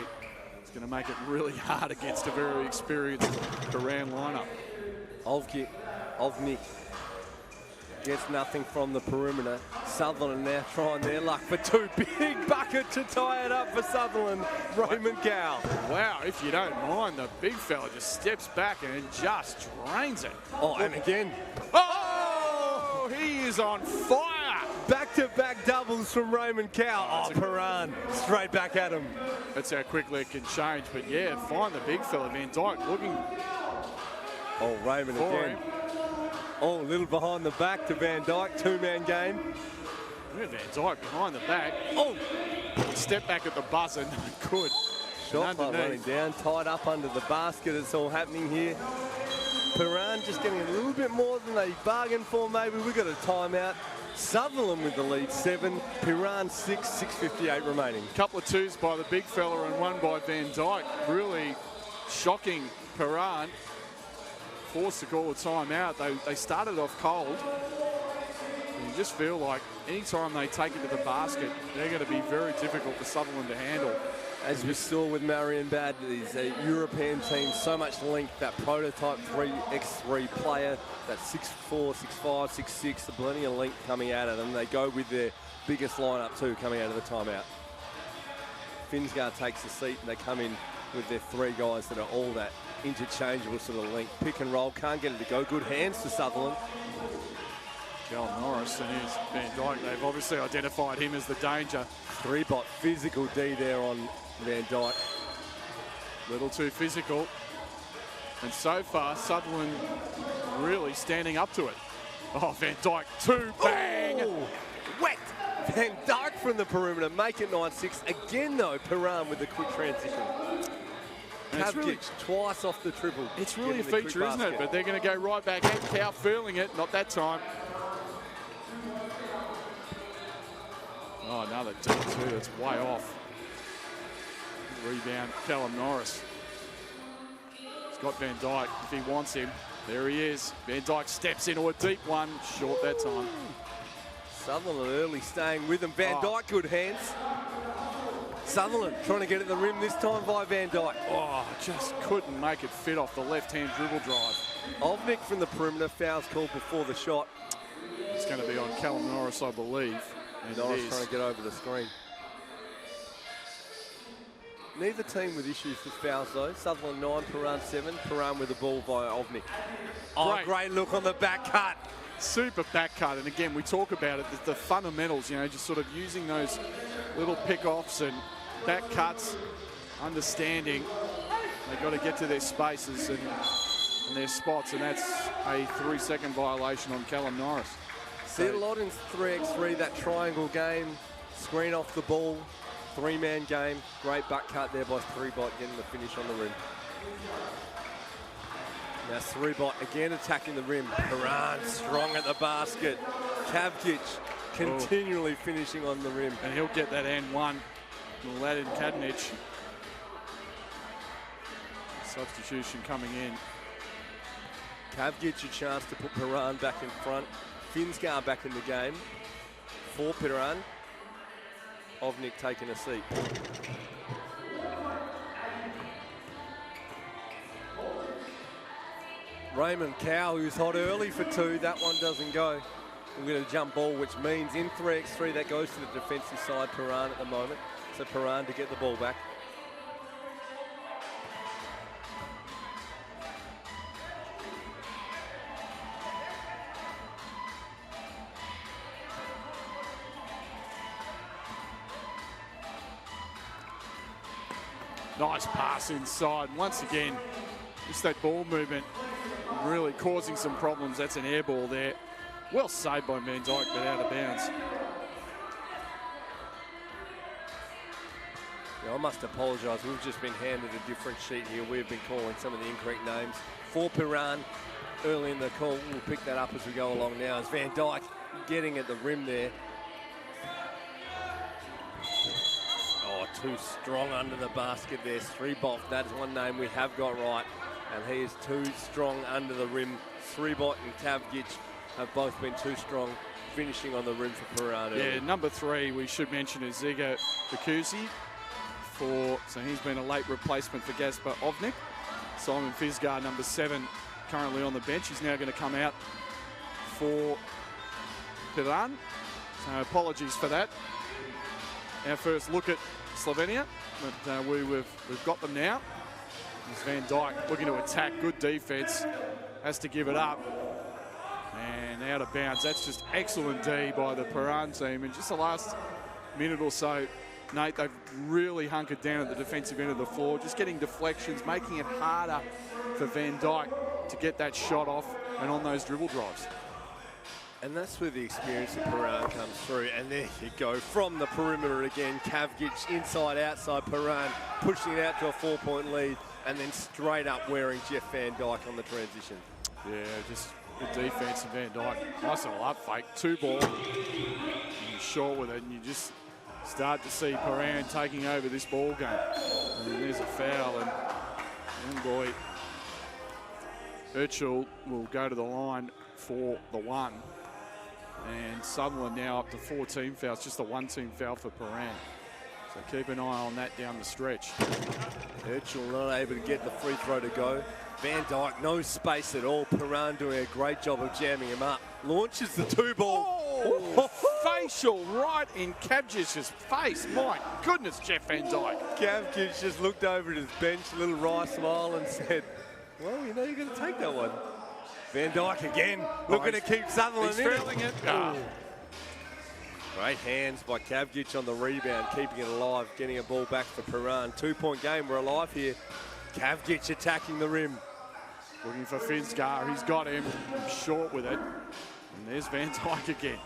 Speaker 2: it's going to make it really hard against a very experienced Piran lineup.
Speaker 1: Ovnik gets nothing from the perimeter. Sutherland now trying their luck for 2. Big bucket to tie it up for Sutherland. Raymond Gow.
Speaker 2: Wow, if you don't mind, the big fella just steps back and just drains it.
Speaker 1: Oh, and again.
Speaker 2: Oh, he is on fire.
Speaker 1: Back-to-back doubles from Raymond Cow. Oh, Piran straight back at him.
Speaker 2: That's how quickly it can change. But yeah, find the big fella. Van Dyke looking.
Speaker 1: Oh, Raymond again.
Speaker 2: Him.
Speaker 1: Oh, a little behind the back to Van Dyke. 2-man game.
Speaker 2: Van Dyke behind the back.
Speaker 1: Oh,
Speaker 2: step back at the buzzer. Good.
Speaker 1: Shot clock running down, tied up under the basket. It's all happening here. Piran just getting a little bit more than they bargained for, maybe. We've got a timeout. Sutherland with the lead 7, Piran 6, 6:58 remaining.
Speaker 2: Couple of 2s by the big fella and 1 by Van Dyke. Really shocking Piran. Forced to call a timeout. They started off cold. And you just feel like anytime they take it to the basket, they're going to be very difficult for Sutherland to handle.
Speaker 1: As we saw with Marienbad, is a European team, so much length, that prototype 3x3 player, that 6'4", 6'5", 6'6", the plenty of length coming out of them. They go with their biggest lineup too, coming out of the timeout. Finsgaard takes a seat and they come in with their 3 guys that are all that interchangeable sort of length. Pick and roll, can't get it to go. Good hands to Sutherland.
Speaker 2: Callum Norris and his Van Dyke, they've obviously identified him as the danger.
Speaker 1: 3-bot physical D there on Van Dyke.
Speaker 2: Little too physical. And so far, Sutherland really standing up to it. Oh, Van Dyke, 2, bang!
Speaker 1: Oh, wet! Van Dyke from the perimeter, make it 9-6. Again, though, Piran with the quick transition. Really, twice off the triple.
Speaker 2: It's really a feature, isn't it? But they're going to go right back at Cow, feeling it. Not that time. Oh, another D2. That's way off. Rebound, Callum Norris. He's got Van Dyke if he wants him. There he is. Van Dyke steps into a deep one. Short that time.
Speaker 1: Sutherland early staying with him. Van Dyke, good hands. Sutherland trying to get at the rim this time by Van Dyke.
Speaker 2: Oh, just couldn't make it fit off the left-hand dribble drive.
Speaker 1: Ovnik from the perimeter, fouls called before the shot.
Speaker 2: It's going to be on Callum Norris, I believe. And
Speaker 1: Norris trying to get over the screen. Neither team with issues with fouls though. Sutherland 9, Piran 7. Piran with the ball via Ovnik. Oh, great look on the back cut.
Speaker 2: Super back cut. And again, we talk about it, the fundamentals, just sort of using those little pick-offs and back cuts, understanding they've got to get to their spaces and their spots, and that's a 3-second violation on Callum Norris.
Speaker 1: See it a lot in 3x3, that triangle game, screen off the ball, 3-man game. Great butt cut there by 3-bot getting the finish on the rim. Now 3-bot again attacking the rim. Piran strong at the basket. Kavdic continually finishing on the rim.
Speaker 2: And he'll get that and one. Mladen Kadnic. Substitution coming in.
Speaker 1: Kavdic a chance to put Piran back in front. Finsgaard back in the game for Piran. Ovnik taking a seat. Raymond Cow, who's hot early for 2. That one doesn't go. We're going to jump ball, which means in 3x3, that goes to the defensive side, Piran at the moment. So Piran to get the ball back.
Speaker 2: Nice pass inside. Once again, just that ball movement really causing some problems. That's an air ball there. Well saved by Van Dyke, but out of bounds.
Speaker 1: Yeah, I must apologise. We've just been handed a different sheet here. We've been calling some of the incorrect names. For Piran, early in the call, we'll pick that up as we go along now. As Van Dyke getting at the rim there. Oh, too strong under the basket there. Srebot, that is one name we have got right. And he is too strong under the rim. Srebot and Kavgic have both been too strong, finishing on the rim for Piran.
Speaker 2: Yeah, number 3, we should mention, is Ziga Bakusi. So he's been a late replacement for Gaspar Ovnik. Simon Fisgar, number 7, currently on the bench. He's now going to come out for Piran. So apologies for that. Our first look at Slovenia, but we've got them now. There's Van Dyke looking to attack, good defense, has to give it up. And out of bounds. That's just excellent D by the Piran team. And just the last minute or so, Nate, they've really hunkered down at the defensive end of the floor, just getting deflections, making it harder for Van Dyke to get that shot off and on those dribble drives.
Speaker 1: And that's where the experience of Piran comes through. And there you go, from the perimeter again. Kavgic inside, outside. Piran pushing it out to a 4-point lead, and then straight up wearing Jeff Van Dyke on the transition.
Speaker 2: Yeah, just good defense of Van Dyke. Nice little up fake, 2-ball. He's short with it, and you just start to see Piran taking over this ball game. And there's a foul, and boy, Urchel will go to the line for the 1. And Sutherland now up to 4 team fouls, just a 1-team foul for Piran. So keep an eye on that down the stretch.
Speaker 1: Urchel not able to get the free throw to go. Van Dyke, no space at all. Piran doing a great job of jamming him up. Launches the 2-ball.
Speaker 2: Oh, facial right in Kavgic's face. My goodness, Jeff Van Dyke.
Speaker 1: Kavgic just looked over at his bench, a little wry smile, and said, well, you know you're going to take that one. Van Dyke again, looking to keep Sutherland
Speaker 2: he's
Speaker 1: in
Speaker 2: feeling it.
Speaker 1: Great hands by Kavgic on the rebound, keeping it alive, getting a ball back for Piran. 2-point game, we're alive here. Kavgic attacking the rim.
Speaker 2: Looking for Fisgar, he's got him. Short with it. And there's Van Dyke again.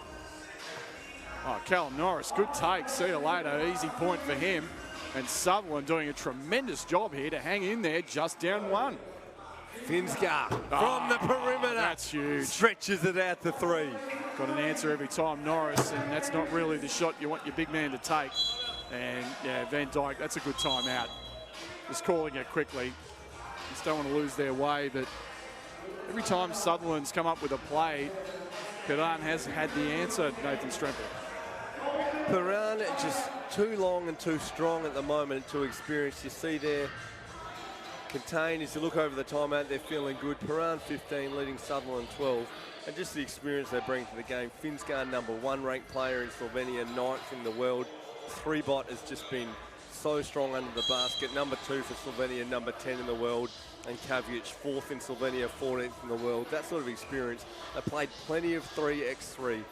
Speaker 2: Oh, Callum Norris, good take. See you later. Easy point for him. And Sutherland doing a tremendous job here to hang in there, just down 1.
Speaker 1: Finsgar from the perimeter.
Speaker 2: That's huge.
Speaker 1: Stretches it out to 3.
Speaker 2: Got an answer every time, Norris, and that's not really the shot you want your big man to take. And yeah, Van Dyke, that's a good time out. Just calling it quickly. Just don't want to lose their way, but every time Sutherland's come up with a play, Piran has had the answer, Nathan Stremple.
Speaker 1: Piran just too long and too strong at the moment, too experienced. You see there, contained. As you look over the timeout, they're feeling good. Piran 15, leading Sutherland 12. And just the experience they bring to the game. Finsgar, number 1 ranked player in Slovenia, 9th in the world. Srebot has just been so strong under the basket. Number 2 for Slovenia, number 10 in the world. And Kavgic, 4th in Slovenia, 14th in the world. That sort of experience. They played plenty of 3x3.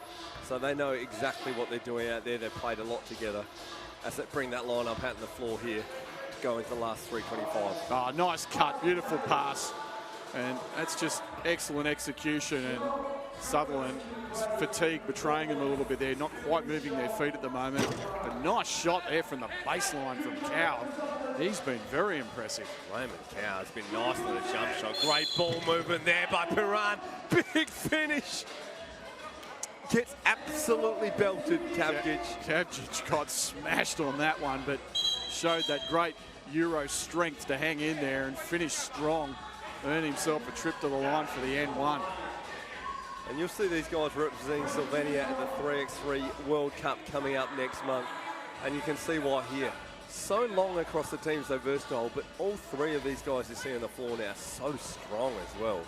Speaker 1: So they know exactly what they're doing out there. They've played a lot together. As they bring that line up out on the floor here, going to the last 3:25.
Speaker 2: Oh, nice cut, beautiful pass. And that's just excellent execution. And Sutherland, fatigue betraying them a little bit there, not quite moving their feet at the moment. A nice shot there from the baseline from Cow. He's been very impressive.
Speaker 1: Raymond Cow has been nice with a jump shot. Great ball movement there by Piran. Big finish. Gets absolutely belted, Kavgic.
Speaker 2: Kavgic got smashed on that one, but showed that great Euro strength to hang in there and finish strong. Earned himself a trip to the line for the N1.
Speaker 1: And you'll see these guys representing Slovenia at the 3x3 World Cup coming up next month. And you can see why here. So long across the team, so versatile, but all 3 of these guys you see on the floor now, so strong as well.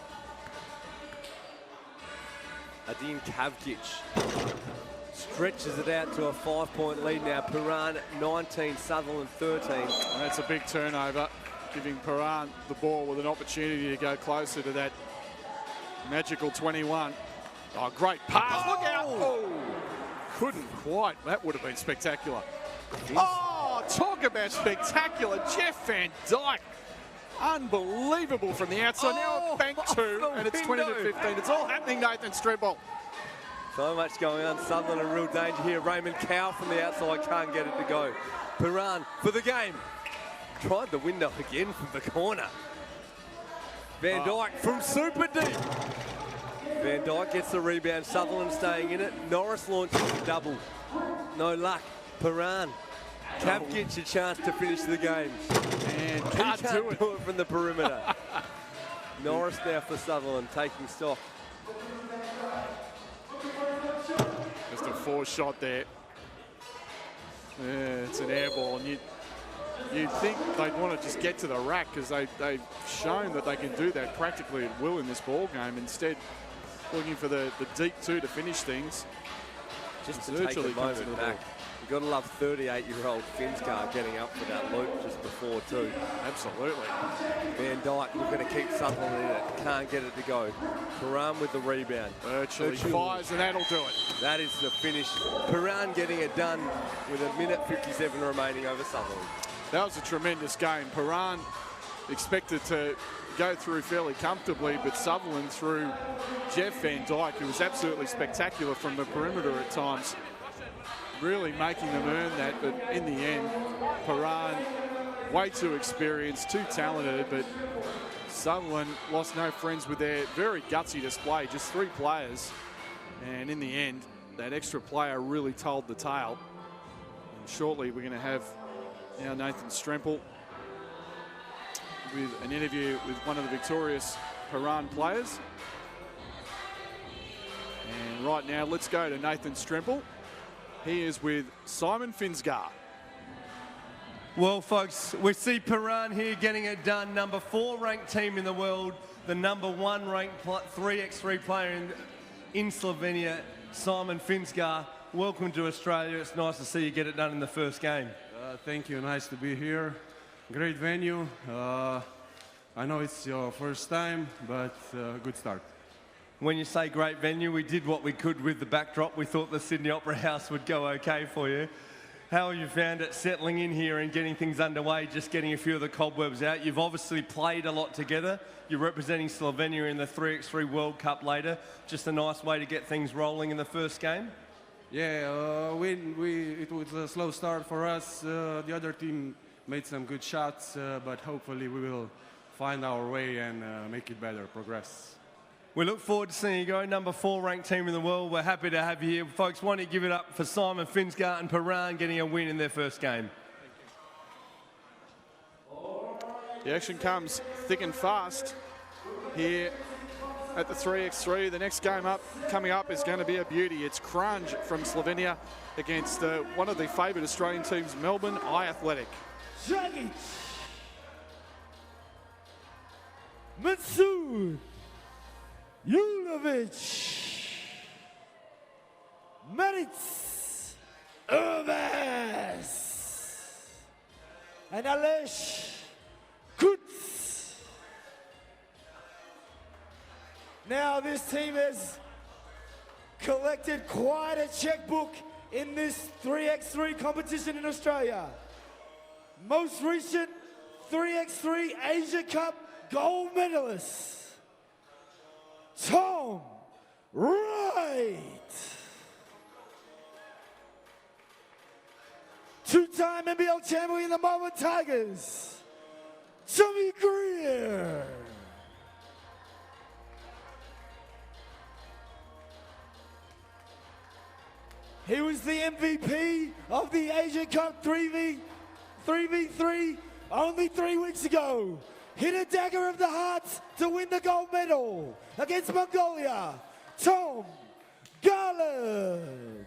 Speaker 1: Adin Kavgic stretches it out to a 5-point lead now. Piran 19, Sutherland 13.
Speaker 2: And that's a big turnover, giving Piran the ball with an opportunity to go closer to that magical 21. Oh, great pass. Look out. Oh, couldn't quite. That would have been spectacular. Oh, talk about spectacular. Jeff Van Dyke. Unbelievable from the outside. Now bank two, and it's 20 to 15. It's all happening, Nathan Strimble.
Speaker 1: So much going on. Sutherland in real danger here. Raymond Cow from the outside can't get it to go. Piran for the game. Tried the window again from the corner. Van Dyke from super deep. Van Dyke gets the rebound. Sutherland staying in it. Norris launches a double. No luck. Piran. Cav gets a chance to finish the game.
Speaker 2: And
Speaker 1: He
Speaker 2: can't
Speaker 1: can't
Speaker 2: do it.
Speaker 1: do it from the perimeter. Norris now for Sutherland taking stock.
Speaker 2: Just a forced shot there. Yeah, it's an air ball. And you'd think they'd want to just get to the rack because they've shown that they can do that practically at will in this ball game. Instead, looking for the deep two to finish things.
Speaker 1: Just to take a moment back. You've got to love 38-year-old Finsgar getting up for that loop just before too.
Speaker 2: Absolutely.
Speaker 1: Van Dyke looking to keep Sutherland in it. Can't get it to go. Piran with the rebound.
Speaker 2: Virtually fires, and that'll do it.
Speaker 1: That is the finish. Piran getting it done with 1:57 remaining over Sutherland.
Speaker 2: That was a tremendous game. Piran expected to go through fairly comfortably, but Sutherland through Jeff Van Dyke, who was absolutely spectacular from the perimeter at times, really making them earn that. But in the end, Piran, way too experienced, too talented, but Sutherland lost no friends with their very gutsy display, just 3 players. And in the end, that extra player really told the tale. And shortly, we're going to have now Nathan Stremple with an interview with one of the victorious Piran players. And right now, let's go to Nathan Stremple. He is with Simon Finsgar.
Speaker 1: Well, folks, we see Piran here getting it done. Number 4 ranked team in the world. The number 1 ranked 3x3 player in Slovenia, Simon Finsgar. Welcome to Australia. It's nice to see you get it done in the first game.
Speaker 9: Thank you. Nice to be here. Great venue. I know it's your first time, but good start.
Speaker 1: When you say great venue, we did what we could with the backdrop. We thought the Sydney Opera House would go okay for you. How have you found it settling in here and getting things underway, just getting a few of the cobwebs out? You've obviously played a lot together. You're representing Slovenia in the 3x3 World Cup later. Just a nice way to get things rolling in the first game?
Speaker 9: Yeah, it was a slow start for us. The other team made some good shots, but hopefully we will find our way and make it better, progress.
Speaker 1: We look forward to seeing you go. Number 4 ranked team in the world. We're happy to have you here. Folks, why don't you give it up for Simon Finsgar and Piran getting a win in their first game.
Speaker 2: The action comes thick and fast here at the 3x3. The next game coming up is going to be a beauty. It's Kranj from Slovenia against one of the favoured Australian teams, Melbourne Athletic.
Speaker 4: Dragic. Masood. Julovic, Maritz, Urbas, and Alesh Kutz. Now this team has collected quite a checkbook in this 3x3 competition in Australia. Most recent 3x3 Asia Cup gold medalist. Tom Wright. 2-time NBL champion in the Melbourne Tigers, Tommy Greer. He was the MVP of the Asia Cup 3v3 only 3 weeks ago. Hit a dagger of the heart to win the gold medal against Mongolia, Tom Garland.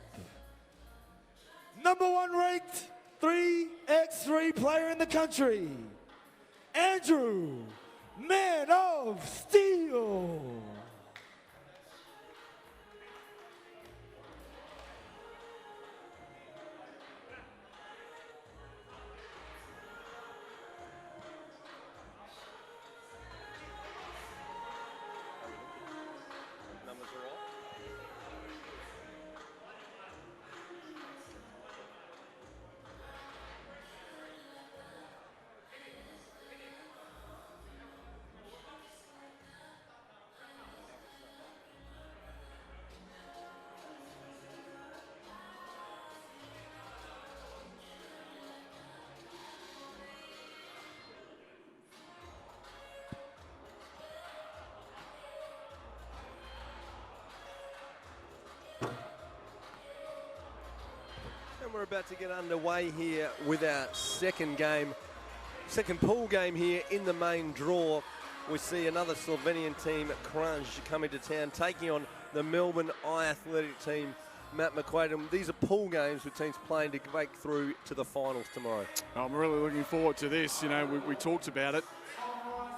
Speaker 4: Number 1 ranked 3x3 player in the country, Andrew, Man of Steel.
Speaker 1: about to get underway here with our second pool game here in the main draw. We see another Slovenian team, Kranj, coming to town, taking on the Melbourne Eye Athletic team, Matt McQuaid. These are pool games with teams playing to break through to the finals tomorrow.
Speaker 2: I'm really looking forward to this. You know, we talked about it.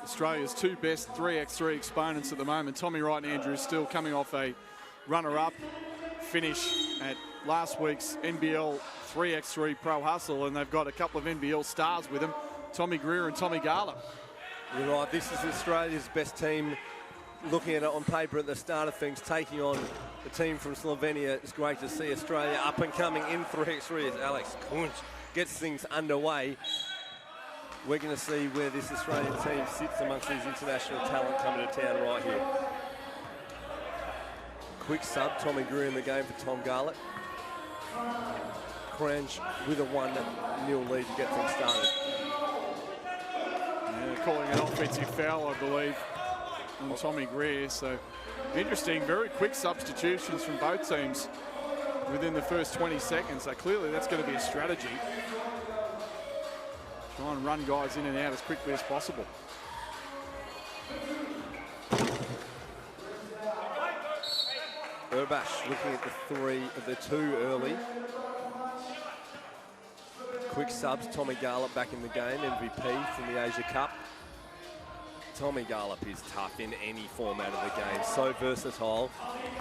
Speaker 2: Australia's two best 3x3 exponents at the moment. Tommy Wright and Andrew still coming off a runner-up finish at last week's NBL 3x3 Pro Hustle, and they've got a couple of NBL stars with them, Tommy Greer and Tommy Garland.
Speaker 1: You're right, this is Australia's best team. Looking at it on paper at the start of things, taking on the team from Slovenia. It's great to see Australia up and coming in 3x3 as Alex Kranj gets things underway. We're going to see where this Australian team sits amongst these international talent coming to town right here. Quick sub, Tommy Greer in the game for Tom Garlett. Kranj with a 1-0 lead to get things started.
Speaker 2: Yeah, calling an offensive foul, I believe, on Tommy Greer. So interesting, very quick substitutions from both teams within the first 20 seconds. So clearly that's going to be a strategy. Try and run guys in and out as quickly as possible.
Speaker 1: Urbash looking at the three of the two early. Quick subs, Tommy Garlett back in the game, MVP from the Asia Cup. Tommy Garlett is tough in any format of the game, so versatile.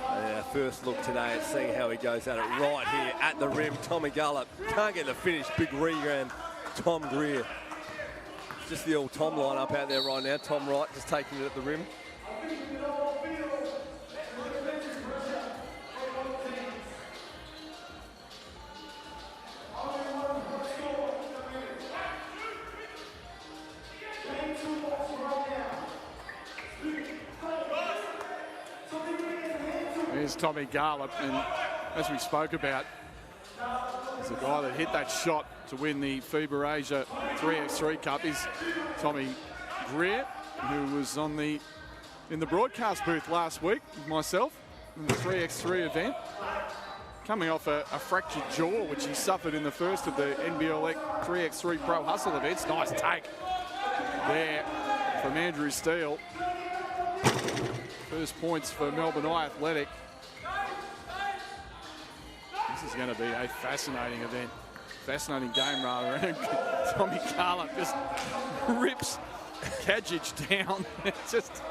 Speaker 1: And our first look today at seeing how he goes at it right here at the rim. Tommy Garlett can't get the finish, big rebound. Tom Greer. Just the old Tom lineup out there right now. Tom Wright just taking it at the rim.
Speaker 2: There's Tommy Garlett, and as we spoke about, the guy that hit that shot to win the FIBA Asia 3x3 Cup is Tommy Greer, who was in the broadcast booth last week with myself in the 3x3 event, coming off a fractured jaw, which he suffered in the first of the NBL 3x3 Pro Hustle events. Nice take there from Andrew Steele. First points for Melbourne Eye Athletic. This is going to be a fascinating event. Fascinating game, rather. Tommy Garlett just rips Kajic down. It's just...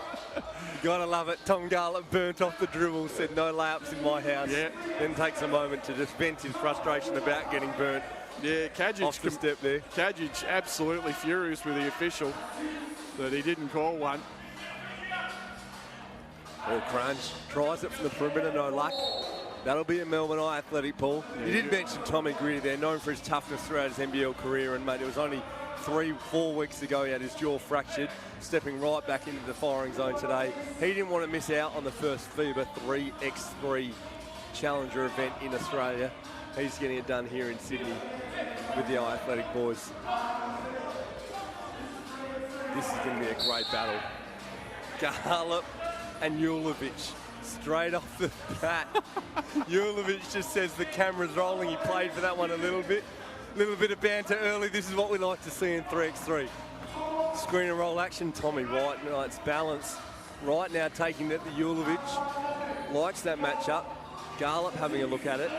Speaker 1: Gotta love it. Tom Garlett burnt off the dribble, said no layups in my house.
Speaker 2: Yeah.
Speaker 1: Then takes a moment to just vent his frustration about getting burnt.
Speaker 2: Yeah, Kajic
Speaker 1: off the step there.
Speaker 2: Kajic absolutely furious with the official that he didn't call one.
Speaker 1: Well, Kranj tries it from the perimeter, no luck. That'll be a Melbourne Eye Athletic pool. You did mention Tommy Greer there, known for his toughness throughout his NBL career, and mate, it was only 3-4 weeks ago he had his jaw fractured, stepping right back into the firing zone today. He didn't want to miss out on the first FIBA 3x3 Challenger event in Australia. He's getting it done here in Sydney with the Eye Athletic boys. This is going to be a great battle. Garlett and Julovic straight off the bat. Julovic just says the camera's rolling. He played for that one a little bit. Little bit of banter early. This is what we like to see in 3x3. Screen and roll action. Tommy Wright, nice balance. Right now taking it to Julovic. Likes that matchup. Garlett having a look at it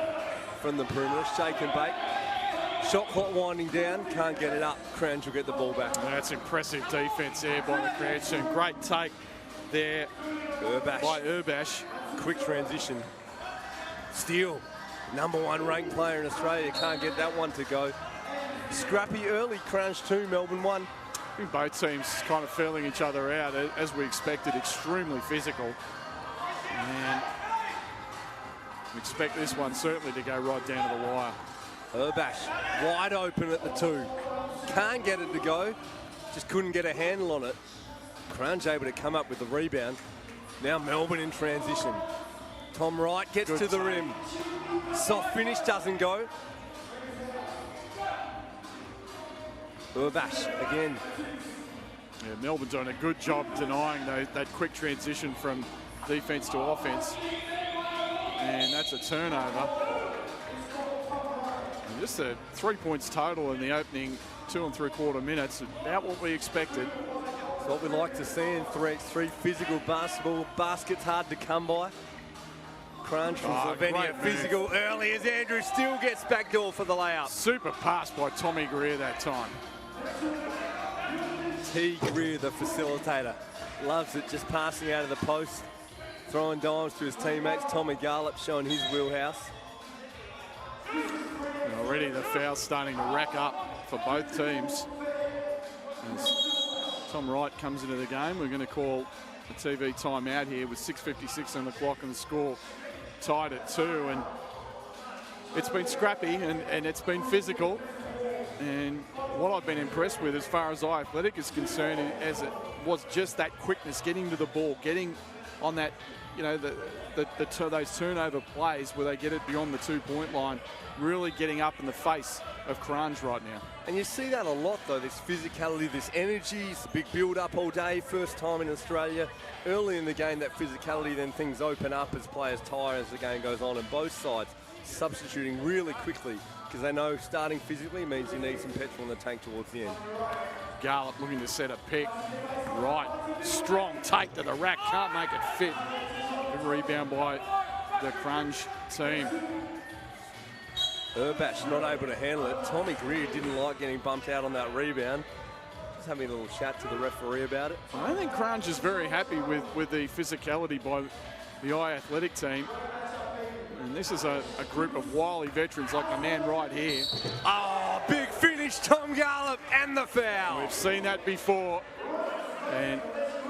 Speaker 1: from the perimeter. Shake and bake. Shot clock winding down. Can't get it up. Kranj will get the ball back.
Speaker 2: That's impressive defense there by the Kranj team. Great take there by Urbash.
Speaker 1: Quick transition. Steele, #1 ranked player in Australia, can't get that one to go. Scrappy early, Kranj 2, Melbourne 1.
Speaker 2: I think both teams kind of feeling each other out, as we expected, extremely physical. And we expect this one certainly to go right down to the wire.
Speaker 1: Urbash, wide open at the 2. Can't get it to go, just couldn't get a handle on it. Kranj able to come up with the rebound. Now Melbourne in transition. Tom Wright gets to the rim. Soft finish doesn't go. Urbash again.
Speaker 2: Yeah, Melbourne doing a good job denying that quick transition from defense to offense. And that's a turnover. And Just 3 points total in the opening 2 3/4 minutes. About what we expected.
Speaker 1: It's what we like to see in 3x3 physical basketball. Baskets hard to come by. Kranj from Slovenia, physical early as Andrew still gets backdoor for the layup.
Speaker 2: Super pass by Tommy Greer that time.
Speaker 1: T. Greer, the facilitator, loves it, just passing out of the post, throwing dimes to his teammates. Tommy Garlop showing his wheelhouse.
Speaker 2: And already the foul's starting to rack up for both teams. As Tom Wright comes into the game, we're going to call a TV timeout here with 6:56 on the clock and the score tied at 2. And it's been scrappy and it's been physical. And what I've been impressed with as far as athletic is concerned, as it was just that quickness, getting to the ball, getting on that, you know, those turnover plays where they get it beyond the 2-point line, really getting up in the face of Kranj right now.
Speaker 1: And you see that a lot though, this physicality, this energy, it's a big build up all day, first time in Australia. Early in the game, that physicality, then things open up as players tire as the game goes on, and both sides substituting really quickly because they know starting physically means you need some petrol in the tank towards the end.
Speaker 2: Garlop looking to set a pick. Right, strong take to the rack, can't make it fit. Good rebound by the Kranj team.
Speaker 1: Urbash not able to handle it. Tommy Greer didn't like getting bumped out on that rebound. Just having a little chat to the referee about it.
Speaker 2: I don't think Kranj is very happy with the physicality by the athletic team. And this is a group of wily veterans like the man right here.
Speaker 1: Oh, big finish, Tom Garlop, and the foul.
Speaker 2: We've seen that before. And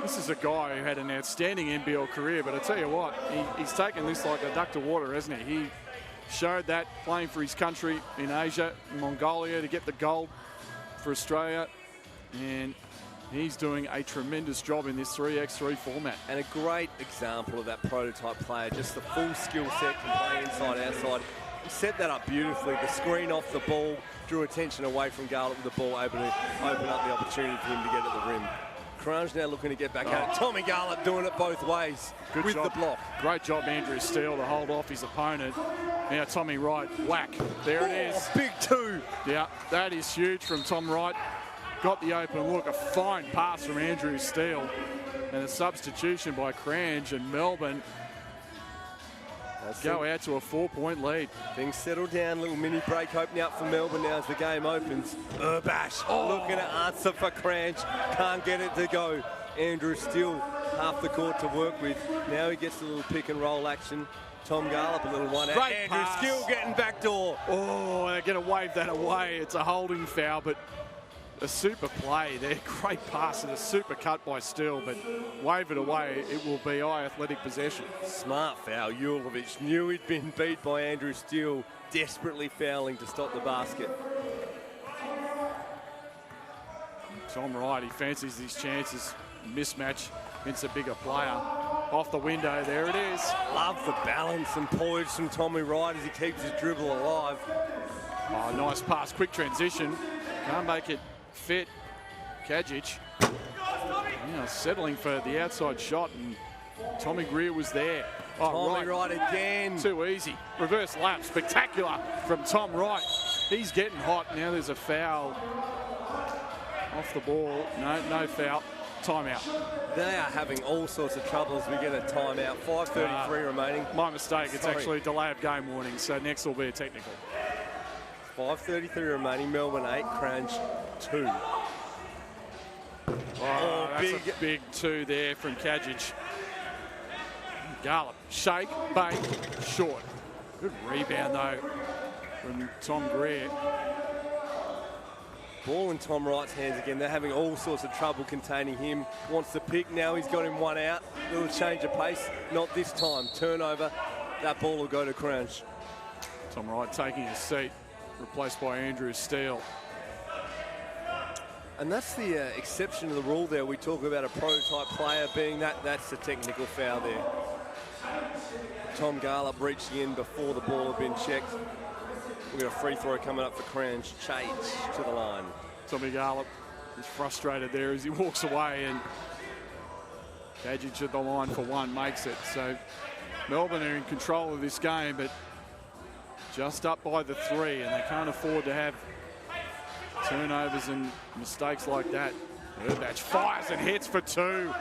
Speaker 2: this is a guy who had an outstanding NBL career, but I tell you what, he's taken this like a duck to water, hasn't he? He showed that playing for his country in Asia, in Mongolia, to get the gold for Australia. And he's doing a tremendous job in this 3x3 format.
Speaker 1: And a great example of that prototype player, just the full skill set, can play inside, outside. He set that up beautifully. The screen off the ball drew attention away from Garlop with the ball, able to open up the opportunity for him to get at the rim. Kranj now looking to get back at it. Tommy Garlop doing it both ways.
Speaker 2: Good
Speaker 1: with
Speaker 2: job.
Speaker 1: the block.
Speaker 2: Great job, Andrew Steele, to hold off his opponent. Now Tommy Wright, whack. There it is.
Speaker 1: Big two.
Speaker 2: Yeah, that is huge from Tom Wright. Got the open look, a fine pass from Andrew Steele. And a substitution by Kranj, and Melbourne go out to a 4-point lead.
Speaker 1: Things settle down, little mini break opening up for Melbourne now as the game opens. Urbash looking to answer for Kranj, can't get it to go. Andrew Steele half the court to work with. Now he gets a little pick and roll action. Tom Garlop a little one out. Andrew Steele getting backdoor.
Speaker 2: Oh, they're going to wave that away. It's a holding foul, but a super play there. Great pass and a super cut by Steele, but wave it away. It will be athletic possession.
Speaker 1: Smart foul. Julovic knew he'd been beat by Andrew Steele, desperately fouling to stop the basket.
Speaker 2: Tom Wright, he fancies his chances. Mismatch against a bigger player. Off the window, there it is.
Speaker 1: Love the balance and poise from Tommy Wright as he keeps his dribble alive.
Speaker 2: Oh, nice pass, quick transition. Can't make it fit. Kajic, settling for the outside shot, and Tommy Greer was there. Oh,
Speaker 1: Tommy Wright again.
Speaker 2: Too easy. Reverse lap, spectacular from Tom Wright. He's getting hot. Now there's a foul off the ball. No foul. Timeout.
Speaker 1: They are having all sorts of trouble as we get a timeout. 5:33 remaining.
Speaker 2: My mistake. It's actually a delay of game warning, so next will be a technical.
Speaker 1: 5:33 remaining. Melbourne 8, Kranj 2.
Speaker 2: Oh, that's a big two there from Kajic. Garlop, shake, bait, short. Good rebound though from Tom Greer.
Speaker 1: Ball in Tom Wright's hands again. They're having all sorts of trouble containing him. Wants to pick. Now he's got him one out. Little change of pace. Not this time. Turnover. That ball will go to Kranj.
Speaker 2: Tom Wright taking his seat. Replaced by Andrew Steele.
Speaker 1: And that's the exception to the rule there. We talk about a prototype player being that's the technical foul there. Tom Garlop reaching in before the ball had been checked. We've got a free throw coming up for Kranj. Chase to the line.
Speaker 2: Tommy Garlop is frustrated there as he walks away, and Kajic at the line for one makes it. So Melbourne are in control of this game, but just up by the 3, and they can't afford to have turnovers and mistakes like that. Urbash fires and hits for 2,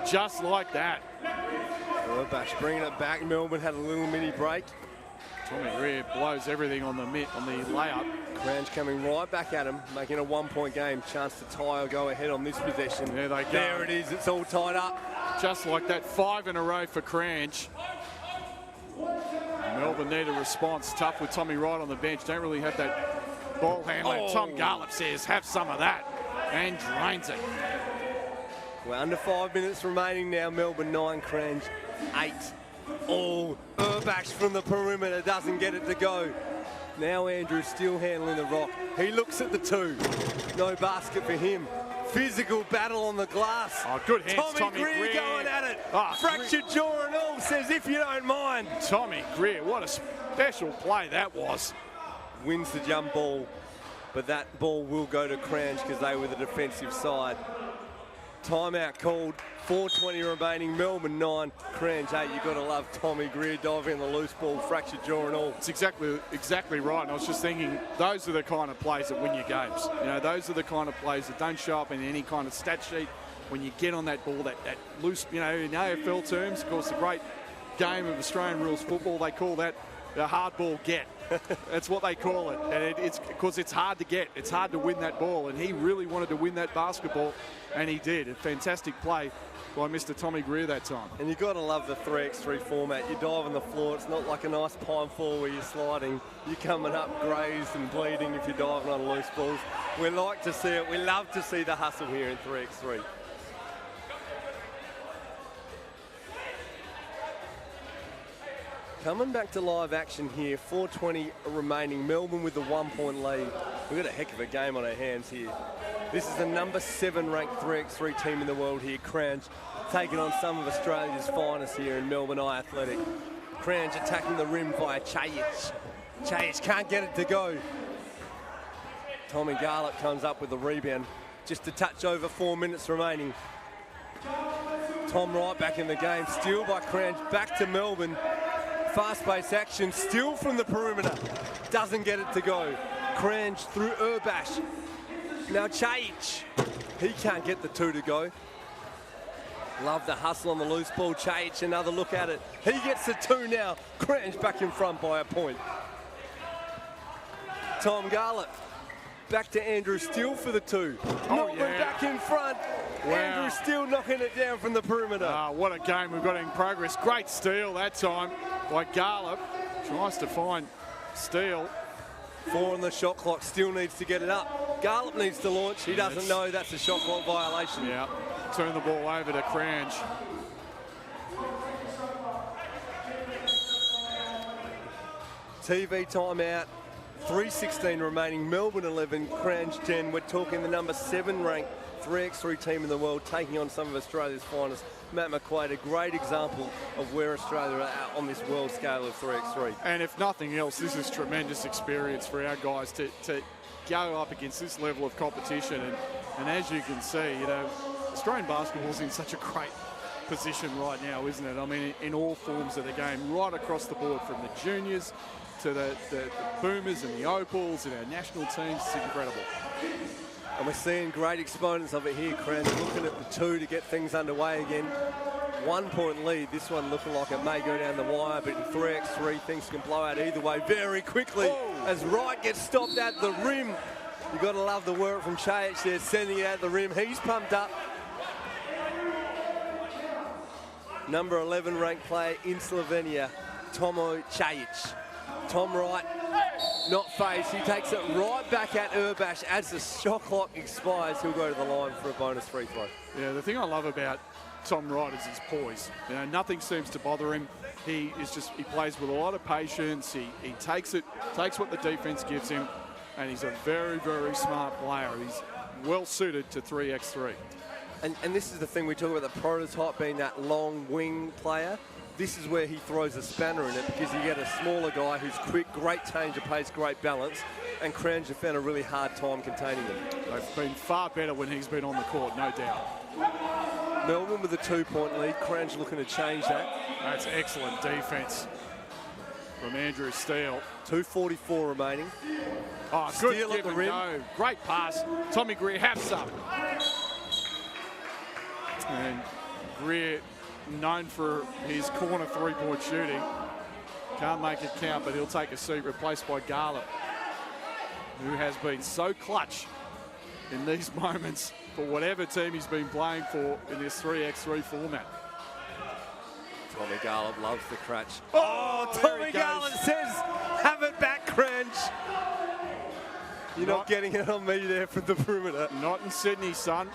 Speaker 2: just like that.
Speaker 1: Urbash bringing it back. Melbourne had a little mini break.
Speaker 2: Tommy Greer blows everything on the layup.
Speaker 1: Kranj coming right back at him, making a 1-point game. Chance to tie or go ahead on this possession.
Speaker 2: There they go.
Speaker 1: There it is. It's all tied up.
Speaker 2: Just like that, 5 in a row for Kranj. Melbourne need a response. Tough with Tommy Wright on the bench. Don't really have that ball handling.
Speaker 1: Oh.
Speaker 2: Tom Garlop says, have some of that, and drains it.
Speaker 1: We're under 5 minutes remaining now. Melbourne 9, Kranj 8. Oh, Urbash from the perimeter doesn't get it to go. Now Andrew still handling the rock. He looks at the 2. No basket for him. Physical battle on the glass.
Speaker 2: Oh, good hands, Tommy
Speaker 1: Greer going at it.
Speaker 2: Oh,
Speaker 1: fractured jaw and all, says if you don't mind.
Speaker 2: Tommy Greer, what a special play that was.
Speaker 1: Wins the jump ball, but that ball will go to Kranj because they were the defensive side. Timeout called. 4:20 remaining. Melbourne 9, Kranj 8. You've got to love Tommy Greer diving in the loose ball, fractured jaw and all.
Speaker 2: It's exactly right. And I was just thinking, those are the kind of plays that win your games. You know, those are the kind of plays that don't show up in any kind of stat sheet. When you get on that ball, that loose, you know, in AFL terms, of course, the great game of Australian rules football, they call that the hard ball get. That's what they call it. And it's because it's hard to get. It's hard to win that ball. And he really wanted to win that basketball, and he did. A fantastic play by Mr. Tommy Greer that time.
Speaker 1: And you've got to love the 3x3 format. You dive on the floor. It's not like a nice pine floor where you're sliding. You're coming up grazed and bleeding if you're diving on loose balls. We like to see it. We love to see the hustle here in 3x3. Coming back to live action here, 4:20 remaining. Melbourne with the 1-point lead. We've got a heck of a game on our hands here. This is the number 7 ranked 3x3 team in the world here, Kranj, taking on some of Australia's finest here in Melbourne Eye Athletic. Kranj attacking the rim via Chayic. Chayic can't get it to go. Tommy Garlop comes up with the rebound. Just a touch over 4 minutes remaining. Tom Wright back in the game. Steal by Kranj. Back to Melbourne. Fast-paced action, still from the perimeter. Doesn't get it to go. Kranj through Urbash. Now Chayic. He can't get the 2 to go. Love the hustle on the loose ball. Chayic, another look at it. He gets the 2 now. Kranj back in front by a point. Tom Garlop. Back to Andrew Steele for the 2. Melbourne back in front. Wow. Andrew Steele knocking it down from the perimeter.
Speaker 2: What a game we've got in progress. Great steal that time by Garlop. Tries to find Steele.
Speaker 1: 4 on the shot clock. Steele needs to get it up. Garlop needs to launch. He doesn't know that's a shot clock violation.
Speaker 2: Yeah. Turn the ball over to Kranj.
Speaker 1: TV timeout. 3:16 remaining. Melbourne 11, Kranj 10. We're talking the number 7 ranked 3x3 team in the world, taking on some of Australia's finest. Matt McQuaid, a great example of where Australia are at on this world scale of 3x3.
Speaker 2: And if nothing else, this is tremendous experience for our guys to go up against this level of competition. And as you can see, you know, Australian basketball's in such a great position right now, isn't it? I mean, in all forms of the game, right across the board, from the juniors to the boomers and the opals and our national teams. It's incredible.
Speaker 1: And we're seeing great exponents of it here, Kranj, looking at the 2 to get things underway again. 1-point lead. This one looking like it may go down the wire, but in 3x3, things can blow out either way very quickly as Wright gets stopped at the rim. You've got to love the work from Chayic there, sending it out the rim. He's pumped up. Number 11 ranked player in Slovenia, Tomo Chayic. Tom Wright, not phased. He takes it right back at Urbash. As the shot clock expires, he'll go to the line for a bonus free throw.
Speaker 2: Yeah, the thing I love about Tom Wright is his poise. You know, nothing seems to bother him. He plays with a lot of patience. He takes what the defense gives him, and he's a very, very smart player. He's well suited to 3x3.
Speaker 1: And this is the thing, we talk about the prototype being that long wing player. This is where he throws a spanner in it, because you get a smaller guy who's quick, great change of pace, great balance, and Kranj have found a really hard time containing him.
Speaker 2: They've been far better when he's been on the court, no doubt.
Speaker 1: Melbourne with a 2-point lead. Kranj looking to change that.
Speaker 2: That's excellent defense. from Andrew Steele.
Speaker 1: 2:44 remaining.
Speaker 2: Oh, good
Speaker 1: Steele at
Speaker 2: give
Speaker 1: the
Speaker 2: and
Speaker 1: rim.
Speaker 2: go. Great pass. Tommy Greer have some. And Greer, known for his corner three-point shooting. Can't make it count, but he'll take a seat, replaced by Garlett, who has been so clutch in these moments for whatever team he's been playing for in this 3x3 format.
Speaker 1: Tommy Garlett loves the crutch.
Speaker 2: Oh,
Speaker 1: Tommy Garlett says, have it back, Kranj. You're not getting it on me there from the perimeter.
Speaker 2: Not in Sydney, son.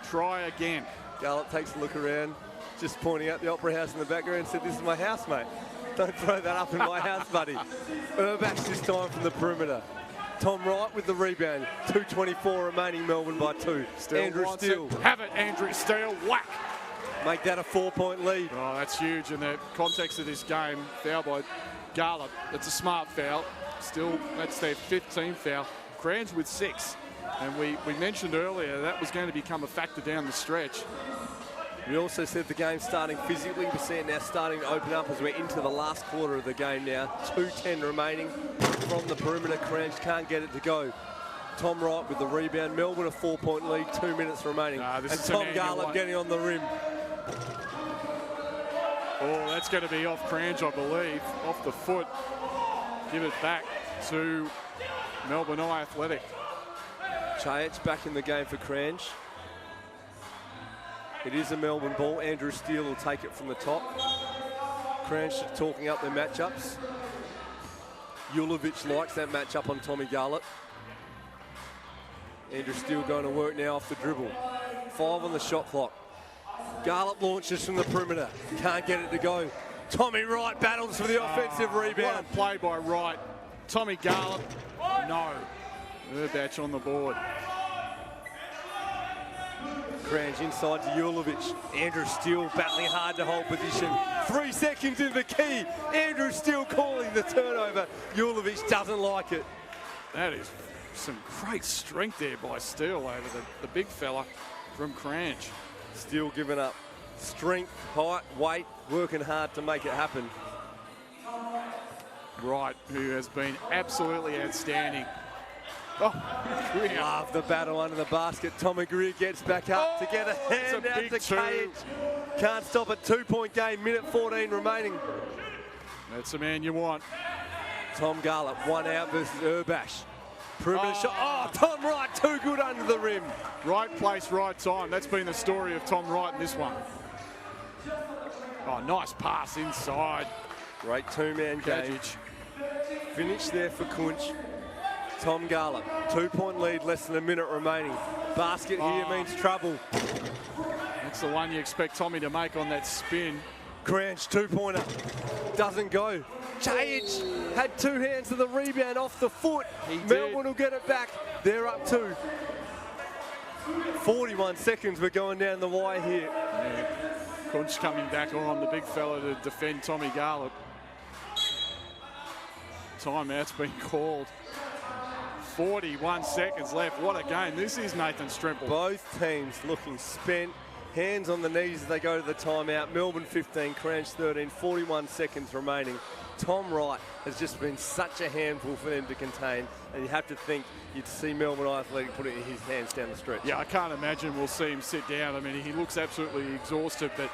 Speaker 2: Try again.
Speaker 1: Garlett takes a look around, just pointing out the Opera House in the background and said, this is my house, mate. Don't throw that up in my house, buddy. Urbach this time from the perimeter. Tom Wright with the rebound. 2:24 remaining, Melbourne by 2. Andrew Steele.
Speaker 2: Have it, Andrew Steele. Whack.
Speaker 1: Make that a 4-point lead.
Speaker 2: Oh, that's huge in the context of this game. Foul by Garlett. That's a smart foul. Still, that's their 15th foul. Kranj with 6. And we mentioned earlier that was going to become a factor down the stretch.
Speaker 1: We also said the game's starting physically. We see it now starting to open up as we're into the last quarter of the game now. 2:10 remaining from the perimeter. Kranj can't get it to go. Tom Wright with the rebound. Melbourne a 4-point lead, 2 minutes remaining. And Tom Garlett getting on the rim.
Speaker 2: Oh, that's going to be off Kranj, I believe. Off the foot. Give it back to Melbourne Eye Athletic.
Speaker 1: Chayich back in the game for Kranj. It is a Melbourne ball. Andrew Steele will take it from the top. Kranj talking up their matchups. Julovic likes that matchup on Tommy Garlett. Andrew Steele going to work now off the dribble. 5 on the shot clock. Garlett launches from the perimeter. Can't get it to go. Tommy Wright battles for the offensive rebound.
Speaker 2: What a play by Wright. Tommy Garlett, no. Urbach on the board.
Speaker 1: Kranj inside to Julovic. Andrew Steele battling hard to hold position. 3 seconds in the key. Andrew Steele calling the turnover. Julovic doesn't like it.
Speaker 2: That is some great strength there by Steele over the big fella from Kranj.
Speaker 1: Steele giving up strength, height, weight, working hard to make it happen.
Speaker 2: Wright, who has been absolutely outstanding. Oh, Greer.
Speaker 1: Love the battle under the basket. Tommy Greer gets back up to get a hand out to Cage. Can't stop it. 2-point game. Minute 14 remaining.
Speaker 2: That's the man you want.
Speaker 1: Tom Garlett, 1 out versus Urbach. Perimeter shot. Oh, Tom Wright, too good under the rim.
Speaker 2: Right place, right time. That's been the story of Tom Wright in this one. Oh, nice pass inside.
Speaker 1: Great two-man game. Finish there for Kunch. Tom Garlett, 2-point lead, less than a minute remaining. Basket here means trouble.
Speaker 2: That's the one you expect Tommy to make on that spin.
Speaker 1: Kranj, 2-pointer. Doesn't go. Chayich had 2 hands to the rebound off the foot. Melbourne will get it back. They're up 2. 41 seconds, we're going down the wire here.
Speaker 2: Yeah. Kunch coming back on, the big fella to defend Tommy Garlett. Timeout's been called. 41 seconds left. What a game. This is Nathan Strimple.
Speaker 1: Both teams looking spent. Hands on the knees as they go to the timeout. Melbourne 15, Kranj 13, 41 seconds remaining. Tom Wright has just been such a handful for them to contain, and you have to think you'd see Melbourne Athletic put it in his hands down the stretch.
Speaker 2: Yeah, I can't imagine we'll see him sit down. I mean, he looks absolutely exhausted, but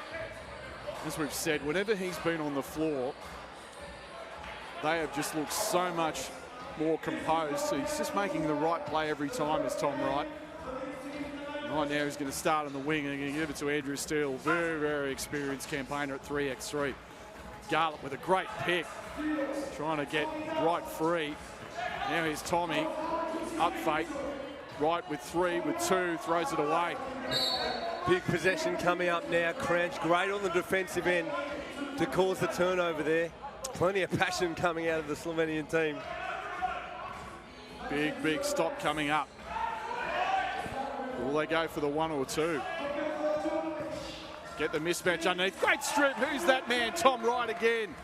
Speaker 2: as we've said, whenever he's been on the floor, they have just looked so much more composed. So he's just making the right play every time as Tom Wright. Right now he's going to start on the wing and going to give it to Andrew Steele. Very, very experienced campaigner at 3x3. Garlett with a great pick, trying to get Wright free. Now here's Tommy, up fake. Wright with 3, with 2, throws it away.
Speaker 1: Big possession coming up now. Kranj great on the defensive end to cause the turnover there. Plenty of passion coming out of the Slovenian team.
Speaker 2: Big, big stop coming up. Will they go for the 1 or 2? Get the mismatch underneath. Great strip. Who's that man? Tom Wright again.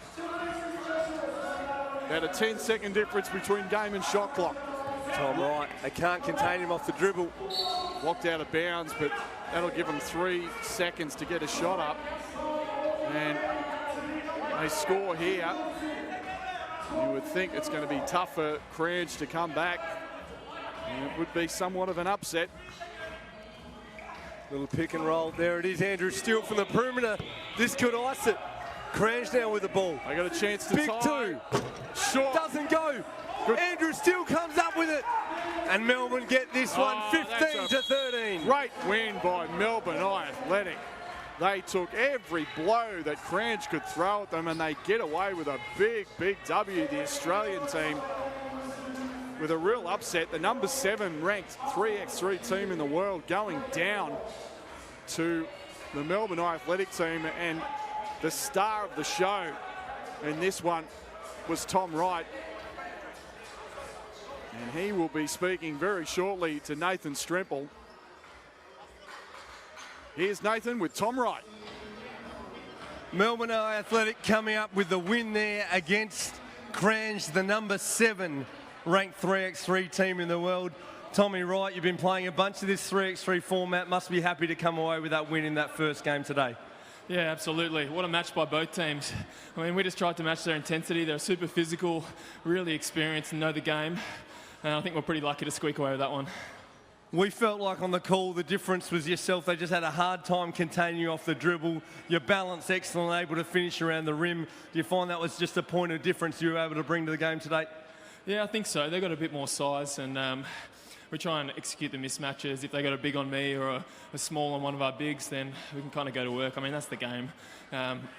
Speaker 2: About a 10-second difference between game and shot clock.
Speaker 1: Tom Wright, they can't contain him off the dribble.
Speaker 2: Locked out of bounds, but that'll give them 3 seconds to get a shot up. And they score here. You would think it's going to be tough for Kranj to come back. And it would be somewhat of an upset.
Speaker 1: Little pick and roll. There it is, Andrew Steele from the perimeter. This could ice it. Kranj now with the ball.
Speaker 2: They got a chance to
Speaker 1: Big
Speaker 2: tie.
Speaker 1: two.
Speaker 2: Short.
Speaker 1: Doesn't go.
Speaker 2: Good.
Speaker 1: Andrew Steele comes up with it. And Melbourne get this one,
Speaker 2: that's
Speaker 1: 15 to 13.
Speaker 2: Great win by Melbourne Athletic. They took every blow that Kranj could throw at them, and they get away with a big, big W, the Australian team, with a real upset. The number 7 ranked 3x3 team in the world going down to the Melbourne Athletic team, and the star of the show in this one was Tom Wright. And he will be speaking very shortly to Nathan Stremple. Here's Nathan with Tom Wright.
Speaker 1: Melbourne Athletic coming up with the win there against Kranj, the number 7 ranked 3x3 team in the world. Tommy Wright, you've been playing a bunch of this 3x3 format. Must be happy to come away with that win in that first game today.
Speaker 10: Yeah, absolutely. What a match by both teams. I mean, we just tried to match their intensity. They're super physical, really experienced and know the game. And I think we're pretty lucky to squeak away with that one.
Speaker 1: We felt like on the call the difference was yourself. They just had a hard time containing you off the dribble. Your balance excellent, able to finish around the rim. Do you find that was just a point of difference you were able to bring to the game today?
Speaker 10: Yeah, I think so. They've got a bit more size, and we try and execute the mismatches. If they got a big on me or a small on one of our bigs, then we can kind of go to work. I mean, that's the game.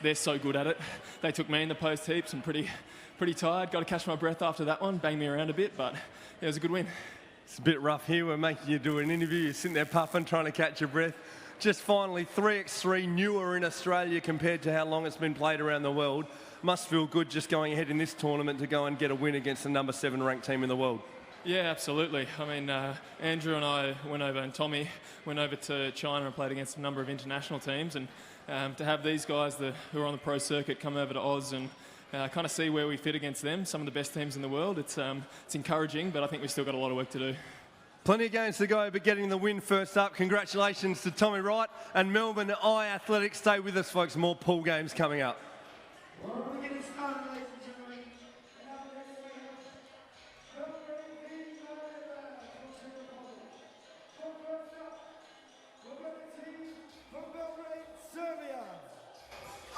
Speaker 10: They're so good at it. They took me in the post heaps and pretty tired. Got to catch my breath after that one. Banged me around a bit, but it was a good win.
Speaker 1: It's a bit rough here. We're making you do an interview. You're sitting there puffing, trying to catch your breath. Just finally, 3x3 newer in Australia compared to how long it's been played around the world. Must feel good just going ahead in this tournament to go and get a win against the number 7 ranked team in the world.
Speaker 10: Yeah, absolutely. I mean, Andrew and I went over, and Tommy went over to China and played against a number of international teams. And to have these guys who are on the pro circuit come over to Oz and kind of see where we fit against them, some of the best teams in the world, it's encouraging, but I think we've still got a lot of work to do.
Speaker 1: Plenty of games to go, but getting the win first up. Congratulations to Tommy Wright and Melbourne Athletics. Stay with us, folks. More pool games coming up.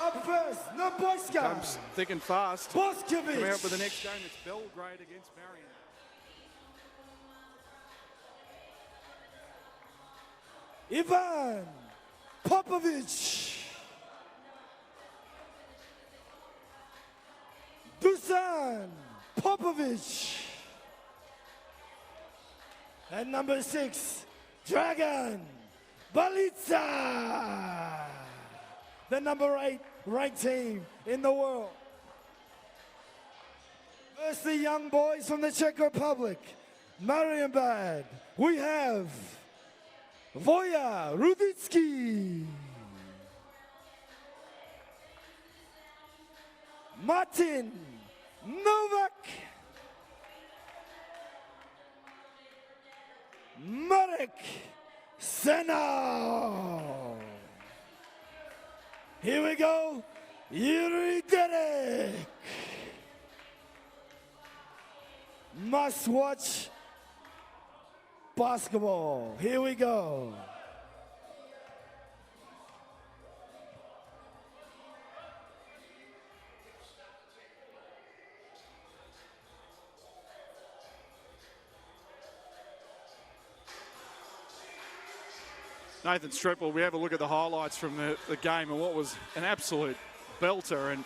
Speaker 4: Up first, Naboyska.
Speaker 2: Comes thick and fast.
Speaker 4: Boskovic.
Speaker 2: Coming out for the next game, it's Belgrade against Marion.
Speaker 4: Ivan Popovic. Dusan Popovic. And number 6, Dragan Balica. The number 8 ranked team in the world. First, the young boys from the Czech Republic, Marienbad. We have Voja Ruditsky, Martin Novak, Marek Sena. Here we go, Yuri Derek. Must watch basketball. Here we go.
Speaker 2: Nathan Stremple, we have a look at the highlights from the game, and what was an absolute belter, and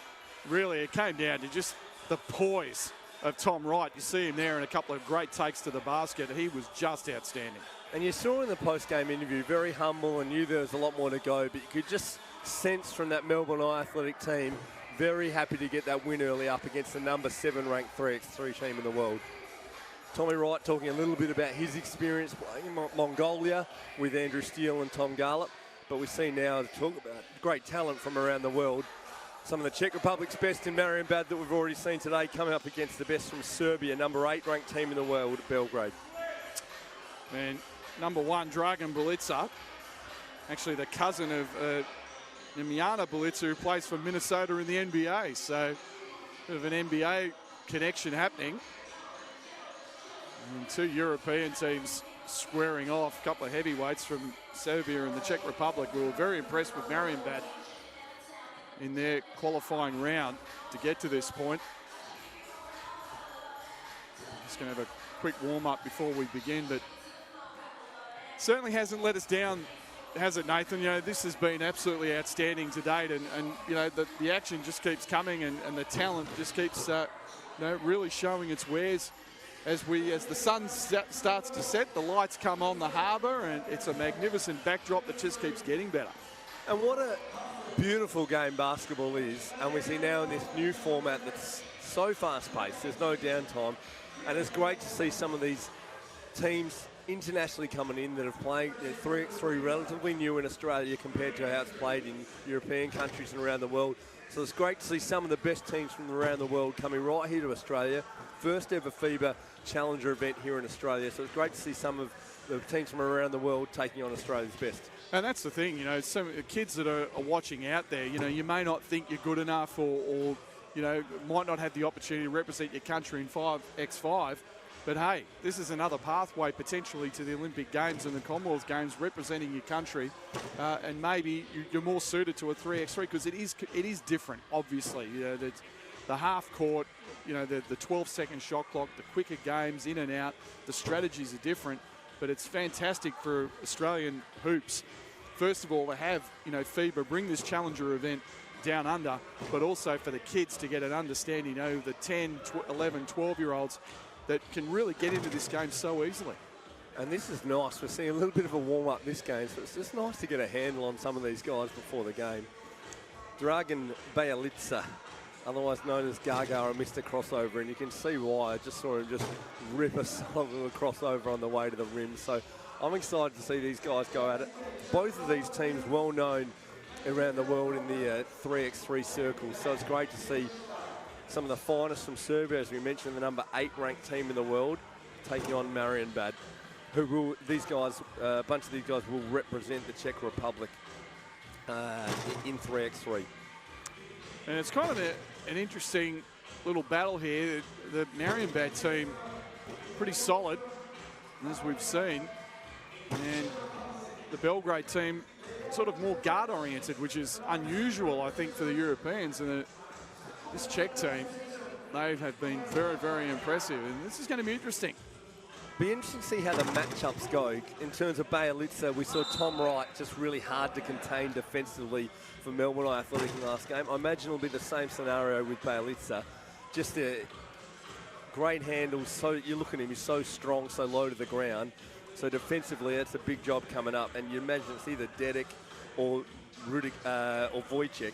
Speaker 2: really it came down to just the poise of Tom Wright. You see him there in a couple of great takes to the basket. He was just outstanding.
Speaker 1: And you saw in the post-game interview, very humble and knew there was a lot more to go, but you could just sense from that Melbourne Athletic team, very happy to get that win early up against the number 7 ranked 3x3 team in the world. Tommy Wright talking a little bit about his experience playing in Mongolia with Andrew Steele and Tom Garlop, but we see now talk about great talent from around the world. Some of the Czech Republic's best in Marienbad that we've already seen today coming up against the best from Serbia, number 8 ranked team in the world at Belgrade.
Speaker 2: And number 1, Dragan Balica, actually the cousin of Nemanja Balica, who plays for Minnesota in the NBA. So bit of an NBA connection happening. And two European teams squaring off, a couple of heavyweights from Serbia and the Czech Republic. We were very impressed with Marienbad in their qualifying round to get to this point. Just going to have a quick warm-up before we begin, but certainly hasn't let us down, has it, Nathan? You know, this has been absolutely outstanding to date, and you know, the action just keeps coming, and the talent just keeps you know, really showing its wares. As the sun starts to set, the lights come on the harbour, and it's a magnificent backdrop that just keeps getting better.
Speaker 1: And what a beautiful game basketball is, and we see now in this new format that's so fast-paced, there's no downtime, and it's great to see some of these teams internationally coming in that have played 3x3 relatively new in Australia compared to how it's played in European countries and around the world. So it's great to see some of the best teams from around the world coming right here to Australia. First ever FIBA Challenger event here in Australia. So it's great to see some of the teams from around the world taking on Australia's best.
Speaker 2: And that's the thing, you know, some kids that are watching out there, you know, you may not think you're good enough or you know, might not have the opportunity to represent your country in 5x5. But hey, this is another pathway potentially to the Olympic Games and the Commonwealth Games, representing your country, and maybe you're more suited to a 3x3 because it is different. Obviously, you know, the half court, you know, the 12-second shot clock, the quicker games in and out, the strategies are different. But it's fantastic for Australian hoops. First of all, to have, you know, FIBA bring this Challenger event down under, but also for the kids to get an understanding, you know, the 10, 11, 12-year-olds that can really get into this game so easily.
Speaker 1: And this is nice. We're seeing a little bit of a warm-up this game, so it's just nice to get a handle on some of these guys before the game. Dragan Bjelica, otherwise known as Gaga or Mr. Crossover, and you can see why. I just saw him just rip a solid little crossover on the way to the rim. So I'm excited to see these guys go at it. Both of these teams well known around the world in the 3x3 circles, so it's great to see some of the finest from Serbia, as we mentioned, the number 8 ranked team in the world, taking on Marienbad, who will, these guys, a bunch of these guys will represent the Czech Republic in 3x3.
Speaker 2: And it's kind of an interesting little battle here. The Marienbad team, pretty solid, as we've seen, and the Belgrade team, sort of more guard-oriented, which is unusual, I think, for the Europeans. And this Czech team, they have been very, very impressive, and this is going to be interesting.
Speaker 1: Be interesting to see how the matchups go. In terms of Bjelica, we saw Tom Wright just really hard to contain defensively for Melbourne Athletic in the last game. I imagine it'll be the same scenario with Bjelica. Just a great handle. So you look at him, he's so strong, so low to the ground. So defensively, that's a big job coming up. And you imagine it's either Dedic or Rudik or Wojciech.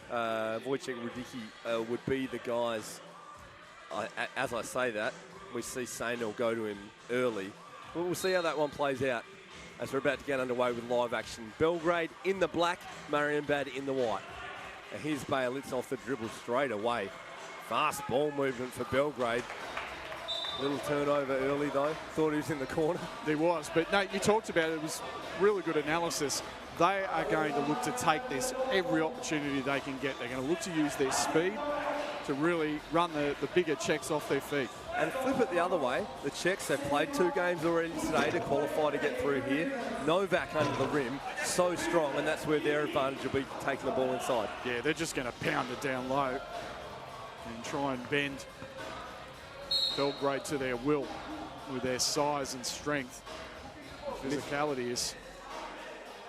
Speaker 1: Wojciech Rudicki would be the guys. As I say that, we see Sainil go to him early. But we'll see how that one plays out as we're about to get underway with live action. Belgrade in the black, Marienbad in the white. And here's Bjelica off the dribble straight away. Fast ball movement for Belgrade. Little turnover early though. Thought he was in the corner.
Speaker 2: There was, but no, you talked about it. It was really good analysis. They are going to look to take this every opportunity they can get. They're going to look to use their speed to really run the bigger Czechs off their feet.
Speaker 1: And flip it the other way. The Czechs have played 2 games already today to qualify to get through here. Novak under the rim, so strong, and that's where their advantage will be taking the ball inside.
Speaker 2: Yeah, they're just going to pound it down low and try and bend Belgrade to their will with their size and strength. Physicality is.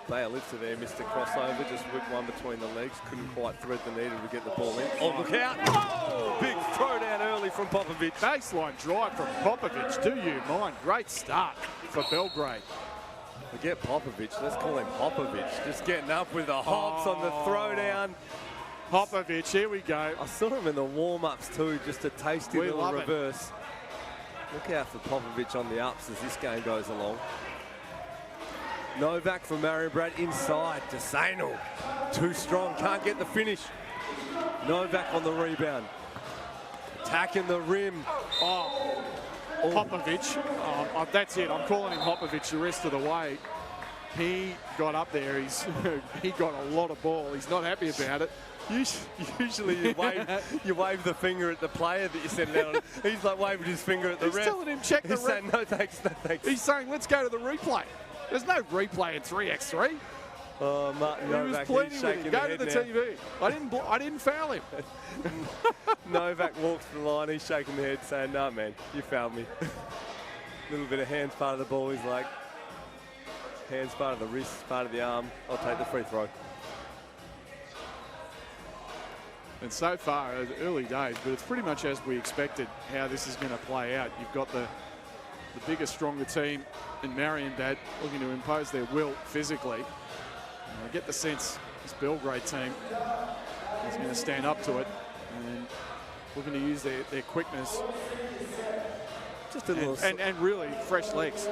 Speaker 1: Bjelica there, Mr. Crossover, just whipped one between the legs, couldn't quite thread the needle to get the ball in. Oh, look out! Oh, big throw down early from Popovic.
Speaker 2: Baseline drive from Popovic, do you mind? Great start for Belgrade.
Speaker 1: Forget Popovic, let's call him Popovic. Just getting up with the hops on the throwdown.
Speaker 2: Popovic, here we go.
Speaker 1: I saw him in the warm-ups too, just a tasty little reverse. Look out for Popovic on the ups as this game goes along. Novak from Marienbad inside to Sainil. Too strong, can't get the finish. Novak on the rebound. Attacking the rim.
Speaker 2: Oh, Popovic. That's it. I'm calling him Popovic the rest of the way. He got up there. He got a lot of ball. He's not happy about it.
Speaker 1: Usually you wave the finger at the player that you're sending out on. He's like waving his finger at the ref.
Speaker 2: He's telling him check the
Speaker 1: He's saying,
Speaker 2: ref.
Speaker 1: no thanks, no thanks.
Speaker 2: He's saying, let's go to the replay. There's no replay in 3x3.
Speaker 1: Oh, Martin
Speaker 2: He was
Speaker 1: Novak,
Speaker 2: pleading
Speaker 1: he's
Speaker 2: with
Speaker 1: shaking
Speaker 2: him.
Speaker 1: the
Speaker 2: Go to
Speaker 1: head
Speaker 2: the
Speaker 1: now.
Speaker 2: TV. I didn't foul him.
Speaker 1: Novak walks to the line, he's shaking the head saying, no, man, you fouled me. Little bit of hands part of the ball. He's like, hands part of the wrist, part of the arm. I'll take the free throw.
Speaker 2: And so far, it's early days, but it's pretty much as we expected how this is going to play out. You've got the bigger, stronger team in Marienbad looking to impose their will physically. And I get the sense this Belgrade team is going to stand up to it and looking to use their quickness.
Speaker 1: Just a little...
Speaker 2: And really fresh legs.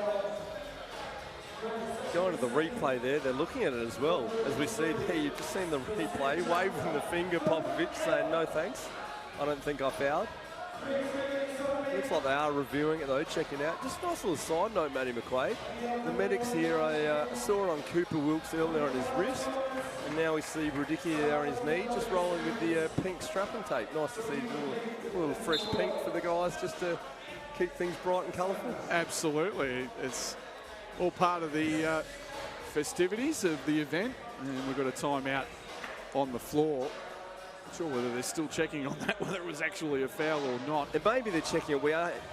Speaker 1: Going to the replay there, they're looking at it as well. As we see there, you've just seen the replay, waving the finger, Popovic saying, no thanks, I don't think I fouled. Looks like they are reviewing it though, checking out. Just a nice little side note, Matty McQuaid. The medics here, I saw it on Cooper Wilkes earlier on his wrist, and now we see Radicki there on his knee, just rolling with the pink strapping tape. Nice to see a little fresh pink for the guys, just to keep things bright and colourful.
Speaker 2: Absolutely. It's all part of the festivities of the event, and we've got a timeout on the floor. Not sure whether they're still checking on that, whether it was actually a foul or not.
Speaker 1: And maybe they're checking it. We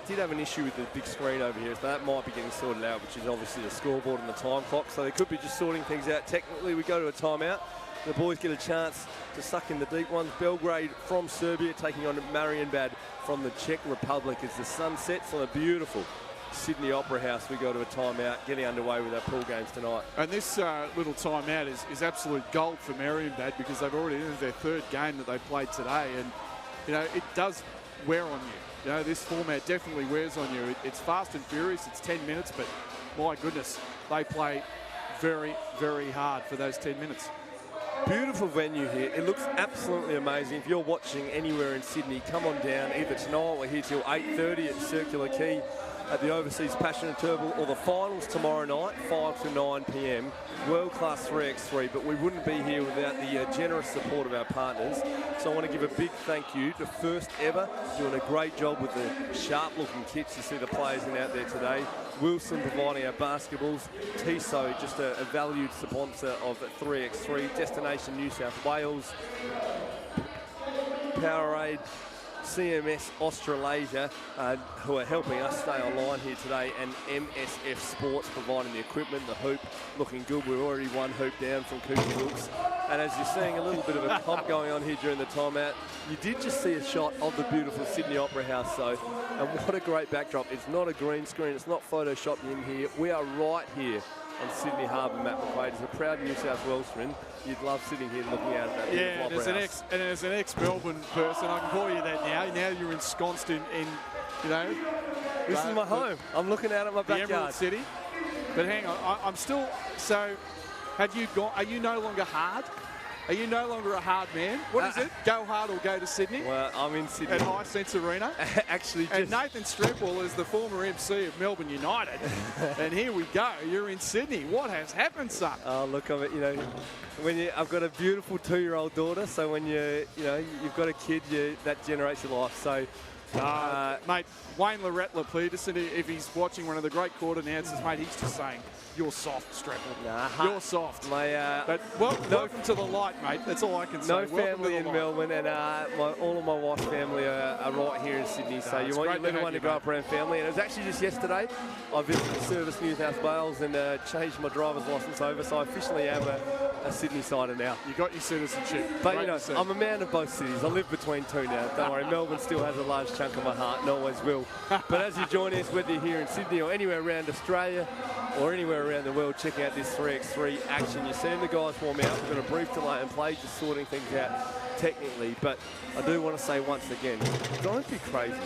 Speaker 1: did have an issue with the big screen over here, so that might be getting sorted out, which is obviously the scoreboard and the time clock. So they could be just sorting things out. Technically, we go to a timeout. The boys get a chance to suck in the deep ones. Belgrade from Serbia taking on Marienbad from the Czech Republic as the sun sets on a beautiful Sydney Opera House. We go to a timeout, getting underway with our pool games tonight.
Speaker 2: And this little timeout is absolute gold for Marienbad because they've already entered their third game that they played today, and you know it does wear on you. You know, this format definitely wears on you. It's fast and furious. It's 10 minutes, but my goodness, they play very, very hard for those 10 minutes.
Speaker 1: Beautiful venue here. It looks absolutely amazing. If you're watching anywhere in Sydney, come on down. Either tonight, we're here till 8:30 at Circular Quay at the Overseas Passion and Turbo, or the finals tomorrow night, 5 to 9 p.m. World-class 3x3, but we wouldn't be here without the generous support of our partners. So I want to give a big thank you to First Ever, doing a great job with the sharp-looking kits. You see the players in out there today. Wilson providing our basketballs. Tissot, just a valued sponsor of 3x3. Destination New South Wales. Powerade. CMS Australasia, who are helping us stay online here today, and MSF Sports providing the equipment, the hoop, looking good. We're already one hoop down from Cooper Wilkes. And as you're seeing a little bit of a pump going on here during the timeout, you did just see a shot of the beautiful Sydney Opera House, though. And what a great backdrop. It's not a green screen. It's not photoshopped in here. We are right here on Sydney Harbour, Matt McQuaid. As a proud New South Welshman, you'd love sitting here looking out at that beautiful Opera House.
Speaker 2: And as an ex-Melbourne person, I can call you that now. Now you're ensconced in you know.
Speaker 1: This is my home. I'm looking out at my backyard.
Speaker 2: The Emerald City. But hang on, I'm still, so have you gone, are you no longer hard? Are you no longer a hard man? What is it? Go hard or go to Sydney?
Speaker 1: Well, I'm in Sydney.
Speaker 2: At Hisense Arena?
Speaker 1: Actually,
Speaker 2: and Nathan Strempel is the former MC of Melbourne United. And here we go. You're in Sydney. What has happened, son?
Speaker 1: Oh, look, you know, I've got a beautiful 2-year-old daughter. So when you've got a kid, that generates your life. So.
Speaker 2: Mate, Wayne Lorette-Peterson, if he's watching, one of the great court announcers, mate, he's just saying, you're soft, Strempel.
Speaker 1: Nah,
Speaker 2: you're soft.
Speaker 1: But
Speaker 2: welcome to the light, mate. That's all I can say.
Speaker 1: No family in Melbourne, and all of my wife's family are right here in Sydney. So you want your little one to grow up around family. And it was actually just yesterday, I visited Service New South Wales and changed my driver's licence over. So I officially am a Sydney sider now.
Speaker 2: You got your citizenship.
Speaker 1: But you know, I'm a man of both cities. I live between two now. Don't worry, Melbourne still has a large chunk of my heart and always will. But as you join us, whether you're here in Sydney or anywhere around Australia or anywhere around the world, checking out this 3x3 action. You're seeing the guys warm out. We've got a brief delay in play, just sorting things out technically. But I do want to say once again, don't be crazy.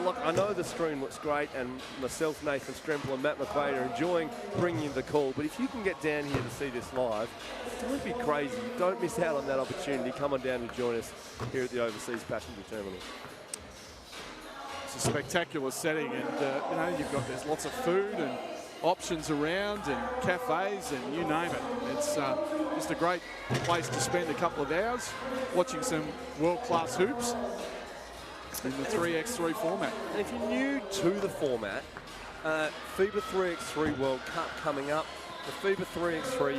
Speaker 1: Look, I know the stream looks great, and myself, Nathan Strempel, and Matt McQuaid are enjoying bringing you the call. But if you can get down here to see this live, don't be crazy. Don't miss out on that opportunity. Come on down and join us here at the Overseas Passenger Terminal.
Speaker 2: It's a spectacular setting, and there's lots of food and options around, and cafes, and you name it. It's just a great place to spend a couple of hours watching some world-class hoops in the 3x3 format.
Speaker 1: And if you're new to the format, FIBA 3x3 World Cup coming up, the FIBA 3x3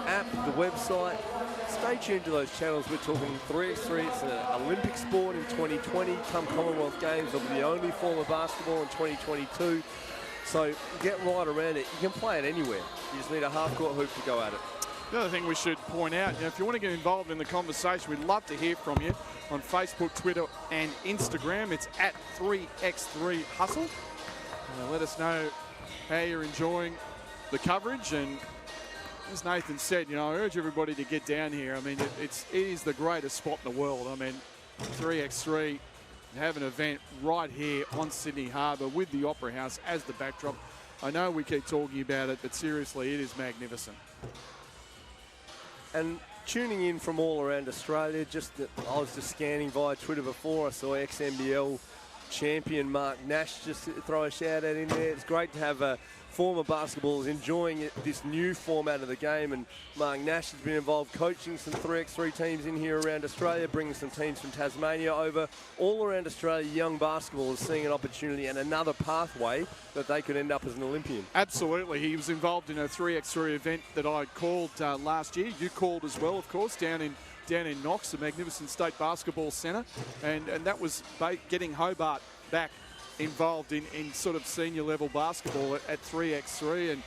Speaker 1: app, the website. Stay tuned to those channels. We're talking 3x3. It's an Olympic sport in 2020. Come Commonwealth Games, it'll be the only form of basketball in 2022. So get right around it. You can play it anywhere. You just need a half-court hoop to go at it.
Speaker 2: The other thing we should point out, if you want to get involved in the conversation, we'd love to hear from you on Facebook, Twitter and Instagram. It's at 3x3 Hustle. Let us know how you're enjoying the coverage. And as Nathan said, I urge everybody to get down here. I mean, it is the greatest spot in the world. I mean, 3x3 have an event right here on Sydney Harbour with the Opera House as the backdrop. I know we keep talking about it, but seriously, it is magnificent.
Speaker 1: And tuning in from all around Australia, I was just scanning via Twitter before. I saw ex-NBL champion Mark Nash just throw a shout out in there. It's great to have former basketballers enjoying this new format of the game, and Mark Nash has been involved coaching some 3x3 teams in here around Australia, bringing some teams from Tasmania over. All around Australia, young basketballers seeing an opportunity and another pathway that they could end up as an Olympian.
Speaker 2: Absolutely. He was involved in a 3x3 event that I called last year. You called as well, of course, down in Knox, the magnificent State Basketball Centre, and that was getting Hobart back involved in sort of senior level basketball at 3x3.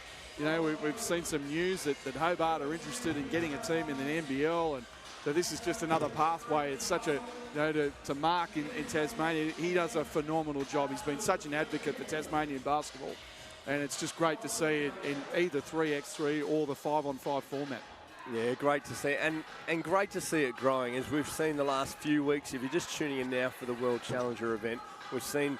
Speaker 2: And we've seen some news that Hobart are interested in getting a team in the NBL, and so this is just another pathway. It's such a to Mark in Tasmania, he does a phenomenal job. He's been such an advocate for Tasmanian basketball, and it's just great to see it in either 3x3 or the 5-on-5 format.
Speaker 1: Yeah, great to see, and great to see it growing, as we've seen the last few weeks. If you're just tuning in now for the World Challenger event, we've seen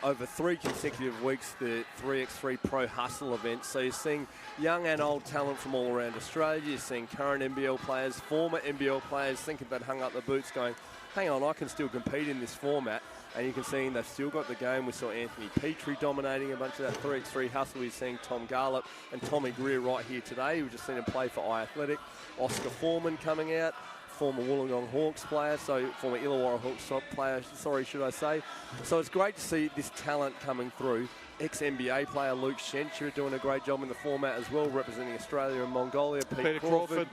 Speaker 1: over 3 consecutive weeks the 3x3 Pro Hustle event. So you're seeing young and old talent from all around Australia. You're seeing current NBL players, former NBL players thinking they'd hung up the boots going, hang on, I can still compete in this format. And you can see they've still got the game. We saw Anthony Petrie dominating a bunch of that 3x3 hustle. We're seeing Tom Garlop and Tommy Greer right here today. We've just seen him play for iAthletic. Oscar Foreman coming out, former Wollongong Hawks player, so former Illawarra Hawks player, should I say. So it's great to see this talent coming through. Ex-NBA player Luke Shencher doing a great job in the format as well, representing Australia and Mongolia. Peter Crawford.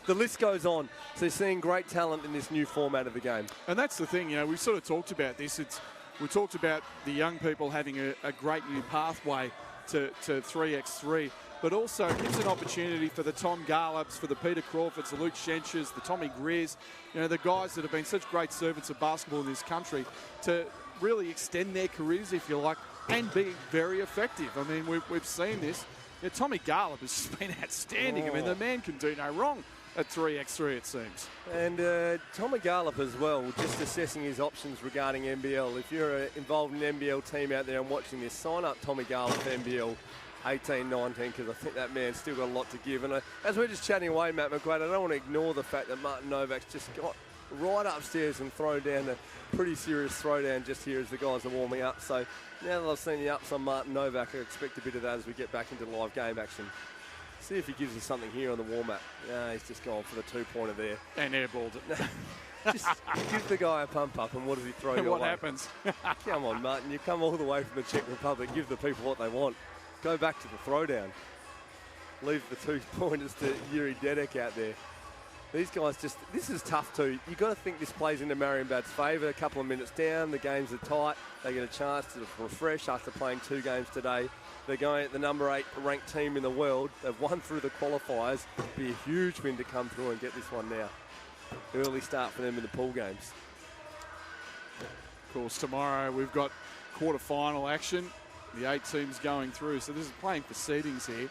Speaker 1: The list goes on. So you're seeing great talent in this new format of the game.
Speaker 2: And that's the thing, we sort of talked about this. We talked about the young people having a great new pathway to 3x3, but also gives an opportunity for the Tom Garlops, for the Peter Crawfords, the Luke Shenchers, the Tommy Greers, the guys that have been such great servants of basketball in this country to really extend their careers, if you like, and be very effective. I mean, we've seen this. Tommy Garlop has been outstanding. I mean, the man can do no wrong at 3x3, it seems.
Speaker 1: And Tommy Garlop as well, just assessing his options regarding NBL. If you're involved in an NBL team out there and watching this, sign up Tommy Garlop for NBL 18-19, because I think that man's still got a lot to give. And as we're just chatting away, Matt McQuaid, I don't want to ignore the fact that Martin Novak's just got right upstairs and thrown down a pretty serious throwdown just here as the guys are warming up. So now that I've seen the ups on Martin Novak, I expect a bit of that as we get back into live game action. See if he gives us something here on the warm-up. No, he's just gone for the two-pointer there.
Speaker 2: And airballed it.
Speaker 1: Just give the guy a pump-up, and what does he throw your
Speaker 2: way? What
Speaker 1: happens? Come on, Martin. You come all the way from the Czech Republic. Give the people what they want. Go back to the throwdown. Leave the two-pointers to Yuri Dedek out there. These guys this is tough too. You've got to think this plays into Marienbad's favour. A couple of minutes down, the games are tight. They get a chance to refresh after playing 2 games today. They're going at the number 8 ranked team in the world. They've won through the qualifiers. It'd be a huge win to come through and get this one now. Early start for them in the pool games.
Speaker 2: Of course, tomorrow we've got quarter-final action. The 8 teams going through. So this is playing for seedings here,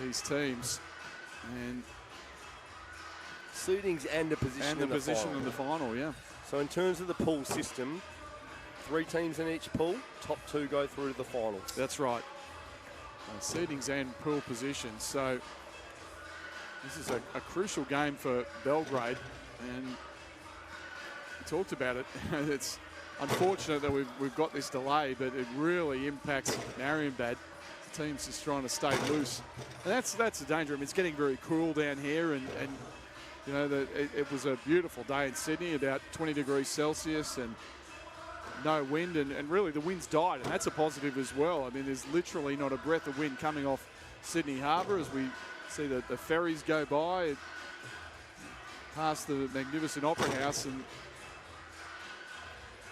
Speaker 2: these teams. And
Speaker 1: seedings and a position
Speaker 2: in the final, yeah.
Speaker 1: So in terms of the pool system, 3 teams in each pool, top 2 go through to the finals.
Speaker 2: That's right. Seedings and pool positions. So this is a crucial game for Belgrade, and we talked about it. It's unfortunate that we've got this delay, but it really impacts Marienbad. teams just trying to stay loose. And that's the danger. I mean, it's getting very cool down here, and you know, it was a beautiful day in Sydney, about 20 degrees Celsius and no wind, and really the wind's died, and that's a positive as well. I mean, there's literally not a breath of wind coming off Sydney Harbour as we see the ferries go by past the magnificent Opera House. And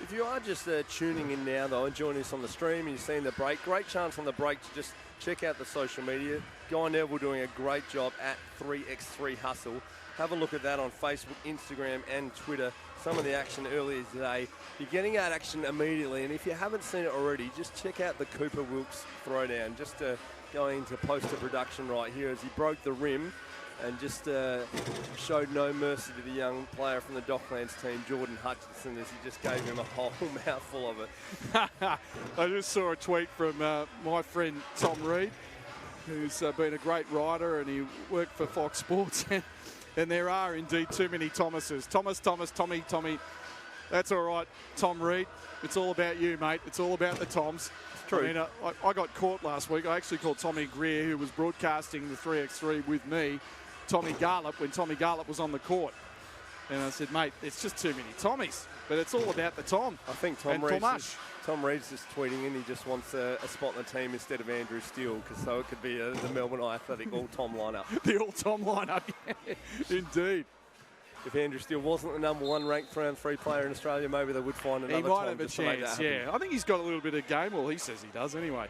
Speaker 1: if you are just tuning in now, though, and joining us on the stream, and you've seen the break, great chance on the break to just check out the social media. Guy Neville doing a great job at 3x3 Hustle. Have a look at that on Facebook, Instagram, and Twitter. Some of the action earlier today. You're getting out action immediately, and if you haven't seen it already, just check out the Cooper Wilkes throwdown. Just going into poster production right here as he broke the rim and just showed no mercy to the young player from the Docklands team, Jordan Hutchinson, as he just gave him a whole mouthful of it.
Speaker 2: I just saw a tweet from my friend Tom Reed, who's been a great writer, and he worked for Fox Sports. And there are indeed too many Thomases. Thomas, Tommy. That's all right, Tom Reed. It's all about you, mate. It's all about the Toms.
Speaker 1: It's true.
Speaker 2: I mean, I got caught last week. I actually called Tommy Greer, who was broadcasting the 3x3 with me, Tommy Garlop, when Tommy Garlop was on the court. And I said, mate, it's just too many Tommies. But it's all about the Tom.
Speaker 1: I think Tom Reed's just tweeting in. He just wants a spot in the team instead of Andrew Steele, because so it could be the Melbourne Athletic all-Tom lineup.
Speaker 2: The all-Tom lineup, yeah, indeed.
Speaker 1: If Andrew Steele wasn't the #1 ranked round 3 player in Australia, maybe they would find another
Speaker 2: He might
Speaker 1: Tom
Speaker 2: have a
Speaker 1: just to make that
Speaker 2: chance,
Speaker 1: happen.
Speaker 2: yeah. I think he's got a little bit of game. Well, he says he does anyway.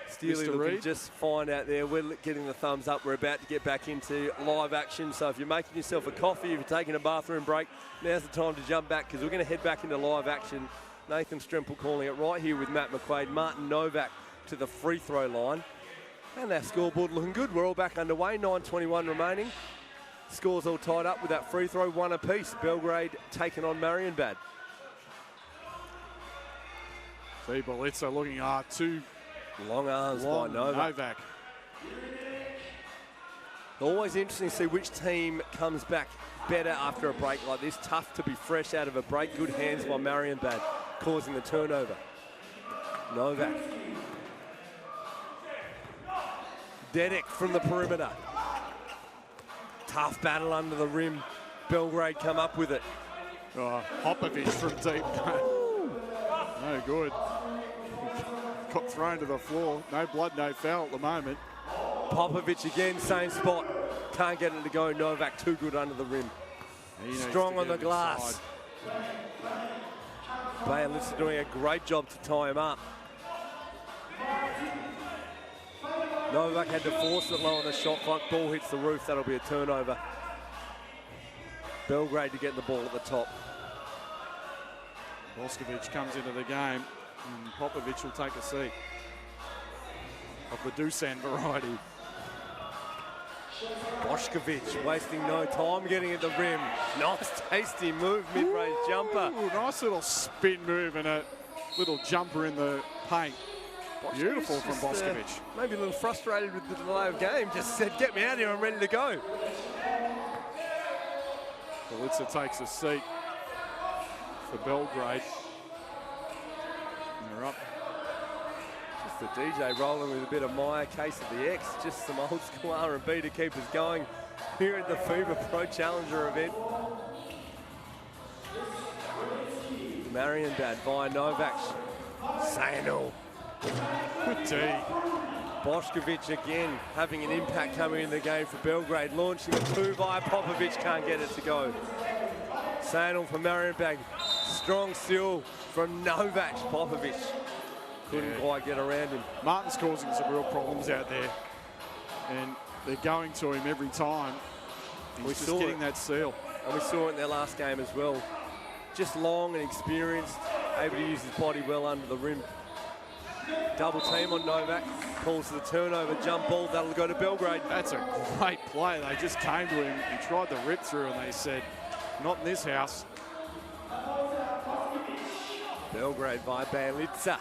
Speaker 1: Steely
Speaker 2: Mr.
Speaker 1: looking
Speaker 2: Reed.
Speaker 1: just fine out there. We're getting the thumbs up. We're about to get back into live action. So if you're making yourself a coffee, if you're taking a bathroom break, now's the time to jump back, because we're going to head back into live action. Nathan Stremple calling it right here with Matt McQuaid. Martin Novak to the free throw line. And that scoreboard looking good. We're all back underway. 9:21 remaining. Scores all tied up with that free throw, 1 apiece. Belgrade taking on Marienbad.
Speaker 2: See, Belitza looking hard too.
Speaker 1: Long arms by Novak. Always interesting to see which team comes back better after a break like this. Tough to be fresh out of a break. Good hands by Marienbad, causing the turnover. Novak. Dedek from the perimeter. Tough battle under the rim. Belgrade come up with it.
Speaker 2: Hopovic from deep. No good. Got thrown to the floor. No blood, no foul at the moment.
Speaker 1: Popovic again, same spot. Can't get it to go. Novak too good under the rim. Strong on the glass. Bayless are doing a great job to tie him up. Novak had to force it low on the shot clock. Ball hits the roof. That'll be a turnover. Belgrade to get the ball at the top.
Speaker 2: Boskovic comes into the game, and Popovic will take a seat. Of the Dusan variety.
Speaker 1: Boskovic wasting no time getting at the rim. Nice tasty move, mid-range jumper.
Speaker 2: Nice little spin move and a little jumper in the paint. Beautiful from Boskovic.
Speaker 1: Maybe a little frustrated with the delay of game. Just said, get me out here, I'm ready to go.
Speaker 2: Belitza takes a seat for Belgrade. And they're up.
Speaker 1: Just the DJ rolling with a bit of Maya, case of the X. Just some old school R&B to keep us going here at the FIBA Pro Challenger event. Marienbad via Novak. Sainal.
Speaker 2: Good D.
Speaker 1: Boskovic again having an impact coming in the game for Belgrade. Launching a 2 via Popovic, can't get it to go. Sainal for Marienbad. Strong steal from Novak. Popovic couldn't quite get around him.
Speaker 2: Martin's causing some real problems out there. And they're going to him every time. He's just getting that seal.
Speaker 1: And we saw it in their last game as well. Just long and experienced, able to use his body well under the rim. Double team on Novak, calls the turnover, jump ball, that'll go to Belgrade.
Speaker 2: That's a great play. They just came to him, he tried to rip through and they said, not in this house.
Speaker 1: Belgrade by Baylitza,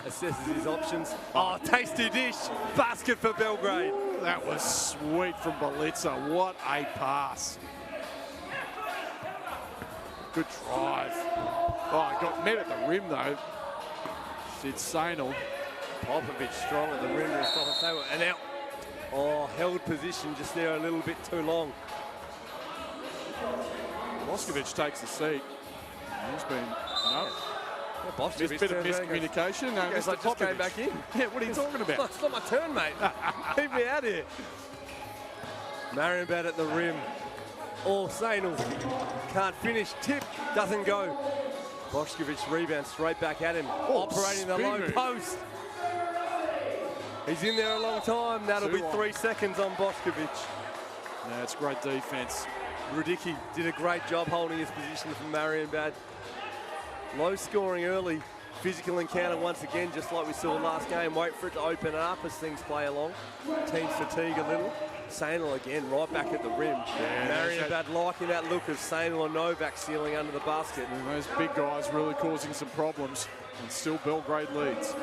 Speaker 1: assesses his options. Oh, tasty dish, basket for Belgrade.
Speaker 2: That was sweet from Belitza, what a pass. Good drive. Oh, got met at the rim though. It's Sainal.
Speaker 1: Popovic strong at the rim to stop it. And out. Oh, held position just there a little bit too long.
Speaker 2: Boskovic takes the seat. He's been, no.
Speaker 1: Yeah,
Speaker 2: There's a bit of miscommunication. No,
Speaker 1: Mr.
Speaker 2: Mr.
Speaker 1: just came
Speaker 2: Popovic.
Speaker 1: back in.
Speaker 2: Yeah, what are you talking about?
Speaker 1: It's not my turn, mate. Leave me out here. Marienbad at the rim. Oh, Sainel can't finish. Tip doesn't go. Boskovic rebound straight back at him. Operating the low
Speaker 2: move.
Speaker 1: post. He's in there a long time. That'll be 3 seconds on Boskovic.
Speaker 2: Yeah, it's great defense.
Speaker 1: Rudicki did a great job holding his position from Marienbad. Low scoring early. Physical encounter once again, just like we saw last game. Wait for it to open up as things play along. Teams fatigue a little. Sainel again, right back at the rim. Marienbad liking that look of Sainel and Novak sealing under the basket.
Speaker 2: And those big guys really causing some problems. And still Belgrade leads.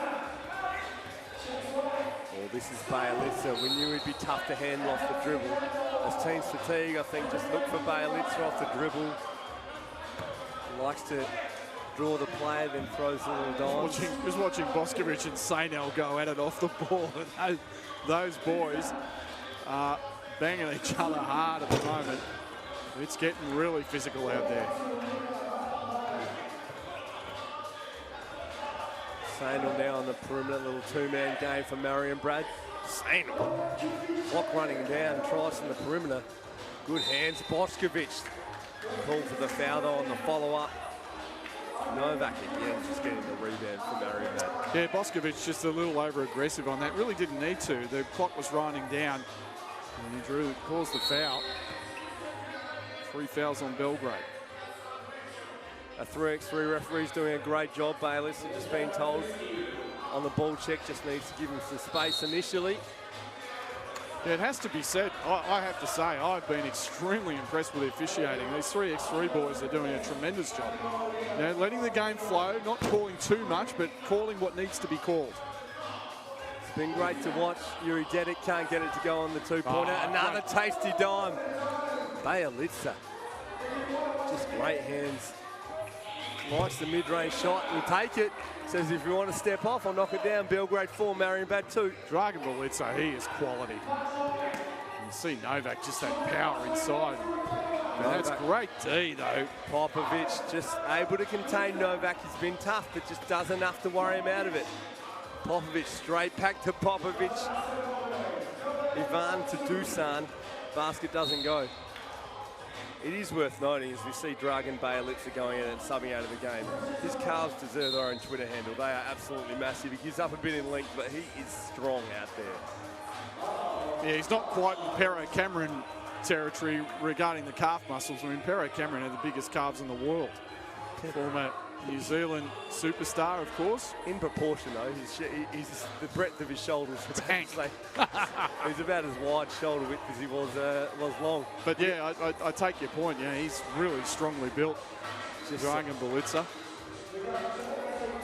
Speaker 1: Oh, this is Bjelica. We knew he'd be tough to handle off the dribble. As teams fatigue, I think just look for Bjelica off the dribble. He likes to draw the play, then throws a little dimes.
Speaker 2: Just watching Boskovic and Sainel go at it off the ball. Those boys are banging each other hard at the moment. It's getting really physical out there.
Speaker 1: Sainel now on the perimeter, little two-man game for Marienbad. Sainel, clock running down, tries from the perimeter. Good hands, Boskovic. Called for the foul though on the follow-up. Novak again, just getting the rebound for Marienbad.
Speaker 2: Yeah, Boskovic just a little over-aggressive on that. Really didn't need to. The clock was running down. And he caused the foul. 3 fouls on Belgrade.
Speaker 1: A 3x3 referee's doing a great job. Bayliss has just been told on the ball check, just needs to give him some space initially.
Speaker 2: Yeah, it has to be said. I have to say, I've been extremely impressed with the officiating. These 3x3 boys are doing a tremendous job. You know, letting the game flow, not calling too much, but calling what needs to be called.
Speaker 1: It's been great to watch. Yuri Dedic can't get it to go on the two-pointer. Another tasty dime. Bjelica. Just great hands. Likes the mid-range shot. Will take it. Says if you want to step off, I'll knock it down. Belgrade 4, Marienbad 2.
Speaker 2: Dragan Bjelica, he is quality. You see Novak, just that power inside. That's great D, though.
Speaker 1: Popovic just able to contain Novak. He's been tough, but just does enough to worry him out of it. Popovic straight back to Popovic. Ivan to Dusan. Basket doesn't go. It is worth noting as we see Dragan Bjelica going in and subbing out of the game. His calves deserve their own Twitter handle. They are absolutely massive. He gives up a bit in length, but he is strong out there.
Speaker 2: Yeah, he's not quite in Pero Cameron territory regarding the calf muscles. I mean, Pero Cameron had the biggest calves in the world. Former New Zealand superstar, of course.
Speaker 1: In proportion, though, he's the breadth of his shoulders.
Speaker 2: Tank.
Speaker 1: He's about as wide shoulder width as he was long.
Speaker 2: But yeah, I take your point. Yeah, he's really strongly built. Dragan Bjelica.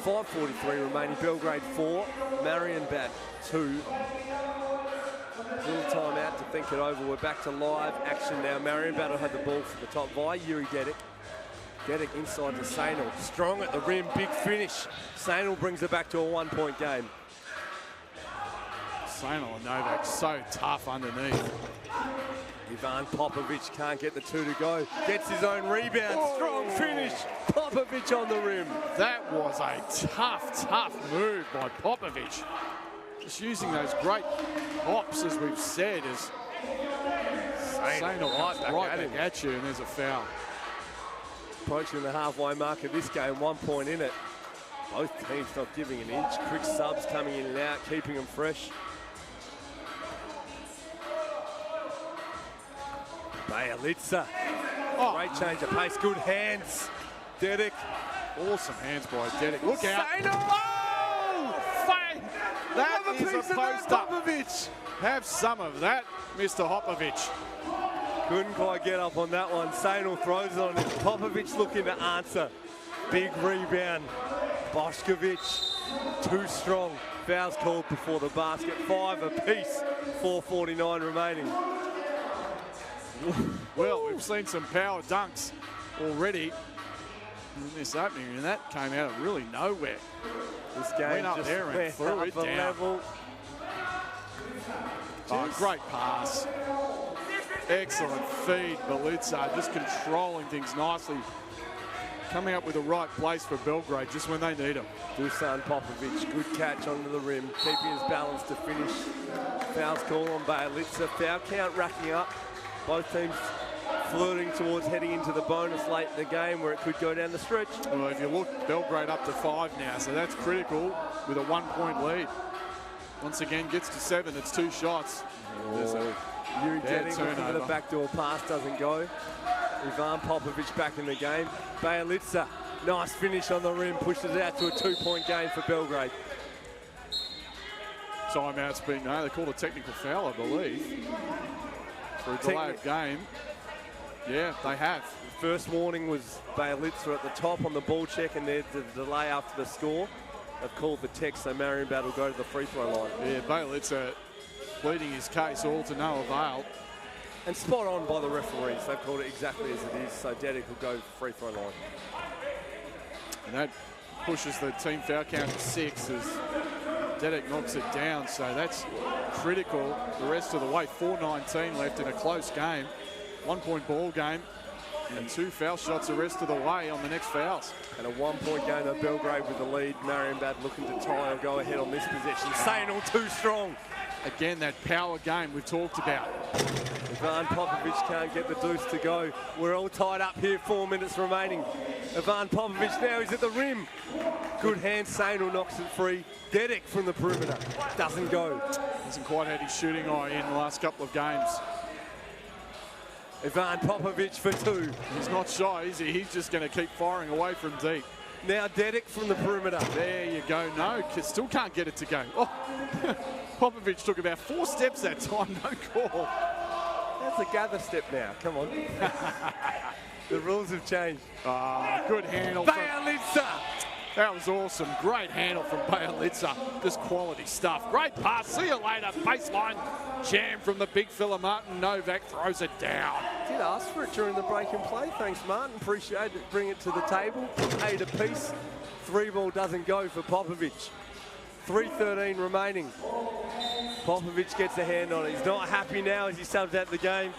Speaker 1: 5:43 remaining. Belgrade 4, Marienbad 2. Little time out to think it over. We're back to live action now. Marienbad will have the ball for the top by Yuri Dedic. Dedic inside to Sainel. Strong at the rim, big finish. Sainel brings it back to a 1-point game.
Speaker 2: Sainel and Novak so tough underneath.
Speaker 1: Ivan Popovic can't get the two to go. Gets his own rebound. Strong finish. Popovic on the rim.
Speaker 2: That was a tough move by Popovic. Just using those great hops, as we've said, as Sainel right back at you, and there's a foul.
Speaker 1: Approaching the halfway mark of this game, 1 point in it. Both teams not giving an inch. Quick subs coming in and out, keeping them fresh. Bjelica. Great change of pace, good hands. Dedic.
Speaker 2: Awesome hands by Dedic. Look out.
Speaker 1: Oh!
Speaker 2: That is a post-up. Have some of that, Mr. Hopovic.
Speaker 1: Couldn't quite get up on that one. Sainel throws it on him. Popovic looking to answer. Big rebound. Boskovic, too strong. Fouls called before the basket. 5 apiece. 4:49 remaining.
Speaker 2: Well, we've seen some power dunks already. in this opening, and that came out of really nowhere.
Speaker 1: This game
Speaker 2: went up
Speaker 1: just
Speaker 2: there and
Speaker 1: went
Speaker 2: threw
Speaker 1: up
Speaker 2: it
Speaker 1: a
Speaker 2: down.
Speaker 1: level.
Speaker 2: Oh, great pass. Excellent feed, Belitza, just controlling things nicely. Coming up with the right place for Belgrade just when they need him.
Speaker 1: Dusan Popovic, good catch onto the rim, keeping his balance to finish. Foul's call on Belitza. Foul count racking up. Both teams flirting towards heading into the bonus late in the game where it could go down the stretch.
Speaker 2: Well, if you look, Belgrade up to 5 now, so that's critical with a 1-point lead. Once again, gets to 7, it's 2 shots. There's a
Speaker 1: Yuri
Speaker 2: bad
Speaker 1: Jennings looking for the
Speaker 2: turnover.
Speaker 1: backdoor pass, doesn't go. Ivan Popovic back in the game. Belitza, nice finish on the rim, pushes it out to a 2-point game for Belgrade.
Speaker 2: Timeout's been, no, they called a technical foul, I believe, for a delay of game. Yeah, they have.
Speaker 1: First warning was Belitza at the top on the ball check, and there's the delay after the score. They've called the tech, so Marienbad will go to the free throw line.
Speaker 2: Yeah, Belitza pleading his case, all to no avail.
Speaker 1: And spot on by the referees. They've called it exactly as it is, so Dedek will go free throw line.
Speaker 2: And that pushes the team foul count to 6 as Dedek knocks it down, so that's critical the rest of the way. 4:19 left in a close game. 1-point ball game and 2 foul shots the rest of the way on the next fouls.
Speaker 1: And a 1-point game of Belgrade with the lead. Marienbad looking to tie or go ahead on this possession. Sainal too strong.
Speaker 2: Again, that power game we've talked about.
Speaker 1: Ivan Popovic can't get the deuce to go. We're all tied up here, 4 minutes remaining. Ivan Popovic now is at the rim. Good hand, Sainal knocks it free. Dedek from the perimeter, doesn't go.
Speaker 2: Hasn't quite had his shooting eye in the last couple of games.
Speaker 1: Ivan Popovic for 2.
Speaker 2: He's not shy, is he? He's just going to keep firing away from deep.
Speaker 1: Now Dedek from the perimeter.
Speaker 2: There you go. No, still can't get it to go. Oh, Popovic took about 4 steps that time. No call.
Speaker 1: That's a gather step now. Come on. The rules have changed.
Speaker 2: Good handle.
Speaker 1: Belitza.
Speaker 2: That was awesome. Great handle from Belitza. Just quality stuff. Great pass. See you later. Baseline jam from the big fella. Martin Novak throws it down.
Speaker 1: Did ask for it during the break and play. Thanks, Martin. Appreciate it. Bring it to the table. 8 apiece. 3 ball doesn't go for Popovic. 3:13 remaining. Popovic gets a hand on it. He's not happy now as he subs out the game.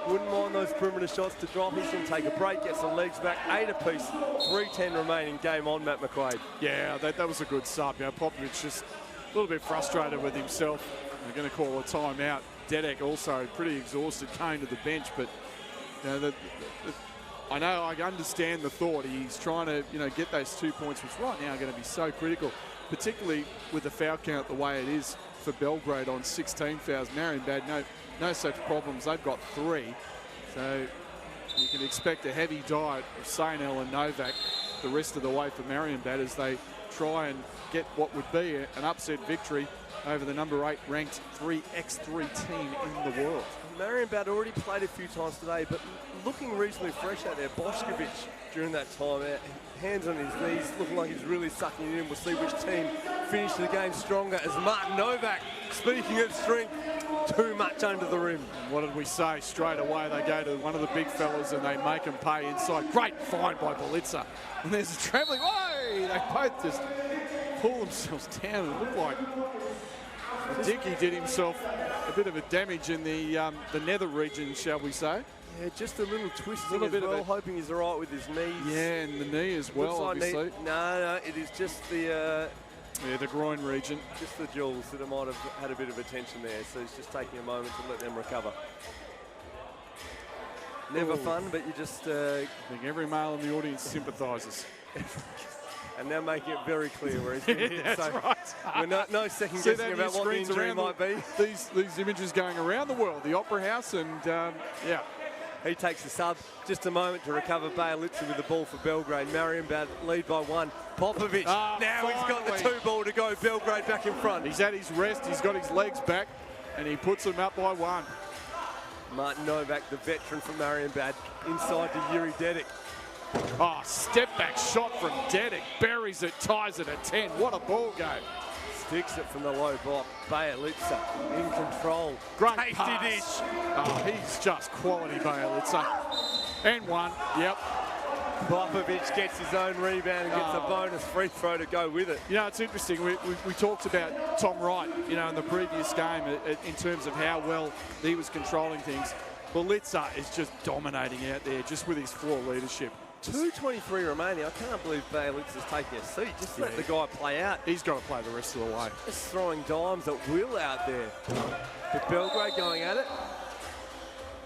Speaker 1: Wouldn't mind those perimeter shots to drop. He's going to take a break, get some legs back. 8 apiece. 3:10 remaining. Game on, Matt McQuaid.
Speaker 2: Yeah, that was a good sub. You know, Popovic just a little bit frustrated with himself. They're going to call a timeout. Dedek also pretty exhausted, came to the bench, but you know, I know, I understand the thought. He's trying to, get those 2 points, which right now are going to be so critical, particularly with the foul count the way it is for Belgrade on 16 fouls. Marienbad, no such problems. They've got 3. So you can expect a heavy diet of Sainal and Novak the rest of the way for Marienbad as they try and get what would be an upset victory over the number 8 ranked 3x3 team in the world.
Speaker 1: Marienbad already played a few times today, but looking reasonably fresh out there. Bošković during that time, hands on his knees, looking like he's really sucking it in. We'll see which team finishes the game stronger as Martin Novak, speaking of strength, too much under the rim.
Speaker 2: And what did we say? Straight away they go to one of the big fellas and they make him pay inside. Great find by Belitza. And there's a travelling way. They both just pull themselves down. It looked like Dickey did himself a bit of a damage in the nether region, shall we say.
Speaker 1: Yeah, just a little twisting as well, hoping he's all right with his knees.
Speaker 2: Yeah, and the knee as well,
Speaker 1: like
Speaker 2: obviously.
Speaker 1: No, it is just the...
Speaker 2: the groin region.
Speaker 1: Just the jewels that might have had a bit of attention there, so he's just taking a moment to let them recover. Never fun, but you just...
Speaker 2: I think every male in the audience sympathises.
Speaker 1: And now making it very clear where he's been hit.
Speaker 2: That's
Speaker 1: so
Speaker 2: right.
Speaker 1: We're no second guessing about what the injury might be.
Speaker 2: These images going around the world, the Opera House, and yeah.
Speaker 1: He takes the sub. Just a moment to recover Belitza with the ball for Belgrade. Marienbad lead by 1. Popovic. Now
Speaker 2: finally.
Speaker 1: He's got the 2 ball to go. Belgrade back in front.
Speaker 2: He's at his rest. He's got his legs back, and he puts them up by 1.
Speaker 1: Martin Novak, the veteran from Marienbad, inside to Yuri Dedek.
Speaker 2: Step back shot from Dedek. Buries it, ties it at 10. What a ball game.
Speaker 1: Sticks it from the low block. Belitza in control.
Speaker 2: Great
Speaker 1: tasty
Speaker 2: pass.
Speaker 1: dish.
Speaker 2: He's just quality, Belitza. And 1. Yep.
Speaker 1: Popovic gets his own rebound and gets a bonus free throw to go with it.
Speaker 2: You know, it's interesting. We talked about Tom Wright, you know, in the previous game in terms of how well he was controlling things. Belitza is just dominating out there, just with his floor leadership.
Speaker 1: 2:23 remaining. I can't believe Belitza's taking a seat. Just let the guy play out.
Speaker 2: He's got to play the rest of the way.
Speaker 1: Just throwing dimes at will out there. But Belgrade going at it.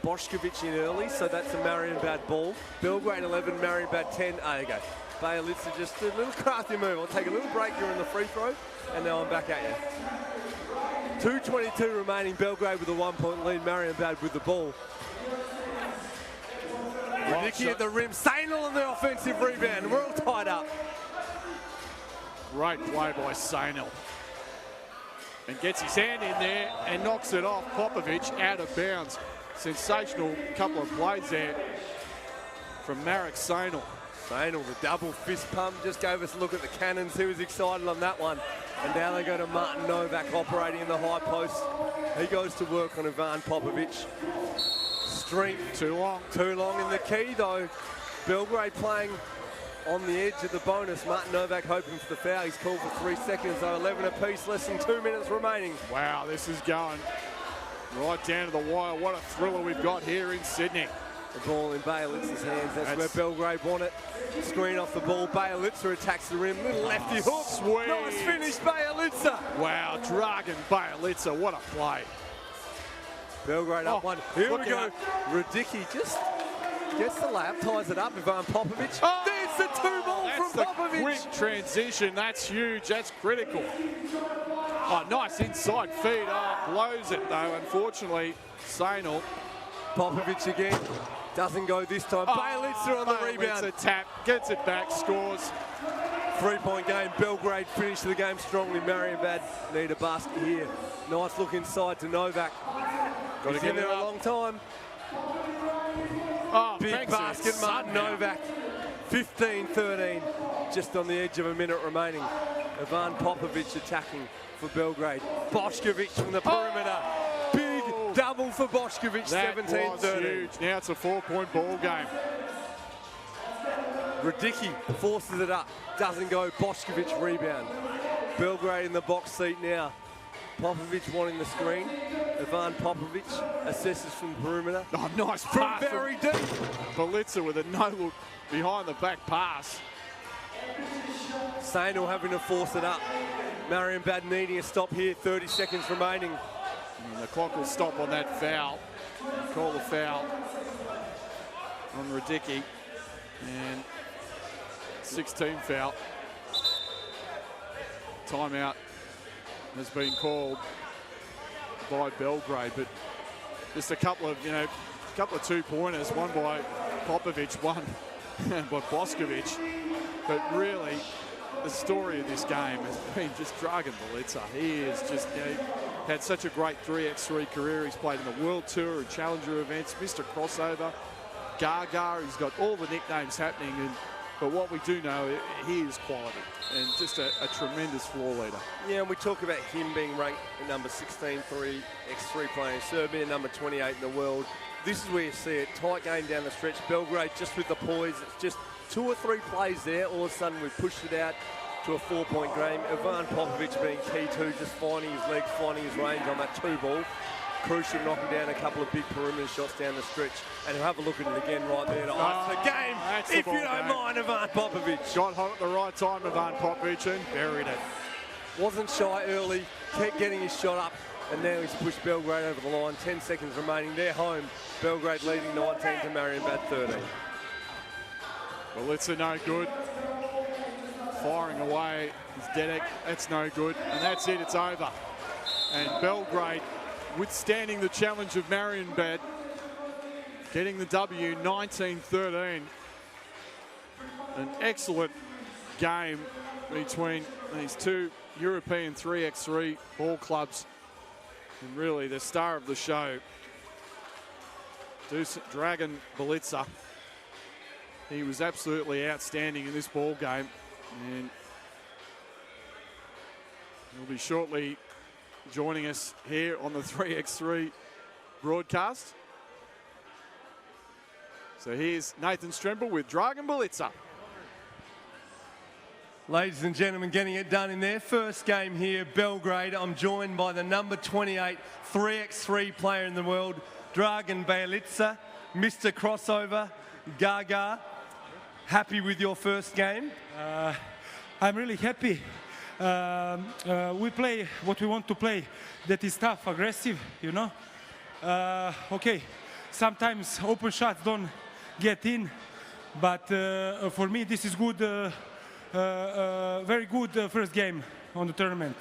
Speaker 1: Bošković in early, so that's a Marienbad ball. Belgrade 11, Marienbad 10. There you go. Belitza just a little crafty move. I'll take a little break during the free throw, and now I'm back at you. 2:22 remaining. Belgrade with a 1-point lead. Marienbad with the ball. Nicky at the rim. Sainal on the offensive rebound. We're all tied up.
Speaker 2: Great play by Sainal. And gets his hand in there and knocks it off. Popovic out of bounds. Sensational couple of plays there from Marek Sainal.
Speaker 1: Sainal, the double fist pump, just gave us a look at the cannons. He was excited on that one. And now they go to Martin Novak operating in the high post. He goes to work on Ivan Popovic. Strength.
Speaker 2: Too long.
Speaker 1: Too long in the key, though. Belgrade playing on the edge of the bonus. Martin Novak hoping for the foul. He's called for 3 seconds, though. 11 apiece, less than 2 minutes remaining.
Speaker 2: Wow, this is going right down to the wire. What a thriller we've got here in Sydney.
Speaker 1: The ball in Belitza's hands. That's where Belgrade want it. Screen off the ball. Belitza attacks the rim. Little lefty hook.
Speaker 2: Sweet.
Speaker 1: Nice finish, Belitza.
Speaker 2: Wow, Dragan Belitza. What a play.
Speaker 1: Belgrade up one. Here we go. Radicki just gets the lap, ties it up. Ivan Popovic.
Speaker 2: Oh,
Speaker 1: there's the 2 ball from Popovic.
Speaker 2: Quick transition. That's huge. That's critical. Oh, nice inside feed. Oh, blows it though. Unfortunately, Sainal.
Speaker 1: Popovic again. Doesn't go this time. Belitza on the rebound.
Speaker 2: A tap. Gets it back. Scores.
Speaker 1: 3-point game. Belgrade finished the game strongly. Marienbad need a basket here. Nice look inside to Novak.
Speaker 2: Got to get
Speaker 1: in there a long time.
Speaker 2: Oh,
Speaker 1: big basket, Martin Novak. 15-13, just on the edge of a minute remaining. Ivan Popovic attacking for Belgrade. Bošković from the perimeter. Big double for Bošković, 17-13.
Speaker 2: Huge. Now it's a 4-point ball game.
Speaker 1: Radicki forces it up, doesn't go. Bošković rebound. Belgrade in the box seat now. Popovic wanting the screen. Ivan Popovic assesses from the perimeter.
Speaker 2: Oh, nice
Speaker 1: from
Speaker 2: pass.
Speaker 1: Very deep.
Speaker 2: Belitza with a no-look behind the back pass.
Speaker 1: Sainal having to force it up. Marienbad needing a stop here. 30 seconds remaining.
Speaker 2: And the clock will stop on that foul. Call the foul on Radicki. And 16 foul. Timeout has been called by Belgrade, but just a couple of 2-pointers, one by Popovic, one by Bošković. But really, the story of this game has been just Dragan Belitza. He is just had such a great 3x3 career. He's played in the World Tour and Challenger events, Mr. Crossover, Gaga. He's got all the nicknames happening. But what we do know, he is quality and just a tremendous floor leader.
Speaker 1: Yeah, and we talk about him being ranked at number 16, 3x3 player in Serbia, number 28 in the world. This is where you see it. Tight game down the stretch. Belgrade just with the poise. It's just 2 or 3 plays there. All of a sudden we've pushed it out to a 4-point game. Ivan Popovic being key too, just finding his legs, finding his range on that 2-ball. Crucial, knocking down a couple of big perimeter shots down the stretch. And have a look at it again right there to ice the game, if you don't mind, Ivan Popovic.
Speaker 2: Got hot at the right time, Ivan Popovic, and buried it.
Speaker 1: Wasn't shy early, kept getting his shot up, and now he's pushed Belgrade over the line. 10 seconds remaining, they're home. Belgrade leading 19 to Marienbad 13.
Speaker 2: Belitza no good. Firing away, Zdenic, that's no good. And that's it, it's over. And Belgrade withstanding the challenge of Marienbad, getting the W, 19-13. An excellent game between these two European 3x3 ball clubs. And really the star of the show, Dragan Belitza. He was absolutely outstanding in this ball game. And he'll be shortly joining us here on the 3x3 broadcast. So here's Nathan Stremble with Dragan Belica.
Speaker 1: Ladies and gentlemen, getting it done in their first game here, Belgrade. I'm joined by the number 28 3x3 player in the world, Dragan Belica, Mr. Crossover, Gaga. Happy with your first game?
Speaker 4: I'm really happy. We play what we want to play. That is tough, aggressive, you know. Okay, sometimes open shots don't get in, but for me this is good. Very good first game on the tournament.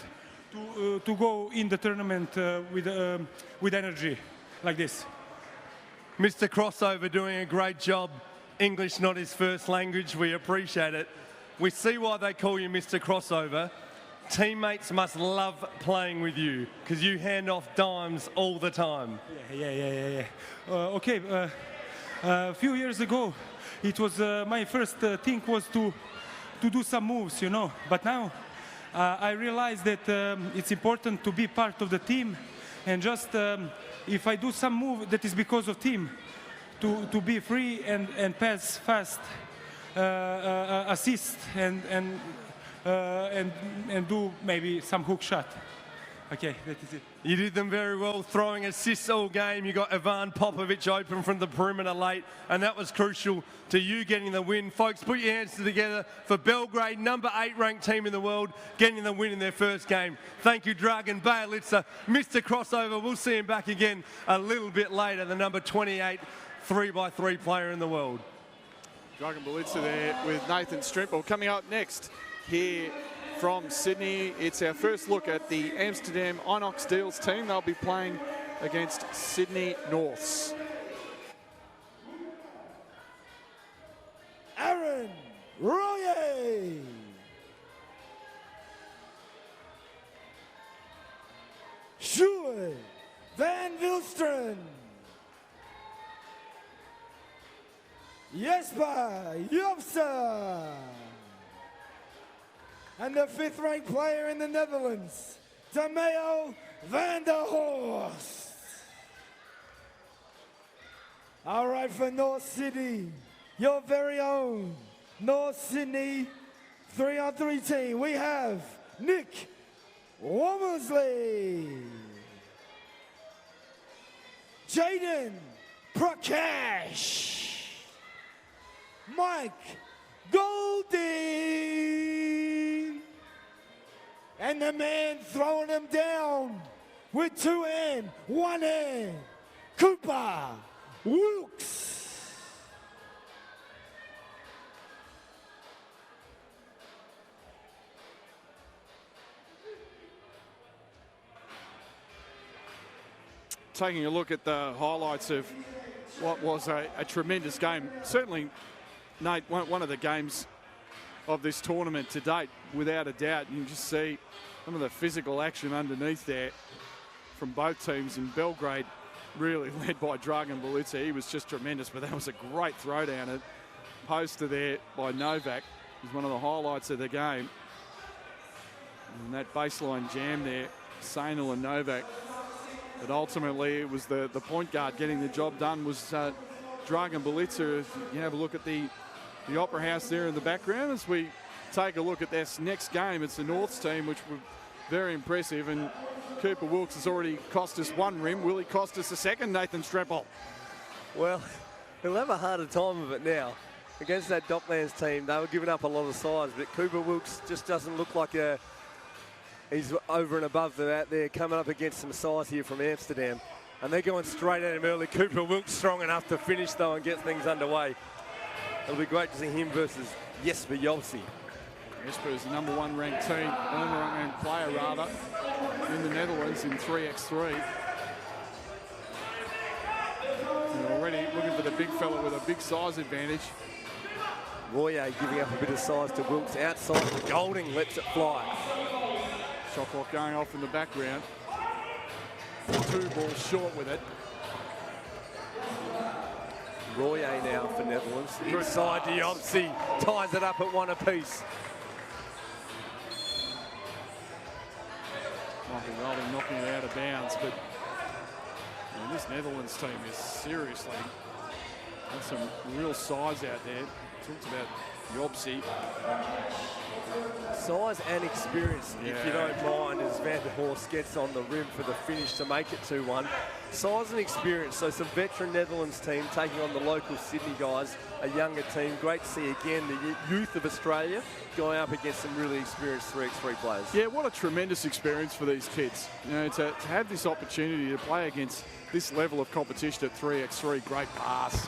Speaker 4: To go in the tournament with energy like this.
Speaker 1: Mr. Crossover doing a great job. English not his first language, we appreciate it. We see why they call you Mr. Crossover. Teammates must love playing with you because you hand off dimes all the time.
Speaker 4: Yeah. Okay, a few years ago, it was my first thing was to do some moves, you know. But now I realize that it's important to be part of the team, and just if I do some move, that is because of team. To be free and pass fast, assist and do maybe some hook shot. Okay, that is it.
Speaker 1: You did them very well, throwing assists all game. You got Ivan Popovic open from the perimeter late, and that was crucial to you getting the win. Folks, put your hands together for Belgrade, number 8 ranked team in the world, getting the win in their first game. Thank you, Dragan Belica. Mr. Crossover, we'll see him back again a little bit later, the number 28 3x3 player in the world.
Speaker 2: Dragan Belica there with Nathan Stremble. Coming up next here from Sydney, it's our first look at the Amsterdam Inoxdeals team. They'll be playing against Sydney Norths.
Speaker 4: Aaron Royer. Sjoerd van Wilsteren. Jesper Jobsen. And the 5th ranked player in the Netherlands, Tameo van der Horst. All right, for North Sydney, your very own North Sydney 3-on-3 team, we have Nick Womersley, Jaden Prakash, Mike Goldie, and the man throwing him down with 2 hands, 1 hand, Cooper Wilkes.
Speaker 2: Taking a look at the highlights of what was a tremendous game. Certainly, Nate, one of the games of this tournament to date, without a doubt. You can just see some of the physical action underneath there from both teams, and Belgrade really led by Dragan Belica. He was just tremendous, but that was a great throwdown at poster there by Novak. It was one of the highlights of the game. And that baseline jam there, Sainal and Novak. But ultimately, it was the point guard getting the job done was Dragan Belica. If you have a look at the Opera House there in the background as we take a look at this next game. It's the Norths team, which were very impressive, and Cooper Wilkes has already cost us 1 rim. Will he cost us a second, Nathan Stremble?
Speaker 1: Well, he'll have a harder time of it now. Against that Docklands team, they were giving up a lot of size, but Cooper Wilkes just doesn't look like he's over and above them out there, coming up against some size here from Amsterdam. And they're going straight at him early. Cooper Wilkes strong enough to finish, though, and get things underway. It'll be great to see him versus Jesper Jobsen.
Speaker 2: Jesper is the number 1 ranked team, number 1 ranked player rather, in the Netherlands in 3x3. And already looking for the big fella with a big size advantage.
Speaker 1: Royer giving up a bit of size to Wilkes outside. Golding lets it fly.
Speaker 2: Shot clock going off in the background. 2 balls short with it.
Speaker 1: Royer now for Netherlands. Inside to Jobsen, ties it up at 1 apiece.
Speaker 2: Michael Golding knocking it out of bounds, but this Netherlands team is seriously That's some real size out there. Talked about Yobsi.
Speaker 1: Size and experience, if you don't mind, as Van der Horst gets on the rim for the finish to make it 2-1. Size and experience, so some veteran Netherlands team taking on the local Sydney guys, a younger team. Great to see again the youth of Australia going up against some really experienced 3x3 players.
Speaker 2: Yeah, what a tremendous experience for these kids. You know, to have this opportunity to play against this level of competition at 3x3, great pass.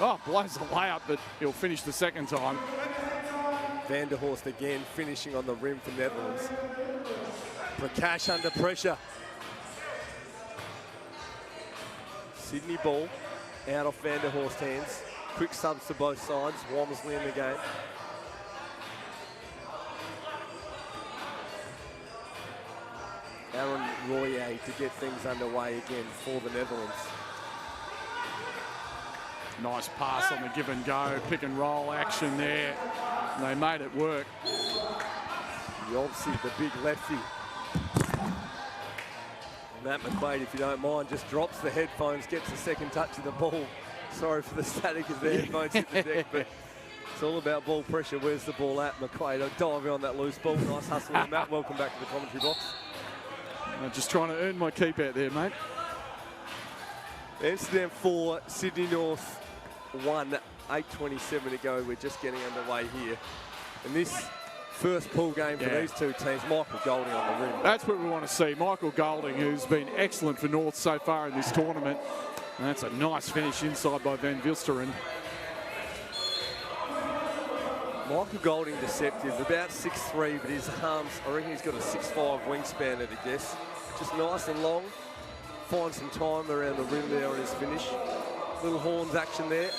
Speaker 2: Oh, blows the layup, but he'll finish the second time.
Speaker 1: Van der Horst again finishing on the rim for Netherlands. Prakash under pressure. Sydney ball out of Van der Horst's hands. Quick subs to both sides. Womersley in the game. Aaron Royer to get things underway again for the Netherlands.
Speaker 2: Nice pass on the give and go, pick and roll action there. And they made it work.
Speaker 1: Obviously the big lefty. Matt McQuaid, if you don't mind, just drops the headphones, gets the second touch of the ball. Sorry for the static as the headphones hit the deck, but it's all about ball pressure. Where's the ball at? McQuaid diving on that loose ball. Nice hustle. Matt, welcome back to the commentary box.
Speaker 2: I'm just trying to earn my keep out there, mate.
Speaker 1: Amsterdam 4, Sydney North 1, 8:27 to go. We're just getting underway here. And this first pool game for these two teams, Michael Golding on the rim.
Speaker 2: That's what we want to see. Michael Golding, who's been excellent for North so far in this tournament. And that's a nice finish inside by Van Vilsteren.
Speaker 1: Michael Golding deceptive, about 6'3", but his arms, I reckon he's got a 6'5" wingspan at a guess. Just nice and long. Find some time around the rim there on his finish. Little horns action there.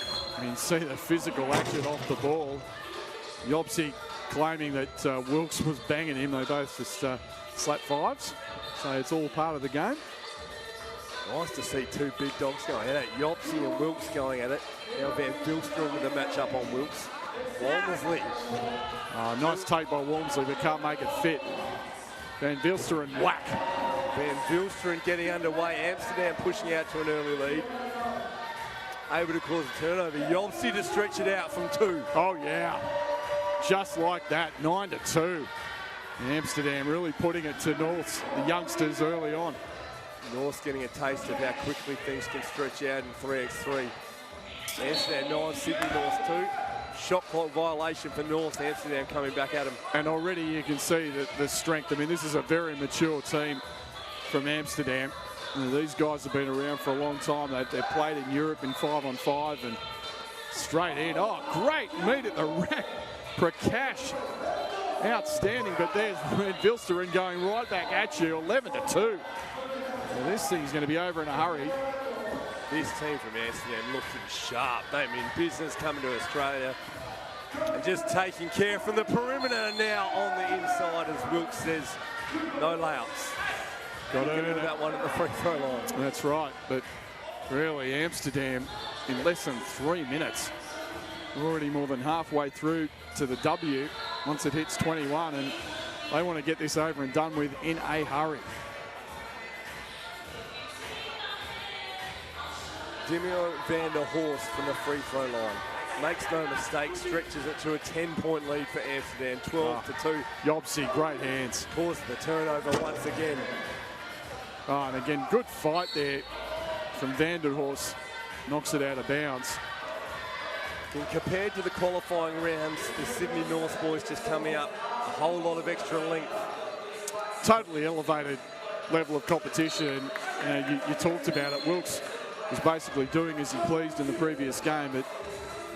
Speaker 2: You can see the physical action off the ball. Yobsi claiming that Wilkes was banging him. They both just slap fives. So it's all part of the game.
Speaker 1: Nice to see two big dogs going at it. Yopsy and Wilkes going at it. Now Van Vilsteren with a match up on Wilkes. Walmsley.
Speaker 2: Nice take by Walmsley, but can't make it fit. Van Vilsteren whack.
Speaker 1: Van Vilsteren getting underway. Amsterdam pushing out to an early lead. Able to cause a turnover. Yopsy to stretch it out from 2.
Speaker 2: Oh, yeah. Just like that, 9-2. Amsterdam really putting it to North's, the youngsters early on.
Speaker 1: North's getting a taste of how quickly things can stretch out in 3x3. Amsterdam 9, Sydney North 2. Shot clock violation for North. Amsterdam coming back at him.
Speaker 2: And already you can see the strength. I mean, this is a very mature team from Amsterdam. You know, these guys have been around for a long time. They've played in Europe in 5-on-5 and straight in. Oh, great meet at the rack. Prakash, outstanding. But there's Van Vilsteren going right back at you, 11-2. Well, this thing's going to be over in a hurry.
Speaker 1: This team from Amsterdam looking sharp. They mean business coming to Australia. And just taking care from the perimeter now on the inside, as Wilkes says, no layups. Got to earn that one at the free throw line.
Speaker 2: That's right, but really Amsterdam in less than 3 minutes. We're already more than halfway through to the W once it hits 21, and they want to get this over and done with in a hurry.
Speaker 1: Dimio Van der Horst from the free throw line. Makes no mistake, stretches it to a 10-point lead for Amsterdam, 12-2.
Speaker 2: Yobsi, great hands.
Speaker 1: Causes the turnover once again.
Speaker 2: Oh, and again, good fight there from Van der Horst. Knocks it out of bounds.
Speaker 1: And compared to the qualifying rounds, the Sydney North boys just coming up a whole lot of extra length.
Speaker 2: Totally elevated level of competition. You talked about it. Wilkes was basically doing as he pleased in the previous game, but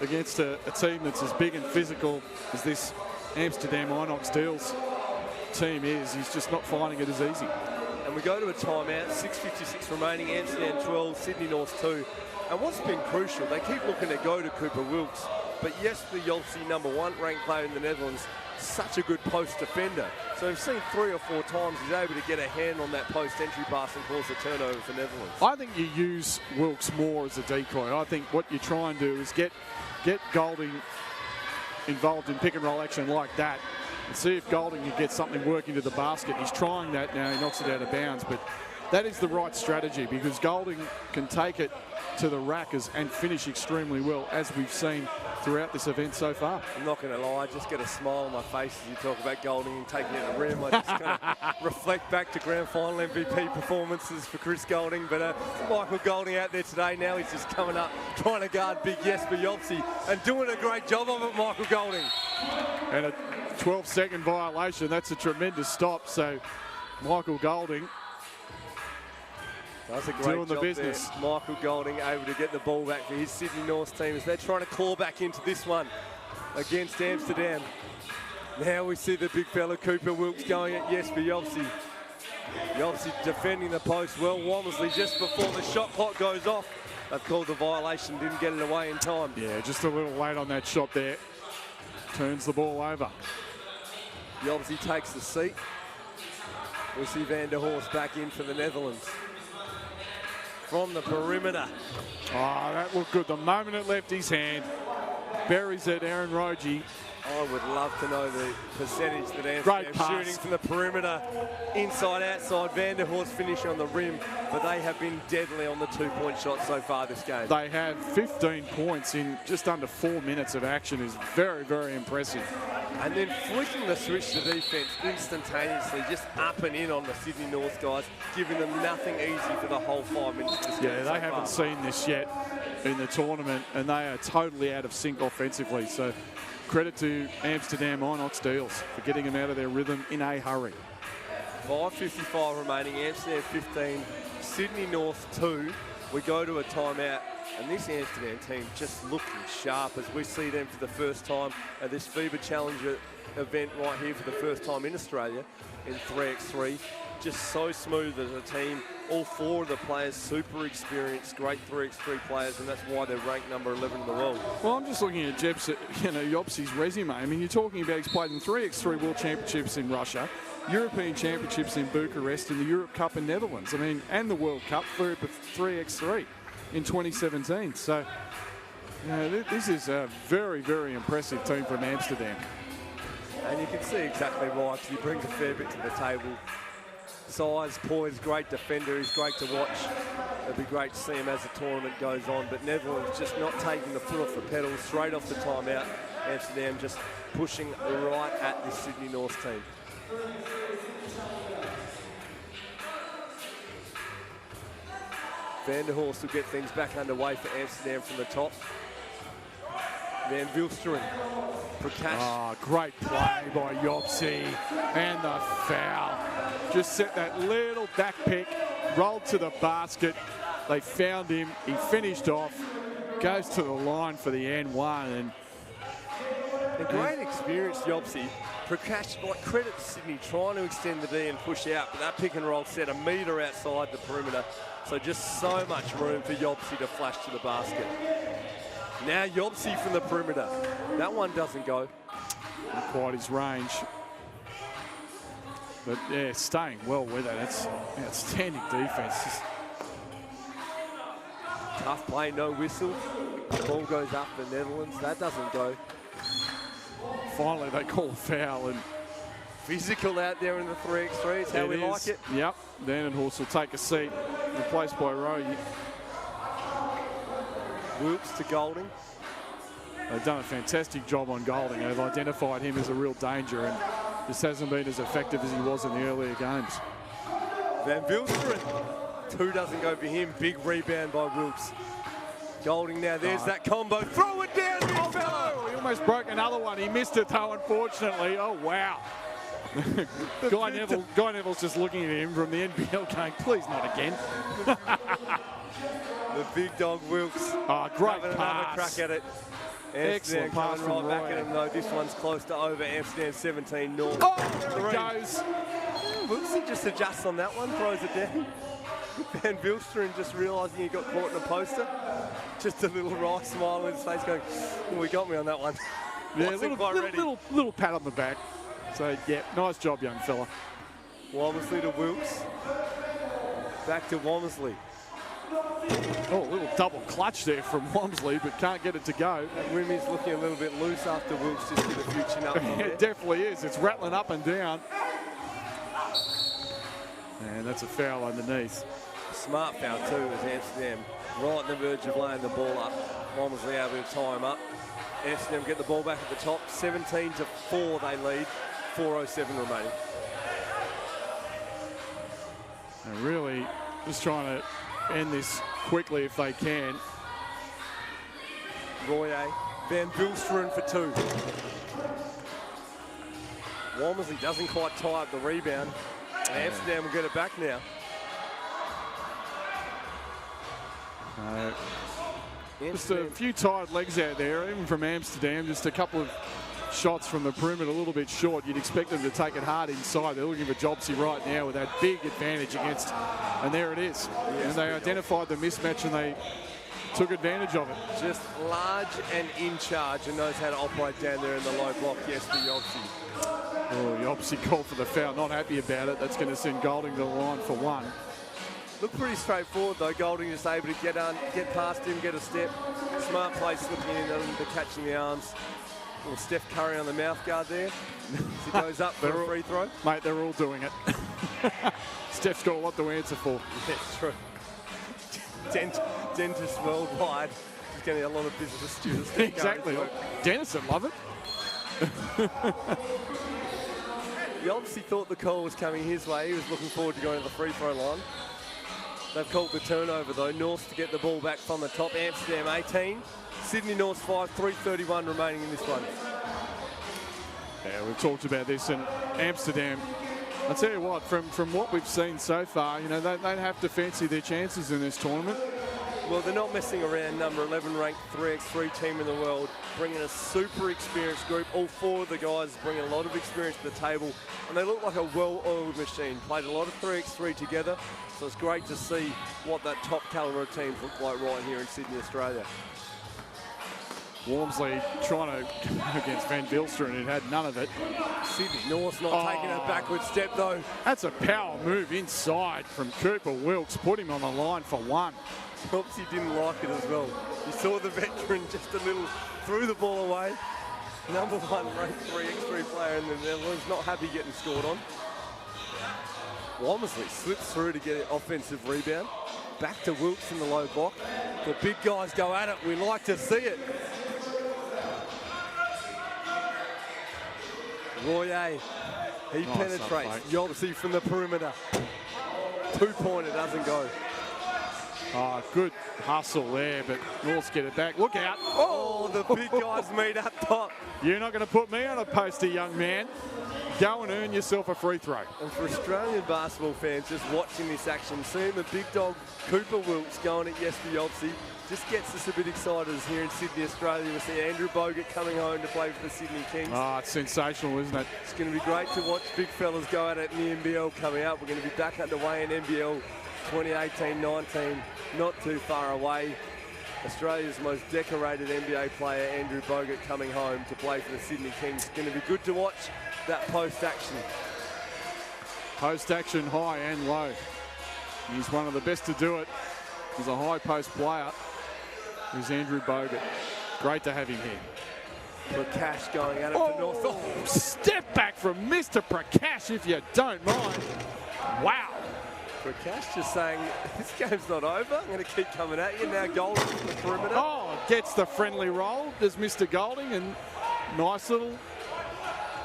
Speaker 2: against a team that's as big and physical as this Amsterdam Inoxdeals team is, he's just not finding it as easy.
Speaker 1: And we go to a timeout, 6:56 remaining, Amsterdam 12, Sydney North 2. And what's been crucial, they keep looking to go to Cooper Wilkes, but yes, the Yolsi #1 ranked player in the Netherlands, such a good post defender. So we've seen 3 or 4 times he's able to get a hand on that post entry pass and cause a turnover for Netherlands.
Speaker 2: I think you use Wilkes more as a decoy. I think what you try and do is get Golding involved in pick and roll action like that and see if Golding can get something working to the basket. He's trying that now. He knocks it out of bounds, but that is the right strategy, because Golding can take it to the rackers and finish extremely well, as we've seen throughout this event so far.
Speaker 1: I'm not going to lie, I just get a smile on my face as you talk about Golding and taking it to the rim. I just kind of reflect back to grand final MVP performances for Chris Golding, but Michael Golding out there today. Now he's just coming up, trying to guard big Jesper Jopsy and doing a great job of it, Michael Golding.
Speaker 2: And a 12-second violation, that's a tremendous stop. So Michael Golding
Speaker 1: does a great
Speaker 2: doing the
Speaker 1: job
Speaker 2: business.
Speaker 1: There. Michael Golding able to get the ball back for his Sydney North team as they're trying to claw back into this one against Amsterdam. Now we see the big fella Cooper Wilkes going at Jesper Jopsy. Jopsy defending the post well. Womersley just before the shot clock goes off. They've called the violation, didn't get it away in time.
Speaker 2: Yeah, just a little late on that shot there. Turns the ball over.
Speaker 1: Jopsy takes the seat. We see Van der Horst back in for the Netherlands. From the perimeter.
Speaker 2: Oh, that looked good. The moment it left his hand, buries it, Aaron Rogie.
Speaker 1: I would love to know the percentage that Amsterdam shooting from the perimeter, inside, outside. Van der Horst finishing on the rim, but they have been deadly on the two-point shot so far this game.
Speaker 2: They have 15 points in just under 4 minutes of action is very, very impressive.
Speaker 1: And then flicking the switch to defence instantaneously, just up and in on the Sydney North guys, giving them nothing easy for the whole 5 minutes of this game.
Speaker 2: Yeah, they haven't seen this yet in the tournament, and they are totally out of sync offensively. So credit to Amsterdam Inoxdeals for getting them out of their rhythm in a hurry.
Speaker 1: 5:55 remaining, Amsterdam 15, Sydney North 2. We go to a timeout, and this Amsterdam team just looking sharp as we see them for the first time at this FIBA Challenger event right here for the first time in Australia in 3x3. Just so smooth as a team. All four of the players super experienced, great 3x3 players, and that's why they're ranked number 11 in the world.
Speaker 2: Well, I'm just looking at Jopsy's resume. I mean, you're talking about he's played in 3x3 World Championships in Russia, European Championships in Bucharest, and the Europe Cup in Netherlands. I mean, and the World Cup for 3x3 in 2017. So, this is a very, very impressive team from Amsterdam.
Speaker 1: And you can see exactly why, because he brings a fair bit to the table. Size, poise, great defender. He's great to watch. It'll be great to see him as the tournament goes on. But Netherlands just not taking the foot off the pedal, straight off the timeout. Amsterdam just pushing right at this Sydney North team. Van der Horst will get things back underway for Amsterdam from the top. Van Vilsteren. Prakash.
Speaker 2: Oh, great play by Jopsy. And the foul. Just set that little back pick, rolled to the basket. They found him. He finished off. Goes to the line for the N1. And
Speaker 1: a great experience, Jopsy. Prakash, like, credit to Sydney, trying to extend the D and push out, but that pick and roll set a metre outside the perimeter. So just so much room for Jopsy to flash to the basket. Now Jopsy from the perimeter. That one doesn't go.
Speaker 2: Not quite his range. But yeah, staying well with it. It's outstanding defense.
Speaker 1: Tough play, no whistle. The ball goes up the Netherlands. That doesn't go.
Speaker 2: Finally, they call a foul. And
Speaker 1: physical out there in the 3x3. It's how we like it.
Speaker 2: Yep. Van der Horst will take a seat, replaced by Rogie.
Speaker 1: Wilkes to Golding.
Speaker 2: They've done a fantastic job on Golding. They've identified him as a real danger, and just hasn't been as effective as he was in the earlier games.
Speaker 1: Van Vilsteren. Two doesn't go for him. Big rebound by Wilkes. Golding now. There's that combo. Throw it down, big fellow.
Speaker 2: He almost broke another one. He missed it, though, unfortunately. Oh, wow. Guy Neville's just looking at him from the NBL going, please not again.
Speaker 1: The big dog Wilkes.
Speaker 2: Oh, great
Speaker 1: pass. Another crack at it.
Speaker 2: Excellent pass from
Speaker 1: right back at him, though. This one's close to over. Amsterdam 17 North.
Speaker 2: Oh, there it goes.
Speaker 1: Wilkes just adjusts on that one, throws it down. Van Vilsteren just realising he got caught in a poster. Just a little wry smile on his face going, oh, he got me on that one.
Speaker 2: Yeah, little pat on the back. So, yeah, nice job, young fella.
Speaker 1: Womersley to Wilkes. Back to Womersley.
Speaker 2: Oh, a little double clutch there from Womersley, but can't get it to go.
Speaker 1: That rim is looking a little bit loose after Wilkes just did a few chin-ups.
Speaker 2: It definitely is. It's rattling up and down. And that's a foul underneath.
Speaker 1: Smart foul too as Amsterdam right on the verge of laying the ball up. Walmsley able to tie him up. Amsterdam get the ball back at the top. 17-4 they lead. 4:07 remaining.
Speaker 2: And really just trying to end this quickly if they can.
Speaker 1: Royer, Van Vilsteren for 2. Walmsley doesn't quite tie up the rebound. Amsterdam will get it back now.
Speaker 2: Just a few tired legs out there, even from Amsterdam. Just a couple of shots from the perimeter, a little bit short. You'd expect them to take it hard inside. They're looking for Jobsy right now with that big advantage against, and there it is. Yes, and they identified the mismatch and they took advantage of it.
Speaker 1: Just large and in charge and knows how to operate down there in the low block. Yes, for Jobsy.
Speaker 2: Oh, Jobsy called for the foul. Not happy about it. That's going to send Golding to the line for 1.
Speaker 1: Looked pretty straightforward though. Golding just able to get past him, get a step. Smart play slipping in under catching the arms. Little Steph Curry on the mouth guard there. As he goes up for a free throw.
Speaker 2: Mate, they're all doing it. Steph's got a lot to answer for.
Speaker 1: That's true. Dentist worldwide. He's getting a lot of business students.
Speaker 2: Exactly. Dentists would love it.
Speaker 1: He obviously thought the call was coming his way. He was looking forward to going to the free throw line. They've called the turnover though. North to get the ball back from the top. Amsterdam 18. Sydney North 5. 3:31 remaining in this one.
Speaker 2: Yeah, we've talked about this, and Amsterdam, I'll tell you what, from what we've seen so far, you know, they'd have to fancy their chances in this tournament.
Speaker 1: Well, they're not messing around. Number 11 ranked 3x3 team in the world, bringing a super experienced group. All 4 of the guys bringing a lot of experience to the table, and they look like a well-oiled machine. Played a lot of 3x3 together, so it's great to see what that top caliber of teams look like right here in Sydney, Australia.
Speaker 2: Walmsley trying to against Van Vilsteren, who had none of it.
Speaker 1: Sydney North not taking a backward step though.
Speaker 2: That's a power move inside from Cooper Wilkes. Put him on the line for 1.
Speaker 1: Oops, he didn't like it as well. He saw the veteran just a little, threw the ball away. Number 1 ranked 3x3 player in the Netherlands, not happy getting scored on. Walmsley slips through to get an offensive rebound. Back to Wilkes in the low block. The big guys go at it. We like to see it. Royer, he penetrates. Jobsy from the perimeter. 2-pointer doesn't go.
Speaker 2: Oh, good hustle there, but Norths get it back. Look out.
Speaker 1: Oh, the big guys meet up top.
Speaker 2: You're not going to put me on a poster, young man. Go and earn yourself a free throw.
Speaker 1: And for Australian basketball fans just watching this action, seeing the big dog Cooper Wilkes going at Jesper Jobsy just gets us a bit excited as here in Sydney, Australia. We see Andrew Bogut coming home to play for the Sydney Kings.
Speaker 2: Oh, it's sensational, isn't it?
Speaker 1: It's going to be great to watch big fellas go at it in the NBL coming up. We're going to be back underway in NBL 2018-19, not too far away. Australia's most decorated NBA player, Andrew Bogut, coming home to play for the Sydney Kings. It's going to be good to watch that post-action.
Speaker 2: Post-action high and low. He's one of the best to do it. He's a high post player. He's Andrew Bogut. Great to have him here.
Speaker 1: Prakash going at it for North.
Speaker 2: Oh, step back from Mr. Prakash, if you don't mind. Wow.
Speaker 1: Prakash just saying, this game's not over. I'm going to keep coming at you. Now Golding from the perimeter.
Speaker 2: Oh, gets the friendly roll. There's Mr. Golding, and nice little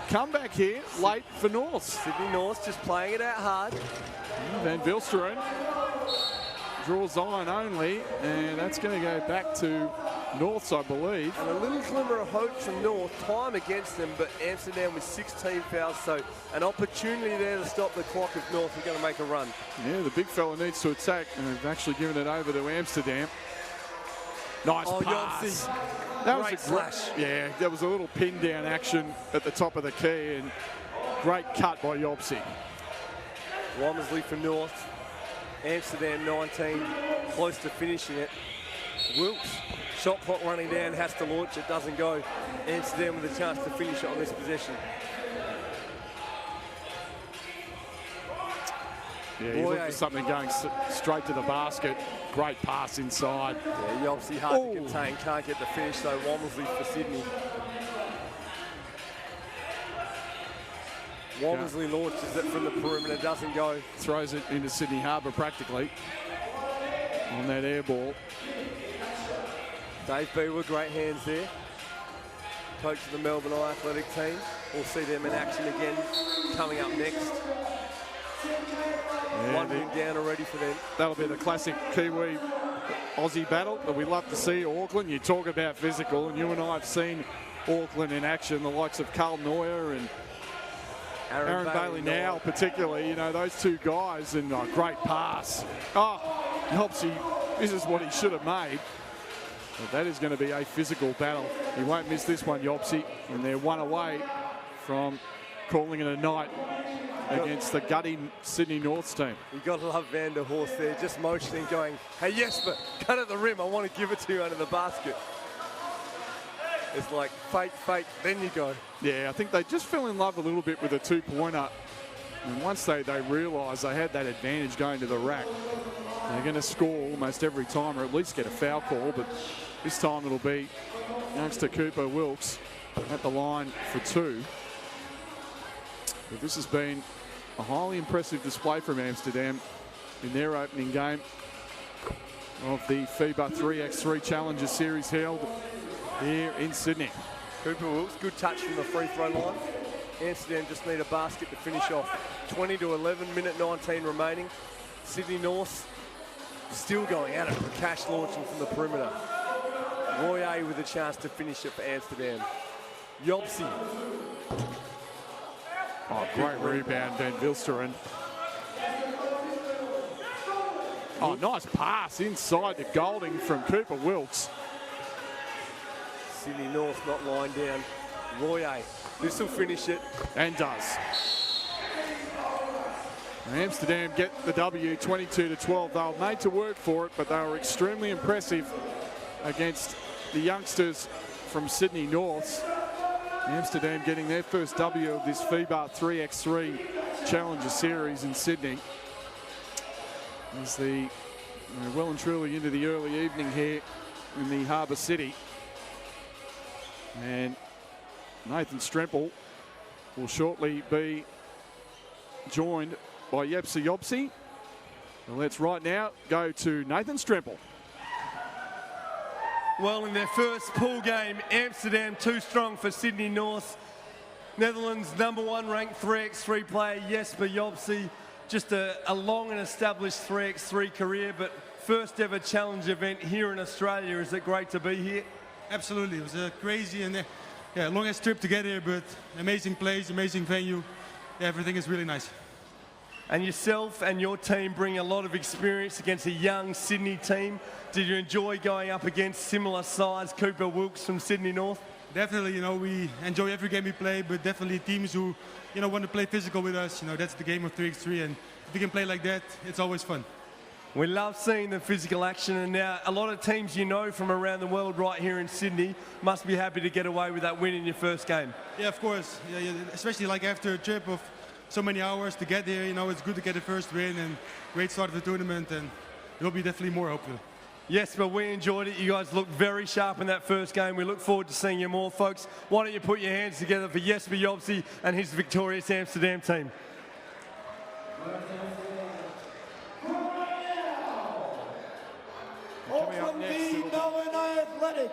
Speaker 2: comeback here, late for North.
Speaker 1: Sydney North just playing it out hard.
Speaker 2: Van Vilsteren draws iron only, and that's going to go back to Norths, I believe.
Speaker 1: And a little glimmer of hope from North. Time against them, but Amsterdam with 16 fouls, so an opportunity there to stop the clock if North are going to make a run.
Speaker 2: Yeah, the big fella needs to attack, and they've actually given it over to Amsterdam. Nice pass. That was a
Speaker 1: slash.
Speaker 2: Yeah, there was a little pin down action at the top of the key, and great cut by Jobsy.
Speaker 1: Walmsley for North. Amsterdam 19, close to finishing it. Wilkes, shot clock running down, has to launch it, doesn't go. Amsterdam with a chance to finish it on this possession.
Speaker 2: Yeah, he looked for something going straight to the basket. Great pass inside.
Speaker 1: Yeah, he obviously hard to contain, can't get the finish though. Walmsley for Sydney. Walmsley launches it from the perimeter, doesn't go.
Speaker 2: Throws it into Sydney Harbour practically on that air ball.
Speaker 1: Dave B with great hands there. Coach of the Melbourne Athletic team. We'll see them in action again coming up next. One win down already for them.
Speaker 2: That'll be the classic Kiwi Aussie battle that we love to see. Auckland, you talk about physical, and you and I have seen Auckland in action, the likes of Carl Neuer and Aaron Bailey now particularly. You know, those two guys, and great pass. Oh, Yopsy, this is what he should have made. But that is going to be a physical battle. He won't miss this one, Yopsy, and they're one away from calling it a night against the gutting Sydney Norths team.
Speaker 1: You got to love Van der Horst there, just motioning, going, hey, yes, but cut at the rim. I want to give it to you under the basket. It's like fake, then you go.
Speaker 2: Yeah, I think they just fell in love a little bit with a two-pointer. And once they realised they had that advantage going to the rack, they're going to score almost every time, or at least get a foul call. But this time it'll be youngster Cooper Wilkes at the line for two. But this has been a highly impressive display from Amsterdam in their opening game of the FIBA 3x3 Challenger Series held here in Sydney.
Speaker 1: Cooper Wilkes, good touch from the free throw line. Amsterdam just need a basket to finish off. 20-11, minute 19 remaining. Sydney North still going at it. Cash launching from the perimeter. Royer with a chance to finish it for Amsterdam. Yopsy.
Speaker 2: Oh, great rebound, Van Vilsteren. Oh, nice pass inside to Golding from Cooper Wilkes.
Speaker 1: Sydney North not lying down. Royer, this will finish it.
Speaker 2: And does. Amsterdam get the W 22-12. They were made to work for it, but they were extremely impressive against the youngsters from Sydney North. Amsterdam getting their first W of this FIBA 3x3 Challenger Series in Sydney. As the well and truly into the early evening here in the Harbour City. And Nathan Stremple will shortly be joined by Yepsi Yopsy. So let's right now go to Nathan Stremple.
Speaker 1: Well, in their first pool game, Amsterdam too strong for Sydney North. Netherlands #1 ranked 3x3 player Jesper Yopsy. Just a long and established 3x3 career, but first ever challenge event here in Australia. Is it great to be here?
Speaker 11: Absolutely. It was a crazy and longest trip to get here, but amazing place, amazing venue. Yeah, everything is really nice.
Speaker 1: And yourself and your team bring a lot of experience against a young Sydney team. Did you enjoy going up against similar size Cooper Wilkes from Sydney North?
Speaker 11: Definitely, we enjoy every game we play, but definitely teams who, want to play physical with us. That's the game of 3x3, and if we can play like that, it's always fun.
Speaker 1: We love seeing the physical action, and now a lot of teams from around the world right here in Sydney must be happy to get away with that win in your first game.
Speaker 11: Yeah, of course. Yeah, especially like after a trip of so many hours to get there, it's good to get the first win and great start of the tournament, and there will be definitely more, hopefully.
Speaker 1: Yes, but we enjoyed it. You guys looked very sharp in that first game. We look forward to seeing you more, folks. Why don't you put your hands together for Jesper Yopsy and his victorious Amsterdam team.
Speaker 4: Auckland v Melbourne Athletic.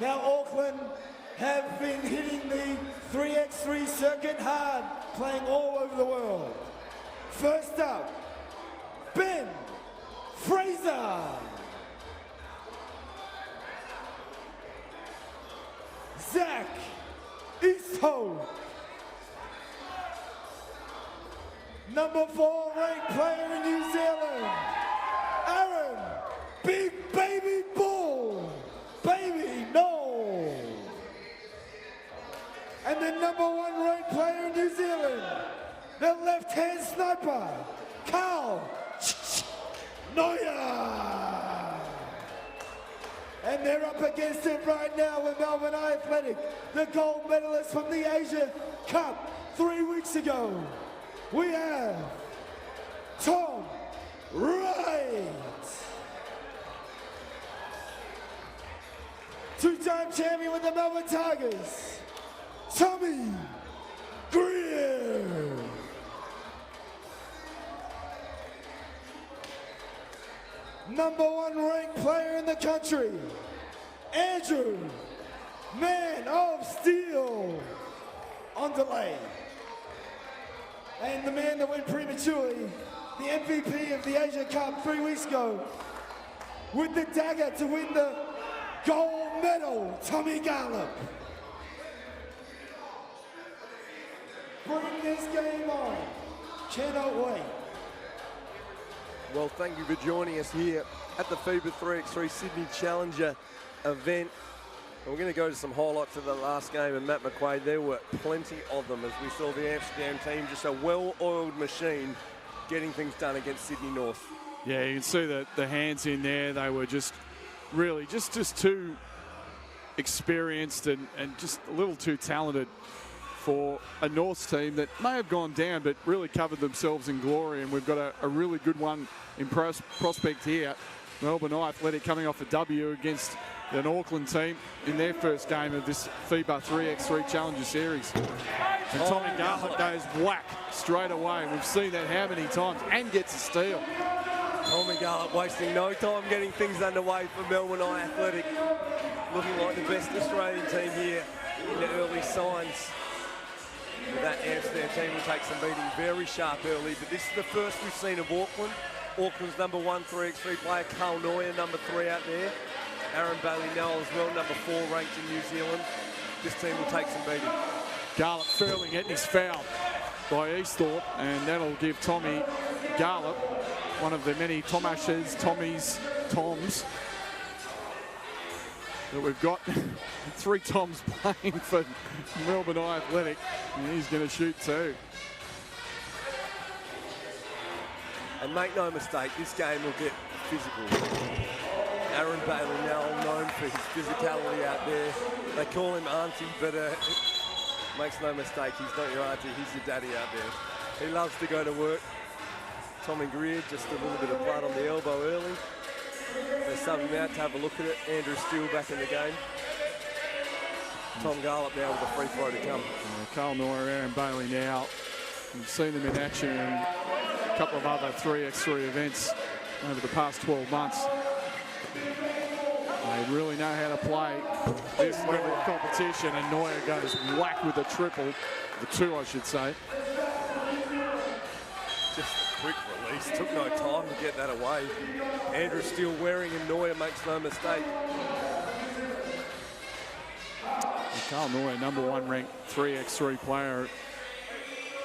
Speaker 4: Now Auckland have been hitting the 3x3 circuit hard, playing all over the world. First up, Ben Fraser. Zach Easthope. #4 ranked player in New Zealand, Aaron Big Baby Bull, Baby Noel. And the #1 ranked player in New Zealand, the left-hand sniper, Carl Neuer. And they're up against it right now with Melbourne Athletic, the gold medalist from the Asia Cup 3 weeks ago. We have Tom Wright. Two-time champion with the Melbourne Tigers, Tommy Greer. #1 ranked player in the country, Andrew, Man of Steel, on delay. And the man that went prematurely, the MVP of the Asia Cup 3 weeks ago, with the dagger to win the gold medal, Tommy Gallup. Bring this game on. Cannot wait.
Speaker 1: Well, thank you for joining us here at the FIBA 3x3 Sydney Challenger event. And we're going to go to some highlights of the last game, and Matt McQuaid, there were plenty of them as we saw the Amsterdam team, just a well-oiled machine getting things done against Sydney North.
Speaker 2: Yeah, you can see the hands in there. They were just really just too experienced and just a little too talented for a Norths team that may have gone down but really covered themselves in glory. And we've got a really good one in prospect here. Melbourne Athletic coming off a W against an Auckland team in their first game of this FIBA 3x3 Challenger Series. And Tommy Garland goes whack straight away. We've seen that how many times, and gets a steal.
Speaker 1: Tommy Garland wasting no time getting things underway for Melbourne Athletic. Looking like the best Australian team here in the early signs. That Amsterdam team will take some beating very sharp early, but this is the first we've seen of Auckland. Auckland's #1 3x3 player, Carl Neuer, #3 out there. Aaron Bailey-Nell as well, #4 ranked in New Zealand. This team will take some beating.
Speaker 2: Garlop furling it, and he's fouled by Easthorpe, and that'll give Tommy Garlop, one of the many Tomashes, Toms, that we've got. 3 Toms playing for Melbourne Athletic, and he's going to shoot 2.
Speaker 1: And make no mistake, this game will get physical. Aaron Bailey-Nell, known for his physicality out there. They call him Auntie, but makes no mistake, he's not your auntie, he's your daddy out there. He loves to go to work. Tommy Greer, just a little bit of blood on the elbow early. They sub him out to have a look at it. Andrew Steele back in the game. Tom Garlop now with a free throw to come.
Speaker 2: Carl Neuer, Aaron Bailey now. We've seen them in action in a couple of other 3x3 events over the past 12 months. They really know how to play this level of competition, and Neuer goes whack with a triple, the 2 I should say.
Speaker 1: Just a quick release, took no time to get that away. Andrew Steele wearing, and Neuer makes no mistake.
Speaker 2: Carl Neuer, #1 ranked 3x3 player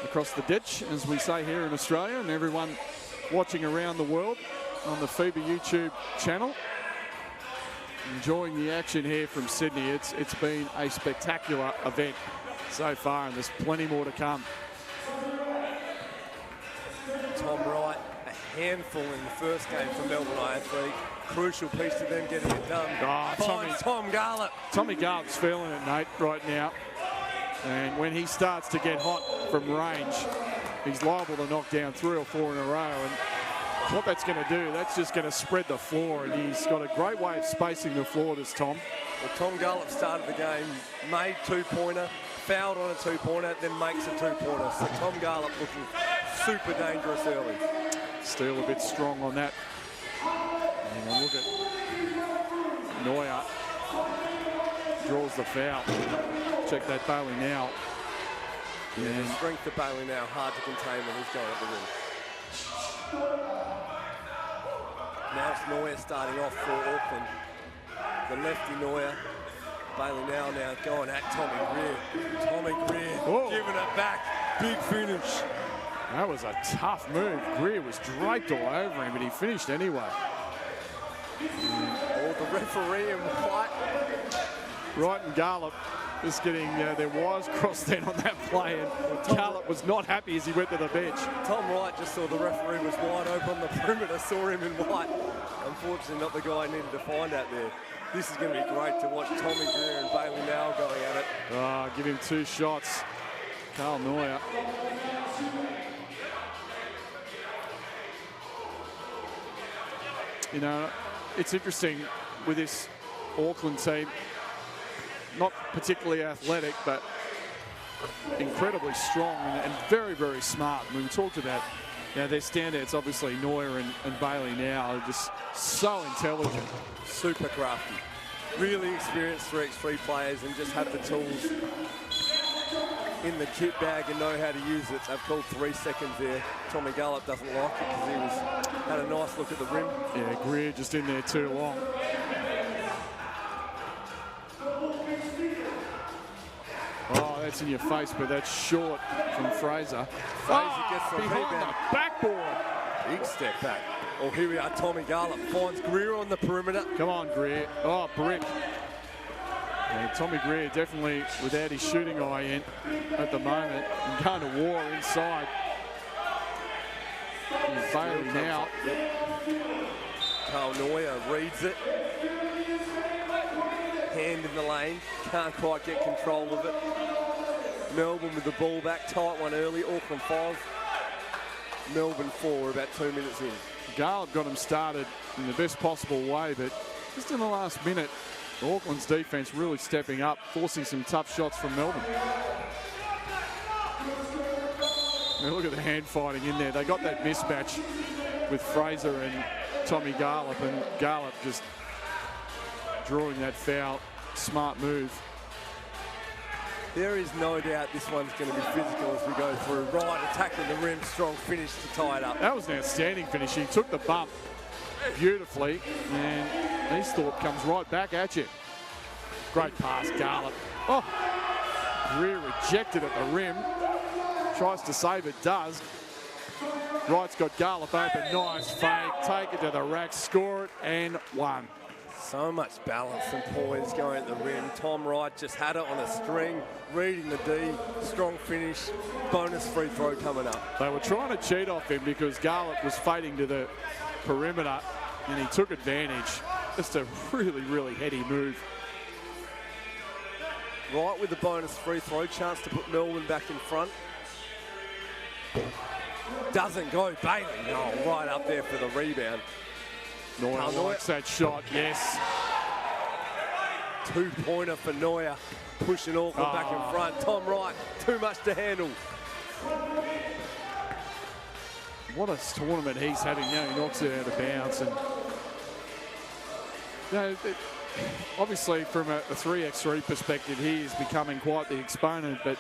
Speaker 2: across the ditch, as we say here in Australia, and everyone watching around the world on the FIBA YouTube channel. Enjoying the action here from Sydney. It's been a spectacular event so far, and there's plenty more to come.
Speaker 1: Tom Wright, a handful in the first game for Melbourne Athletic. Crucial piece to them getting it done. Tom Garlop.
Speaker 2: Tommy Garlop's feeling it, Nate, right now. And when he starts to get hot from range, he's liable to knock down 3 or 4 in a row. And what that's going to do, that's just going to spread the floor. And he's got a great way of spacing the floor, does Tom.
Speaker 1: Well, Tom Garlop started the game, made 2-pointer, fouled on a 2-pointer, then makes a 2-pointer. So Tom Garlop looking super dangerous early.
Speaker 2: Still a bit strong on that. And look at Neuer. Draws the foul. Check that Bailey now.
Speaker 1: Yeah, the strength of Bailey now, hard to contain when he's going at the rim. Now it's Neuer starting off for Auckland. The lefty Neuer. Bailey now going at Tommy Greer. Tommy Greer giving it back. Big finish.
Speaker 2: That was a tough move. Greer was draped all over him, but he finished anyway.
Speaker 1: Oh, the referee and White.
Speaker 2: Wright and Garlop just getting their wires crossed then on that play, and Garlop was not happy as he went to the bench.
Speaker 1: Tom Wright just saw the referee was wide open on the perimeter, saw him in white. Unfortunately, not the guy I needed to find out there. This is going to be great to watch Tommy Greer and Bailey now going at it.
Speaker 2: Give him 2 shots. Carl Neuer. You know, it's interesting with this Auckland team. Not particularly athletic, but incredibly strong and very, very smart. I mean, we talked about Now, their standouts, obviously, Neuer and Bailey now are just so intelligent.
Speaker 1: Super crafty. Really experienced 3x3 players and just have the tools in the kit bag and know how to use it. They've called 3 seconds there. Tommy Gallup doesn't like it because he had a nice look at the rim.
Speaker 2: Yeah, Greer just in there too long. Oh, that's in your face, but that's short from Fraser.
Speaker 1: Fraser gets the
Speaker 2: behind
Speaker 1: rebound.
Speaker 2: the backboard.
Speaker 1: Big step back. Oh, here we are. Tommy Gallup finds Greer on the perimeter.
Speaker 2: Come on, Greer. Oh, brick. And Tommy Greer definitely without his shooting eye in at the moment and going to war inside. And Bailey now.
Speaker 1: Carl Neuer reads it. Hand in the lane. Can't quite get control of it. Melbourne with the ball back. Tight one early. Auckland 5. Melbourne 4. We're about 2 minutes in.
Speaker 2: Garland got him started in the best possible way, but just in the last minute, Auckland's defence really stepping up, forcing some tough shots from Melbourne. Now look at the hand fighting in there. They got that mismatch with Fraser and Tommy Garland, and Garland just drawing that foul. Smart move.
Speaker 1: There is no doubt this one's going to be physical as we go through. Right, attacking the rim, strong finish to tie it up.
Speaker 2: That was an outstanding finish. He took the bump beautifully, and Easthorpe comes right back at you. Great pass, Garland. Oh, Greer rejected at the rim. Tries to save it, does. Wright's got Garland open, nice fake. Take it to the rack, score it, and one.
Speaker 1: So much balance and poise going at the rim. Tom Wright just had it on a string, reading the D, strong finish, bonus free throw coming up.
Speaker 2: They were trying to cheat off him because Garland was fading to the perimeter and he took advantage. Just a really, really heady move.
Speaker 1: Wright with the bonus free throw, chance to put Melbourne back in front. Doesn't go, Bailey, no, right up there for the rebound.
Speaker 2: Neuer likes that shot, yes.
Speaker 1: 2-pointer for Neuer, pushing Auckland back in front. Tom Wright, too much to handle.
Speaker 2: What a tournament he's having now. He knocks it out of bounds. And you know, obviously from a 3x3 perspective, he is becoming quite the exponent, but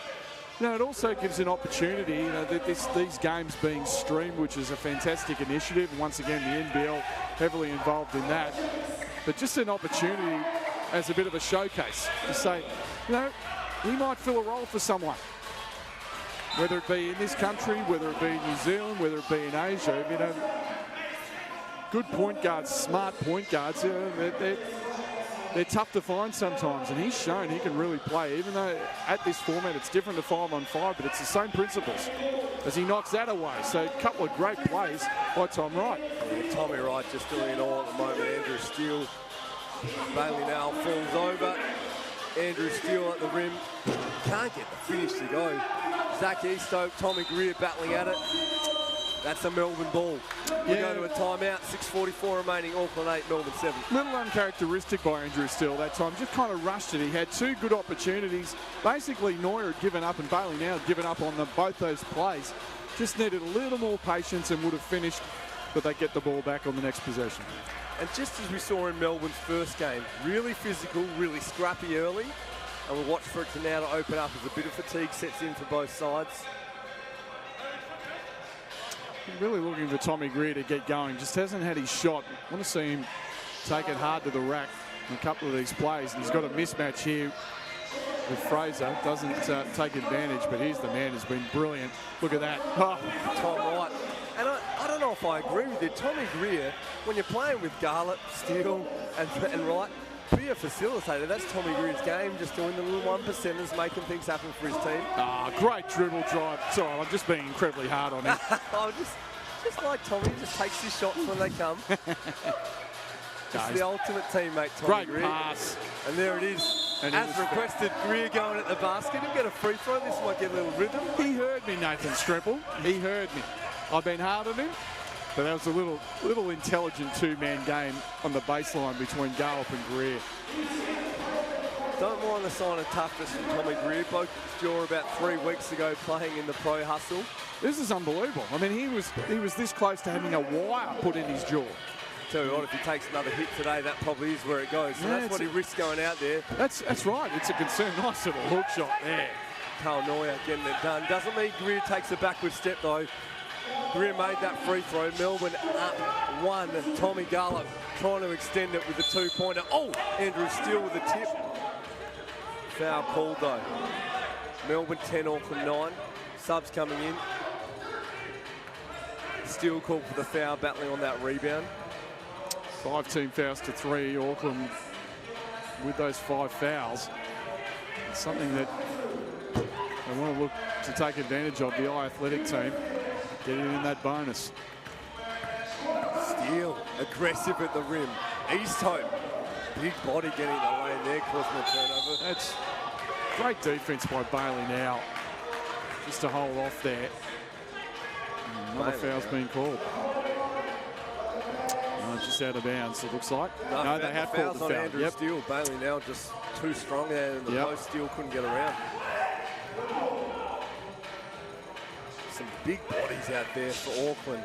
Speaker 2: you know, it also gives an opportunity, you know, these games being streamed, which is a fantastic initiative. And once again, the NBL heavily involved in that. But just an opportunity as a bit of a showcase to say, you know, he might fill a role for someone. Whether it be in this country, whether it be in New Zealand, whether it be in Asia, you know, good point guards, smart point guards, you know, they're tough to find sometimes, and he's shown he can really play, even though at this format it's different to 5-on-5, but it's the same principles as he knocks that away. So a couple of great plays by Tom Wright.
Speaker 1: Yeah, Tommy Wright just doing it all at the moment. Andrew Steele. Bailey now falls over. Andrew Steele at the rim. Can't get the finish to go. Zach Eastoke, Tommy Greer battling at it. That's a Melbourne ball. We go to a timeout, 6:44 remaining, Auckland 8, Melbourne 7.
Speaker 2: Little uncharacteristic by Andrew Steele that time. Just kind of rushed it. He had two good opportunities. Basically, Neuer had given up and Bailey now had given up on both those plays. Just needed a little more patience and would have finished, but they get the ball back on the next possession.
Speaker 1: And just as we saw in Melbourne's first game, really physical, really scrappy early, and we'll watch for it to now to open up as a bit of fatigue sets in for both sides.
Speaker 2: Really looking for Tommy Greer to get going. Just hasn't had his shot. I want to see him take it hard to the rack in a couple of these plays. And he's got a mismatch here with Fraser. Doesn't take advantage, but here's the man who's been brilliant. Look at that. Oh.
Speaker 1: Tom Wright. And I don't know if I agree with you. Tommy Greer, when you're playing with Garlett, Steele and Wright, be a facilitator. That's Tommy Greer's game, just doing the little 1%ers, making things happen for his team.
Speaker 2: Great dribble drive. Sorry, I'm just being incredibly hard on him.
Speaker 1: just like Tommy, just takes his shots when they come. Just the ultimate teammate, Tommy Greer.
Speaker 2: Great pass.
Speaker 1: And there it is. And as requested, Greer going at the basket. He'll get a free throw. This might get a little rhythm.
Speaker 2: He heard me, Nathan Stremple. He heard me. I've been hard on him. But that was a little intelligent two-man game on the baseline between Gallup and Greer.
Speaker 1: Don't mind the sign of toughness from Tommy Greer. Broke his jaw about 3 weeks ago playing in the pro hustle.
Speaker 2: This is unbelievable. I mean, he was this close to having a wire put in his jaw.
Speaker 1: Tell you what, if he takes another hit today, that probably is where it goes. So that's what he risks going out there.
Speaker 2: That's right. It's a concern. Nice little hook shot there.
Speaker 1: Carl Neuer getting it done. Doesn't mean Greer takes a backward step, though. Greer made that free throw. Melbourne up 1. Tommy Garlop trying to extend it with the 2-pointer. Oh, Andrew Steele with the tip. Foul called, though. Melbourne 10, Auckland 9. Subs coming in. Steele called for the foul, battling on that rebound.
Speaker 2: 5 team fouls to 3. Auckland with those 5 fouls. It's something that they want to look to take advantage of, the athletic team. Get it in that bonus.
Speaker 1: Steele aggressive at the rim. Easthope, big body getting in the lane there, causing a turnover.
Speaker 2: That's great defense by Bailey now, just to hold off there. Another foul's been called. Just out of bounds, it looks like. No, they have called the foul.
Speaker 1: Andrew Steele. Bailey now just too strong there, and the post Steele couldn't get around. Some big bodies out there for Auckland.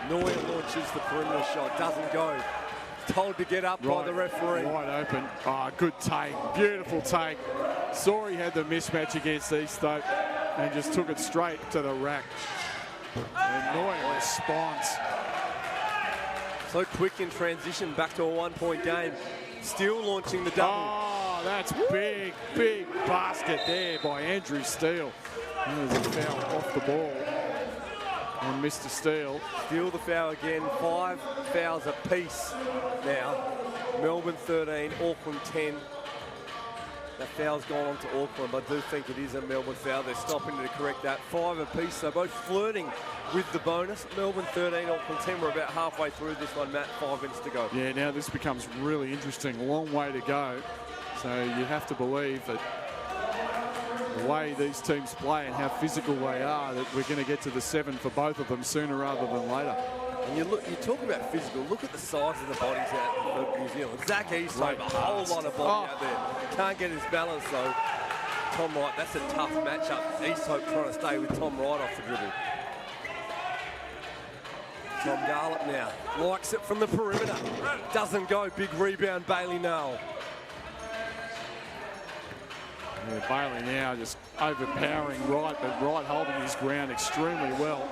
Speaker 1: Neuer launches the perimeter shot, doesn't go. Told to get up by the referee.
Speaker 2: Wide open. Oh, good take. Beautiful take. Saw he had the mismatch against Easthope and just took it straight to the rack. And Neuer responds.
Speaker 1: So quick in transition, back to a 1-point game. Steele launching the double.
Speaker 2: Oh, that's big, big basket there by Andrew Steele. There's a foul off the ball on Mr. Steele.
Speaker 1: Steele the foul again. 5 fouls apiece now. Melbourne 13, Auckland 10. That foul's gone on to Auckland, but I do think it is a Melbourne foul. They're stopping to correct that. 5 apiece, so both flirting with the bonus. Melbourne 13, Auckland 10. We're about halfway through this one, Matt. 5 minutes to go.
Speaker 2: Yeah, now this becomes really interesting. A long way to go. So you have to believe that the way these teams play and how physical they are, that we're going to get to the 7 for both of them sooner rather than later.
Speaker 1: And you talk about physical. Look at the size of the bodies out for New Zealand. Zach Easthope, a whole lot of body out there. Can't get his balance though. Tom Wright, that's a tough matchup. Easthope trying to stay with Tom Wright off the dribble. Tom Garlop now likes it from the perimeter. Doesn't go. Big rebound, Bailey Null.
Speaker 2: Yeah, Bailey now just overpowering Wright, but Wright holding his ground extremely well.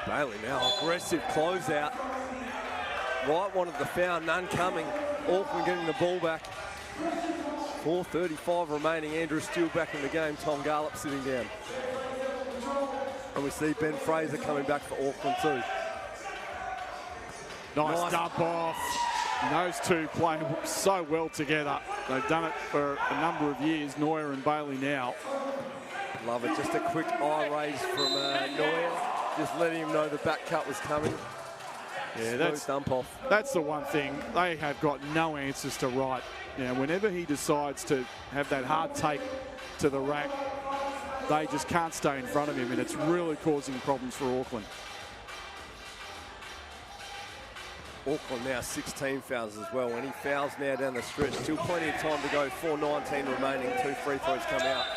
Speaker 1: Bailey now, aggressive closeout. Wright wanted the foul, none coming. Auckland getting the ball back. 4:35 remaining. Andrew Steele back in the game. Tom Garlop sitting down. And we see Ben Fraser coming back for Auckland too.
Speaker 2: Nice dump off. And those two playing so well together. They've done it for a number of years, Neuer and Bailey now.
Speaker 1: Love it. Just a quick eye raise from Neuer. Just letting him know the back cut was coming.
Speaker 2: Yeah, that's
Speaker 1: dump off.
Speaker 2: That's the one thing. They have got no answers to Wright. Now, whenever he decides to have that hard take to the rack, they just can't stay in front of him, and it's really causing problems for Auckland.
Speaker 1: Auckland now 16 fouls as well. Any fouls now down the stretch. Still plenty of time to go. 4:19 remaining. 2 free throws come out.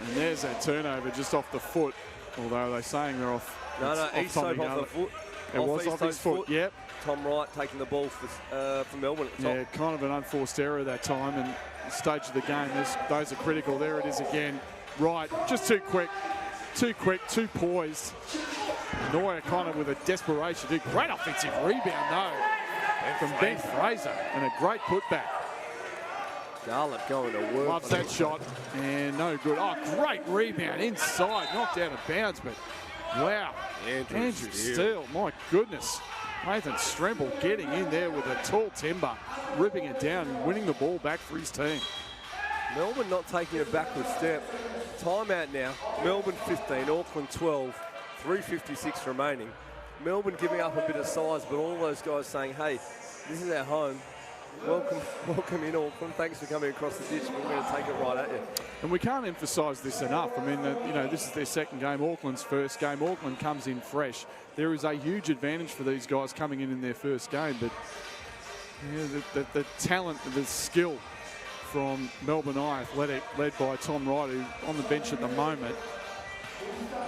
Speaker 2: And there's that turnover just off the foot. Although they're saying they're off.
Speaker 1: No, Easthope off the foot.
Speaker 2: It was off his foot, yep.
Speaker 1: Tom Wright taking the ball for Melbourne at the top.
Speaker 2: Yeah, kind of an unforced error that time, and the stage of the game, those are critical. There it is again. Wright, just too quick, too poised. Neuer kind of with a desperation. Great offensive rebound, though, from Ben Fraser, and a great putback.
Speaker 1: Garlop going to work.
Speaker 2: Loves that shot, and no good. Oh, great rebound inside, knocked out of bounds, but wow. Andrew Steele, my goodness. Nathan Stremble getting in there with a tall timber, ripping it down and winning the ball back for his team.
Speaker 1: Melbourne not taking a backward step. Timeout now. Melbourne 15, Auckland 12, 3:56 remaining. Melbourne giving up a bit of size, but all those guys saying, hey, this is our home. Welcome in, Auckland. Thanks for coming across the ditch. We're going to take it right at you.
Speaker 2: And we can't emphasise this enough. I mean, this is their second game, Auckland's first game. Auckland comes in fresh. There is a huge advantage for these guys coming in their first game, but Yeah, the talent, the skill from Melbourne Eye Athletic, led by Tom Wright, who's on the bench at the moment.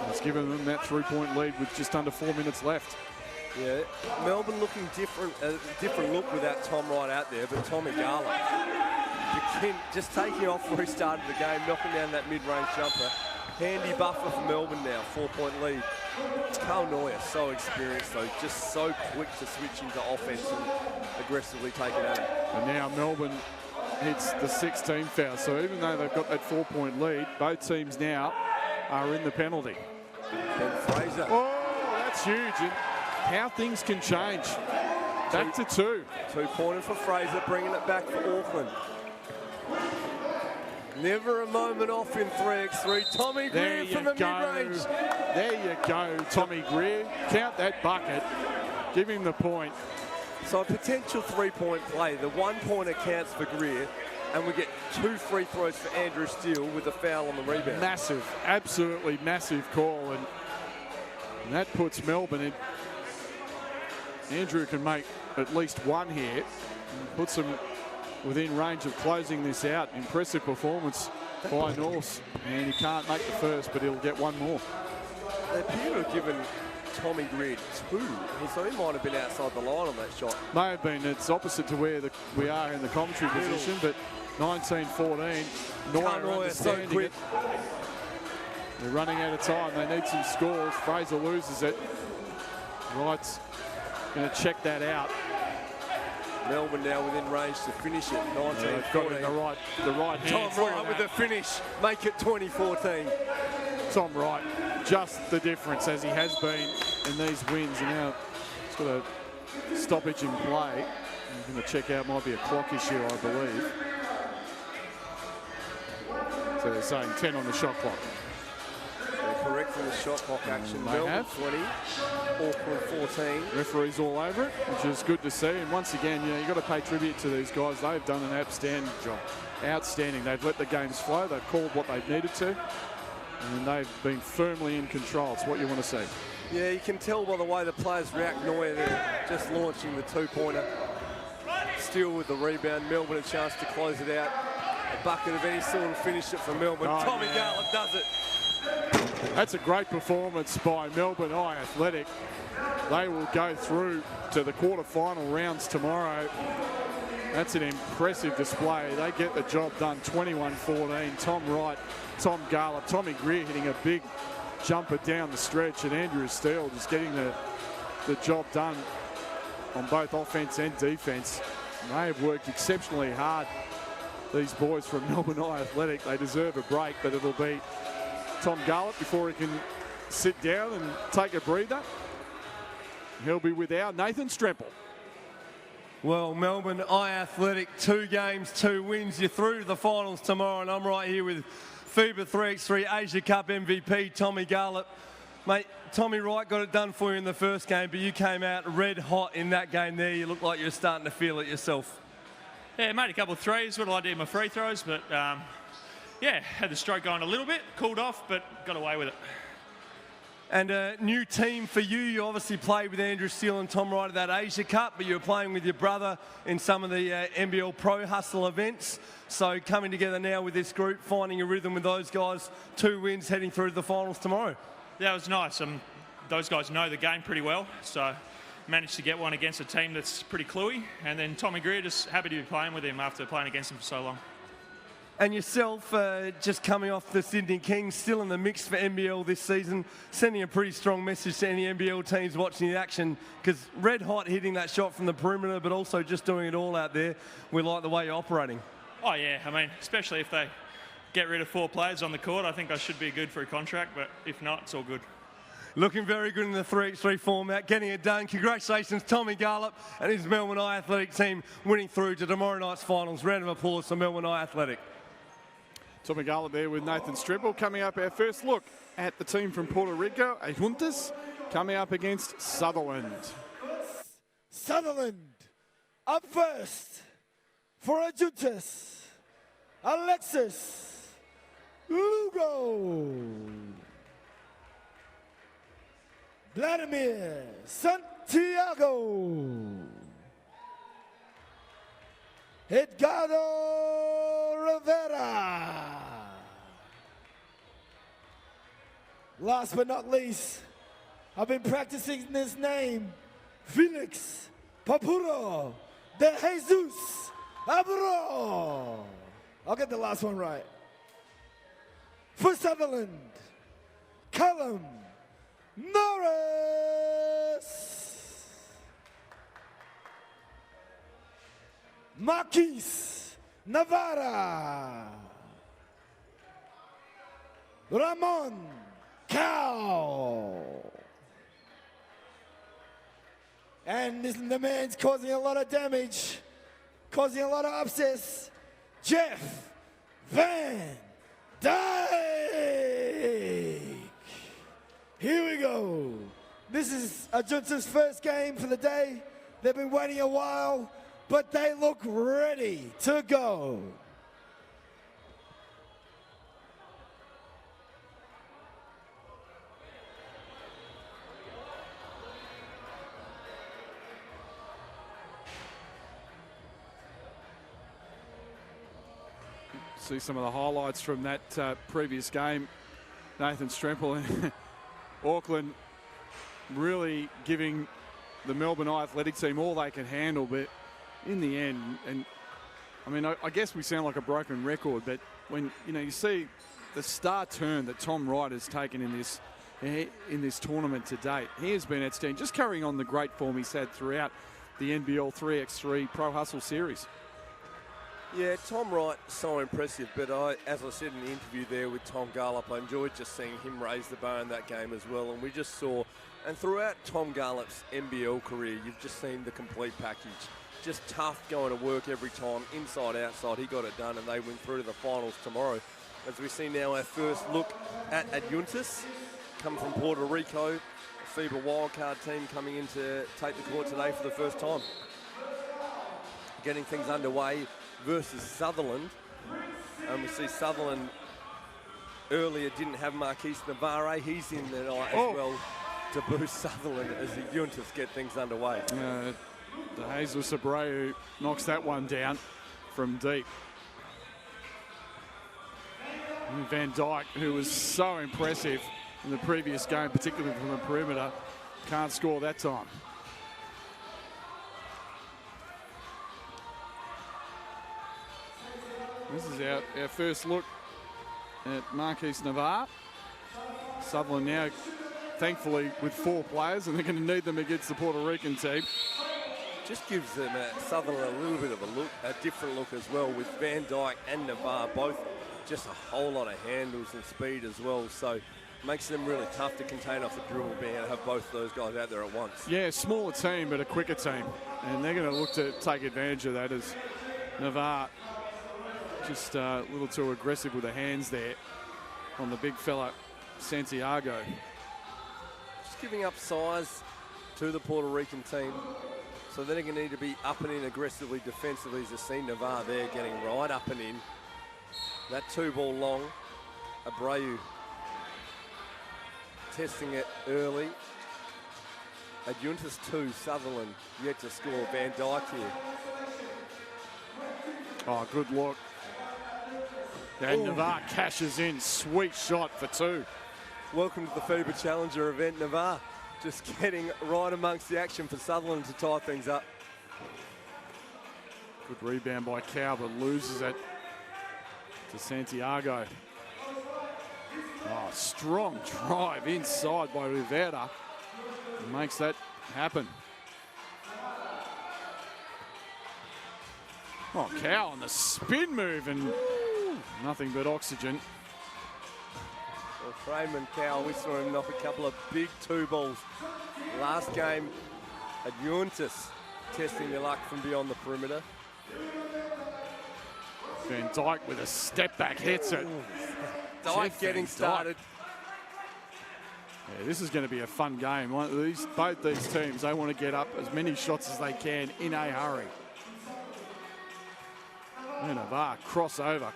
Speaker 2: It's given them that 3-point lead with just under 4 minutes left.
Speaker 1: Yeah, Melbourne looking different, different look without Tom Wright out there, but Tommy Garland just taking off where he started the game, knocking down that mid-range jumper. Handy buffer for Melbourne now, 4-point lead. Carl Neuer, so experienced though, just so quick to switch into offense and aggressively take it at him.
Speaker 2: And now Melbourne hits the 16 foul, so even though they've got that 4-point lead, both teams now are in the penalty.
Speaker 1: Ben Fraser.
Speaker 2: Oh, that's huge. And how things can change. Back to 2.
Speaker 1: 2-pointer for Fraser, bringing it back for Auckland. Never a moment off in 3x3. Tommy Greer from the mid-range.
Speaker 2: There you go, Tommy Greer. Count that bucket. Give him the point.
Speaker 1: So a potential 3-point play. The 1-pointer counts for Greer, and we get 2 free throws for Andrew Steele with a foul on the rebound.
Speaker 2: Massive, absolutely massive call, and that puts Melbourne in. Andrew can make at least one here and puts them within range of closing this out. Impressive performance by Norse, and he can't make the first, but he'll get one more.
Speaker 1: They appear to have given Tommy Greer 2, so he might have been outside the line on that shot.
Speaker 2: May have been. It's opposite to where we are in the commentary position, but 19-14. Neuer understanding so quick. They're running out of time. They need some scores. Fraser loses it. Wright's going to check that out.
Speaker 1: Melbourne now within range to finish it. 19-14.
Speaker 2: Got it the right hand.
Speaker 1: Tom Wright with the finish. Make it 20-14.
Speaker 2: Tom Wright, just the difference as he has been in these wins. And now he's got a stoppage in play. I'm going to check out, might be a clock issue, I believe. So they're saying 10 on the shot clock.
Speaker 1: They're correcting the shot clock action.
Speaker 2: They
Speaker 1: Melbourne
Speaker 2: have.
Speaker 1: 20, Auckland 14.
Speaker 2: Referees all over it, which is good to see. And once again, you've got to pay tribute to these guys. They've done an outstanding job. Outstanding. They've let the games flow. They've called what they've needed to. And they've been firmly in control. It's what you want to see.
Speaker 1: Yeah, you can tell by the way the players react. Neuer, they're just launching the 2-pointer. Steele with the rebound. Melbourne a chance to close it out. A bucket of any sort and finish it for Melbourne.
Speaker 2: Oh,
Speaker 1: Tommy Garland does it.
Speaker 2: That's a great performance by Melbourne Eye Athletic. They will go through to the quarter-final rounds tomorrow. That's an impressive display. They get the job done, 21-14. Tom Wright, Tom Garland, Tommy Greer hitting a big jumper down the stretch, and Andrew Steele just getting the job done on both offense and defense. And they have worked exceptionally hard, these boys from Melbourne Eye Athletic. They deserve a break, but it'll be Tom Garland before he can sit down and take a breather. He'll be with our Nathan Stremple.
Speaker 1: Well, Melbourne Eye Athletic, 2 games, 2 wins. You're through to the finals tomorrow, and I'm right here with FIBA 3x3 Asia Cup MVP, Tommy Garland. Mate, Tommy Wright got it done for you in the first game, but you came out red hot in that game there. You look like you're starting to feel it yourself.
Speaker 12: Yeah, made a couple of threes. What I did my free throws, but yeah, had the stroke going a little bit, cooled off, but got away with it.
Speaker 1: And a new team for you. You obviously played with Andrew Steele and Tom Wright at that Asia Cup, but you were playing with your brother in some of the NBL Pro Hustle events. So coming together now with this group, finding a rhythm with those guys, 2 wins heading through to the finals tomorrow.
Speaker 12: Yeah, it was nice. Those guys know the game pretty well, so managed to get one against a team that's pretty cluey. And then Tommy Greer, just happy to be playing with him after playing against him for so long.
Speaker 1: And yourself, just coming off the Sydney Kings, still in the mix for NBL this season, sending a pretty strong message to any NBL teams watching the action, because red hot hitting that shot from the perimeter, but also just doing it all out there. We like the way you're operating.
Speaker 12: Oh yeah, I mean, especially if they get rid of 4 players on the court, I think I should be good for a contract, but if not, it's all good.
Speaker 1: Looking very good in the 3x3 format, getting it done. Congratulations, Tommy Garland and his Melbourne Eye Athletic team winning through to tomorrow night's finals. Round of applause for Melbourne Eye Athletic.
Speaker 2: Tommy Garland there with Nathan Stribble. Coming up, our first look at the team from Puerto Rico, Ajuntas, coming up against Sutherland.
Speaker 4: Sutherland up first for Ajuntas, Alexis Lugo, Vladimir Santiago, Edgardo Rivera. Last but not least, I've been practicing this name, Felix Papuro de Jesus Abro. I'll get the last one right. For Sutherland, Callum Norris. Marquis Navarra. Ramon Cow. And the man's causing a lot of damage, causing a lot of upsets. Jeff Van Dyke. Here we go. This is Ajuntas' first game for the day. They've been waiting a while, but they look ready to go.
Speaker 2: See some of the highlights from that previous game. Nathan Strempel and Auckland really giving the Melbourne Athletic team all they can handle, but in the end, and I mean, I guess we sound like a broken record, but when you see the star turn that Tom Wright has taken in this tournament to date, he has been outstanding, just carrying on the great form he's had throughout the NBL 3x3 Pro Hustle Series.
Speaker 1: Yeah, Tom Wright, so impressive. But as I said in the interview there with Tom Garlop, I enjoyed just seeing him raise the bar in that game as well. And we just saw, and throughout Tom Garlop's NBL career, you've just seen the complete package. Just tough, going to work every time, inside, outside. He got it done, and they went through to the finals tomorrow. As we see now our first look at Adjuntas, come from Puerto Rico, a FIBA wildcard team coming in to take the court today for the first time. Getting things underway versus Sutherland. And we see Sutherland earlier didn't have Marquis Navarre. He's in tonight as well to boost Sutherland as the Ajuntas get things underway.
Speaker 2: The Jesus Abreu knocks that one down from deep. And Van Dyke, who was so impressive in the previous game, particularly from the perimeter, can't score that time. This is our first look at Marquis Navarre. Sutherland now, thankfully, with 4 players, and they're going to need them against the Puerto Rican team.
Speaker 1: Just gives them Sutherland a little bit of a different look as well, with Van Dyke and Navarre, both just a whole lot of handles and speed as well. So makes them really tough to contain off the dribble, being able to have both of those guys out there at once.
Speaker 2: Yeah, smaller team, but a quicker team. And they're going to look to take advantage of that as Navarre just a little too aggressive with the hands there on the big fella, Santiago.
Speaker 1: Just giving up size to the Puerto Rican team. So they're going to need to be up and in aggressively defensively, as you see Navarre there getting right up and in. That 2-ball long. Abreu testing it early. Adjuntas 2, Sutherland yet to score. Van Dyke here.
Speaker 2: Oh, good look. And Navarre cashes in. Sweet shot for 2.
Speaker 1: Welcome to the FIBA Challenger event, Navarre. Just getting right amongst the action for Sutherland to tie things up.
Speaker 2: Good rebound by Cow, but loses it to Santiago. Oh, strong drive inside by Rivera. Makes that happen. Oh, Cow on the spin move and nothing but oxygen.
Speaker 1: Well, Freeman Cow, we saw him knock a couple of big 2-balls. Last game, Adjuntas testing their luck from beyond the perimeter.
Speaker 2: Van Dyke with a step back hits it.
Speaker 1: Dyke getting started.
Speaker 2: Yeah, this is going to be a fun game. Both these teams, they want to get up as many shots as they can in a hurry. And Navarre, crossover.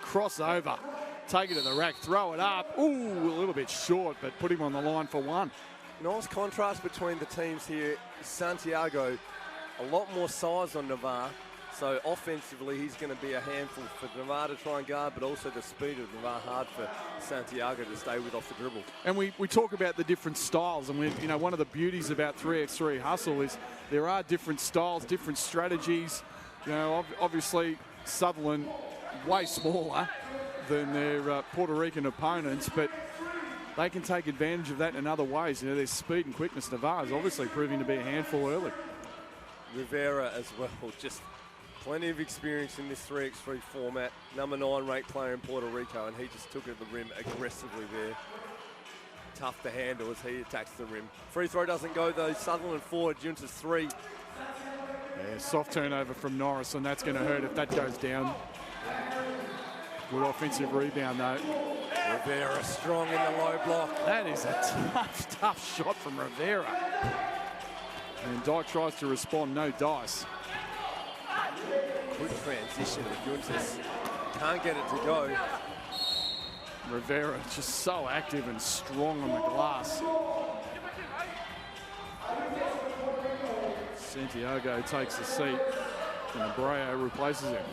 Speaker 2: Take it to the rack, throw it up. Ooh, a little bit short, but put him on the line for 1.
Speaker 1: Nice contrast between the teams here. Santiago, a lot more size on Navarre. So offensively, he's going to be a handful for Navarre to try and guard, but also the speed of Navarre hard for Santiago to stay with off the dribble.
Speaker 2: And we talk about the different styles, and one of the beauties about 3x3 hustle is there are different styles, different strategies. Obviously Sutherland way smaller than their Puerto Rican opponents, but they can take advantage of that in other ways. Their speed and quickness. Navarre is obviously proving to be a handful early.
Speaker 1: Rivera as well, just plenty of experience in this 3x3 format. Number 9 ranked player in Puerto Rico, and he just took it to the rim aggressively there. Tough to handle as he attacks the rim. Free throw doesn't go though. Sutherland 4, Adjuntas 3.
Speaker 2: Yeah, soft turnover from Norris, and that's going to hurt if that goes down. Good offensive rebound though.
Speaker 1: Rivera strong in the low block.
Speaker 2: That is a tough shot from Rivera. And Dyke tries to respond, no dice.
Speaker 1: Good transition, Ajuntas can't get it to go.
Speaker 2: Rivera just so active and strong on the glass. Santiago takes the seat and Abreu replaces him.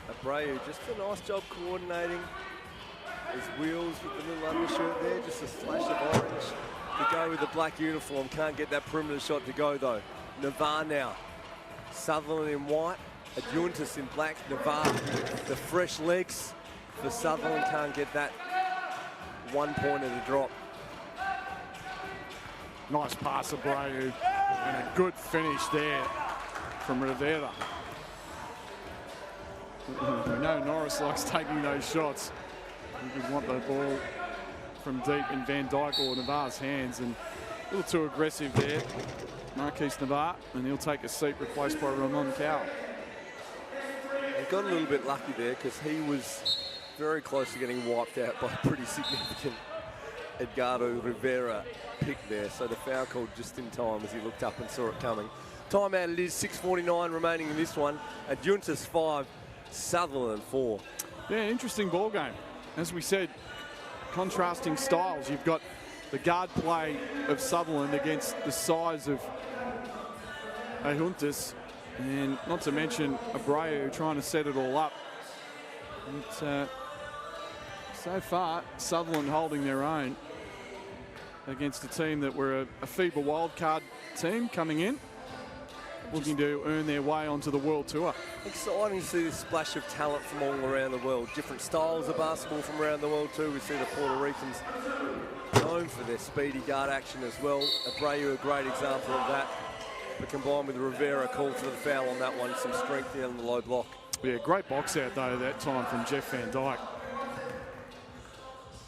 Speaker 1: Abreu, just a nice job coordinating his wheels with the little undershirt there, just a splash of orange to go with the black uniform. Can't get that perimeter shot to go though. Navarre now. Sutherland in white, Adjuntas in black. Navarre, the fresh legs for Sutherland, can't get that 1 pointer to drop.
Speaker 2: Nice pass, Abreu, and a good finish there from Rivera. We know Norris likes taking those shots. You would want the ball from deep in Van Dyke or Navarre's hands, and a little too aggressive there. Marquise Navarre, and he'll take a seat replaced by Ramon Cowell.
Speaker 1: He got a little bit lucky there because he was very close to getting wiped out by a pretty significant Edgardo Rivera pick there. So the foul called just in time as he looked up and saw it coming. Timeout it is, 6:49 remaining in this one. Adjuntas 5, Sutherland 4.
Speaker 2: Yeah, interesting ball game. As we said, contrasting styles. You've got the guard play of Sutherland against the size of Ajuntas, and not to mention Abreu trying to set it all up. And, so far, Sutherland holding their own against a team that were a FIBA wildcard team coming in, looking to earn their way onto the World Tour.
Speaker 1: Exciting to see this splash of talent from all around the world. Different styles of basketball from around the world too. We see the Puerto Ricans known for their speedy guard action as well. Abreu, a great example of that. But combined with Rivera, called for the foul on that one. Some strength there on the low block.
Speaker 2: Yeah, great box out though that time from Jeff Van Dyke.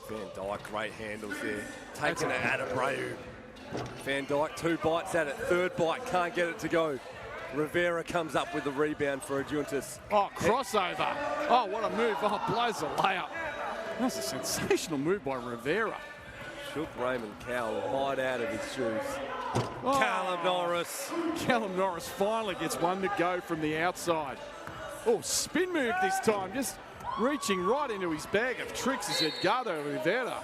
Speaker 1: Van Dyke, great handles there. Taking it at Abreu. Van Dyke, 2 bites at it. 3rd bite, can't get it to go. Rivera comes up with the rebound for Adjuntas.
Speaker 2: Oh, crossover. Oh, what a move. Oh, blows the layup. That's a sensational move by Rivera.
Speaker 1: Shook Raymond Cowell right out of his shoes.
Speaker 2: Oh.
Speaker 1: Callum Norris.
Speaker 2: Callum Norris finally gets one to go from the outside. Oh, spin move this time. Just reaching right into his bag of tricks is Edgardo Rivera.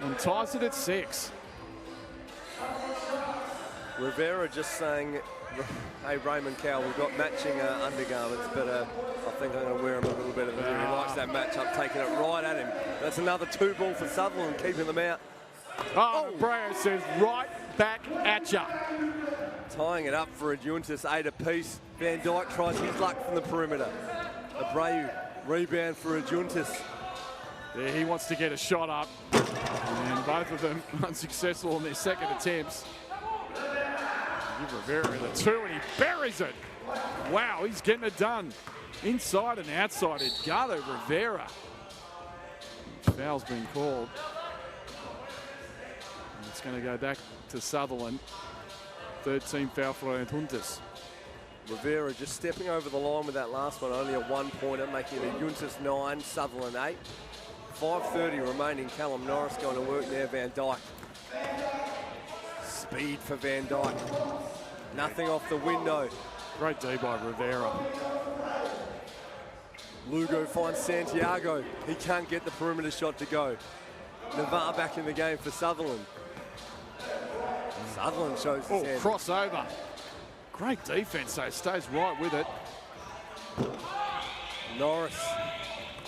Speaker 2: And ties it at 6.
Speaker 1: Rivera just saying, hey, Raymond Cowell, we've got matching undergarments, but I think I'm going to wear them a little better than you. He likes that matchup, taking it right at him. That's another 2 ball for Sutherland, keeping them out.
Speaker 2: Oh, Abreu says right back at ya.
Speaker 1: Tying it up for Adjuntas, 8 apiece. Van Dyke tries his luck from the perimeter. Abreu, rebound for Adjuntas.
Speaker 2: Yeah, he wants to get a shot up. And both of them unsuccessful in their second attempts. Give Rivera the 2 and he buries it. Wow, he's getting it done. Inside and outside, Edgardo Rivera. Foul's been called. And it's going to go back to Sutherland. 3rd team foul for Ajuntas.
Speaker 1: Rivera just stepping over the line with that last one, only a 1-pointer, making it Ajuntas 9, Sutherland 8. 5:30 remaining. Callum Norris going to work there. Van Dyke. Speed for Van Dyke. Nothing off the window.
Speaker 2: Great D by Rivera.
Speaker 1: Lugo finds Santiago. He can't get the perimeter shot to go. Navarre back in the game for Sutherland. Sutherland shows his hand.
Speaker 2: Crossover. Great defense, though. Stays right with it.
Speaker 1: Norris.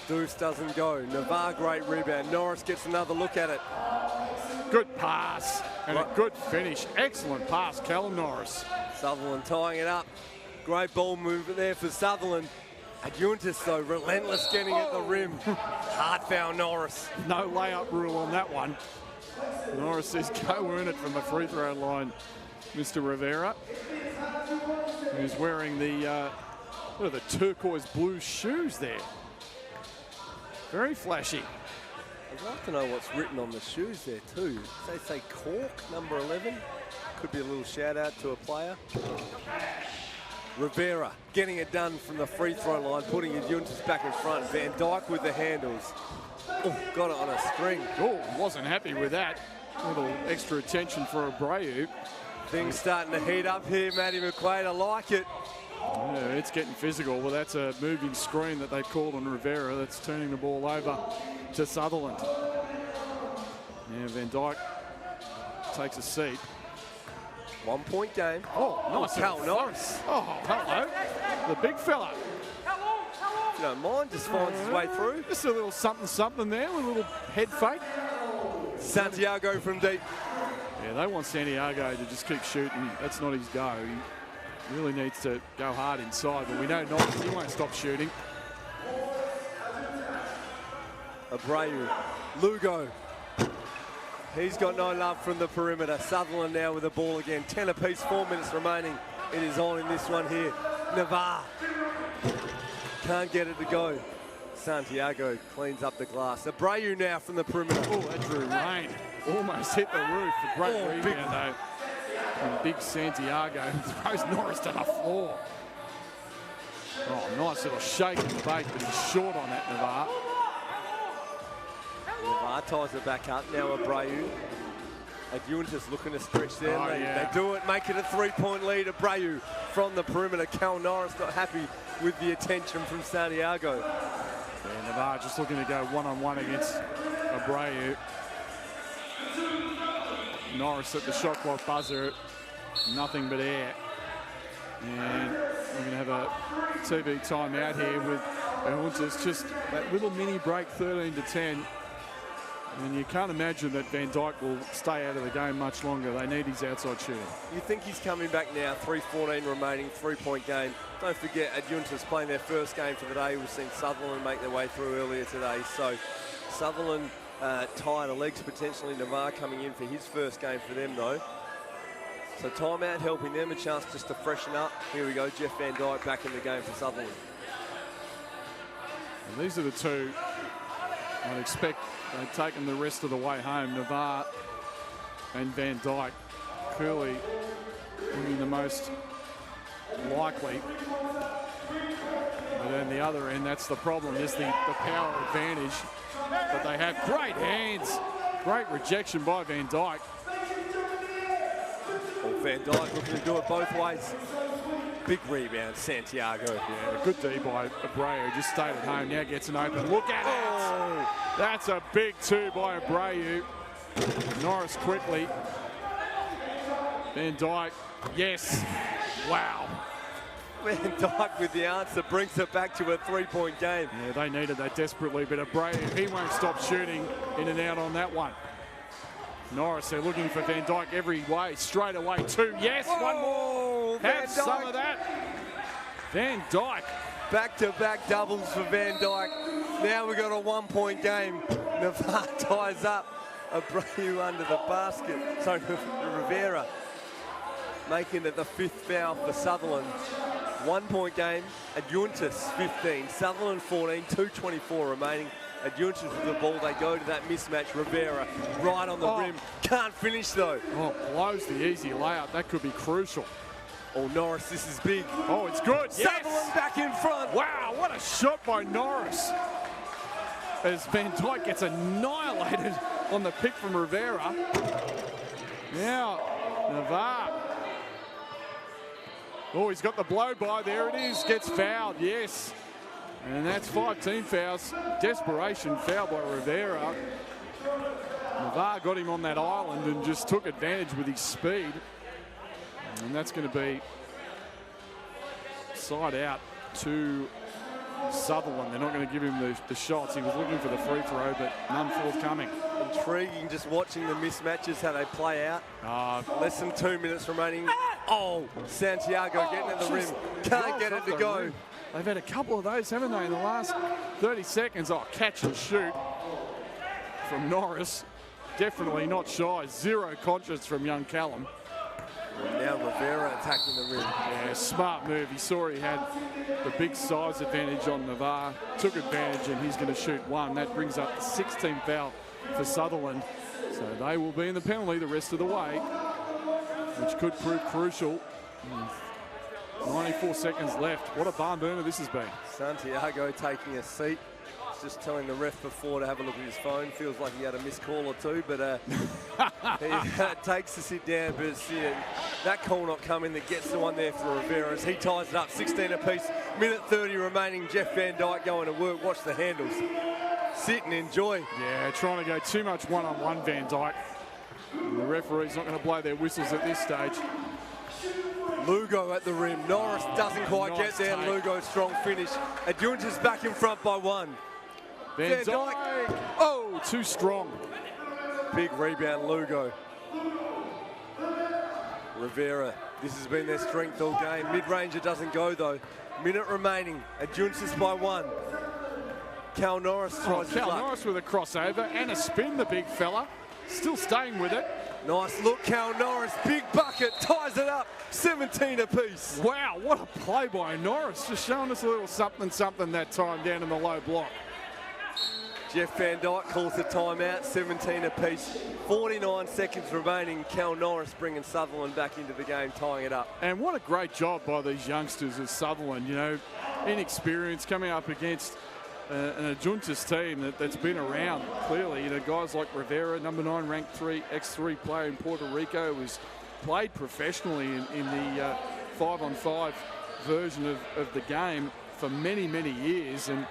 Speaker 1: Deuce doesn't go. Navarre, great rebound. Norris gets another look at it.
Speaker 2: Good pass and a good finish. Excellent pass, Callum Norris.
Speaker 1: Sutherland tying it up. Great ball movement there for Sutherland. Adjuntas, though, relentless getting at the rim. Hard foul, Norris.
Speaker 2: No layup rule on that one. Norris says go earn it from the free throw line. Mr. Rivera, who's wearing the, what are the turquoise blue shoes there. Very flashy.
Speaker 1: I'd like to know what's written on the shoes there too. They say Cork, number 11. Could be a little shout out to a player. Rivera getting it done from the free throw line, putting Adjuntas back in front. Van Dyke with the handles. Oh, got it on a string.
Speaker 2: Oh, wasn't happy with that. A little extra attention for Abreu.
Speaker 1: Things starting to heat up here, Matty McQuaid. I like it.
Speaker 2: Yeah, it's getting physical. Well, that's a moving screen that they called on Rivera. That's turning the ball over to Sutherland. Yeah, Van Dyke takes a seat.
Speaker 1: 1 point game.
Speaker 2: Oh, nice.
Speaker 1: Cal Norris.
Speaker 2: Oh, hello. The big fella.
Speaker 1: If you don't mind, just finds his way through.
Speaker 2: Just a little something there, a little head fake.
Speaker 1: Santiago from deep.
Speaker 2: Yeah, they want Santiago to just keep shooting. That's not his go. He really needs to go hard inside, but we know Norris, he won't stop shooting.
Speaker 1: Abreu. Lugo. He's got no love from the perimeter. Sutherland now with the ball again. 10 apiece, 4 minutes remaining. It is on in this one here. Navarre. Can't get it to go. Santiago cleans up the glass. Abreu now from the perimeter.
Speaker 2: Oh, that drew rain. Almost hit the roof. A great rebound, though. And big Santiago throws Norris to the floor. Oh, nice little shake in the bait, but he's short on that, Navarre.
Speaker 1: Navarre ties it back up. Now Abreu. Adjuntas looking to stretch there.
Speaker 2: Oh,
Speaker 1: they do it, make it a 3-point lead. Abreu from the perimeter. Cal Norris not happy with the attention from Santiago.
Speaker 2: Yeah, Navarre just looking to go one-on-one against Abreu. Norris at the shot clock buzzer. Nothing but air. And we're going to have a TV timeout here with Ajuntas. Just that little mini break, 13-10. And you can't imagine that Van Dyke will stay out of the game much longer. They need his outside shooting.
Speaker 1: You think he's coming back now, 3:14 remaining, 3-point game. Don't forget, Adjuntas playing their first game for the day. We've seen Sutherland make their way through earlier today. So Sutherland tired of legs potentially. Navarre coming in for his first game for them though. So timeout helping them a chance just to freshen up. Here we go, Jeff Van Dyke back in the game for Sutherland.
Speaker 2: And these are the two I'd expect they've taken the rest of the way home. Navarre and Van Dyke clearly being the most likely. But on the other end, that's the problem, is the power advantage that they have. Great hands. Great rejection by Van Dyke.
Speaker 1: Well, Van Dyke looking to do it both ways. Big rebound, Santiago.
Speaker 2: Yeah, good D by Abreu. Just stayed at home, now gets an open. Look at it! That's a big two by Abreu. Norris quickly. Van Dyke, yes. Wow.
Speaker 1: Van Dyke with the answer brings it back to a 3-point game.
Speaker 2: Yeah, they needed that desperately, but Abreu, he won't stop shooting in and out on that one. Norris, they're looking for Van Dyke every way. Straight away, two. Yes, one more. Have some of that. Van Dyke.
Speaker 1: Back-to-back doubles for Van Dyke. Now we've got a 1-point game. Navarre ties up. Abreu under the basket. So Rivera making it the 5th foul for Sutherland. 1-point game. Ajuntas 15. Sutherland 14. 2:24 remaining. Adjuntas with the ball, they go to that mismatch. Rivera right on the rim. Can't finish though.
Speaker 2: Oh, blows the easy layup. That could be crucial.
Speaker 1: Oh, Norris, this is big.
Speaker 2: Oh, it's good.
Speaker 1: Sutherland back in front.
Speaker 2: Wow, what a shot by Norris. As Van Dyke gets annihilated on the pick from Rivera. Now, Navarre. Oh, he's got the blow by. There it is. Gets fouled, yes. And that's 5 team fouls. Desperation foul by Rivera. Navarre got him on that island and just took advantage with his speed. And that's going to be side out to Sutherland. They're not going to give him the shots. He was looking for the free throw, but none forthcoming.
Speaker 1: Intriguing just watching the mismatches, how they play out. Less than 2 minutes remaining. Oh, Santiago getting at the rim. Can't get it to go.
Speaker 2: They've had a couple of those, haven't they, in the last 30 seconds. Oh, catch and shoot from Norris. Definitely not shy. Zero conscience from young Callum.
Speaker 1: And now Rivera attacking the rim.
Speaker 2: Yeah, smart move. He saw he had the big size advantage on Navarre. Took advantage, and he's going to shoot one. That brings up the 16th foul for Sutherland. So they will be in the penalty the rest of the way, which could prove crucial. 94 seconds left. What a barn burner this has been.
Speaker 1: Santiago taking a seat. Just telling the ref before to have a look at his phone. Feels like he had a missed call or two, but he takes to sit down. But it's, that call not coming that gets the one there for Rivera as he ties it up. 16 apiece. Minute 30 remaining. Jeff Van Dyke going to work. Watch the handles. Sit and enjoy.
Speaker 2: Yeah, trying to go too much one-on-one, Van Dyke. And the referee's not going to blow their whistles at this stage.
Speaker 1: Lugo at the rim. Norris doesn't quite
Speaker 2: Nice
Speaker 1: get there.
Speaker 2: take.
Speaker 1: Lugo strong finish. Adjuntas back in front by one.
Speaker 2: Van Dyke. Oh, too strong.
Speaker 1: Big rebound, Lugo. Rivera. This has been their strength all game. Mid-ranger doesn't go though. Minute remaining. Adjuntas by one. Cal Norris tries his
Speaker 2: Cal
Speaker 1: luck.
Speaker 2: Norris with a crossover and a spin, the big fella. Still staying with it.
Speaker 1: Nice look, Cal Norris. Big bucket. Ties it up. 17 apiece.
Speaker 2: Wow, what a play by Norris. Just showing us a little something that time down in the low block.
Speaker 1: Jeff Van Dyke calls the timeout, 17 apiece. 49 seconds remaining. Cal Norris bringing Sutherland back into the game, tying it up.
Speaker 2: And what a great job by these youngsters at Sutherland. You know, inexperienced, coming up against an Adjuntas team that's been around, clearly. You know, guys like Rivera, number 9 ranked 3x3 player in Puerto Rico, who's played professionally in the 5-on-5 version of the game for many, many years. And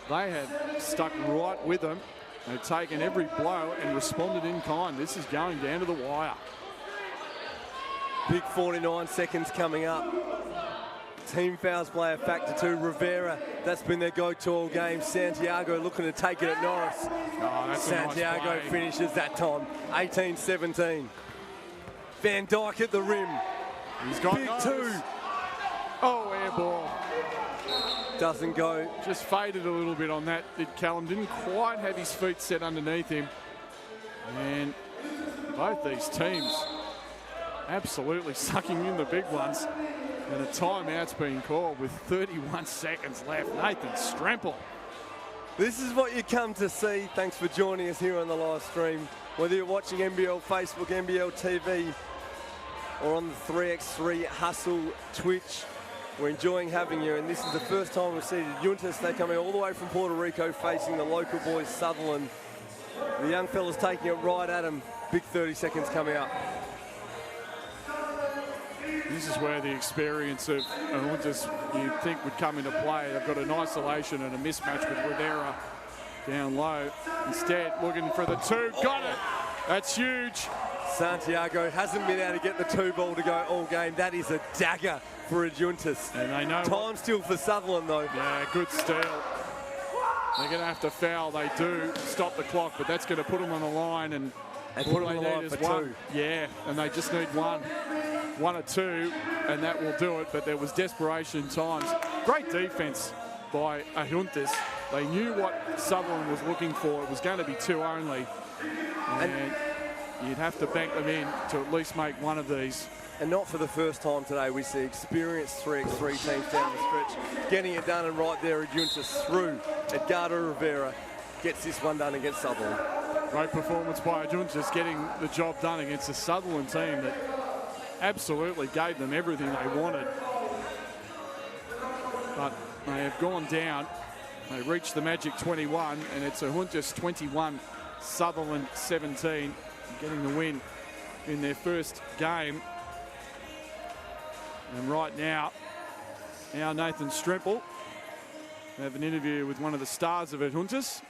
Speaker 2: they have stuck right with them. They've taken every blow and responded in kind. This is going down to the wire.
Speaker 1: Big 49 seconds coming up. Team fouls play a factor too. Rivera, that's been their go-to all game. Santiago looking to take it at Norris.
Speaker 2: Oh, that's
Speaker 1: Santiago
Speaker 2: a nice play.
Speaker 1: finishes that time. 18-17. Van Dyke at the rim.
Speaker 2: He's got
Speaker 1: Big
Speaker 2: Norris.
Speaker 1: two.
Speaker 2: Oh, air ball.
Speaker 1: Doesn't go.
Speaker 2: Just faded a little bit on that. Callum didn't quite have his feet set underneath him. And both these teams absolutely sucking in the big ones. And a timeout's been called with 31 seconds left. Nathan Stremple.
Speaker 1: This is what you come to see. Thanks for joining us here on the live stream. Whether you're watching NBL Facebook, NBL TV, or on the 3x3 Hustle Twitch, we're enjoying having you. And this is the first time we've seen Ajuntas. They're coming all the way from Puerto Rico, facing the local boys, Sutherland. The young fellas taking it right at them. Big 30 seconds coming up.
Speaker 2: This is where the experience of Ajuntas you'd think would come into play. They've got an isolation and a mismatch with Rivera down low. Instead, looking for the two. Got it. That's huge.
Speaker 1: Santiago hasn't been able to get the two ball to go all game. That is a dagger for Adjuntas.
Speaker 2: And they know
Speaker 1: time still for Sutherland though.
Speaker 2: Yeah, good steal. They're going to have to foul. They do stop the clock, but that's going to put them on the line. And
Speaker 1: put them on the line
Speaker 2: is
Speaker 1: for
Speaker 2: one.
Speaker 1: two.
Speaker 2: Yeah, and they just need one or two, and that will do it. But there was desperation times. Great defense by Ajuntas. They knew what Sutherland was looking for. It was going to be two only. And you'd have to bank them in to at least make one of these.
Speaker 1: And not for the first time today, we see experienced 3x3 teams down the stretch getting it done, and right there, Adjuntas through. Edgardo Rivera gets this one done against Sutherland.
Speaker 2: Great performance by Ajuntas, getting the job done against a Sutherland team that absolutely gave them everything they wanted. But they have gone down. They reached the magic 21, and it's Ajuntas 21, Sutherland 17, getting the win in their first game. And right now, Nathan Stremple. We have an interview with one of the stars of Ajuntas,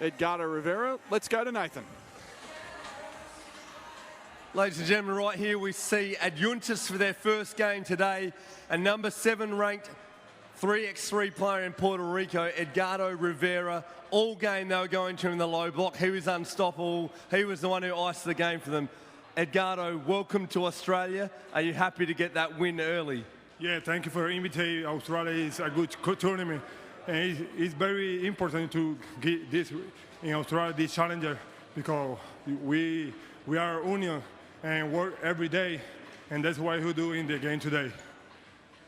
Speaker 2: Edgardo Rivera. Let's go to Nathan.
Speaker 1: Ladies and gentlemen, right here we see Adjuntas for their first game today. A number 7 ranked 3x3 player in Puerto Rico, Edgardo Rivera. All game they were going to in the low block. He was unstoppable. He was the one who iced the game for them. Edgardo, welcome to Australia. Are you happy to get that win early?
Speaker 13: Yeah, thank you for inviting. Australia is a good tournament. And it's very important to get this in Australia, this challenger, because we are union and work every day, and that's why we do in the game today.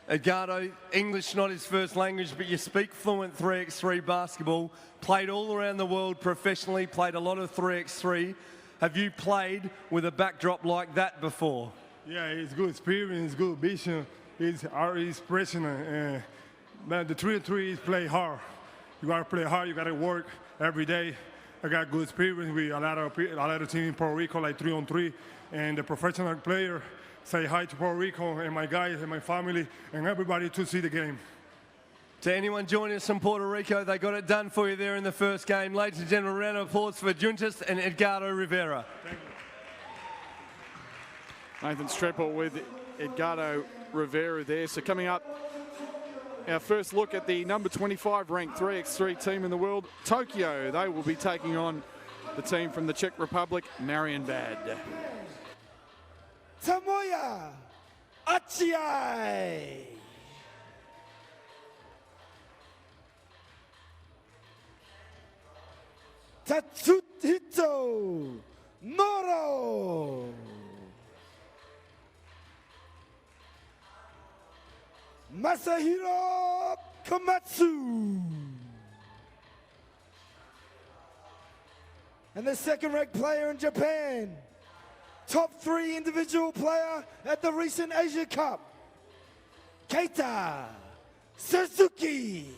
Speaker 1: Edgardo, English not his first language, but you speak fluent 3x3 basketball, played all around the world professionally, played a lot of 3x3. Have you played with a backdrop like that before?
Speaker 13: Yeah, it's good experience, good vision, it's our expression. But the 3x3 is play hard. You gotta play hard, you gotta work every day. I got good experience with a lot of teams in Puerto Rico, like 3-on-3, and the professional player say hi to Puerto Rico and my guys and my family and everybody to see the game.
Speaker 1: To anyone joining us from Puerto Rico, they got it done for you there in the first game. Ladies and gentlemen, a round of applause for Ajuntas and Edgardo Rivera.
Speaker 13: Thank you.
Speaker 2: Nathan Streppel with Edgardo Rivera there. So coming up, our first look at the number 25 ranked 3x3 team in the world, Tokyo. They will be taking on the team from the Czech Republic, Marienbad.
Speaker 4: Tamoya Achiai. Tatsuhito Noro. Masahiro Komatsu. And the second-ranked player in Japan, top 3 individual player at the recent Asia Cup, Keita Suzuki.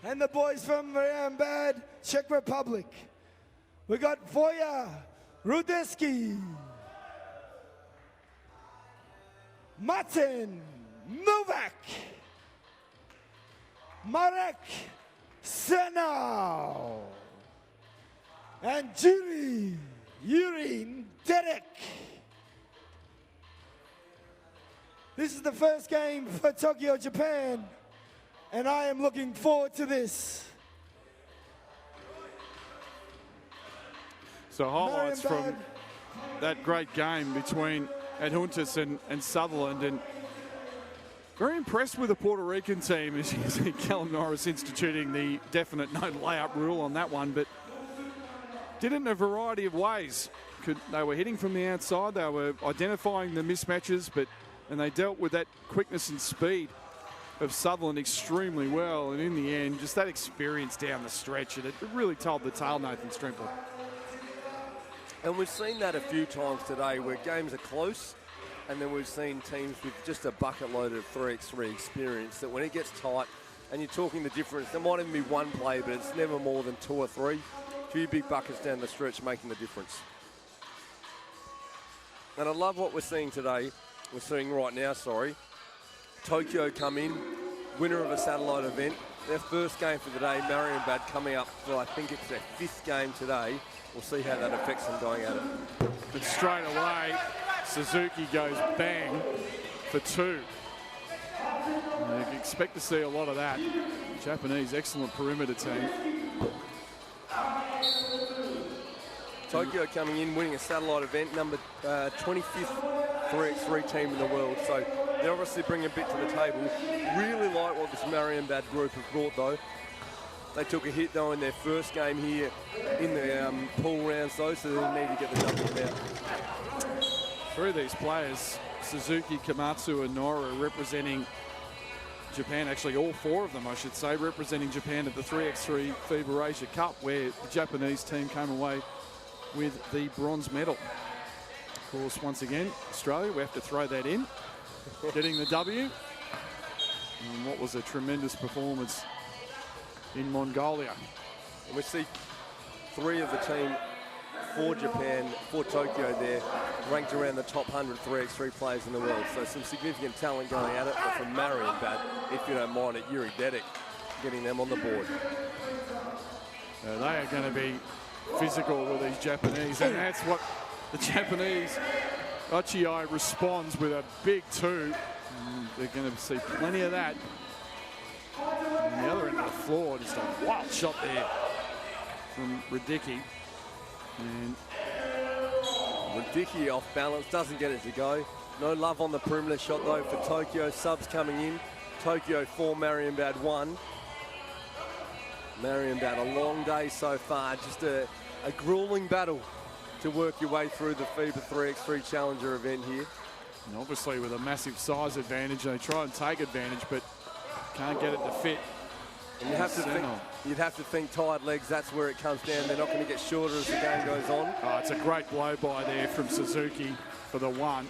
Speaker 4: And the boys from Marienbad, Czech Republic. We got Voja Rudeski, Martin Novak, Marek Senau, and Yuri Dedek. This is the first game for Tokyo, Japan, and I am looking forward to this.
Speaker 2: So highlights from that great game between Adjuntas and Sutherland, and very impressed with the Puerto Rican team as you see Callum Norris instituting the definite no layup rule on that one, but did it in a variety of ways. They were hitting from the outside, they were identifying the mismatches, and they dealt with that quickness and speed of Sutherland extremely well, and in the end, just that experience down the stretch, and it really told the tale, Nathan Strimple.
Speaker 1: And we've seen that a few times today where games are close, and then we've seen teams with just a bucket load of 3x3 experience that when it gets tight and you're talking the difference, there might even be one play, but it's never more than 2 or 3. A few big buckets down the stretch making the difference. And I love what we're seeing today. We're seeing right now, Tokyo come in, winner of a satellite event. Their first game for the day, Marienbad coming up for, I think it's their 5th game today. We'll see how that affects them going at it.
Speaker 2: But straight away, Suzuki goes bang for 2. And you can expect to see a lot of that. Japanese excellent perimeter team.
Speaker 1: Tokyo coming in, winning a satellite event, number 25th 3x3 team in the world. So they're obviously bringing a bit to the table. Really like what this Marienbad group have brought, though. They took a hit, though, in their first game here in the pool rounds, though, so they need to get the W out.
Speaker 2: Through these players, Suzuki, Komatsu, and Nora representing Japan, actually all 4 of them, I should say, representing Japan at the 3x3 FIBA Asia Cup, where the Japanese team came away with the bronze medal. Of course, once again, Australia, we have to throw that in, getting the W. And what was a tremendous performance in Mongolia.
Speaker 1: And we see 3 of the team for Japan, for Tokyo there, ranked around the top 100 3x3 players in the world. So some significant talent going at it, but from Marienbad, if you don't mind it, Yuri Dedek getting them on the board.
Speaker 2: They are going to be physical with these Japanese, and that's what the Japanese, Ochiai responds with a big 2. They're going to see plenty of that. On the other end of the floor, just a wild shot there from Radicki. And
Speaker 1: Radicki off balance, doesn't get it to go. No love on the perimeter shot though for Tokyo. Subs coming in. Tokyo 4, Marienbad 1. Marienbad, a long day so far. Just a grueling battle to work your way through the FIBA 3x3 Challenger event here.
Speaker 2: And obviously with a massive size advantage, they try and take advantage, but can't get it to fit.
Speaker 1: And you'd have to think tired legs, that's where it comes down. They're not going to get shorter as the game goes on.
Speaker 2: Oh, it's a great blow by there from Suzuki for the 1.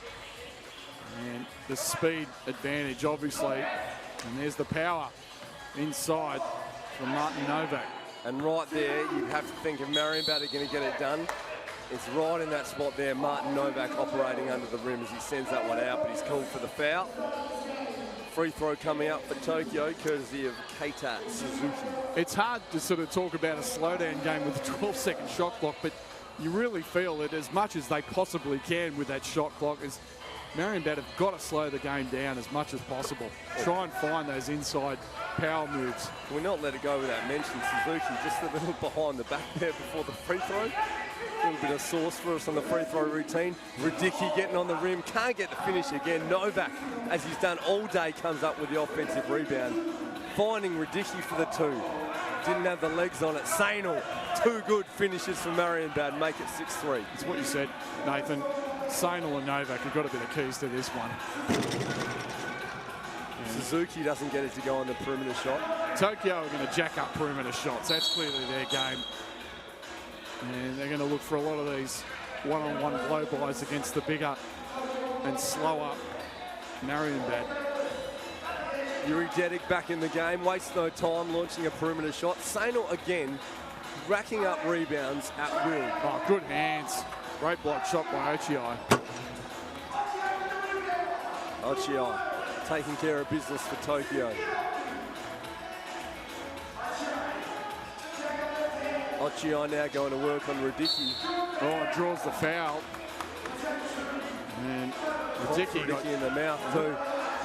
Speaker 2: And the speed advantage, obviously. And there's the power inside from Martin Novak.
Speaker 1: And right there, you have to think if Marienbad are going to get it done. It's right in that spot there, Martin Novak operating under the rim as he sends that one out, but he's called for the foul. Free throw coming up for Tokyo, courtesy of Keita Suzuki.
Speaker 2: It's hard to sort of talk about a slowdown game with a 12-second shot clock, but you really feel that as much as they possibly can with that shot clock, is Marienbad have got to slow the game down as much as possible. Try and find those inside power moves.
Speaker 1: Can we not let it go without mentioning Suzuki just a little behind the back there before the free throw? A little bit of sauce for us on the free throw routine. Radicki getting on the rim, can't get the finish again. Novak, as he's done all day, comes up with the offensive rebound. Finding Radicki for the 2. Didn't have the legs on it. Sainal, 2 good finishes for Marienbad, make it 6-3.
Speaker 2: That's what you said, Nathan. Sainal and Novak have got a bit of keys to this one.
Speaker 1: Suzuki doesn't get it to go on the perimeter shot.
Speaker 2: Tokyo are going to jack up perimeter shots. That's clearly their game. And they're going to look for a lot of these one-on-one blow-bys against the bigger and slower Marienbad.
Speaker 1: Yuri Dedic back in the game, wastes no time launching a perimeter shot. Sainal again, racking up rebounds at will.
Speaker 2: Oh, good hands. Great block shot by Ochiai.
Speaker 1: Ochiai taking care of business for Tokyo. Ochiai now going to work on Radicki.
Speaker 2: Oh, draws the foul. And Radicki got
Speaker 1: in the mouth too.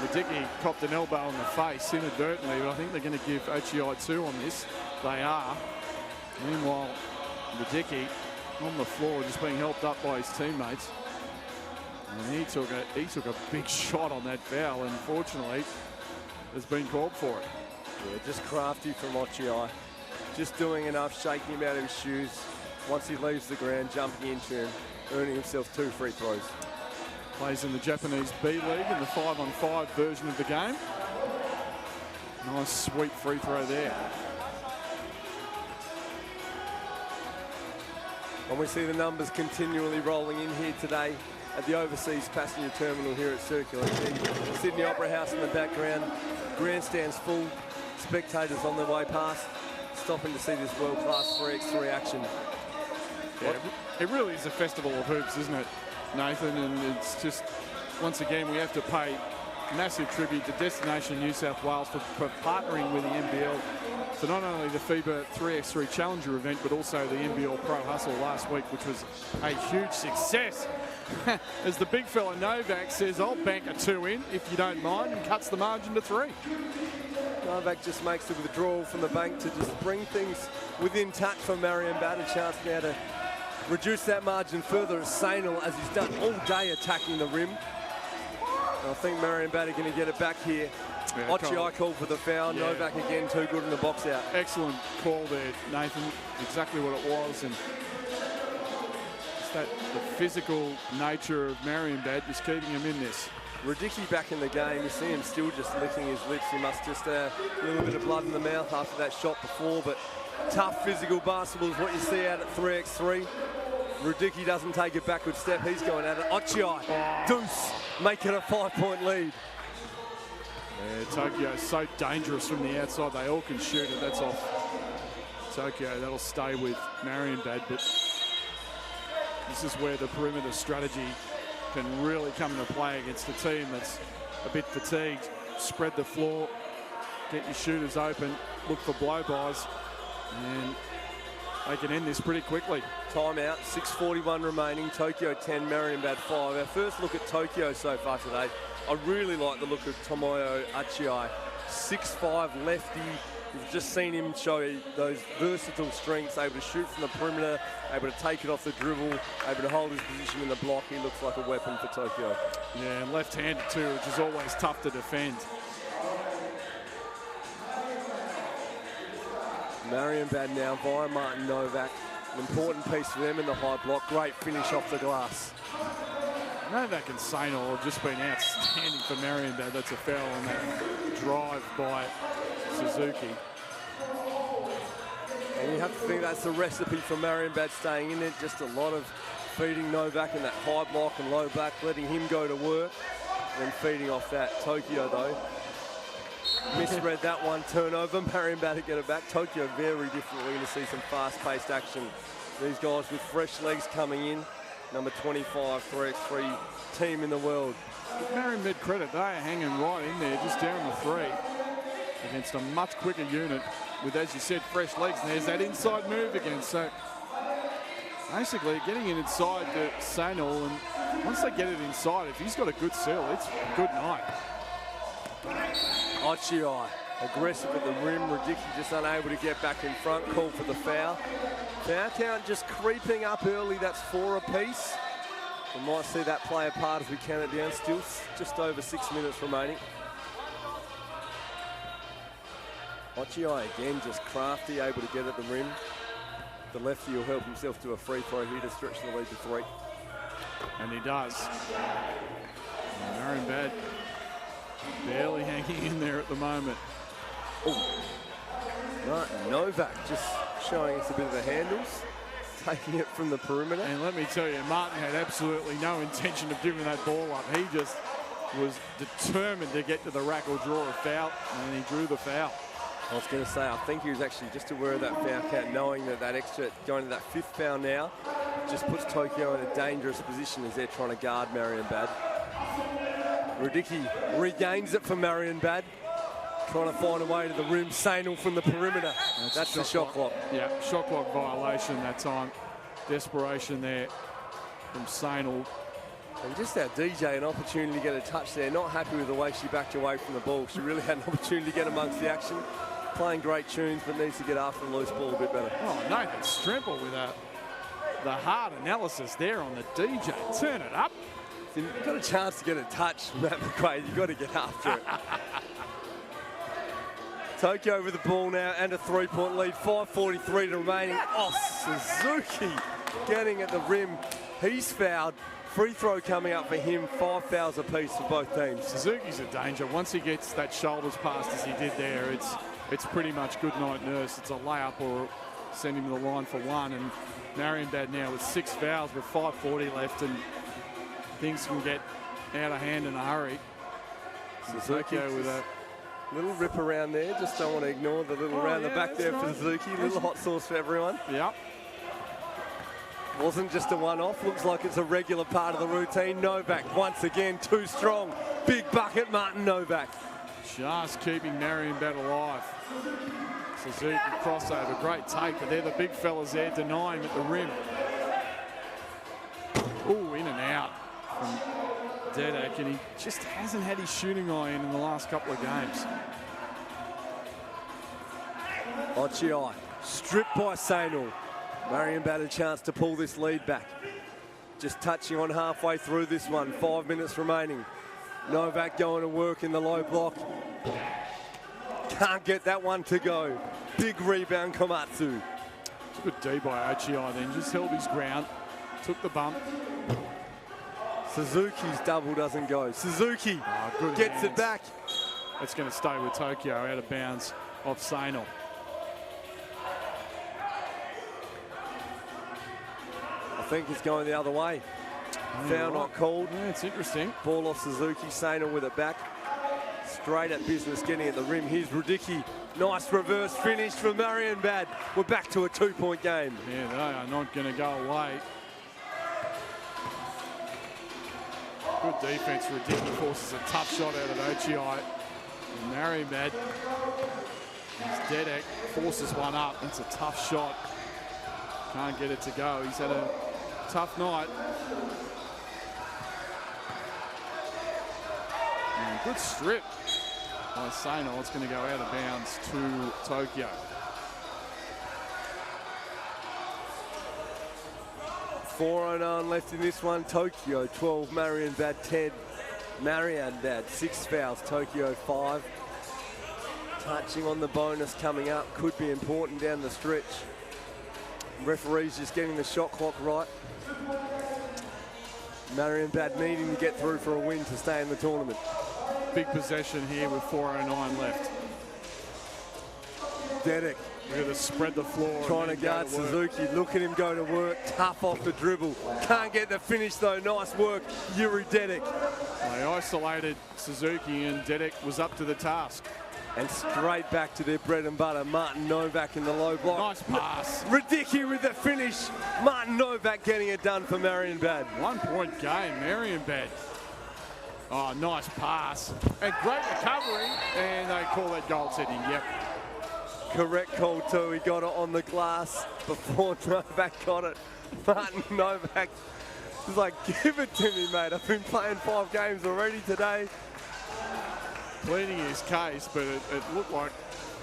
Speaker 2: Radicki copped an elbow in the face inadvertently, but I think they're going to give Ochiai 2 on this. They are. Meanwhile, Radicki on the floor, just being helped up by his teammates. And he took a big shot on that foul, and unfortunately, has been called for it.
Speaker 1: Yeah, just crafty from Ochiai. Just doing enough, shaking him out of his shoes. Once he leaves the ground, jumping into him, earning himself 2 free throws.
Speaker 2: Plays in the Japanese B League in the 5-on-5 version of the game. Nice, sweet free throw there.
Speaker 1: And we see the numbers continually rolling in here today at the overseas passenger terminal here at Circular Quay. Sydney Opera House in the background, grandstands full, spectators on their way past, stopping to see this world-class 3x3 action.
Speaker 2: Yeah, it really is a festival of hoops, isn't it, Nathan? And it's just, once again, we have to pay massive tribute to Destination New South Wales for partnering with the NBL for not only the FIBA 3x3 Challenger event, but also the NBL Pro Hustle last week, which was a huge success. As the big fella Novak says, I'll bank a 2 in if you don't mind, and cuts the margin to 3.
Speaker 1: Novak just makes the withdrawal from the bank to just bring things within touch for Marienbad. A chance now to reduce that margin further as Sainal, as he's done all day attacking the rim. And I think Marienbad are going to get it back here. Yeah, Ochiai called for the foul. Yeah. Novak again, too good in the box out.
Speaker 2: Excellent call there, Nathan. Exactly what it was. And it's the physical nature of Marienbad just keeping him in this.
Speaker 1: Radicki back in the game. You see him still just licking his lips. He must just a little bit of blood in the mouth after that shot before. But tough physical basketball is what you see out at 3x3. Radicki doesn't take a backward step. He's going at it. Ochiai, deuce, make it a 5-point lead.
Speaker 2: Yeah, Tokyo is so dangerous from the outside. They all can shoot it. That's off Tokyo. That'll stay with Marienbad. But this is where the perimeter strategy can really come into play against a team that's a bit fatigued. Spread the floor, get your shooters open, look for blow-bys. And they can end this pretty quickly.
Speaker 1: Timeout, 6:41 remaining. Tokyo 10, Marienbad 5. Our first look at Tokyo so far today. I really like the look of Tomoyo Achii. 6'5", lefty. We've just seen him show those versatile strengths, able to shoot from the perimeter, able to take it off the dribble, able to hold his position in the block. He looks like a weapon for Tokyo.
Speaker 2: Yeah, and left-handed too, which is always tough to defend.
Speaker 1: Marienbad now via Martin Novak. An important piece for them in the high block. Great finish off the glass.
Speaker 2: Novak and Sainal have just been outstanding for Marienbad. That's a foul on that drive by Suzuki.
Speaker 1: And you have to think that's the recipe for Marienbad staying in it. Just a lot of feeding Novak in that high block and low back, letting him go to work, and then feeding off that. Tokyo, though, misread that one. Turnover. Marienbad to get it back. Tokyo very different. We're going to see some fast-paced action. These guys with fresh legs coming in. Number 25, 3x3 team in the world.
Speaker 2: Marienbad credit, they are hanging right in there, just down the three against a much quicker unit with, as you said, fresh legs. And there's that inside move again. So basically getting it inside to Sainal, and once they get it inside, if he's got a good seal, it's a good night.
Speaker 1: Achii, aggressive at the rim. Radicki just unable to get back in front. Call for the foul. Foul count just creeping up early. That's 4 apiece. We might see that play apart as we count it down. Still just over 6 minutes remaining. Achii again just crafty, able to get at the rim. The lefty will help himself to a free throw here to stretch the lead to 3.
Speaker 2: And he does. Marienbad barely hanging in there at the moment.
Speaker 1: Oh, Martin Novak just showing us a bit of the handles, taking it from the perimeter.
Speaker 2: And let me tell you, Martin had absolutely no intention of giving that ball up. He just was determined to get to the rack or draw a foul, and he drew the foul.
Speaker 1: I was going to say, I think he was actually just aware of that foul count, knowing that that extra, going to that 5th foul now, just puts Tokyo in a dangerous position as they're trying to guard Marienbad. Radicki regains it for Marienbad, trying to find a way to the rim. Sainal from the perimeter. That's the shot clock.
Speaker 2: Yeah, shot clock violation that time. Desperation there from Sainal.
Speaker 1: And just our DJ, an opportunity to get a touch there. Not happy with the way she backed away from the ball. She really had an opportunity to get amongst the action. Playing great tunes, but needs to get after the loose ball a bit better.
Speaker 2: Oh, Nathan Stremple with the hard analysis there on the DJ. Turn it up.
Speaker 1: If you've got a chance to get a touch, Matt McQuaid, you've got to get after it. Tokyo with the ball now and a 3-point lead. 5:43 to remaining. Oh, Suzuki getting at the rim. He's fouled. Free throw coming up for him. 5 fouls apiece for both teams.
Speaker 2: Suzuki's a danger. Once he gets that shoulders passed as he did there, it's pretty much good night nurse. It's a layup or send him to the line for 1. And Marienbad now with 6 fouls with 5:40 left, and things can get out of hand in a hurry.
Speaker 1: Suzuki with a little rip around there. Just don't want to ignore the little around the back there for Suzuki. Little hot sauce for everyone.
Speaker 2: Yep.
Speaker 1: Wasn't just a one-off. Looks like it's a regular part of the routine. Novak once again too strong. Big bucket, Martin Novak.
Speaker 2: Just keeping Marienbad alive. Suzuki crossover, great take, but they're the big fellas there denying at the rim. Ooh, in and out from Dedek, and he just hasn't had his shooting eye in the last couple of games.
Speaker 1: Achii stripped by Sainal. Marienbad a chance to pull this lead back. Just touching on halfway through this one. 5 minutes remaining. Novak going to work in the low block. Can't get that one to go. Big rebound, Komatsu.
Speaker 2: It's a good D by Achii then. Just held his ground. Took the bump.
Speaker 1: Suzuki's double doesn't go. Suzuki gets it back.
Speaker 2: It's going to stay with Tokyo, out of bounds off Sainal.
Speaker 1: I think it's going the other way. Foul not called.
Speaker 2: Yeah, it's interesting.
Speaker 1: Ball off Suzuki. Sainal with it back. Straight at business, getting at the rim. Here's Radicki. Nice reverse finish for Marienbad. We're back to a 2-point game.
Speaker 2: Yeah, they are not going to go away. Good defense. Radicki forces a tough shot out of Achii. And Marienbad, Dedek forces one up. It's a tough shot. Can't get it to go. He's had a tough night. And good strip by Sano. It's going to go out of bounds to Tokyo.
Speaker 1: 4:09 left in this one. Tokyo 12, Marienbad 10. Marienbad 6 fouls, Tokyo 5. Touching on the bonus coming up could be important down the stretch. Referees just getting the shot clock right. Marienbad needing to get through for a win to stay in the tournament.
Speaker 2: Big possession here with 4:09 left.
Speaker 1: Dedek.
Speaker 2: We're going to spread the floor.
Speaker 1: Trying to guard Suzuki. Look at him go to work. Tough off the dribble. Can't get the finish though. Nice work, Yuri Dedek.
Speaker 2: They isolated Suzuki and Dedek was up to the task.
Speaker 1: And straight back to their bread and butter. Martin Novak in the low block.
Speaker 2: Nice pass.
Speaker 1: Ridiculous with the finish. Martin Novak getting it done for Marienbad.
Speaker 2: 1 point game, Marienbad. Oh, nice pass. And great recovery. And they call that goaltending. Yep.
Speaker 1: Correct call too. He got it on the glass before Novak got it. Martin Novak was like, give it to me, mate. I've been playing 5 games already today.
Speaker 2: Pleading his case, but it looked like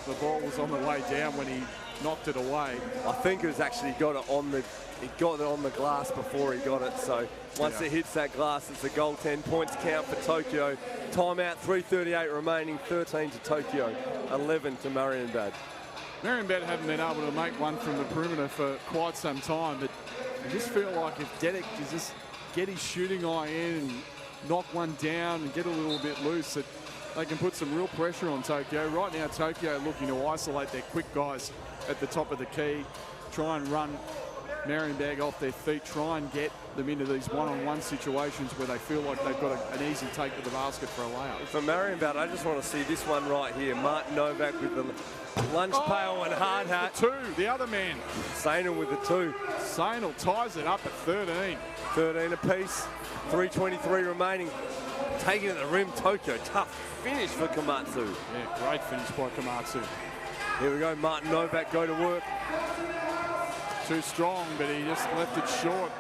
Speaker 2: the ball was on the way down when he knocked it away.
Speaker 1: I think it was actually he got it on the glass before he got it. So once it hits that glass, it's a goal. 10 points count for Tokyo. Timeout, 3:38 remaining. 13 to Tokyo, 11 to Marienbad.
Speaker 2: Marienbad haven't been able to make one from the perimeter for quite some time, but I just feel like if Dedek can just get his shooting eye in and knock one down and get a little bit loose, that they can put some real pressure on Tokyo. Right now, Tokyo looking to isolate their quick guys at the top of the key, try and run Marienbad off their feet, try and get them into these one-on-one situations where they feel like they've got an easy take to the basket for a layup.
Speaker 1: For Marienbad, I just want to see this one right here. Martin Novak with the lunch pail and hard hat.
Speaker 2: The 2, the other man.
Speaker 1: Sainal with the 2.
Speaker 2: Sainal ties it up at 13.
Speaker 1: 13 apiece. 3:23 remaining. Taking it at the rim, Tokyo. Tough finish for Komatsu.
Speaker 2: Yeah, great finish by Komatsu.
Speaker 1: Here we go, Martin Novak go to work.
Speaker 2: Too strong, but he just left it short.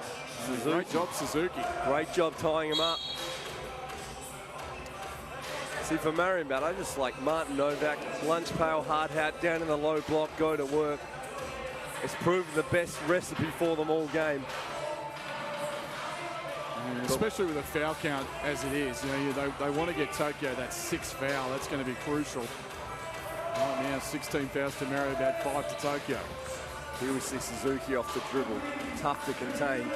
Speaker 2: Great job, Suzuki.
Speaker 1: Great job tying him up. See, for Marienbad, I just like Martin Novak, lunch pail, hard hat, down in the low block, go to work. It's proven the best recipe for them all game.
Speaker 2: Yeah, especially with a foul count as it is. You know, they want to get Tokyo that 6th foul. That's going to be crucial. Right now, 16 fouls to Marienbad, 5 to Tokyo.
Speaker 1: Here we see Suzuki off the dribble. Tough to contain.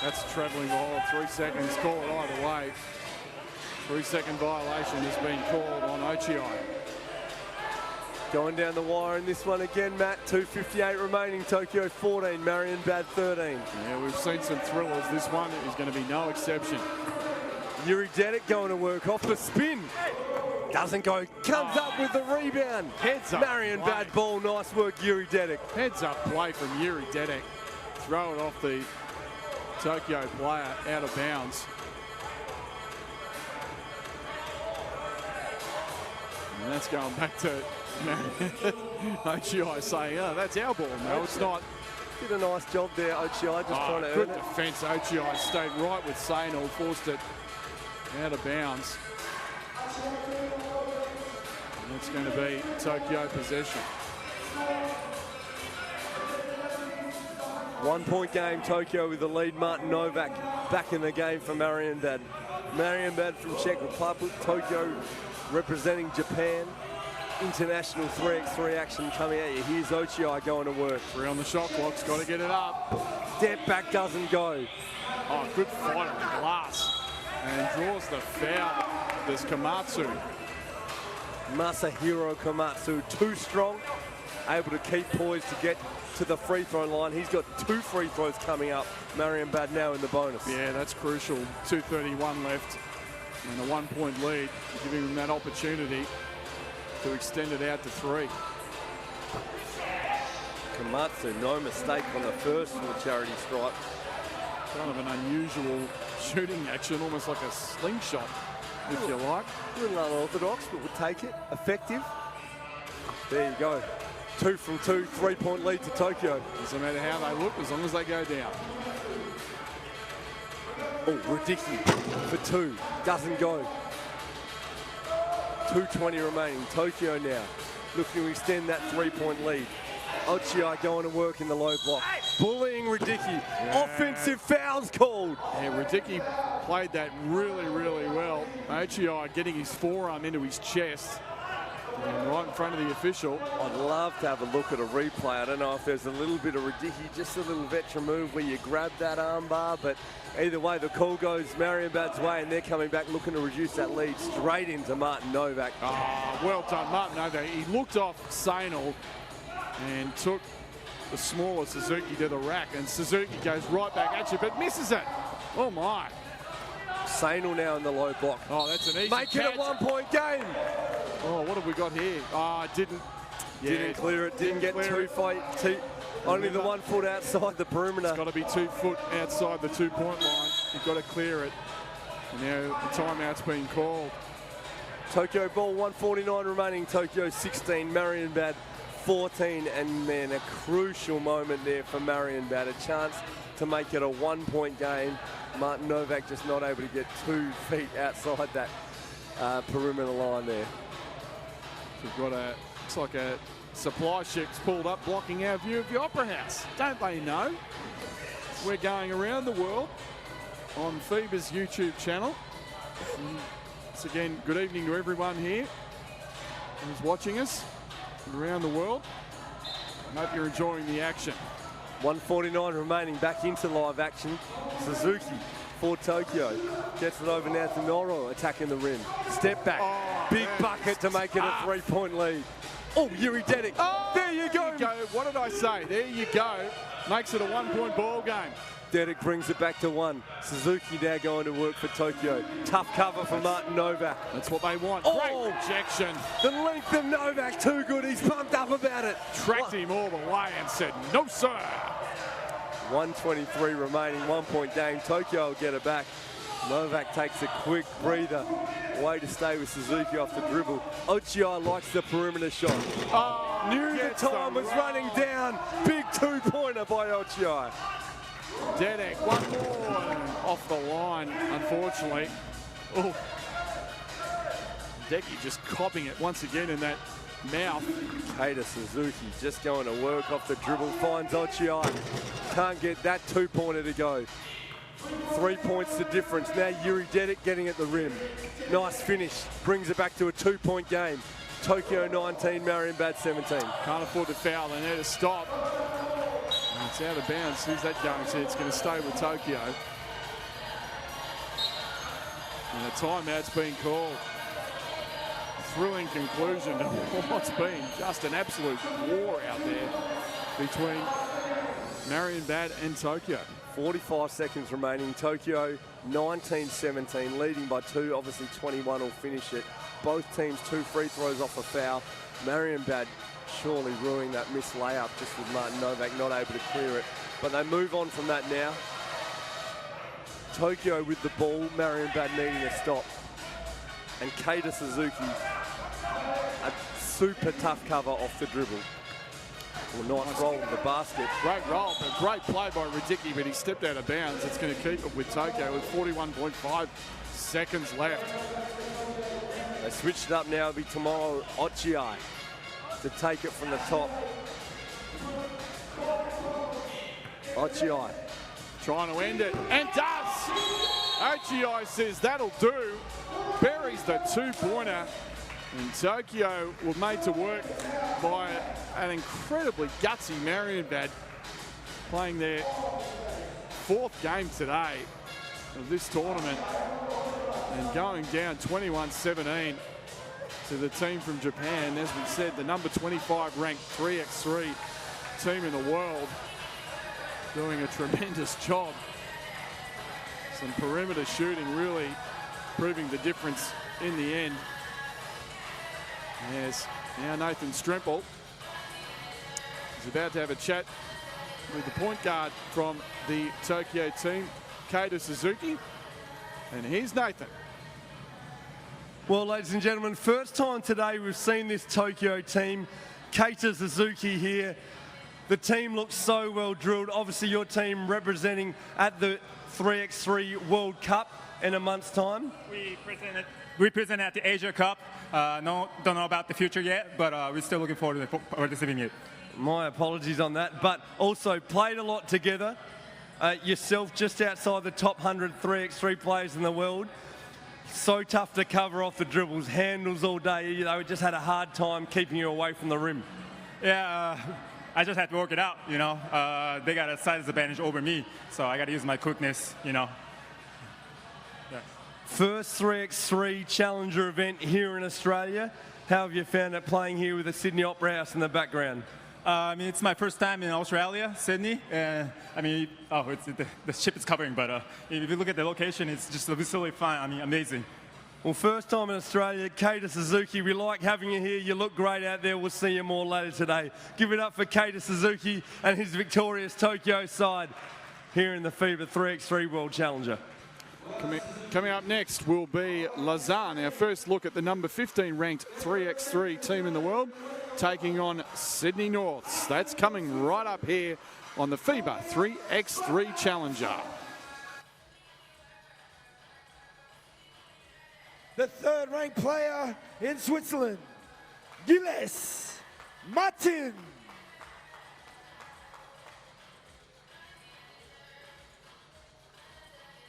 Speaker 2: That's a travelling ball. 3 seconds. Call it either way. 3-second violation has been called on Ochiai.
Speaker 1: Going down the wire in this one again, Matt. 2:58 remaining. Tokyo 14, Marienbad 13.
Speaker 2: Yeah, we've seen some thrillers. This one is going to be no exception.
Speaker 1: Yuri Dedek going to work off the spin. Doesn't go. Comes up with the rebound.
Speaker 2: Heads up.
Speaker 1: Marienbad ball. Nice work, Yuri Dedek.
Speaker 2: Heads up play from Yuri Dedek. Throw it off the Tokyo player out of bounds. And that's going back to Ochiai saying, oh, that's our ball. No, it's not.
Speaker 1: Did a nice job there, Ochiai, just trying to earn
Speaker 2: good
Speaker 1: it.
Speaker 2: defence. Ochiai stayed right with Sainal, forced it out of bounds. And it's going to be Tokyo possession.
Speaker 1: 1 point game, Tokyo with the lead. Martin Novak back in the game for Marienbad. Marienbad from Czech Republic, Tokyo representing Japan. International 3x3 action coming at you. Here's Ochiai going to work.
Speaker 2: 3 on the shot clock's got to get it up.
Speaker 1: Step back doesn't go.
Speaker 2: Oh, good fight on the glass. And draws the foul. There's Komatsu.
Speaker 1: Masahiro Komatsu, too strong. Able to keep poised to get to the free throw line. He's got 2 free throws coming up. Marienbad now in the bonus.
Speaker 2: Yeah, that's crucial. 2:31 left. And a 1 point lead, giving them that opportunity to extend it out to 3.
Speaker 1: Komatsu, no mistake on the first from the charity stripe.
Speaker 2: Kind of an unusual shooting action, almost like a slingshot, if you like.
Speaker 1: A little unorthodox, but we'll take it. Effective. There you go. 2 from 2, 3-point lead to Tokyo.
Speaker 2: Doesn't matter how they look, as long as they go down.
Speaker 1: Oh, Radicki for 2. Doesn't go. 2:20 remaining. Tokyo now looking to extend that 3-point lead. Ochiai going to work in the low block. Bullying Radicki. Offensive fouls called.
Speaker 2: Yeah, Radicki played that really, really well. Ochiai getting his forearm into his chest. And right in front of the official.
Speaker 1: I'd love to have a look at a replay. I don't know if there's a little bit of Radicki, just a little veteran move where you grab that arm bar, but either way, the call goes Marienbad's way, and they're coming back looking to reduce that lead straight into Martin Novak.
Speaker 2: Well done, Martin Novak. He looked off Sainal and took the smaller Suzuki to the rack, and Suzuki goes right back at you, but misses it. Oh, my.
Speaker 1: Sainal now in the low block.
Speaker 2: Oh, that's an easy
Speaker 1: Make
Speaker 2: catch.
Speaker 1: it a 1-point game.
Speaker 2: Oh, what have we got here?
Speaker 1: Didn't clear it. Didn't get 2 feet. Only the 1 foot outside the perimeter.
Speaker 2: It's got to be 2 foot outside the 2-point line. You've got to clear it. And now the timeout's been called.
Speaker 1: Tokyo ball, 1:49 remaining. Tokyo 16, Marienbad 14, and then a crucial moment there for Marienbad. A chance to make it a 1-point game. Martin Novak just not able to get 2 feet outside that perimeter line there.
Speaker 2: We've got looks like a supply ship's pulled up blocking our view of the Opera House. Don't they know? We're going around the world on FIBA's YouTube channel. Once again, good evening to everyone here who's watching us around the world. I hope you're enjoying the action.
Speaker 1: 1:49 remaining, back into live action. Suzuki for Tokyo. Gets it over now to Noro, attacking the rim. Step back. Big bucket to make it a 3-point lead. Oh, Yuri Dedic. There you go.
Speaker 2: What did I say? There you go. Makes it a 1-point ball game.
Speaker 1: Dedic brings it back to 1. Suzuki now going to work for Tokyo. Tough cover for Martin Novak.
Speaker 2: That's what they want.
Speaker 1: Oh,
Speaker 2: great rejection.
Speaker 1: The length of Novak, too good. He's pumped up about it.
Speaker 2: Tracked him all the way and said, no, sir.
Speaker 1: 1:23 remaining, 1-point game. Tokyo will get it back. Novak takes a quick breather. Way to stay with Suzuki off the dribble. Ochiai likes the perimeter shot. Knew the time was running down. Big 2-pointer by Ochiai.
Speaker 2: Dedek, one more off the line, unfortunately. Oh, Decky just copping it once again in that mouth.
Speaker 1: Keita Suzuki just going to work off the dribble, finds Ochiai. Can't get that 2-pointer to go. 3 points the difference. Now Yuri Dedic getting at the rim. Nice finish, brings it back to a 2-point game. Tokyo 19, Marienbad 17.
Speaker 2: Can't afford to foul, they need to stop. And it's out of bounds. Who's that going to? It's going to stay with Tokyo. And a timeout's been called. Thrilling conclusion to what's been just an absolute war out there between Marienbad and Tokyo.
Speaker 1: 45 seconds remaining. Tokyo 19-17, leading by 2. Obviously 21 will finish it. Both teams 2 free throws off a foul. Marienbad surely ruining that missed layup just with Martin Novak not able to clear it. But they move on from that now. Tokyo with the ball, Marienbad needing a stop. And Keita Suzuki, a super tough cover off the dribble. Well, nice roll to the basket.
Speaker 2: Great roll, but great play by Radicki, but he stepped out of bounds. It's going to keep it with Tokyo with 41.5 seconds left.
Speaker 1: They switched it up now. It'll be tomorrow Ochiai to take it from the top. Ochiai
Speaker 2: trying to end it, and does! Ochiai says that'll do. Buries the 2-pointer. And Tokyo were made to work by an incredibly gutsy Marienbad, playing their 4th game today of this tournament and going down 21-17 to the team from Japan. As we said, the number 25 ranked 3x3 team in the world, doing a tremendous job. Some perimeter shooting really proving the difference in the end. Yes, now Nathan Stremple is about to have a chat with the point guard from the Tokyo team, Keita Suzuki. And here's Nathan.
Speaker 1: Well, ladies and gentlemen, first time today we've seen this Tokyo team Keita Suzuki here. The team looks so well drilled. Obviously, your team representing at the 3x3 World Cup in a month's time.
Speaker 14: We present at the Asia Cup. Don't know about the future yet, but we're still looking forward to participating in it.
Speaker 1: My apologies on that, but also played a lot together. Yourself just outside the top 100 3x3 players in the world. So tough to cover off the dribbles, handles all day. They just had a hard time keeping you away from the rim.
Speaker 14: Yeah, I just had to work it out, you know. They got a size advantage over me, so I got to use my quickness, you know. Yeah.
Speaker 1: First 3x3 Challenger event here in Australia. How have you found it playing here with the Sydney Opera House in the background?
Speaker 14: I mean, it's my first time in Australia, Sydney. I mean, the ship is covering, but if you look at the location, it's just absolutely fine. I mean, amazing.
Speaker 1: Well, first time in Australia, Keita Suzuki, we like having you here. You look great out there. We'll see you more later today. Give it up for Keita Suzuki and his victorious Tokyo side here in the FIBA 3x3 World Challenger.
Speaker 2: Coming up next will be Lausanne, our first look at the number 15 ranked 3x3 team in the world, taking on Sydney Norths. That's coming right up here on the FIBA 3x3 Challenger.
Speaker 4: The third ranked player in Switzerland, Gilles Martin.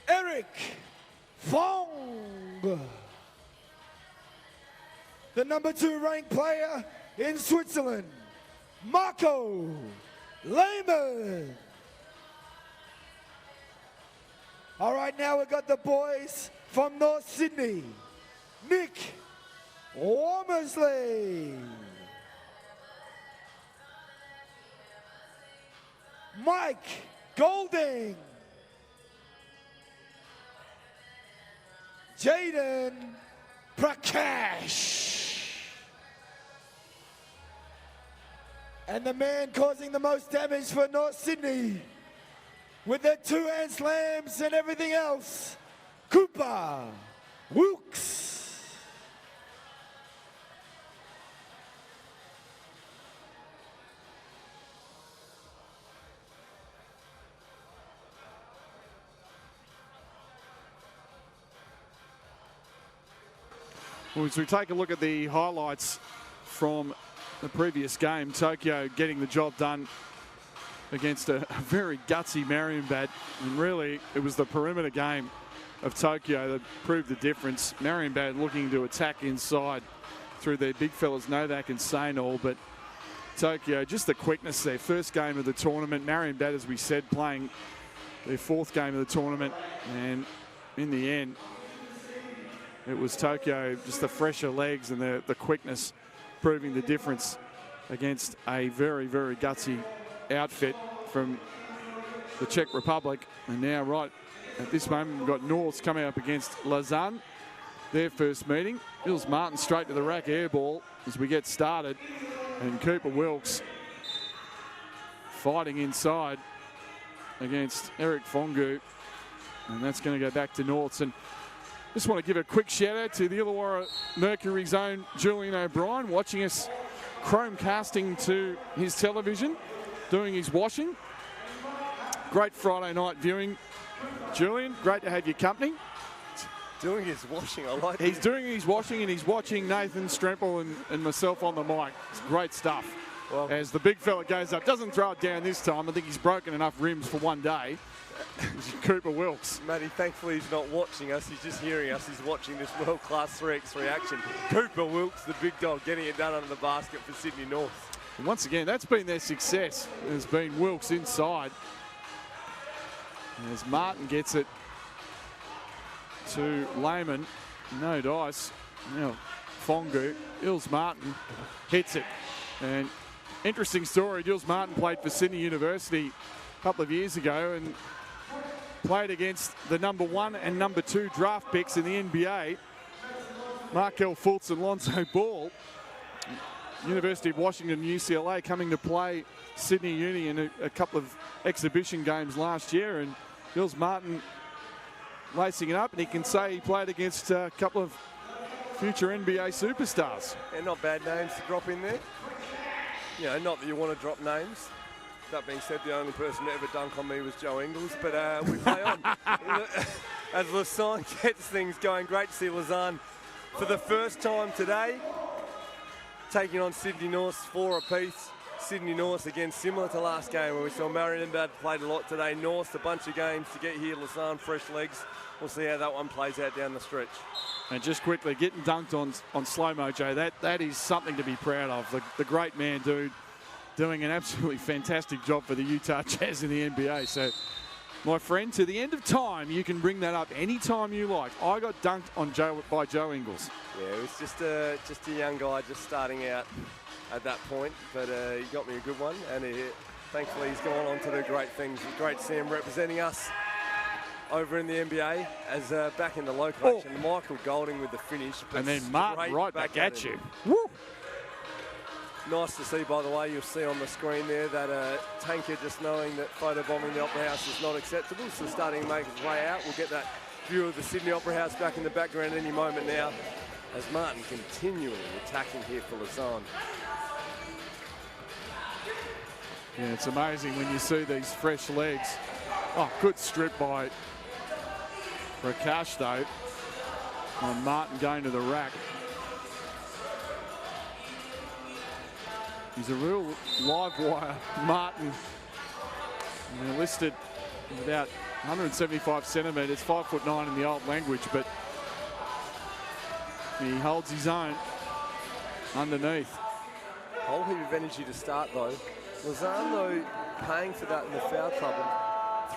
Speaker 4: Eric Fong. The number 2 ranked player in Switzerland, Marco Lehmann. All right, now we've got the boys from North Sydney, Nick Wormersley, Mike Golding, Jaden Prakash, and the man causing the most damage for North Sydney with their 2-hand slams and everything else, Cooper Wilkes.
Speaker 2: Well, as we take a look at the highlights from the previous game, Tokyo getting the job done against a very gutsy Marienbad, and really it was the perimeter game of Tokyo that proved the difference. Marienbad looking to attack inside through their big fellas Novak and Sainol, but Tokyo, just the quickness, their first game of the tournament. Marienbad, as we said, playing their 4th game of the tournament, and in the end it was Tokyo, just the fresher legs and the quickness proving the difference against a very, very gutsy outfit from the Czech Republic. And now right at this moment we've got Norths coming up against Lausanne, their first meeting. Ilse Martin straight to the rack, air ball as we get started, and Cooper Wilkes fighting inside against Eric Fongu, and that's going to go back to Norths. And just want to give a quick shout out to the Illawarra Mercury's own Julian O'Brien, watching us Chromecasting to his television, doing his washing. Great Friday night viewing. Julian, great to have your company.
Speaker 1: Doing his washing, I like
Speaker 2: He's doing his washing, and he's watching Nathan Strempel and myself on the mic. It's great stuff. Well, as the big fella goes up, doesn't throw it down this time. I think he's broken enough rims for one day. Cooper Wilkes.
Speaker 1: Matty, thankfully he's not watching us, he's just hearing us. He's watching this world-class 3x3 action. Cooper Wilkes, the big dog, getting it done under the basket for Sydney North.
Speaker 2: And once again, that's been their success. Has been Wilkes inside. As Martin gets it to Lehmann. No dice. Now Fongu. Ilse Martin hits it. And interesting story, Ilse Martin played for Sydney University a couple of years ago and played against the number 1 and number 2 draft picks in the NBA, Markel Fultz and Lonzo Ball. University of Washington and UCLA coming to play Sydney Uni in a couple of exhibition games last year, and Ilse Martin lacing it up, and he can say he played against a couple of future NBA superstars.
Speaker 1: And not bad names to drop in there. You know, not that you want to drop names. That being said, the only person to ever dunk on me was Joe Ingles, but we play on. As Lausanne gets things going, great to see Lausanne for the first time today, taking on Sydney North 4 apiece. Sydney North, again, similar to last game where we saw Marienbad played a lot today. North, a bunch of games to get here. Lausanne, fresh legs. We'll see how that one plays out down the stretch.
Speaker 2: And just quickly, getting dunked on slow-mo, Joe, that is something to be proud of. The great man, dude, doing an absolutely fantastic job for the Utah Jazz in the NBA. So, my friend, to the end of time, you can bring that up anytime you like. I got dunked on by Joe Ingles. Yeah,
Speaker 1: it was just a young guy just starting out at that point, but he got me a good one, and thankfully he's gone on to do great things. It's great to see him representing us over in the NBA as back in the local action. Michael Golding with the finish. But
Speaker 2: and then Martin right back at you. Woo!
Speaker 1: Nice to see, by the way, you'll see on the screen there that Tanker just knowing that photobombing the Opera House is not acceptable, so starting to make his way out. We'll get that view of the Sydney Opera House back in the background any moment now as Martin continually attacking here for Lausanne.
Speaker 2: Yeah, it's amazing when you see these fresh legs. Oh, good strip by Prakash, though, on Martin going to the rack. He's a real live wire, Martin. And they're listed about 175 centimetres, 5'9" in the old language, but he holds his own underneath.
Speaker 1: Whole heap of energy to start, though. Lausanne, though, paying for that in the foul trouble.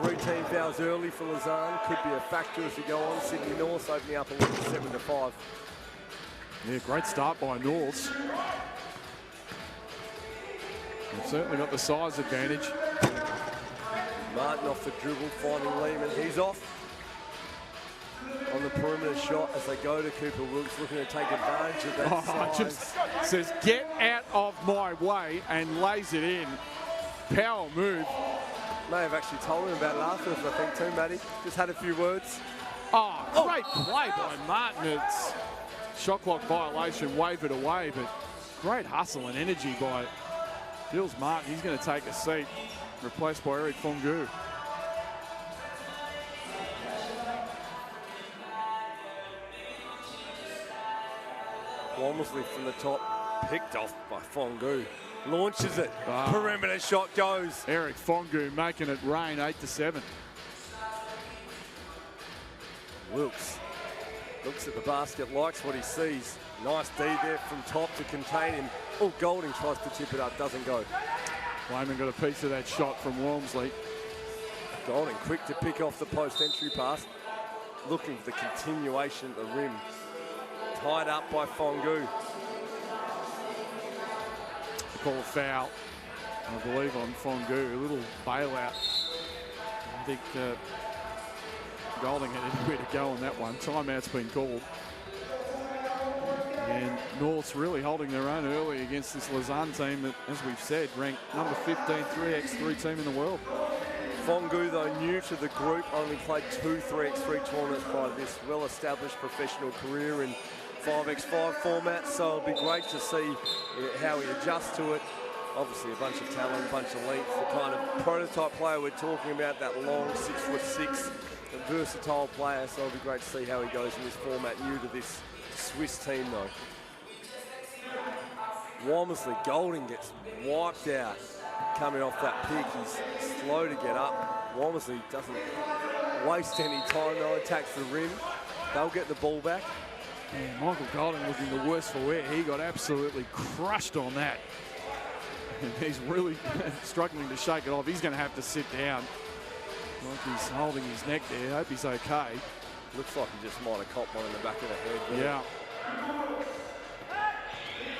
Speaker 1: 3 team fouls early for Lausanne. Could be a factor as we go on. Sydney North opening up a lead 7-5.
Speaker 2: Yeah, great start by North. They've certainly got the size advantage.
Speaker 1: Martin off the dribble, finding Lehman. He's off on the perimeter shot as they go to Cooper Wilkes, looking to take advantage of that size.
Speaker 2: Just says, get out of my way, and lays it in. Power move.
Speaker 1: May have actually told him about it afterwards, I think, too, Matty. Just had a few words.
Speaker 2: Oh, great play by Martin. It's shot clock violation, wave it away, but great hustle and energy by Gilles Martin. He's going to take a seat, replaced by Eric Fongu.
Speaker 1: Womersley from the top, picked off by Fongu. Launches it, perimeter shot goes.
Speaker 2: Eric Fongu making it rain, 8-7.
Speaker 1: Wilkes looks at the basket, likes what he sees. Nice D there from top to contain him. Oh, Golding tries to tip it up, doesn't go.
Speaker 2: Lyman got a piece of that shot from Wormsley.
Speaker 1: Golding quick to pick off the post entry pass. Looking for the continuation at the rim. Tied up by Fongu.
Speaker 2: Call a foul, I believe, on Fongu. A little bailout. I think Golding had anywhere to go on that one. Timeout's been called. And North's really holding their own early against this Lausanne team that, as we've said, ranked number 15 3x3 team in the world.
Speaker 1: Fongu, though new to the group, only played 2 3x3 tournaments prior to this. Well-established professional career in 5x5 format, so it'll be great to see how he adjusts to it. Obviously a bunch of talent, a bunch of length, the kind of prototype player we're talking about, that long 6'6", a versatile player, so it'll be great to see how he goes in this format, new to this Swiss team though. Womersley, Golding gets wiped out coming off that pick. He's slow to get up. Womersley doesn't waste any time though, attacks the rim. They'll get the ball back.
Speaker 2: And Michael Golding looking the worst for wear. He got absolutely crushed on that. And he's really struggling to shake it off. He's going to have to sit down. Like he's holding his neck there. Hope he's okay.
Speaker 1: Looks like he just might have copped one in the back of the head.
Speaker 2: Yeah.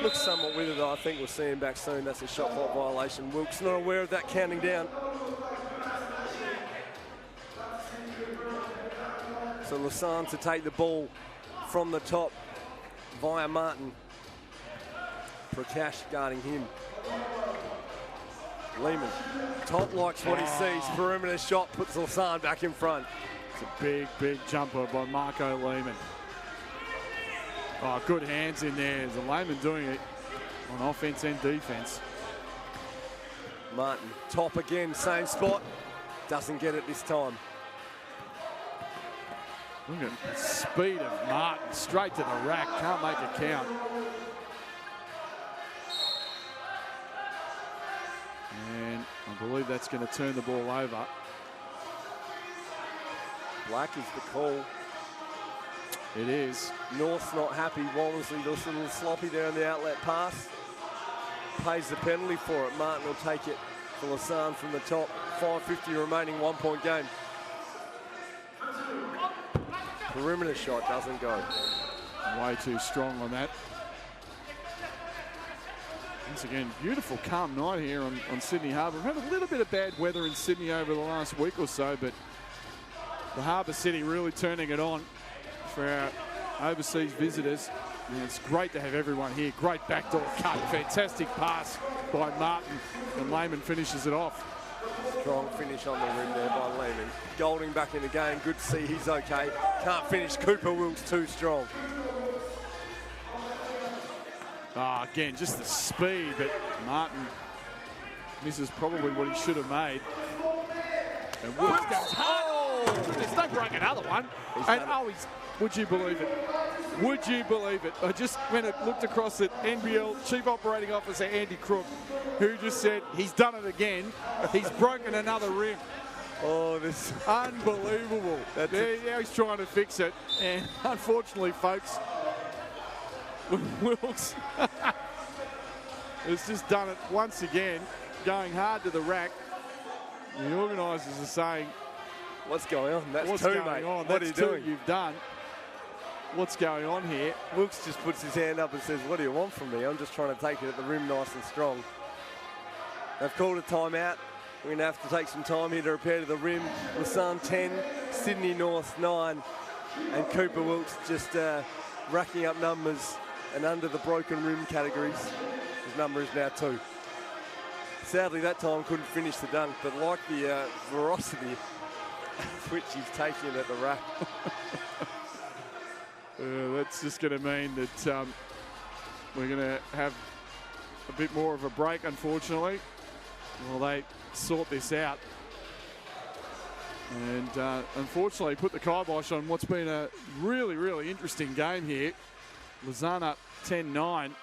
Speaker 1: Looks somewhat with it though. I think we'll see him back soon. That's a shot clock violation. Wilkes not aware of that counting down. So Lausanne to take the ball from the top via Martin. Prakash guarding him. Lehman, top likes what he sees. Perimeter shot puts Lausanne back in front.
Speaker 2: It's a big, big jumper by Marco Lehman. Oh, good hands in there. Is Lehman doing it on offense and defense.
Speaker 1: Martin, top again, same spot. Doesn't get it this time.
Speaker 2: Look at the speed of Martin, straight to the rack, can't make it count. And I believe that's going to turn the ball over.
Speaker 1: Black is the call.
Speaker 2: It is.
Speaker 1: North's not happy. Wallesley looks a little sloppy there on the outlet pass. Pays the penalty for it. Martin will take it for Lausanne from the top. 5:50 remaining, 1-point game. Perimeter shot doesn't go.
Speaker 2: Way too strong on that. Once again, beautiful calm night here on Sydney Harbour. We've had a little bit of bad weather in Sydney over the last week or so, but the Harbour City really turning it on for our overseas visitors. And it's great to have everyone here. Great backdoor cut, fantastic pass by Martin, and Lehman finishes it off.
Speaker 1: Strong finish on the rim there by Lehman. Golding back in the game. Good to see he's okay. Can't finish. Cooper Wilkes too strong.
Speaker 2: Again, just the speed, but Martin misses probably what he should have made. And Wilkes goes hard. Oh, goodness, don't break another one. Would you believe it? Would you believe it? I just went and looked across at NBL Chief Operating Officer Andy Crook, who just said he's done it again. He's broken another rim.
Speaker 1: Oh, this
Speaker 2: unbelievable. Now he's trying to fix it, and unfortunately, folks, Wilkes has just done it once again, going hard to the rack. The organisers are saying,
Speaker 1: "What's going on? That's
Speaker 2: what's
Speaker 1: two,
Speaker 2: going
Speaker 1: mate.
Speaker 2: on?
Speaker 1: What
Speaker 2: That's
Speaker 1: are you
Speaker 2: two
Speaker 1: doing?
Speaker 2: You've done. What's going on here?"
Speaker 1: Wilkes just puts his hand up and says, "What do you want from me? I'm just trying to take it at the rim nice and strong." They've called a timeout. We're going to have to take some time here to repair to the rim. Lausanne 10, Sydney North 9, and Cooper Wilkes just racking up numbers and under the broken rim categories. His number is now 2. Sadly, that time couldn't finish the dunk, but like the ferocity which he's taking it at the rack.
Speaker 2: That's just going to mean that we're going to have a bit more of a break, unfortunately, while they sort this out. And unfortunately put the kibosh on what's been a really, really interesting game here. Lausanne up 10-9.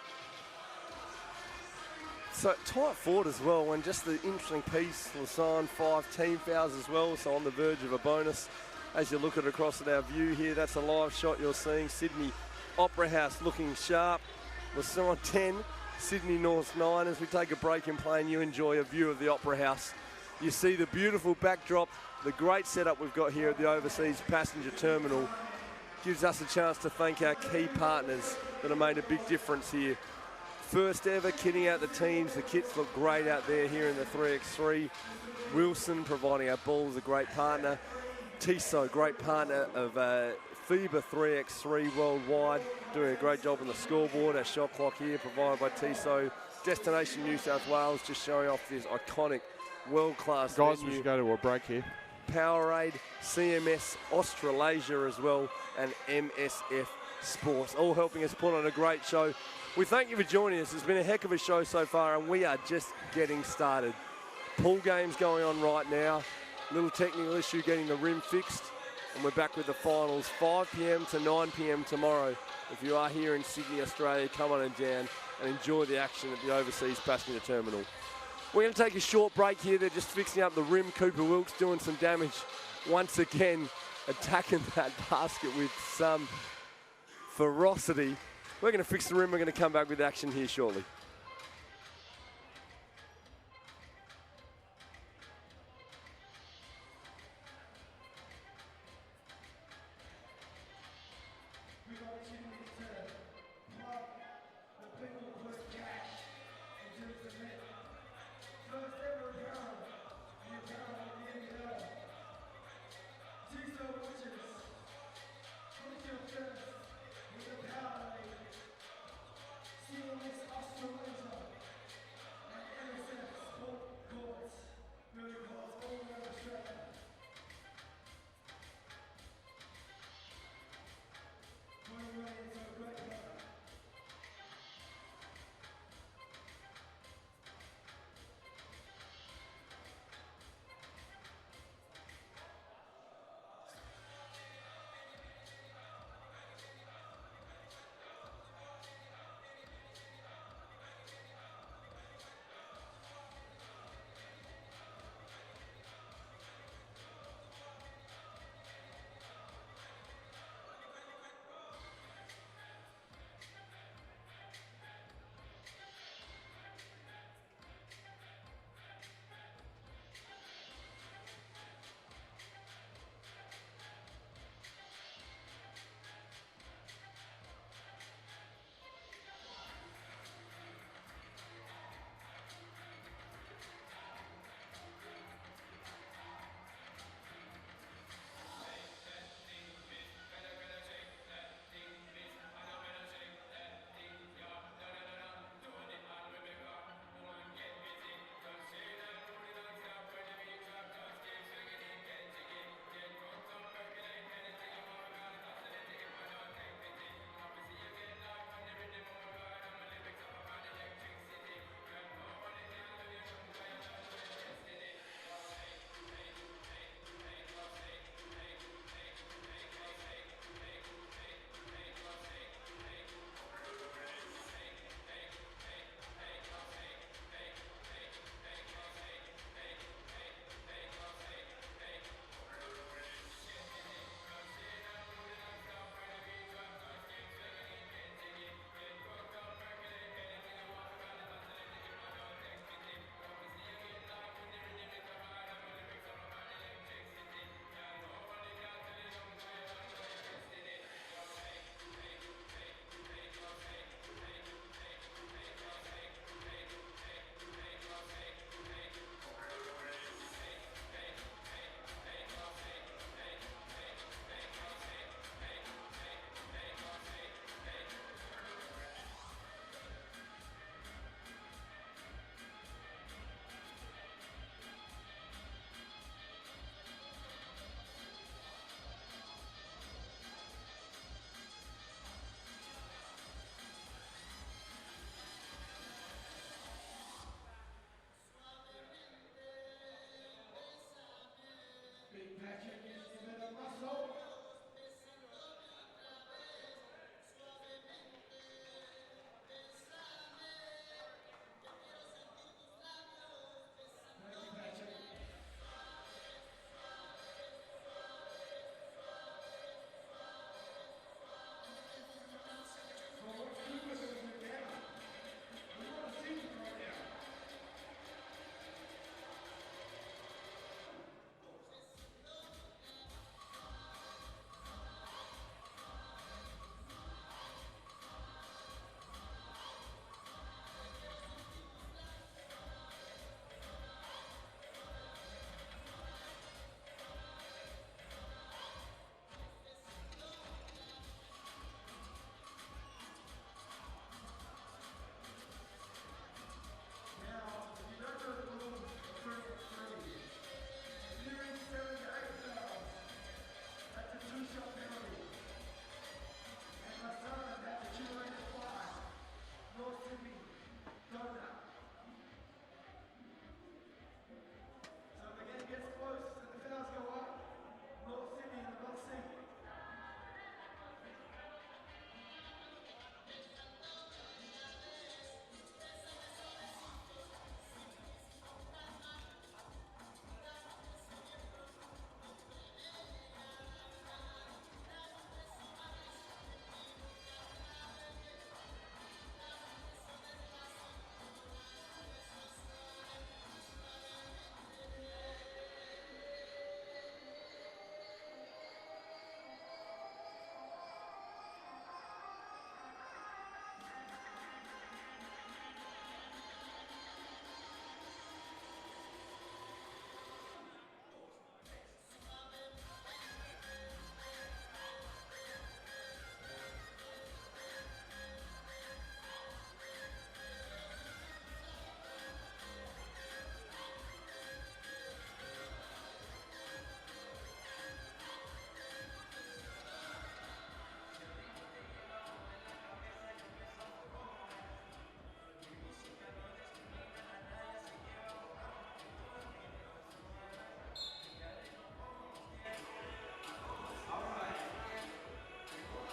Speaker 1: So tight forward as well, and just the interesting piece, Lausanne 5 team fouls as well, so on the verge of a bonus. As you look at across at our view here, that's a live shot you're seeing. Sydney Opera House looking sharp. Lausanne 10, Sydney North 9. As we take a break in play and you enjoy a view of the Opera House, you see the beautiful backdrop, the great setup we've got here at the Overseas Passenger Terminal. Gives us a chance to thank our key partners that have made a big difference here. First ever kitting out the teams. The kits look great out there here in the 3x3. Wilson providing our balls, a great partner. Tissot, great partner of FIBA 3x3 worldwide, doing a great job on the scoreboard. Our shot clock here provided by Tissot. Destination New South Wales just showing off this iconic world-class
Speaker 2: Guys,
Speaker 1: venue.
Speaker 2: we should go to a break here.
Speaker 1: Powerade, CMS, Australasia as well, and MSF Sports, all helping us put on a great show. We thank you for joining us. It's been a heck of a show so far, and we are just getting started. Pool games going on right now. Little technical issue getting the rim fixed, and we're back with the finals 5 p.m. to 9 p.m. tomorrow. If you are here in Sydney, Australia, come on and down and enjoy the action at the Overseas Passenger Terminal. We're going to take a short break here. They're just fixing up the rim. Cooper Wilkes doing some damage once again, attacking that basket with some ferocity. We're going to fix the rim. We're going to come back with action here shortly.
Speaker 15: Australasia.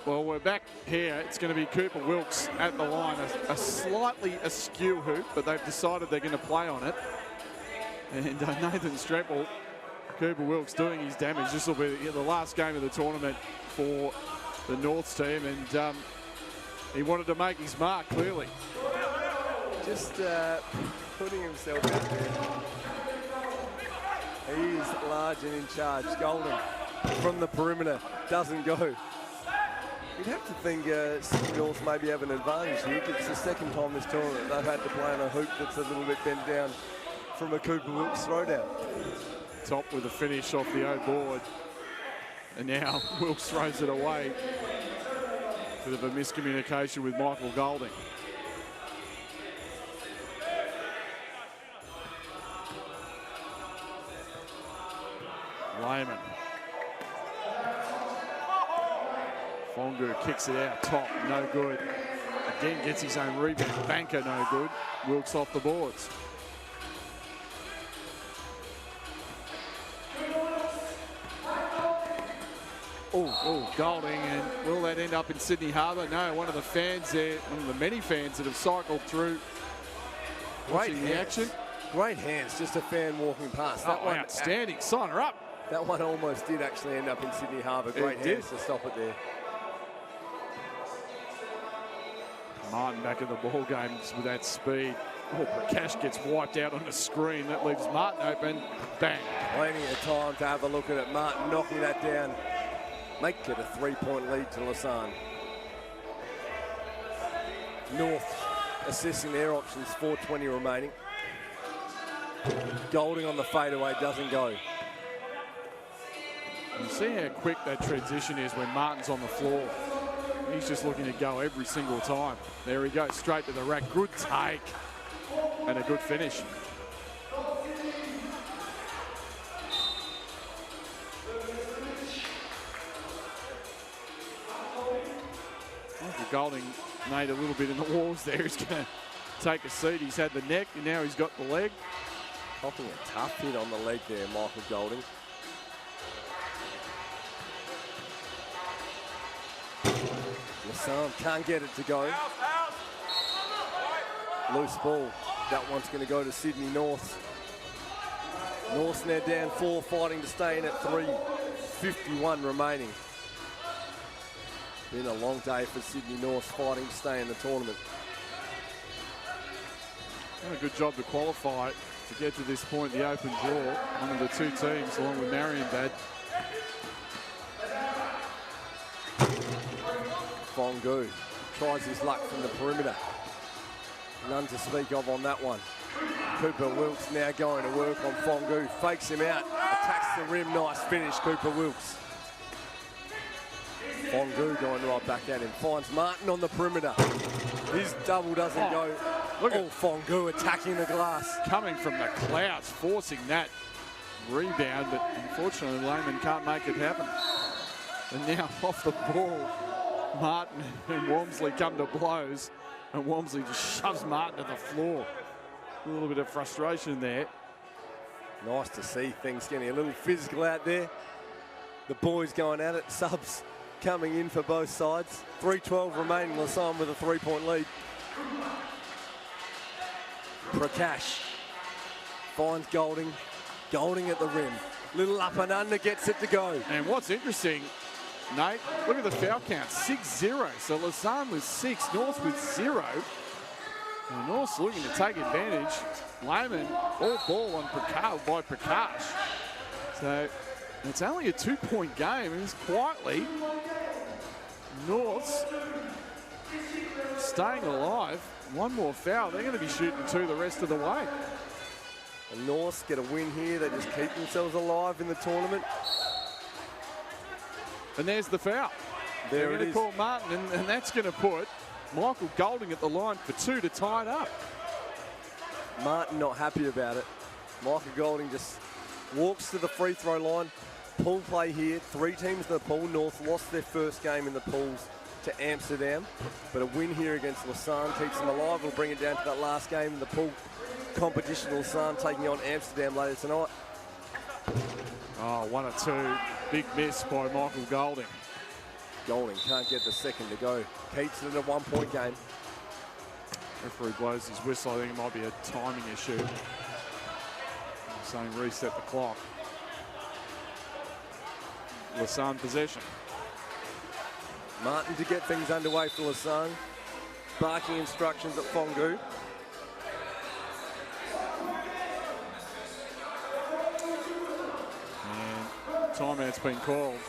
Speaker 2: Well, we're back here. It's going to be Cooper Wilkes at the line. A slightly askew hoop, but they've decided they're going to play on it. And Nathan Streppel, Cooper Wilkes doing his damage. This will be the last game of the tournament for the Norths team, and he wanted to make his mark, clearly.
Speaker 1: Just putting himself out there. He is large and in charge. Golden from the perimeter doesn't go. You'd have to think Sydney North maybe have an advantage here. It's the second time this tournament they've had to play on a hoop that's a little bit bent down from a Cooper Wilkes throwdown.
Speaker 2: Top with a finish off the O board. And now Wilkes throws it away. Bit of a miscommunication with Michael Golding. Lehman. Fongu kicks it out top, no good. Again gets his own rebound. Banker, no good. Wilkes off the boards. Oh, Golding, and will that end up in Sydney Harbour? No, one of the fans there, one of the many fans that have cycled through watching the action.
Speaker 1: Great hands, just a fan walking past. That one
Speaker 2: outstanding, sign her up.
Speaker 1: That one almost did actually end up in Sydney Harbour. Great hands to stop it there.
Speaker 2: Martin back in the ball game with that speed. Oh, Prakash gets wiped out on the screen. That leaves Martin open. Bang.
Speaker 1: Plenty of time to have a look at it. Martin knocking that down. Make it a 3-point lead to Lausanne. North assessing their options, 4:20 remaining. Golding on the fadeaway, doesn't go.
Speaker 2: You see how quick that transition is when Martin's on the floor. He's just looking to go every single time. There he goes, straight to the rack. Good take and a good finish. Golding made a little bit in the walls there. He's going to take a seat. He's had the neck, and now he's got the leg.
Speaker 1: Popping a tough hit on the leg there, Michael Golding. Lausanne can't get it to go. Loose ball. That one's going to go to Sydney North. North's now down 4, fighting to stay in at 3. 51 remaining. Been a long day for Sydney North, fighting to stay in the tournament.
Speaker 2: Done a good job to qualify to get to this point, the open draw. One of the two teams, along with Marienbad.
Speaker 1: Fongu tries his luck from the perimeter. None to speak of on that one. Cooper Wilkes now going to work on Fongu. Fakes him out, attacks the rim. Nice finish, Cooper Wilkes. Fongu going right back at him. Finds Martin on the perimeter. His double doesn't go.
Speaker 2: Look
Speaker 1: at Fongu attacking the glass.
Speaker 2: Coming from the clouds, forcing that rebound, but unfortunately Lehman can't make it happen. And now off the ball, Martin and Walmsley come to blows, and Walmsley just shoves Martin to the floor. A little bit of frustration there.
Speaker 1: Nice to see things getting a little physical out there. The boys going at it, subs coming in for both sides. 3:12 remaining, Lausanne with a 3-point lead. Prakash finds Golding. Golding at the rim. Little up and under, gets it to go.
Speaker 2: And what's interesting, Nate, look at the foul count, 6-0. So Lausanne with 6, North with 0. And North's looking to take advantage. Lehman, all ball on Prakash. So it's only a 2-point game, and it's quietly North's staying alive. One more foul, they're going to be shooting 2 the rest of the way.
Speaker 1: And North get a win here, they just keep themselves alive in the tournament.
Speaker 2: And there's the foul.
Speaker 1: There
Speaker 2: they're
Speaker 1: it
Speaker 2: going
Speaker 1: is.
Speaker 2: to call Martin, and that's going to put Michael Golding at the line for 2 to tie it up.
Speaker 1: Martin not happy about it. Michael Golding just walks to the free throw line. Pool play here, 3 teams in the pool. North lost their first game in the pools to Amsterdam, but a win here against Lausanne keeps them alive. We'll bring it down to that last game in the pool competition. Lausanne taking on Amsterdam later tonight.
Speaker 2: Oh, 1 or 2. Big miss by Michael Golding.
Speaker 1: Golding can't get the second to go. Keeps it in a 1 point game.
Speaker 2: Referee blows his whistle. I think it might be a timing issue. Saying reset the clock. Lausanne possession.
Speaker 1: Martin to get things underway for Lausanne. Barking instructions at Fongu.
Speaker 2: And timeout's been called.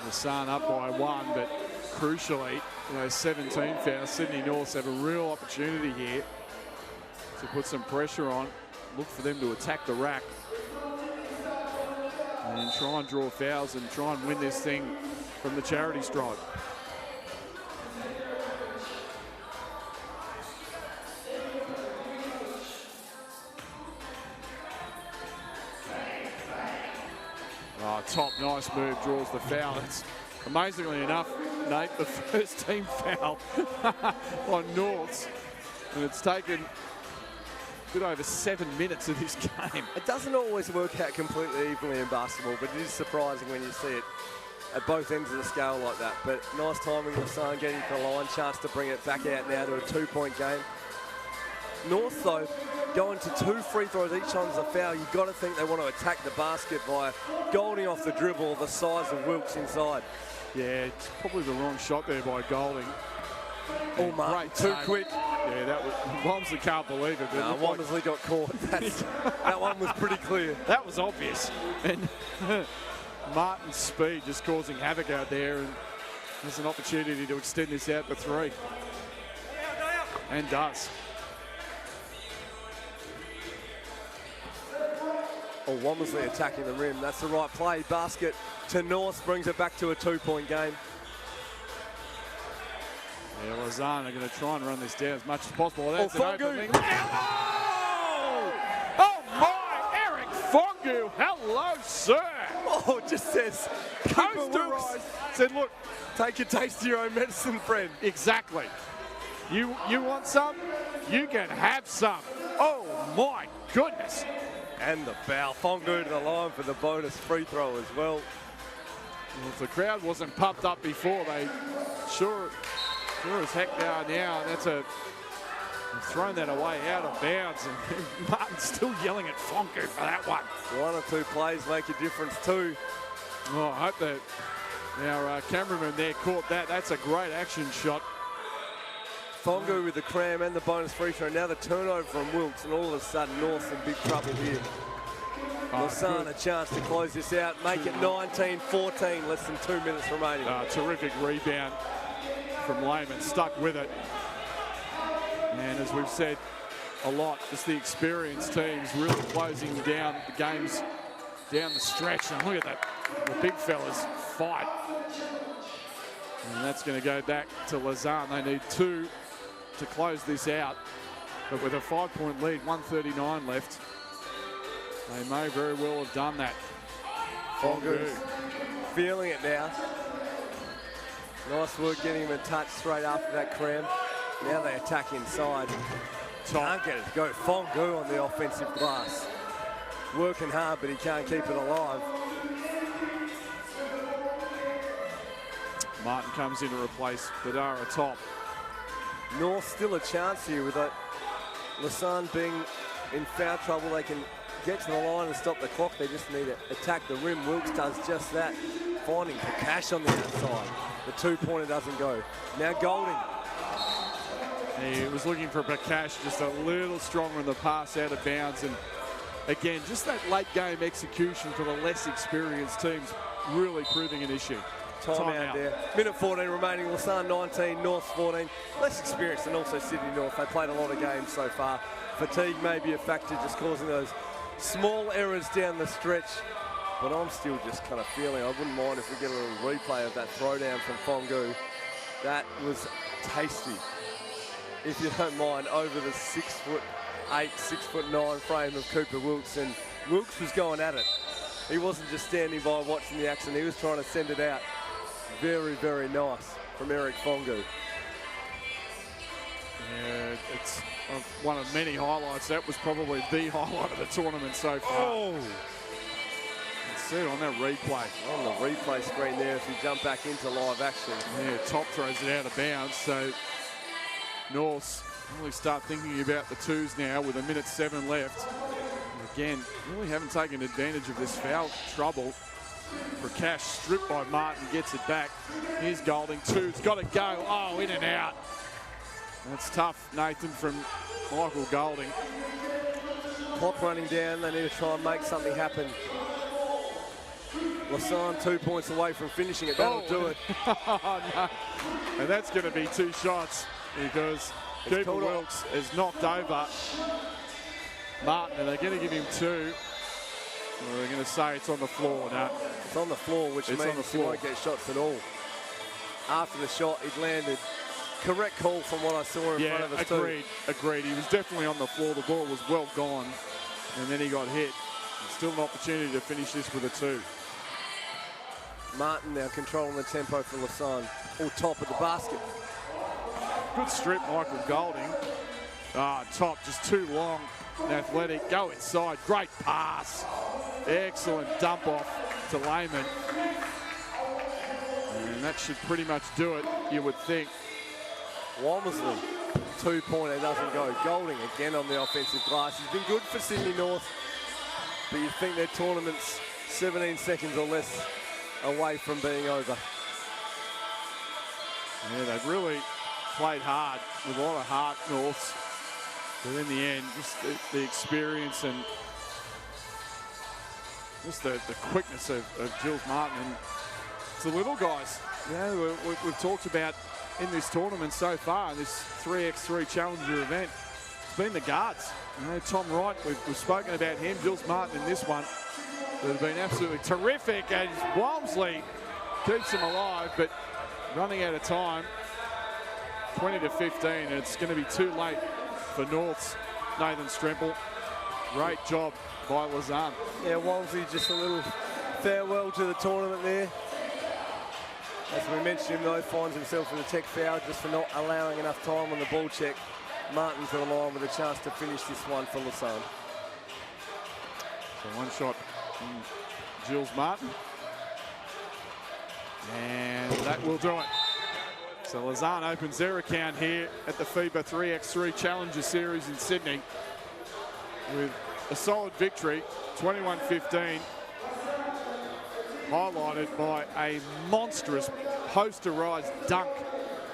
Speaker 2: Lausanne up by 1, but crucially, those 17 fouls, Sydney North have a real opportunity here to put some pressure on. Look for them to attack the rack and try and draw fouls and try and win this thing from the charity stripe. Oh, top nice move, draws the foul. It's amazingly enough, Nate, the first team foul on Norths, and it's taken a bit over 7 minutes of this game.
Speaker 1: It doesn't always work out completely evenly in basketball, but it is surprising when you see it at both ends of the scale like that. But nice timing, Lausanne getting to the line, chance to bring it back out now to a 2 point game. North, though, going to 2 free throws each time's a foul. You've got to think they want to attack the basket by Golding off the dribble, the size of Wilkes inside.
Speaker 2: Yeah, it's probably the wrong shot there by Golding.
Speaker 1: Oh, Martin, too quick.
Speaker 2: Yeah, that was, Walmsley can't believe it.
Speaker 1: No, Walmsley got caught. That one was pretty clear.
Speaker 2: That was obvious. And Martin's speed just causing havoc out there, and there's an opportunity to extend this out to 3. And does.
Speaker 1: Oh, Walmsley attacking the rim. That's the right play. Basket to North brings it back to a 2 point game.
Speaker 2: Yeah, Lausanne are going to try and run this down as much as possible. That's an
Speaker 1: Fongu.
Speaker 2: opening. Oh my, Eric Fongu, hello, sir.
Speaker 1: Oh, it just says,
Speaker 2: coasterized. Said, look,
Speaker 1: take a taste of your own medicine, friend.
Speaker 2: Exactly. You want some? You can have some. Oh my goodness.
Speaker 1: And the foul. Fongu to the line for the bonus free throw as well.
Speaker 2: Well, if the crowd wasn't pumped up before, they sure as heck are now. That's they've thrown that away out of bounds, and Martin's still yelling at Fongu for that one.
Speaker 1: 1 or 2 plays make a difference too.
Speaker 2: Oh, I hope that our cameraman there caught that. That's a great action shot.
Speaker 1: Fongu with the cram and the bonus free throw. Now the turnover from Wilkes, and all of a sudden North's in big trouble here. Lausanne a chance to close this out, make it 19-14, less than 2 minutes remaining.
Speaker 2: Terrific rebound from Lehman, stuck with it. And as we've said a lot, just the experienced teams really closing down the games down the stretch. And look at that, the big fellas fight. And that's going to go back to Lausanne. They need 2 to close this out. But with a 5 point lead, 1:39 left, they may very well have done that.
Speaker 1: Fongu feeling it now. Nice work getting him a touch straight after that cram. Now they attack inside. Can't get it to go. Fongu on the offensive glass. Working hard, but he can't keep it alive.
Speaker 2: Martin comes in to replace Badara top.
Speaker 1: North still a chance here with that. Lausanne being in foul trouble. They can get to the line and stop the clock. They just need to attack the rim. Wilkes does just that. Finding Prakash on the outside. The 2 pointer doesn't go. Now Golding.
Speaker 2: He was looking for Prakash, just a little stronger in the pass out of bounds. And again, just that late game execution for the less experienced teams really proving an issue.
Speaker 1: Timeout there. Minute 14 remaining. Lausanne 19, North 14. Less experienced than also Sydney North. They played a lot of games so far. Fatigue may be a factor, just causing those small errors down the stretch. But I'm still just kind of feeling, I wouldn't mind if we get a little replay of that throwdown from Fongu. That was tasty. If you don't mind, over the 6'8", 6'9" frame of Cooper Wilkes. And Wilkes was going at it. He wasn't just standing by watching the action. He was trying to send it out. Very, very nice from Eric Fongu.
Speaker 2: Yeah, it's one of many highlights. That was probably the highlight of the tournament so far.
Speaker 1: Oh!
Speaker 2: see it on that replay.
Speaker 1: On the replay screen there as we jump back into live action.
Speaker 2: Yeah, Top throws it out of bounds, so Norths really start thinking about the twos now with 1:07 left. And again, really haven't taken advantage of this foul trouble. Prakash stripped by Martin, gets it back. Here's Golding, two's got to go. Oh, in and out. That's tough, Nathan, from Michael Golding.
Speaker 1: Clock running down, they need to try and make something happen. Lausanne 2 points away from finishing it, that'll do it.
Speaker 2: No. And that's going to be 2 shots because Cooper Wilkes has knocked over Martin, and they're going to give him 2. Or they're going to say it's on the floor. No.
Speaker 1: It's on the floor, which means he won't get shots at all. After the shot, it landed. Correct call from what I saw in front of us
Speaker 2: agreed,
Speaker 1: too.
Speaker 2: Agreed. He was definitely on the floor. The ball was well gone, and then he got hit. Still an opportunity to finish this with a 2.
Speaker 1: Martin now controlling the tempo for Lausanne. All top of the basket.
Speaker 2: Good strip, Michael Golding. Top, just too long and athletic. Go inside. Great pass. Excellent dump off to Lehman. And that should pretty much do it, you would think.
Speaker 1: Womersley, 2-pointer, doesn't go. Golding again on the offensive glass. He's been good for Sydney North, but you think their tournament's 17 seconds or less away from being over.
Speaker 2: Yeah, they've really played hard with a lot of heart, Norths. But in the end, just the experience and just the quickness of Jules Martin. And it's the little guys, you know, we've talked about in this tournament so far, this 3x3 Challenger event. It's been the guards. You know, Tom Wright, we've spoken about him, Jules Martin in this one. They've been absolutely terrific, and Walmsley keeps them alive, but running out of time, 20-15, and it's going to be too late for North's Nathan Stremple. Great job by Lausanne.
Speaker 1: Yeah, Walmsley just a little farewell to the tournament there. As we mentioned, him though, finds himself with a tech foul just for not allowing enough time on the ball check. Martin to the line with a chance to finish this one for Lausanne.
Speaker 2: So one shot from Jules Martin. And that will do it. So Lausanne opens their account here at the FIBA 3x3 Challenger Series in Sydney with a solid victory, 21-15. Highlighted by a monstrous posterised dunk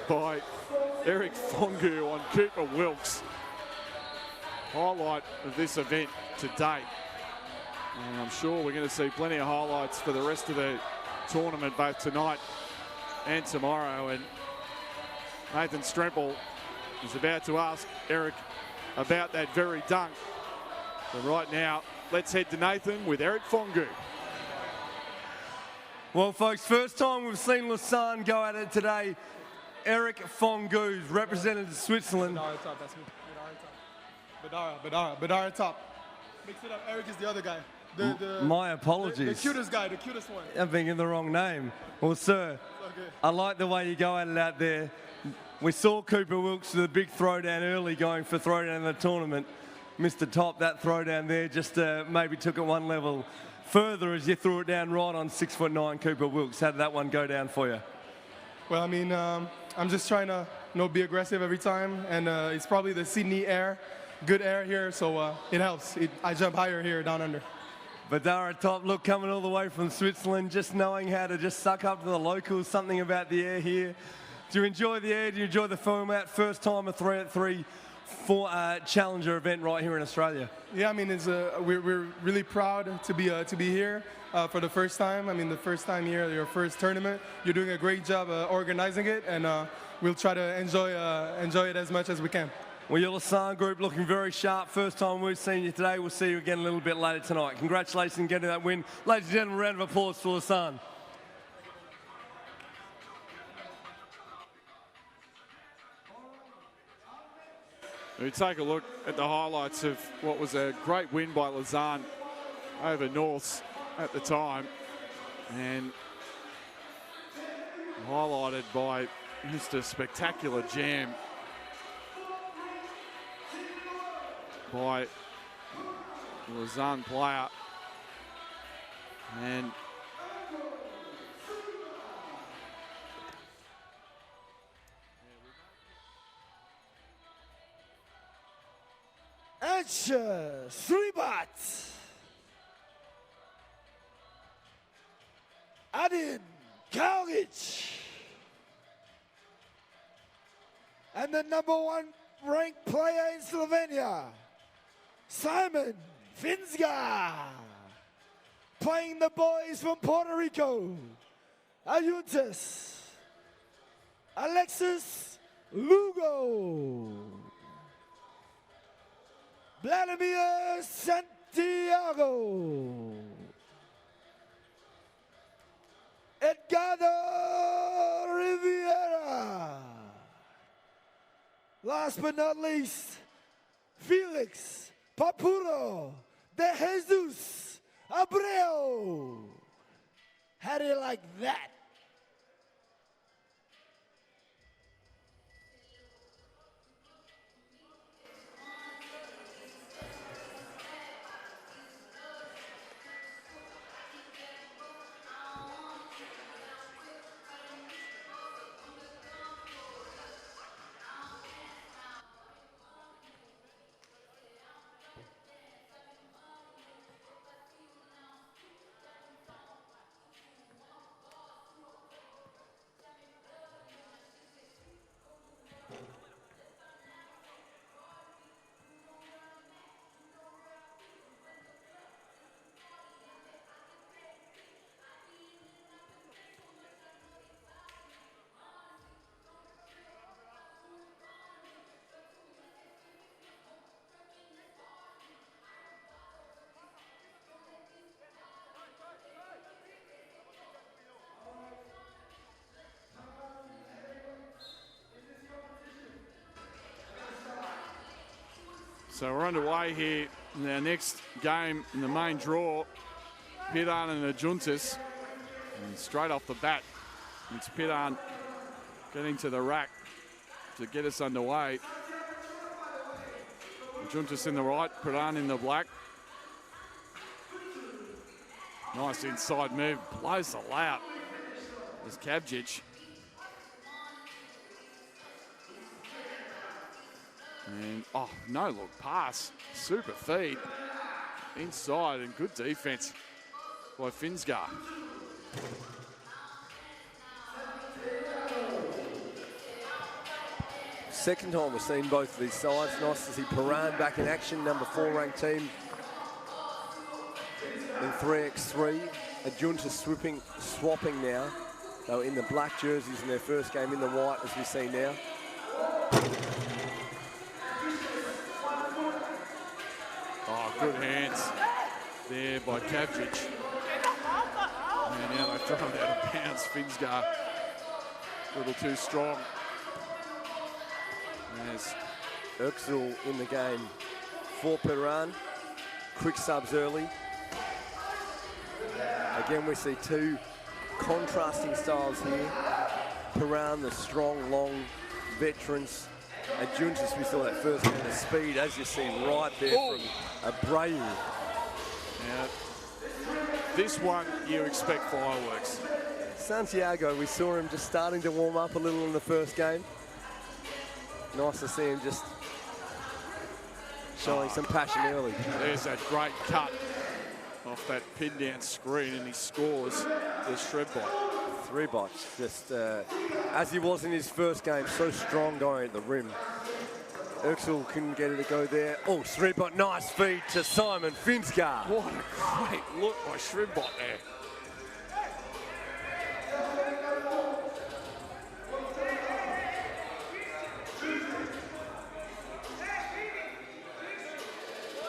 Speaker 2: by Eric Fongu on Cooper Wilkes. Highlight of this event to date. And I'm sure we're going to see plenty of highlights for the rest of the tournament, both tonight and tomorrow. And Nathan Stremple is about to ask Eric about that very dunk. But right now, let's head to Nathan with Eric Fongu.
Speaker 1: Well, folks, first time we've seen Lausanne go at it today. Eric Fongu, represented Switzerland.
Speaker 11: Bedara top, that's me. Bedara top. Mix it up. Eric is the other guy.
Speaker 1: My apologies.
Speaker 11: The cutest guy, the cutest one.
Speaker 1: I'm thinking the wrong name. Well, sir,
Speaker 11: Okay.
Speaker 1: I like the way you go at it out there. We saw Cooper Wilkes with a big throwdown early, going for throwdown in the tournament. Mr. Top, that throwdown there just maybe took it one level further as you threw it down right on 6'9" Cooper Wilkes. How did that one go down for you?
Speaker 11: Well, I mean, I'm just trying to be aggressive every time, and it's probably the Sydney air, good air here, so it helps. I jump higher here down under.
Speaker 1: Bedara Top, look, coming all the way from Switzerland, just knowing how to just suck up to the locals, something about the air here. Do you enjoy the air? Do you enjoy the format? First time a 3x3 for a Challenger event right here in Australia.
Speaker 11: Yeah, I mean, it's we're really proud to be here for the first time. I mean, the first time here, your first tournament. You're doing a great job organizing it, and we'll try to enjoy it as much as we can.
Speaker 1: Well, your Lausanne group looking very sharp. First time we've seen you today. We'll see you again a little bit later tonight. Congratulations on getting that win. Ladies and gentlemen, a round of applause for Lausanne.
Speaker 2: We take a look at the highlights of what was a great win by Lausanne over Norths at the time, and highlighted by Mr. Spectacular Jam by Lausanne player And
Speaker 4: Answer, 3 bats. Adin Kalgic. And the #1 ranked player in Slovenia, Simon Finsga. Playing the boys from Puerto Rico, Ajuntas, Alexis Lugo. Vladimir Santiago. Edgardo Riviera. Last but not least, Felix Papuro de Jesus Abreu. How do you like that?
Speaker 2: So we're underway here in our next game in the main draw. Piran and Adjuntas. And straight off the bat, it's Piran getting to the rack to get us underway. Adjuntas in the right, Piran in the black. Nice inside move, blows the lout. There's Kabjic. And, oh, no look pass. Super feed. Inside and good defense by Finsgar.
Speaker 1: Second time we've seen both of these sides. Nice to see Piran back in action, #4 ranked team in 3x3. Adjuntas swapping now. They were in the black jerseys in their first game, in the white as we see now.
Speaker 2: Oh, good hands there by Kabjic. And now they've thrown it out of bounds. Finsgar a little too strong. There's
Speaker 1: Erxel in the game for Piran. Quick subs early. Again, we see two contrasting styles here. Piran, the strong, long veterans. Adjuntas, we saw that first game of speed, as you see right there from Abreu.
Speaker 2: Now, this one, you expect fireworks.
Speaker 1: Santiago, we saw him just starting to warm up a little in the first game. Nice to see him just showing some passion early.
Speaker 2: There's that great cut off that pin down screen, and he scores the shred bot.
Speaker 1: 3 bots, just as he was in his first game, so strong going at the rim. Erxel couldn't get it to go there. Oh, Shredbot, nice feed to Simon Finsgar.
Speaker 2: What a great look by Shredbot there.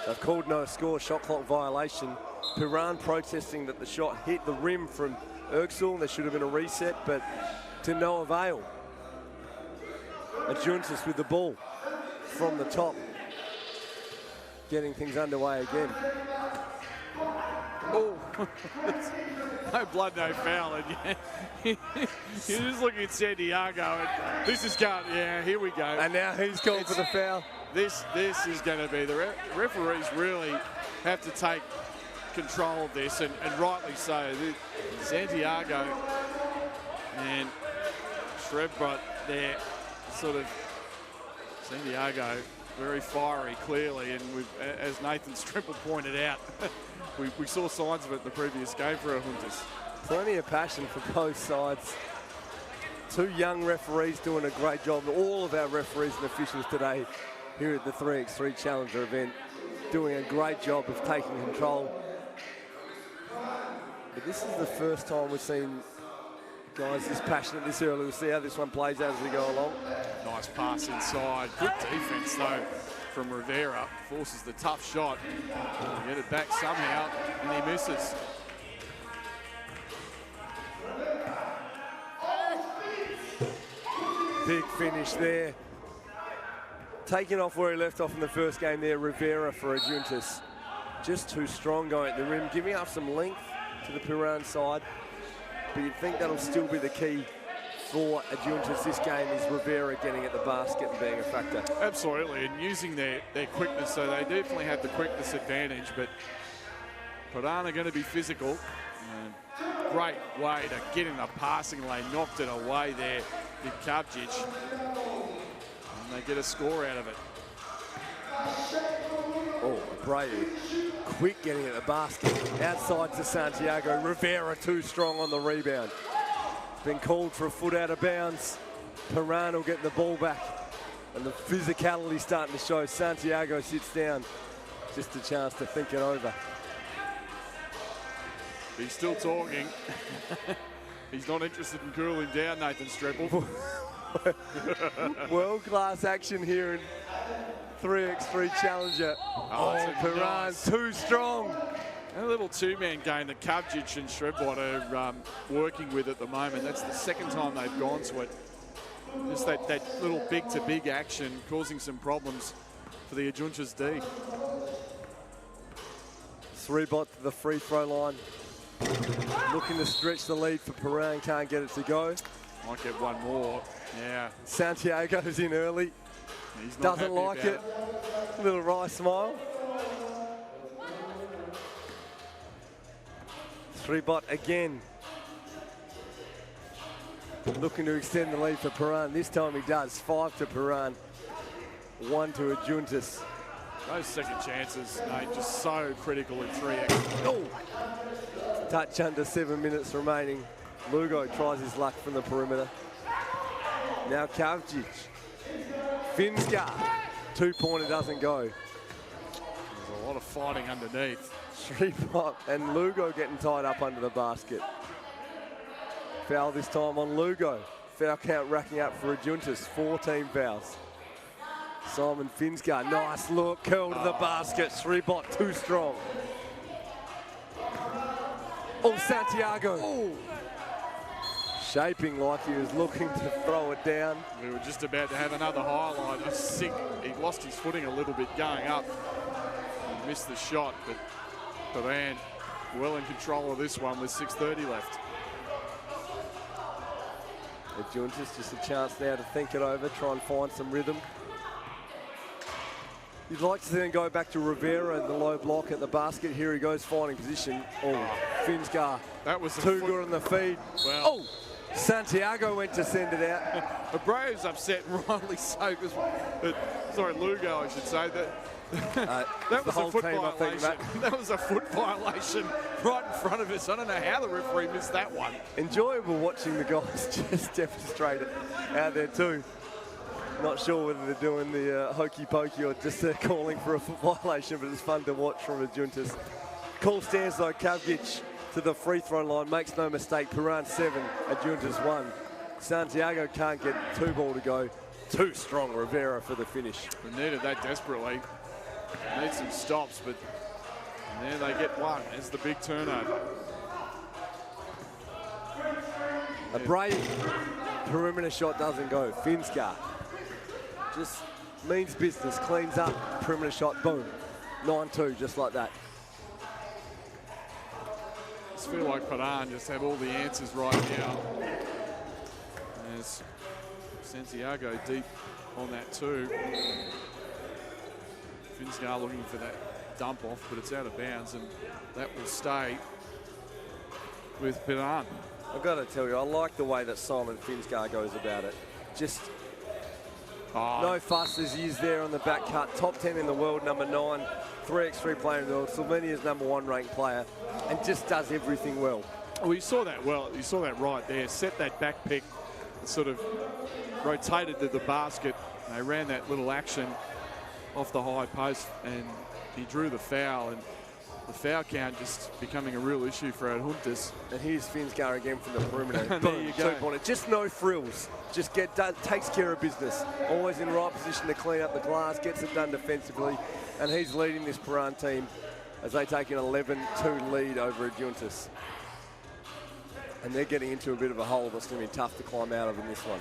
Speaker 1: They've called no score, shot clock violation. Piran protesting that the shot hit the rim from Erxel. There should have been a reset, but to no avail. Adjuntas with the ball from the top, getting things underway again.
Speaker 2: Oh, no blood, no foul. And you're just looking at Santiago, and this is going, yeah, here we go.
Speaker 1: And now he's gone for the foul.
Speaker 2: This is going to be, the referees really have to take control of this, and rightly so. Santiago and Shrebrot there, sort of Santiago very fiery, clearly, and as Nathan Stremple pointed out, we saw signs of it in the previous game for Ajuntas.
Speaker 1: Plenty of passion for both sides. Two young referees doing a great job. All of our referees and officials today here at the 3x3 Challenger event doing a great job of taking control. But this is the first time we've seen guys this passionate this early. We'll see how this one plays out as we go along.
Speaker 2: Nice pass inside. Good defense, though, from Rivera. Forces the tough shot. Get it back somehow, and he misses.
Speaker 1: Big finish there. Taking off where he left off in the first game there, Rivera for Adjuntas. Just too strong going at the rim, giving up some length to the Piran side. But you'd think that'll still be the key for Adjuntas this game, is Rivera getting at the basket and being a factor.
Speaker 2: Absolutely, and using their quickness, so they definitely have the quickness advantage, but Piran are going to be physical. And great way to get in the passing lane, knocked it away there, did Kavjic. And they get a score out of it.
Speaker 1: Oh, Brady, quick getting at the basket. Outside to Santiago. Rivera too strong on the rebound. Been called for a foot out of bounds. Piran will get the ball back. And the physicality starting to show. Santiago sits down. Just a chance to think it over.
Speaker 2: He's still talking. He's not interested in cooling down, Nathan Stremple.
Speaker 1: World-class action here in 3x3 Challenger. Oh, Piran, nice. Too strong.
Speaker 2: And a little two-man game that Kavjic and Shrebrot are working with at the moment. That's the second time they've gone to it. Just that little big-to-big action causing some problems for the Ajuntas D.
Speaker 1: Shrebrot to the free throw line. Looking to stretch the lead for Piran, can't get it to go.
Speaker 2: Might get one more, yeah.
Speaker 1: Santiago's in early.
Speaker 2: He's not
Speaker 1: doesn't like it. Little wry smile. Shrebrot again. Looking to extend the lead for Piran. This time he does. 5 to Piran, 1 to Adjuntas.
Speaker 2: Those second chances, Nate, just so critical in 3x.
Speaker 1: Oh! Touch under 7 minutes remaining. Lugo tries his luck from the perimeter. Now Kavjic. Finska. Two-pointer doesn't go.
Speaker 2: There's a lot of fighting underneath.
Speaker 1: Shrebrot and Lugo getting tied up under the basket. Foul this time on Lugo. Foul count racking up for Adjuntas. 14 fouls. Simon Finska, nice look, curl to the basket. Shrebrot too strong. Oh, Santiago. Oh. Shaping like he was looking to throw it down.
Speaker 2: We were just about to have another highlight. I think he lost his footing a little bit going up. He missed the shot, but Piran well in control of this one with 6:30 left.
Speaker 1: Adjuntas just a chance now to think it over, try and find some rhythm. You'd like to then go back to Rivera and the low block at the basket. Here he goes, finding position. Oh, Finska.
Speaker 2: That was
Speaker 1: too good on the feed.
Speaker 2: Well,
Speaker 1: oh, Santiago went to send it out.
Speaker 2: Abraham's upset, rightly so. Sorry, Lugo, I should say. That was a foot violation. That was a foot violation right in front of us. I don't know how the referee missed that one.
Speaker 1: Enjoyable watching the guys just demonstrate it out there too. Not sure whether they're doing the hokey pokey or just calling for a foot violation, but it's fun to watch from Adjuntas. Call stands though. Kavjic to the free throw line, makes no mistake. Piran 7, Adjuntas 1. Santiago can't get 2 ball to go. Too strong, Rivera for the finish.
Speaker 2: We needed that desperately. Need some stops, but there they get one. It's the big turnover.
Speaker 1: A Brady perimeter shot doesn't go. Finska just means business, cleans up, perimeter shot, boom. 9-2, just like that.
Speaker 2: I just feel like Piran just have all the answers right now. There's Santiago deep on that too. Finsgar looking for that dump off, but it's out of bounds, and that will stay with Piran.
Speaker 1: I've got to tell you, I like the way that Simon Finsgar goes about it. Just no fuss as he is there on the back cut. Top 10 in the world, number 9, 3x3 player in the world. Slovenia's number 1 ranked player, and just does everything well.
Speaker 2: Well, you saw that well. You saw that right there. Set that back pick, sort of rotated to the basket. They ran that little action off the high post, and he drew the foul. And the foul count just becoming a real issue for Adjuntas.
Speaker 1: And here's Finsgar again from the perimeter.
Speaker 2: There you go.
Speaker 1: On it. Just no frills. Just takes care of business. Always in the right position to clean up the glass, gets it done defensively, and he's leading this Piran team as they take an 11-2 lead over Adjuntas. And they're getting into a bit of a hole that's going to be tough to climb out of in this one.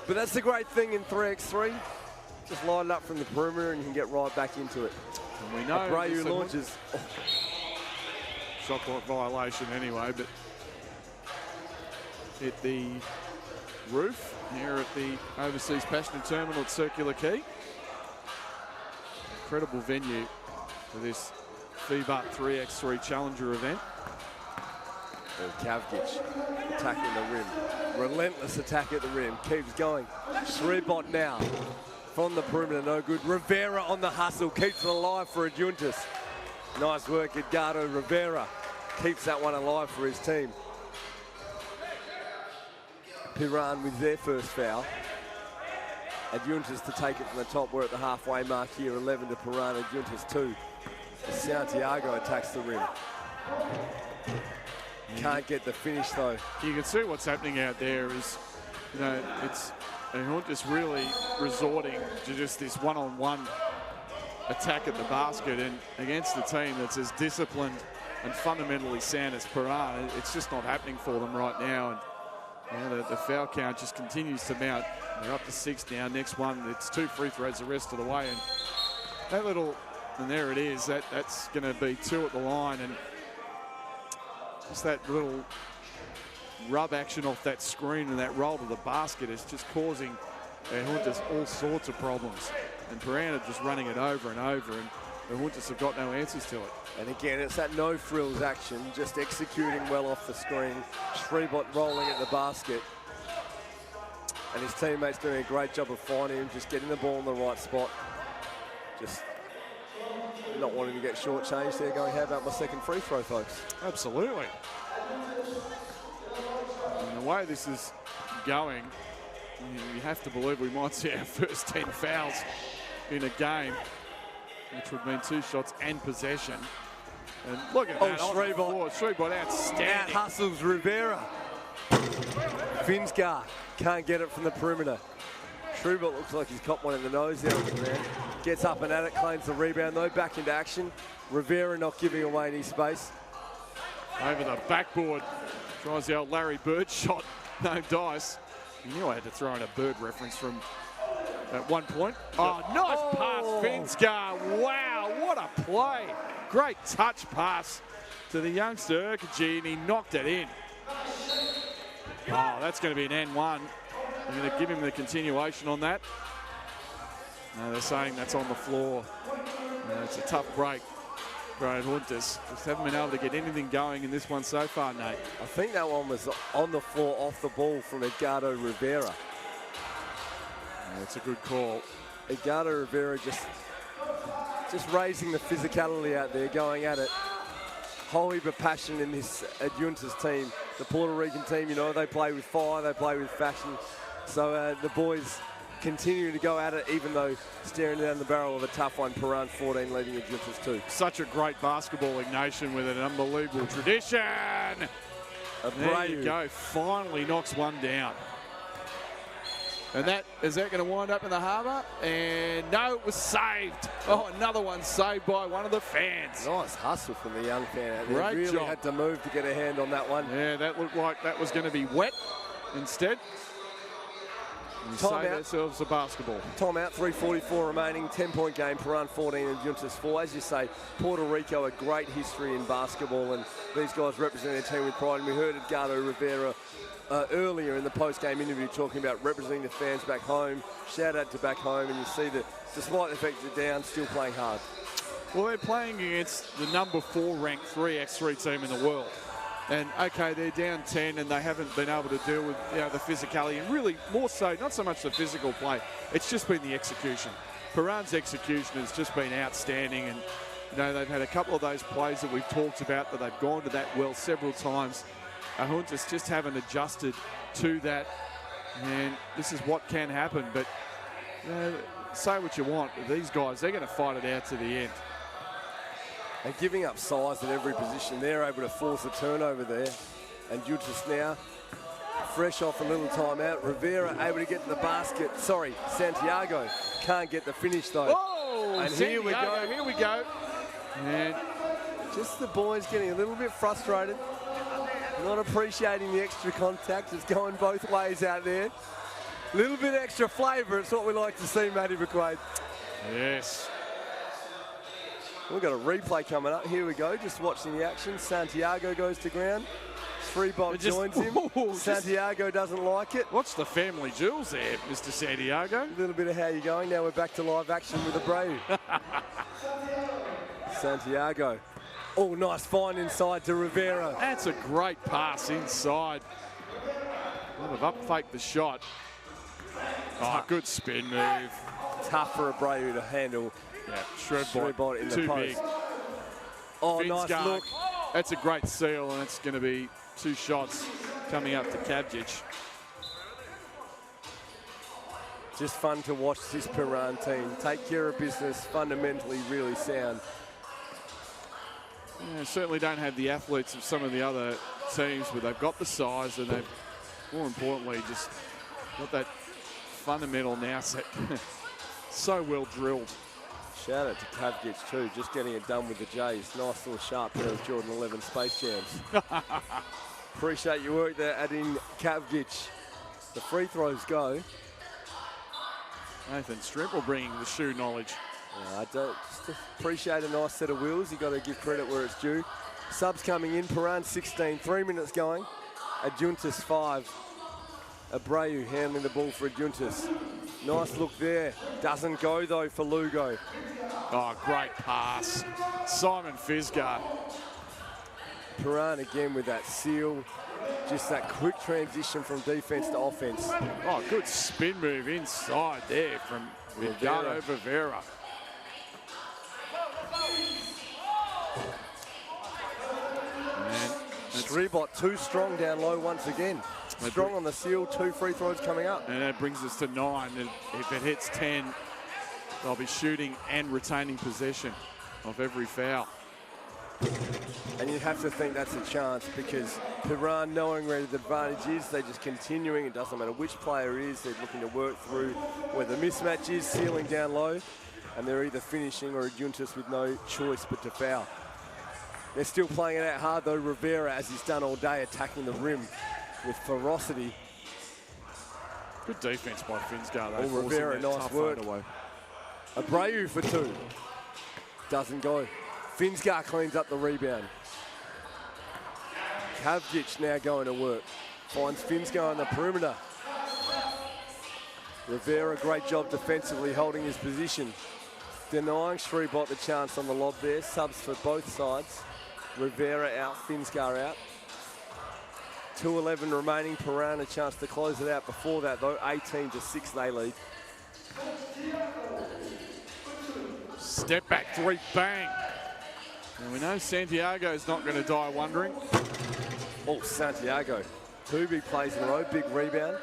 Speaker 1: But that's the great thing in 3x3. Just line it up from the perimeter and you can get right back into it.
Speaker 2: And we know
Speaker 1: Abreu launches.
Speaker 2: Shot clock violation anyway, but hit the roof here at the Overseas Passenger Terminal at Circular Quay. Incredible venue for this FIBA 3x3 Challenger event.
Speaker 1: Kavgic attacking the rim. Relentless attack at the rim. Keeps going. Srebot now from the perimeter, no good. Rivera on the hustle, keeps it alive for Adjuntas. Nice work, Edgardo Rivera. Keeps that one alive for his team. Piran with their first foul. Adjuntas to take it from the top. We're at the halfway mark here, 11 to Piran, Adjuntas 2. As Santiago attacks the rim. Can't get the finish though.
Speaker 2: You can see what's happening out there is, you know, it's Adjuntas really resorting to just this one-on-one attack at the basket, and against a team that's as disciplined and fundamentally sound as Piran, it's just not happening for them right now. And you know, the foul count just continues to mount. They're up to 6 now. Next one, it's 2 free throws the rest of the way, and that little, and there it is. That's going to be 2 at the line, and just that little rub action off that screen and that roll to the basket is just causing Adjuntas all sorts of problems. And Piran are just running it over and over, and Adjuntas have got no answers to it.
Speaker 1: And again, it's that no frills action, just executing well off the screen. Srebot rolling at the basket. And his teammates doing a great job of finding him, just getting the ball in the right spot. Just not wanting to get shortchanged there, going, how about my second free throw, folks?
Speaker 2: Absolutely. And the way this is going, you have to believe we might see our first 10 fouls in a game, which would mean 2 shots and possession. And look at that. Srebot outstanding.
Speaker 1: Out hustles Rivera. Finsgar can't get it from the perimeter. Srebot looks like he's copped one in the nose there, man. Gets up and at it, claims the rebound though, back into action. Rivera not giving away any space.
Speaker 2: Over the backboard, tries the old Larry Bird shot, no dice. You knew I had to throw in a Bird reference from at one point. Oh, nice pass, Finsgar. Wow, what a play. Great touch pass to the youngster, Urkaji, and he knocked it in. Oh, that's going to be an N1. I'm going to give him the continuation on that. No, they're saying that's on the floor. It's a tough break for Adjuntas. Just haven't been able to get anything going in this one so far, Nate.
Speaker 1: I think that one was on the floor, off the ball from Edgardo Rivera.
Speaker 2: That's a good call.
Speaker 1: Edgardo Rivera just raising the physicality out there, going at it. Whole heap of passion in this Adjuntas team. The Puerto Rican team, you know, they play with fire, they play with fashion. So the boys continue to go at it, even though staring down the barrel of a tough one. Piran 14 leading Adjuntas 2.
Speaker 2: Such a great basketballing nation with an unbelievable tradition. There you go, finally knocks one down. And is that going to wind up in the harbour? And no, it was saved. Oh, another one saved by one of the fans.
Speaker 1: Nice hustle from the young fan out there.
Speaker 2: Great
Speaker 1: really
Speaker 2: job.
Speaker 1: had to move to get a hand on that one.
Speaker 2: Yeah, that looked like that was going to be wet instead. We saved ourselves a basketball.
Speaker 1: Timeout, 3:44 remaining, 10-point game, Piran 14 and Adjuntas 4. As you say, Puerto Rico, a great history in basketball, and these guys represent their team with pride. And we heard Edgardo Rivera earlier in the post-game interview talking about representing the fans back home. Shout out to back home, and you see the despite the fact they're down, still playing hard.
Speaker 2: Well, they're playing against the number 4 ranked 3x3 team in the world. And, okay, they're down 10 and they haven't been able to deal with the physicality. And really, more so, not so much the physical play, it's just been the execution. Piran's execution has just been outstanding. And, they've had a couple of those plays that we've talked about that they've gone to that well several times. Ajuntas just haven't adjusted to that. And this is what can happen. But say what you want. These guys, they're going to fight it out to the end.
Speaker 1: And giving up size at every position, they're able to force a turnover there. And Ajuntas now, fresh off a little timeout. Rivera able to get to the basket. Sorry, Santiago can't get the finish though.
Speaker 2: Oh,
Speaker 1: and
Speaker 2: Santiago, here we go. And
Speaker 1: just the boys getting a little bit frustrated. Not appreciating the extra contact. It's going both ways out there. A little bit extra flavour. It's what we like to see, Matty McQuaid.
Speaker 2: Yes.
Speaker 1: We've got a replay coming up. Here we go. Just watching the action. Santiago goes to ground. Shrebock joins him. Santiago doesn't like it.
Speaker 2: What's the family jewels there, Mr. Santiago?
Speaker 1: A little bit of how you're going. Now we're back to live action with Abreu. Santiago. Oh, nice find inside to Rivera.
Speaker 2: That's a great pass inside. Would have up-faked the shot. Oh, good spin move.
Speaker 1: Tough for Abreu to handle.
Speaker 2: Yeah, Shrebock
Speaker 1: in the
Speaker 2: too
Speaker 1: post.
Speaker 2: Big.
Speaker 1: Oh, nice look.
Speaker 2: That's a great seal, and it's going to be 2 shots coming up to Kavjic.
Speaker 1: Just fun to watch this Piran team. Take care of business, fundamentally really sound.
Speaker 2: Yeah, certainly don't have the athletes of some of the other teams, but they've got the size and they've, more importantly, just got that fundamental now set. So well drilled.
Speaker 1: Shout out to Kavjic too, just getting it done with the Jays. Nice little sharp pair of Jordan 11 Space Jams. Appreciate your work there, adding Kavjic. The free throws go.
Speaker 2: Nathan Strimple bringing the shoe knowledge.
Speaker 1: I don't just appreciate a nice set of wheels. You've got to give credit where it's due. Subs coming in. Piran 16, 3 minutes going. Ajuntas 5. Abreu handling the ball for Ajuntas. Nice look there. Doesn't go though for Lugo.
Speaker 2: Oh, great pass. Simon Fisgar.
Speaker 1: Piran again with that seal. Just that quick transition from defense to offense.
Speaker 2: Oh, good spin move inside there from Ricardo Rivera.
Speaker 1: Shrebock too strong down low once again. Strong on the seal, 2 free throws coming up.
Speaker 2: And that brings us to 9. And if it hits 10, they'll be shooting and retaining possession of every foul.
Speaker 1: And you have to think that's a chance because Piran, knowing where the advantage is, they're just continuing. It doesn't matter which player it is. They're looking to work through where the mismatch is, sealing down low, and they're either finishing or Ajuntas with no choice but to foul. They're still playing it out hard though. Rivera, as he's done all day, attacking the rim with ferocity.
Speaker 2: Good defense by Finsgar though.
Speaker 1: Oh, Rivera, nice work. Abreu for 2. Doesn't go. Finsgar cleans up the rebound. Kavjic now going to work. Finds Finsgar on the perimeter. Rivera, great job defensively holding his position. Denying Shrebock the chance on the lob there. Subs for both sides. Rivera out, Finsgar out. 2:11 remaining. Piran a chance to close it out before that though. 18-6 they lead.
Speaker 2: Step back 3, bang. And we know Santiago's not going to die wondering.
Speaker 1: Oh, Santiago. 2 big plays in a row, big rebound.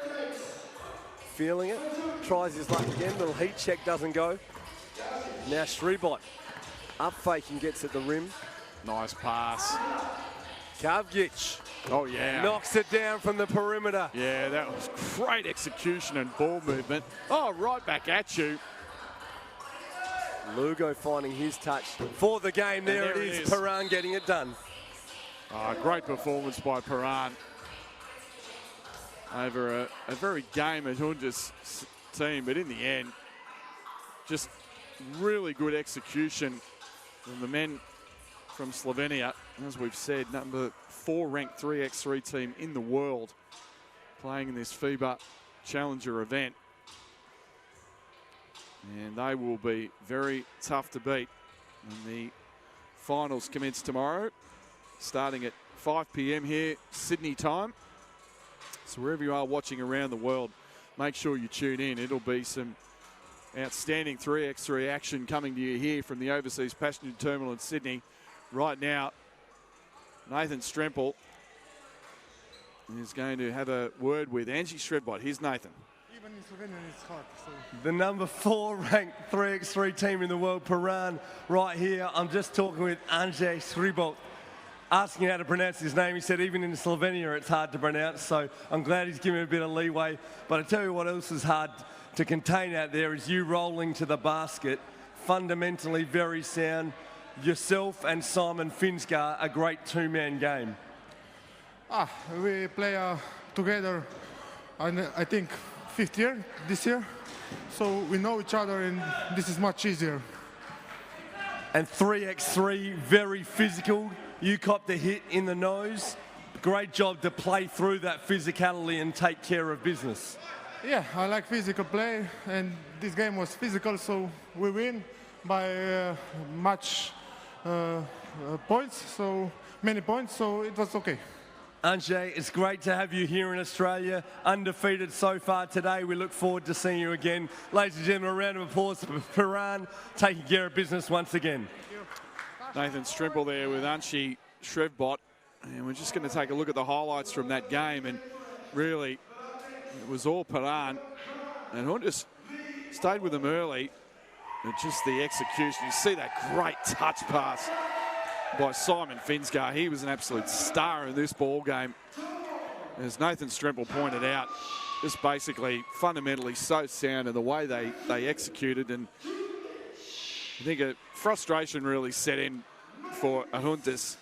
Speaker 1: Feeling it, tries his luck again, little heat check doesn't go. Now Shrebock, up fake and gets at the rim.
Speaker 2: Nice pass.
Speaker 1: Kavjic.
Speaker 2: Oh yeah.
Speaker 1: Knocks it down from the perimeter.
Speaker 2: Yeah, that was great execution and ball movement. Oh, right back at you.
Speaker 1: Lugo finding his touch for the game. There it is. Piran getting it done.
Speaker 2: Oh, great performance by Piran over a very game Ajuntas team, but in the end, just really good execution from the men from Slovenia. As we've said, number 4 ranked 3x3 team in the world playing in this FIBA Challenger event. And they will be very tough to beat. And the finals commence tomorrow, starting at 5 p.m. here, Sydney time. So wherever you are watching around the world, make sure you tune in. It'll be some outstanding 3x3 action coming to you here from the Overseas Passenger Terminal in Sydney. Right now, Nathan Strempel is going to have a word with Angie Shredbot. Here's Nathan.
Speaker 13: Even in Slovenia, it's hard. So.
Speaker 1: The number 4 ranked 3x3 team in the world, Piran, right here. I'm just talking with Anže Šribot, asking how to pronounce his name. He said even in Slovenia it's hard to pronounce, so I'm glad he's given a bit of leeway. But I tell you what else is hard to contain out there is you rolling to the basket. Fundamentally very sound. Yourself and Simon Finskar, a great two-man game.
Speaker 13: We play together, I think, 5th year this year. So we know each other and this is much easier.
Speaker 1: And 3x3, very physical. You copped the hit in the nose. Great job to play through that physicality and take care of business.
Speaker 13: Yeah, I like physical play, and this game was physical, so we win by much points, so many points, so it was okay.
Speaker 1: Anže, it's great to have you here in Australia, undefeated so far today. We look forward to seeing you again. Ladies and gentlemen, a round of applause for Piran taking care of business once again.
Speaker 2: Nathan Strempel there with Anže Šribot, and we're just going to take a look at the highlights from that game, and really it was all Piran, and Ajuntas stayed with them early, and just the execution. You see that great touch pass by Simon Finskar. He was an absolute star in this ball game. As Nathan Strempel pointed out, just basically fundamentally so sound in the way they executed, and I think a frustration really set in for Ajuntas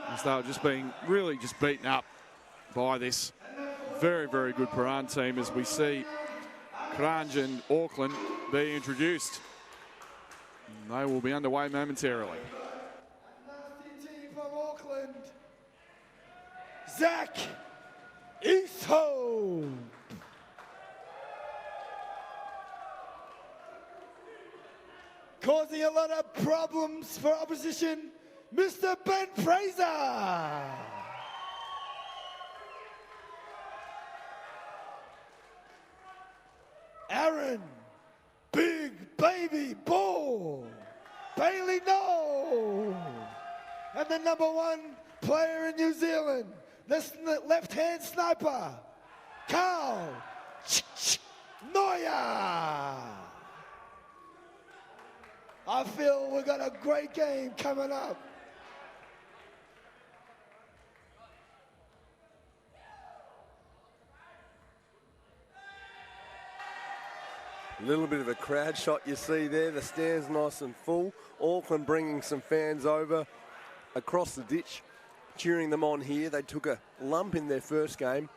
Speaker 2: as they were just being really just beaten up by this very, very good Piran team as we see Kranj and Auckland be introduced. And they will be underway momentarily.
Speaker 4: Team from Auckland, Zach Easthope. Causing a lot of problems for opposition, Mr. Ben Fraser. Aaron, Big Baby Ball, Bailey No, and the number 1 player in New Zealand, the left-hand sniper, Carl Neuer. I feel we've got a great game coming up.
Speaker 1: A little bit of a crowd shot you see there. The stands nice and full. Auckland bringing some fans over across the ditch, cheering them on here. They took a lump in their first game.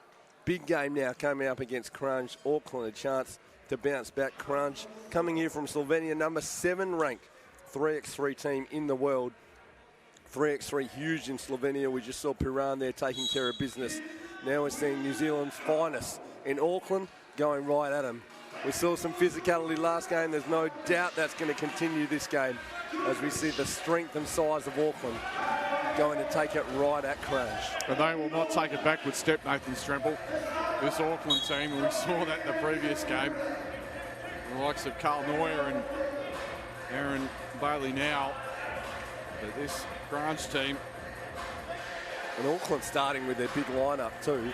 Speaker 1: Big game now coming up against Kranj. Auckland a chance to bounce back. Kranj coming here from Slovenia, number 7 ranked 3x3 team in the world. 3x3 huge in Slovenia. We just saw Piran there taking care of business. Now we're seeing New Zealand's finest in Auckland going right at them. We saw some physicality last game. There's no doubt that's going to continue this game as we see the strength and size of Auckland going to take it right at Kranj.
Speaker 2: But they will not take it backward step, Nathan Strempel. This Auckland team, and we saw that in the previous game. The likes of Carl Neuer and Aaron Bailey now. But this Kranj team.
Speaker 1: And Auckland starting with their big lineup too.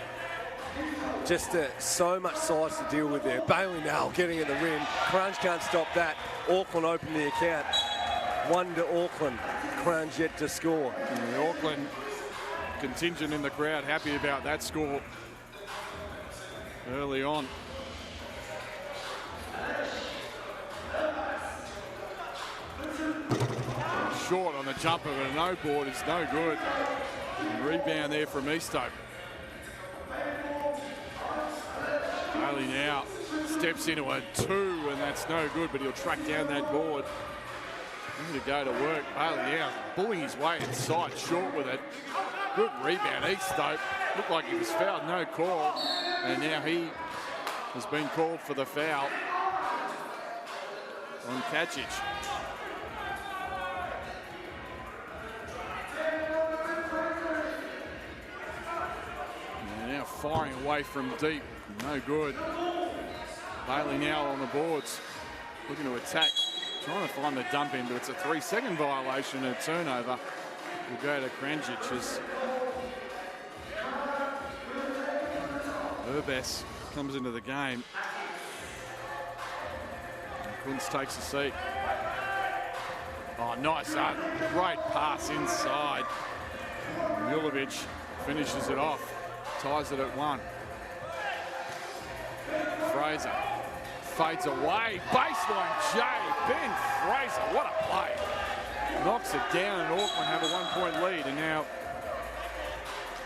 Speaker 1: Just so much size to deal with there. Bailey now getting in the rim. Kranj can't stop that. Auckland open the account. 1 to Auckland. Kranj yet to score.
Speaker 2: And the Auckland contingent in the crowd happy about that score early on. Short on the jumper, but a no board is no good. And rebound there from Easthope. Bailey now steps into a 2, and that's no good, but he'll track down that board. Need to go to work. Bailey now bullying his way inside, short with it. Good rebound. Easthope looked like he was fouled, no call. And now he has been called for the foul. on Kajic. Now firing away from deep. No good. Bailey now on the boards. Looking to attack. Trying to find the dump in, but it's a 3-second violation and a turnover. Will go to Kranjic as Urbas comes into the game. Kunz takes a seat. Oh, nice. Great pass inside. Milovic finishes it off. Ties it at 1. Fraser fades away. Baseline J. Ben Fraser. What a play. Knocks it down and Auckland have a 1-point lead. And now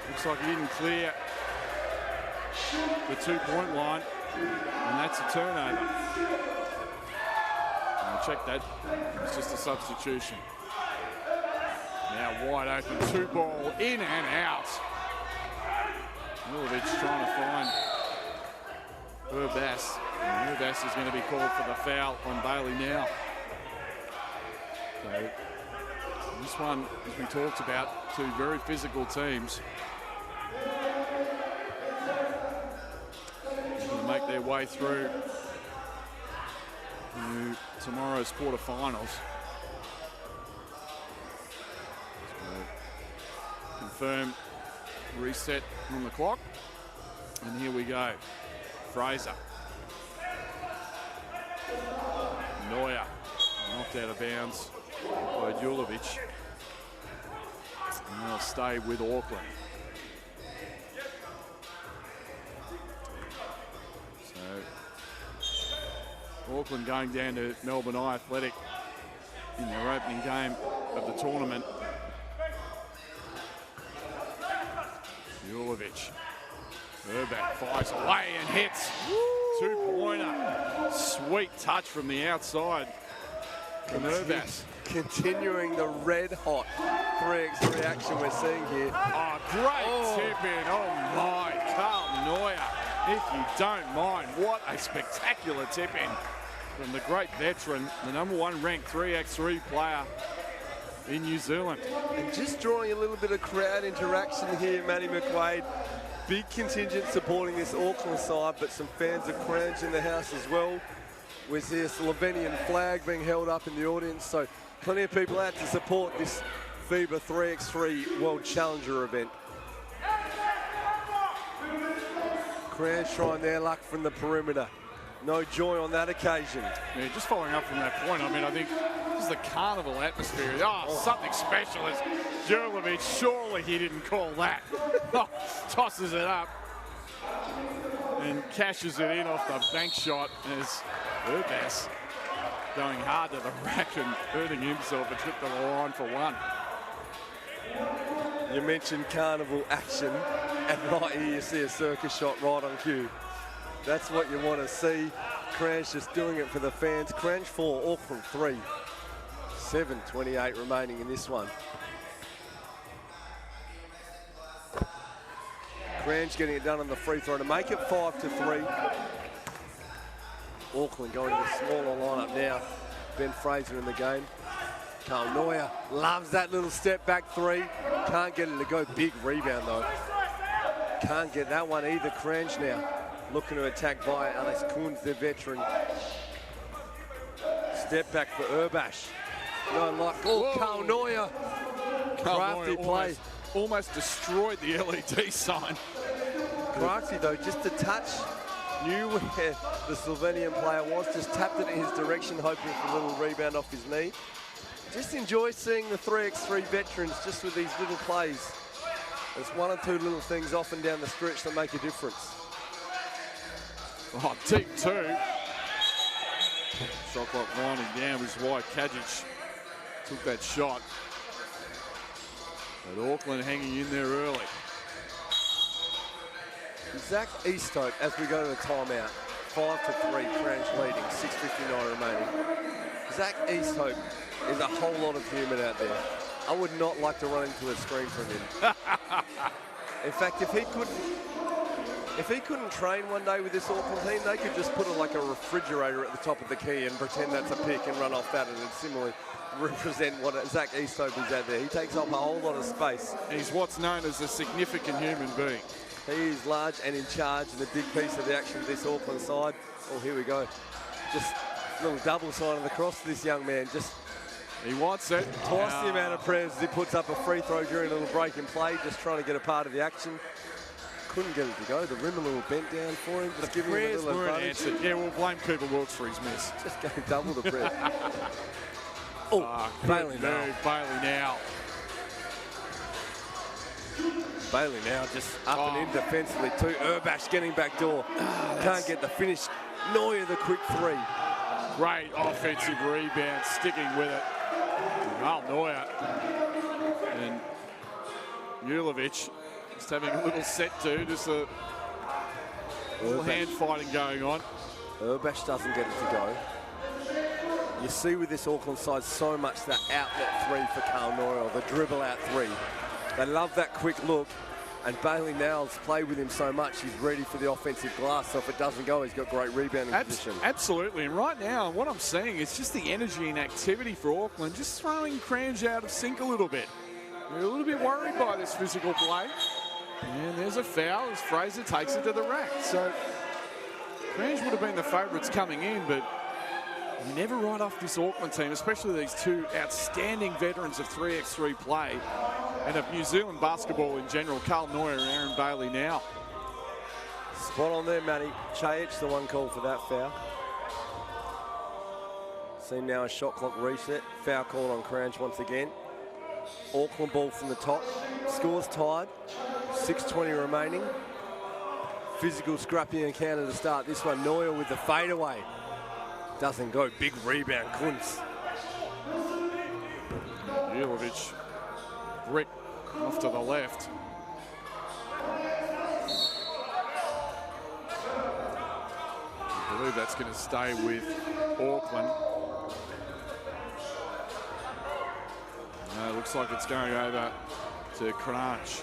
Speaker 2: looks like he didn't clear the 2-point line. And that's a turnover. Check that. It's just a substitution. Now wide open. 2-ball in and out. Milovic trying to find Urbas. And Urbas is going to be called for the foul on Bailey now. So this one, as we talked about, two very physical teams. Going to make their way through to tomorrow's quarterfinals. So confirm reset on the clock. And here we go. Fraser. Neuer knocked out of bounds by Julovic. And they'll stay with Auckland. So Auckland going down to Melbourne Eye Athletic in their opening game of the tournament. Julovic. Urbas fires away and hits. 2-pointer. Sweet touch from the outside from Urbas.
Speaker 1: Continuing the red hot 3x3 action we're seeing here.
Speaker 2: Oh, great tip in. Oh my, Carlton Neuer. If you don't mind, what a spectacular tip in from the great veteran, the #1 ranked 3x3 player in New Zealand.
Speaker 1: And just drawing a little bit of crowd interaction here, Manny McQuaid. Big contingent supporting this Auckland side, but some fans of Kranj in the house as well. We see a Slovenian flag being held up in the audience, so plenty of people out to support this FIBA 3x3 World Challenger event. Kranj trying their luck from the perimeter. No joy on that occasion.
Speaker 2: Yeah, just following up from that point, I mean, I think this is the carnival atmosphere. Oh, something special is Julovic. Surely he didn't call that. Tosses it up and cashes it in off the bank shot as Urbas going hard to the rack and hurting himself a trip to the line for 1.
Speaker 1: You mentioned carnival action, and right here you see a circus shot right on cue. That's what you want to see. Kranj just doing it for the fans. Kranj 4, Auckland 3. 7:28 remaining in this one. Kranj getting it done on the free throw to make it 5-3. Auckland going to the smaller lineup now. Ben Fraser in the game. Carl Neuer loves that little step back 3. Can't get it to go. Big rebound though. Can't get that one either. Kranj now looking to attack by Alex Kunz, the veteran. Step back for Urbas. No luck. Oh, Carl Neuer. Crafty play.
Speaker 2: Almost destroyed the LED sign.
Speaker 1: Crafty though, just a touch. Knew where the Slovenian player was. Just tapped it in his direction, hoping for a little rebound off his knee. Just enjoy seeing the 3x3 veterans just with these little plays. There's one or two little things off and down the stretch that make a difference.
Speaker 2: Oh, deep 2. Shot clock winding down was why Kajic took that shot. But Auckland hanging in there early.
Speaker 1: Zach Easthope as we go to the timeout. 5-3, Kranj leading, 6:59 remaining. Zach Easthope is a whole lot of human out there. I would not like to run into a screen from him. In fact, if he could If he couldn't train one day with this Auckland team, they could just put like a refrigerator at the top of the key and pretend that's a pick and run off that, and it'd similarly represent what Zach Easthope is out there. He takes up a whole lot of space.
Speaker 2: He's what's known as a significant human being.
Speaker 1: He is large and in charge and a big piece of the action of this Auckland side. Oh, here we go. Just a little double sign of the cross to this young man. Just
Speaker 2: he wants it.
Speaker 1: Twice the amount of prayers as he puts up a free throw during a little break in play, just trying to get a part of the action. Couldn't get it to go. The rim a little bent down for him. Just giving him a little advantage.
Speaker 2: Yeah, we'll blame Cooper Wilkes for his miss.
Speaker 1: Just going double the press. Oh, Bailey now.
Speaker 2: Bailey now.
Speaker 1: Bailey now just up and in defensively too. Urbash getting back door. Can't get the finish. Neuer the quick three.
Speaker 2: Great offensive rebound, sticking with it. Oh, Neuer. And Julovic just having a little set too. Just a little hand fighting going on.
Speaker 1: Urbash doesn't get it to go. You see with this Auckland side so much that outlet three for Carl Neuer, the dribble out three. They love that quick look, and Bailey Nowell's played with him so much, he's ready for the offensive glass, so if it doesn't go, he's got great rebounding position.
Speaker 2: Absolutely, and right now, what I'm seeing is just the energy and activity for Auckland, just throwing Kranj out of sync a little bit. They're a little bit worried by this physical play. And there's a foul as Fraser takes it to the rack. So Kranj would have been the favourites coming in, but you never write off this Auckland team, especially these two outstanding veterans of 3x3 play and of New Zealand basketball in general, Carl Neuer and Aaron Bailey now.
Speaker 1: Spot on there, Matty. Chayich, the one call for that foul. See now a shot clock reset. Foul call on Kranj once again. Auckland ball from the top. Scores tied. 6:20 remaining. Physical scrappy encounter to start this one. Neuer with the fadeaway. Doesn't go. Big rebound, Kunz.
Speaker 2: Julovic, brick off to the left. I believe that's going to stay with Auckland. It looks like it's going over to Kranj.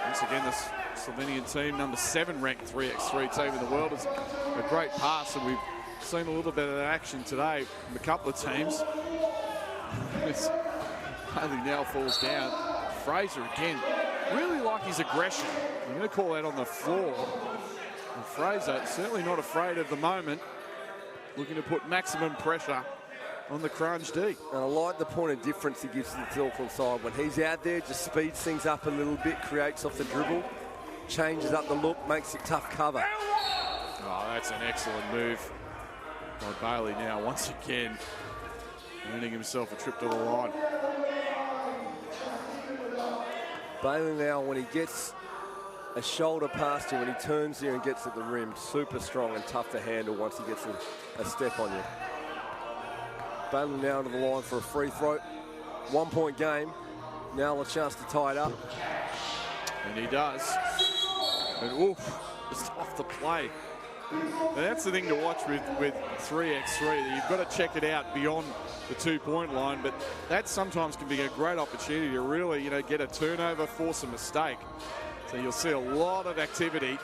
Speaker 2: Once again, the Slovenian team, number 7 ranked 3x3 team in the world, is a great pass, and we've seen a little bit of that action today from a couple of teams. Bailey now falls down. Fraser again, really like his aggression. I'm going to call that on the floor. And Fraser certainly not afraid of the moment, looking to put maximum pressure on the Kranj D.
Speaker 1: And I like the point of difference he gives to the Auckland side. When he's out there, just speeds things up a little bit, creates off the dribble, changes up the look, makes it tough cover.
Speaker 2: Oh, that's an excellent move by Bailey now, once again, earning himself a trip to the line.
Speaker 1: Bailey now, when he gets a shoulder past you, when he turns here and gets at the rim, super strong and tough to handle once he gets a step on you. Bailey now to the line for a free throw. 1 point game. Now a chance to tie it up.
Speaker 2: And he does. And oof, just off the play. Now that's the thing to watch with 3x3. You've got to check it out beyond the 2 point line, but that sometimes can be a great opportunity to really, get a turnover, force a mistake. So you'll see a lot of activity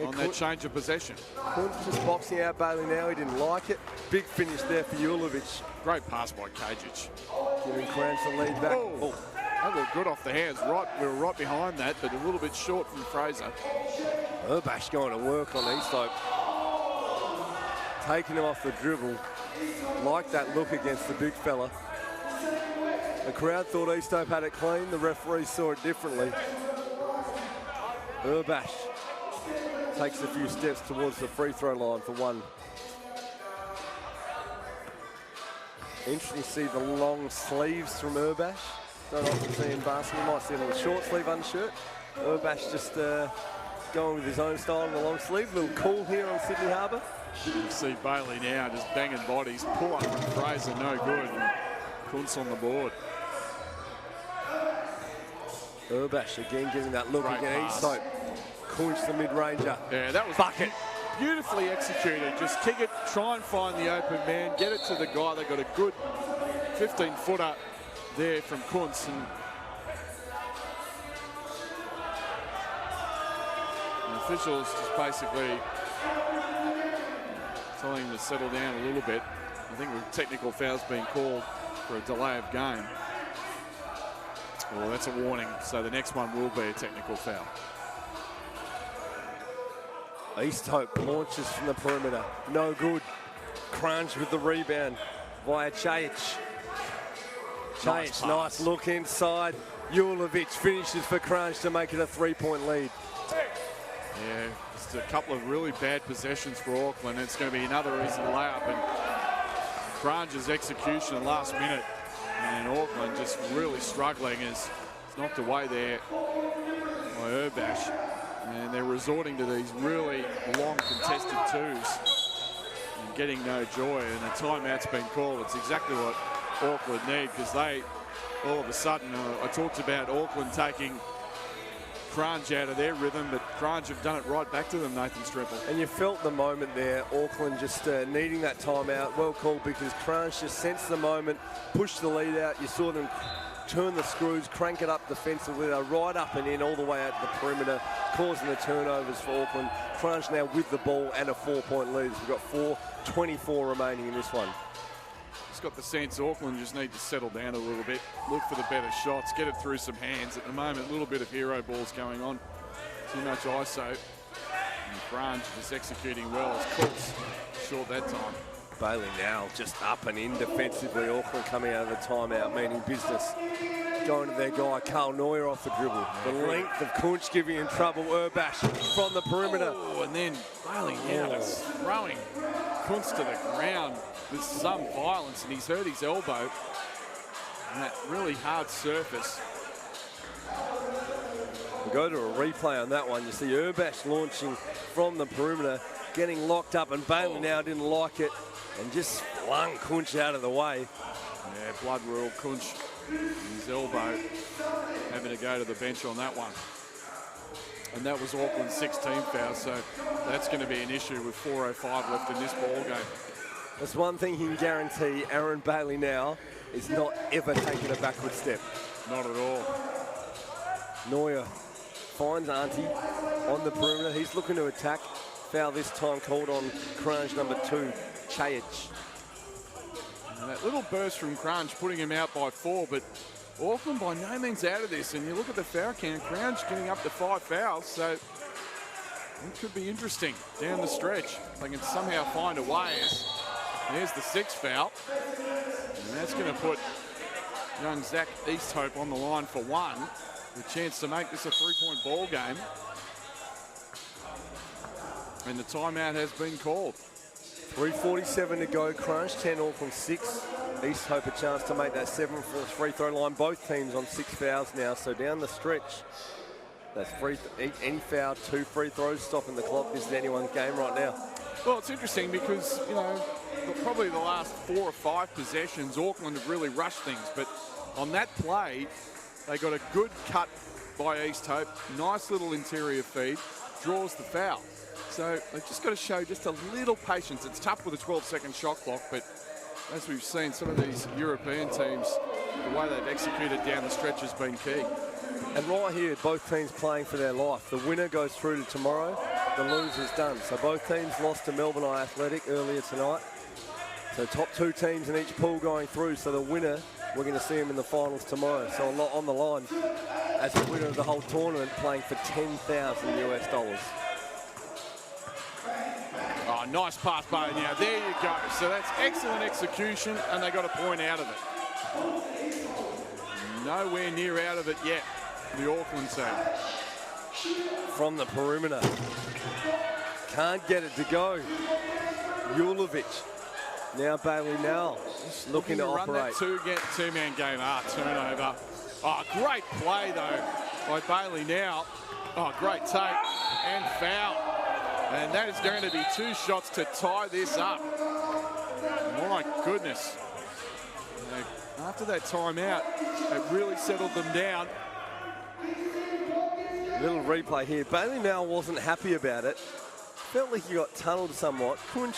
Speaker 2: on that change of possession.
Speaker 1: Kuntz just boxing out Bailey now. He didn't like it. Big finish there for Julovic.
Speaker 2: Great pass by Kajic.
Speaker 1: Giving Kranj the lead back.
Speaker 2: Oh, that looked good off the hands. We were right behind that, but a little bit short from Fraser.
Speaker 1: Urbash going to work on Easthope. Taking him off the dribble. Like that look against the big fella. The crowd thought Easthope had it clean. The referee saw it differently. Urbash takes a few steps towards the free throw line for one. Interesting to see the long sleeves from Urbash. Don't often see him basking. You might see a little short sleeve undershirt. Urbash just going with his own style in the long sleeve. A little cool here on Sydney Harbour.
Speaker 2: You see Bailey now just banging bodies. Pull up from Fraser, no good. And Kuntz on the board.
Speaker 1: Urbash again getting that look
Speaker 2: Great
Speaker 1: again.
Speaker 2: pass.
Speaker 1: Easthope. Kunch the mid-ranger.
Speaker 2: Yeah, that was
Speaker 1: bucket.
Speaker 2: Beautifully executed. Just kick it, try and find the open man, get it to the guy. They got a good 15-footer there from Kuntz. And officials just basically telling him to settle down a little bit. I think a technical foul's been called for a delay of game. Well, that's a warning, so the next one will be a technical foul.
Speaker 1: East Hope launches from the perimeter. No good. Kranj with the rebound via Chajic. Nice look inside. Julovic finishes for Kranj to make it a 3-point lead.
Speaker 2: Yeah, just a couple of really bad possessions for Auckland. It's going to be another easy layup. And Kranj's execution last minute. And Auckland just really struggling as it's knocked away there by Urbash. And they're resorting to these really long contested twos and getting no joy. And a timeout's been called. It's exactly what Auckland need, because they, all of a sudden, I talked about Auckland taking Kranj out of their rhythm, but Kranj have done it right back to them, Nathan Strepel.
Speaker 1: And you felt the moment there, Auckland just needing that timeout. Well called, because Kranj just sensed the moment, pushed the lead out. You saw them turn the screws, crank it up defensively. They're right up and in all the way out to the perimeter, causing the turnovers for Auckland. Kranj now with the ball and a 4-point lead. So we've got 4:24 remaining in this one.
Speaker 2: Just got the sense Auckland just need to settle down a little bit, look for the better shots, get it through some hands. At the moment, a little bit of hero balls going on. Too much ISO. And Kranj just executing well as Cooks short that time.
Speaker 1: Bailey now just up and in defensively. Auckland coming out of the timeout, meaning business. Going to their guy, Carl Neuer off the dribble. The length of Kunch giving him trouble. Urbash from the perimeter.
Speaker 2: Oh, and then Bailey now just throwing Kunch to the ground with some violence, and he's hurt his elbow on that really hard surface.
Speaker 1: We go to a replay on that one. You see Urbash launching from the perimeter, getting locked up, and Bailey now didn't like it and just flung Kunch out of the way.
Speaker 2: Yeah, blood rule. Kunch, his elbow, having to go to the bench on that one. And that was Auckland's 16 foul, so that's going to be an issue with 4:05 left in this ball game.
Speaker 1: That's one thing he can guarantee. Aaron Bailey now is not ever taking a backward step.
Speaker 2: Not at all.
Speaker 1: Neuer finds Auntie on the perimeter. He's looking to attack. Foul this time called on Kranj number 2, Chajic.
Speaker 2: And that little burst from Kranj putting him out by 4, but Auckland by no means out of this. And you look at the foul count, Kranj getting up to 5 fouls, so it could be interesting down the stretch. They can somehow find a way. There's the 6th foul. And that's going to put young Zach Easthope on the line for 1. The chance to make this a 3-point ball game. And the timeout has been called.
Speaker 1: 3:47 to go. Kranj 10, Auckland 6. Easthope a chance to make that 7th free throw line. Both teams on 6 fouls now. So down the stretch, that's any foul, 2 free throws, stopping the clock. This is anyone's game right now.
Speaker 2: Well, it's interesting because, you know, probably the last 4 or 5 possessions, Auckland have really rushed things. But on that play, they got a good cut by Easthope. Nice little interior feed. Draws the foul. So they've just got to show just a little patience. It's tough with a 12-second shot clock, but as we've seen, some of these European teams, the way they've executed down the stretch has been key.
Speaker 1: And right here, both teams playing for their life. The winner goes through to tomorrow. The loser's done. So both teams lost to Melbourne Athletic earlier tonight. So top 2 teams in each pool going through. So the winner, we're going to see him in the finals tomorrow. So a lot on the line as the winner of the whole tournament, playing for $10,000 US.
Speaker 2: Oh, nice pass, Bailey. Now, there you go. So that's excellent execution, and they got a point out of it. Nowhere near out of it yet, the Auckland team.
Speaker 1: From the perimeter. Can't get it to go. Julovic. Now Bailey now looking to
Speaker 2: run
Speaker 1: operate.
Speaker 2: That two-man game. Turnover. Oh, great play, though, by Bailey now. Oh, great take and foul. And that is going to be 2 shots to tie this up. My goodness. After that timeout, it really settled them down.
Speaker 1: Little replay here. Bailey now wasn't happy about it. Felt like he got tunneled somewhat. Kunch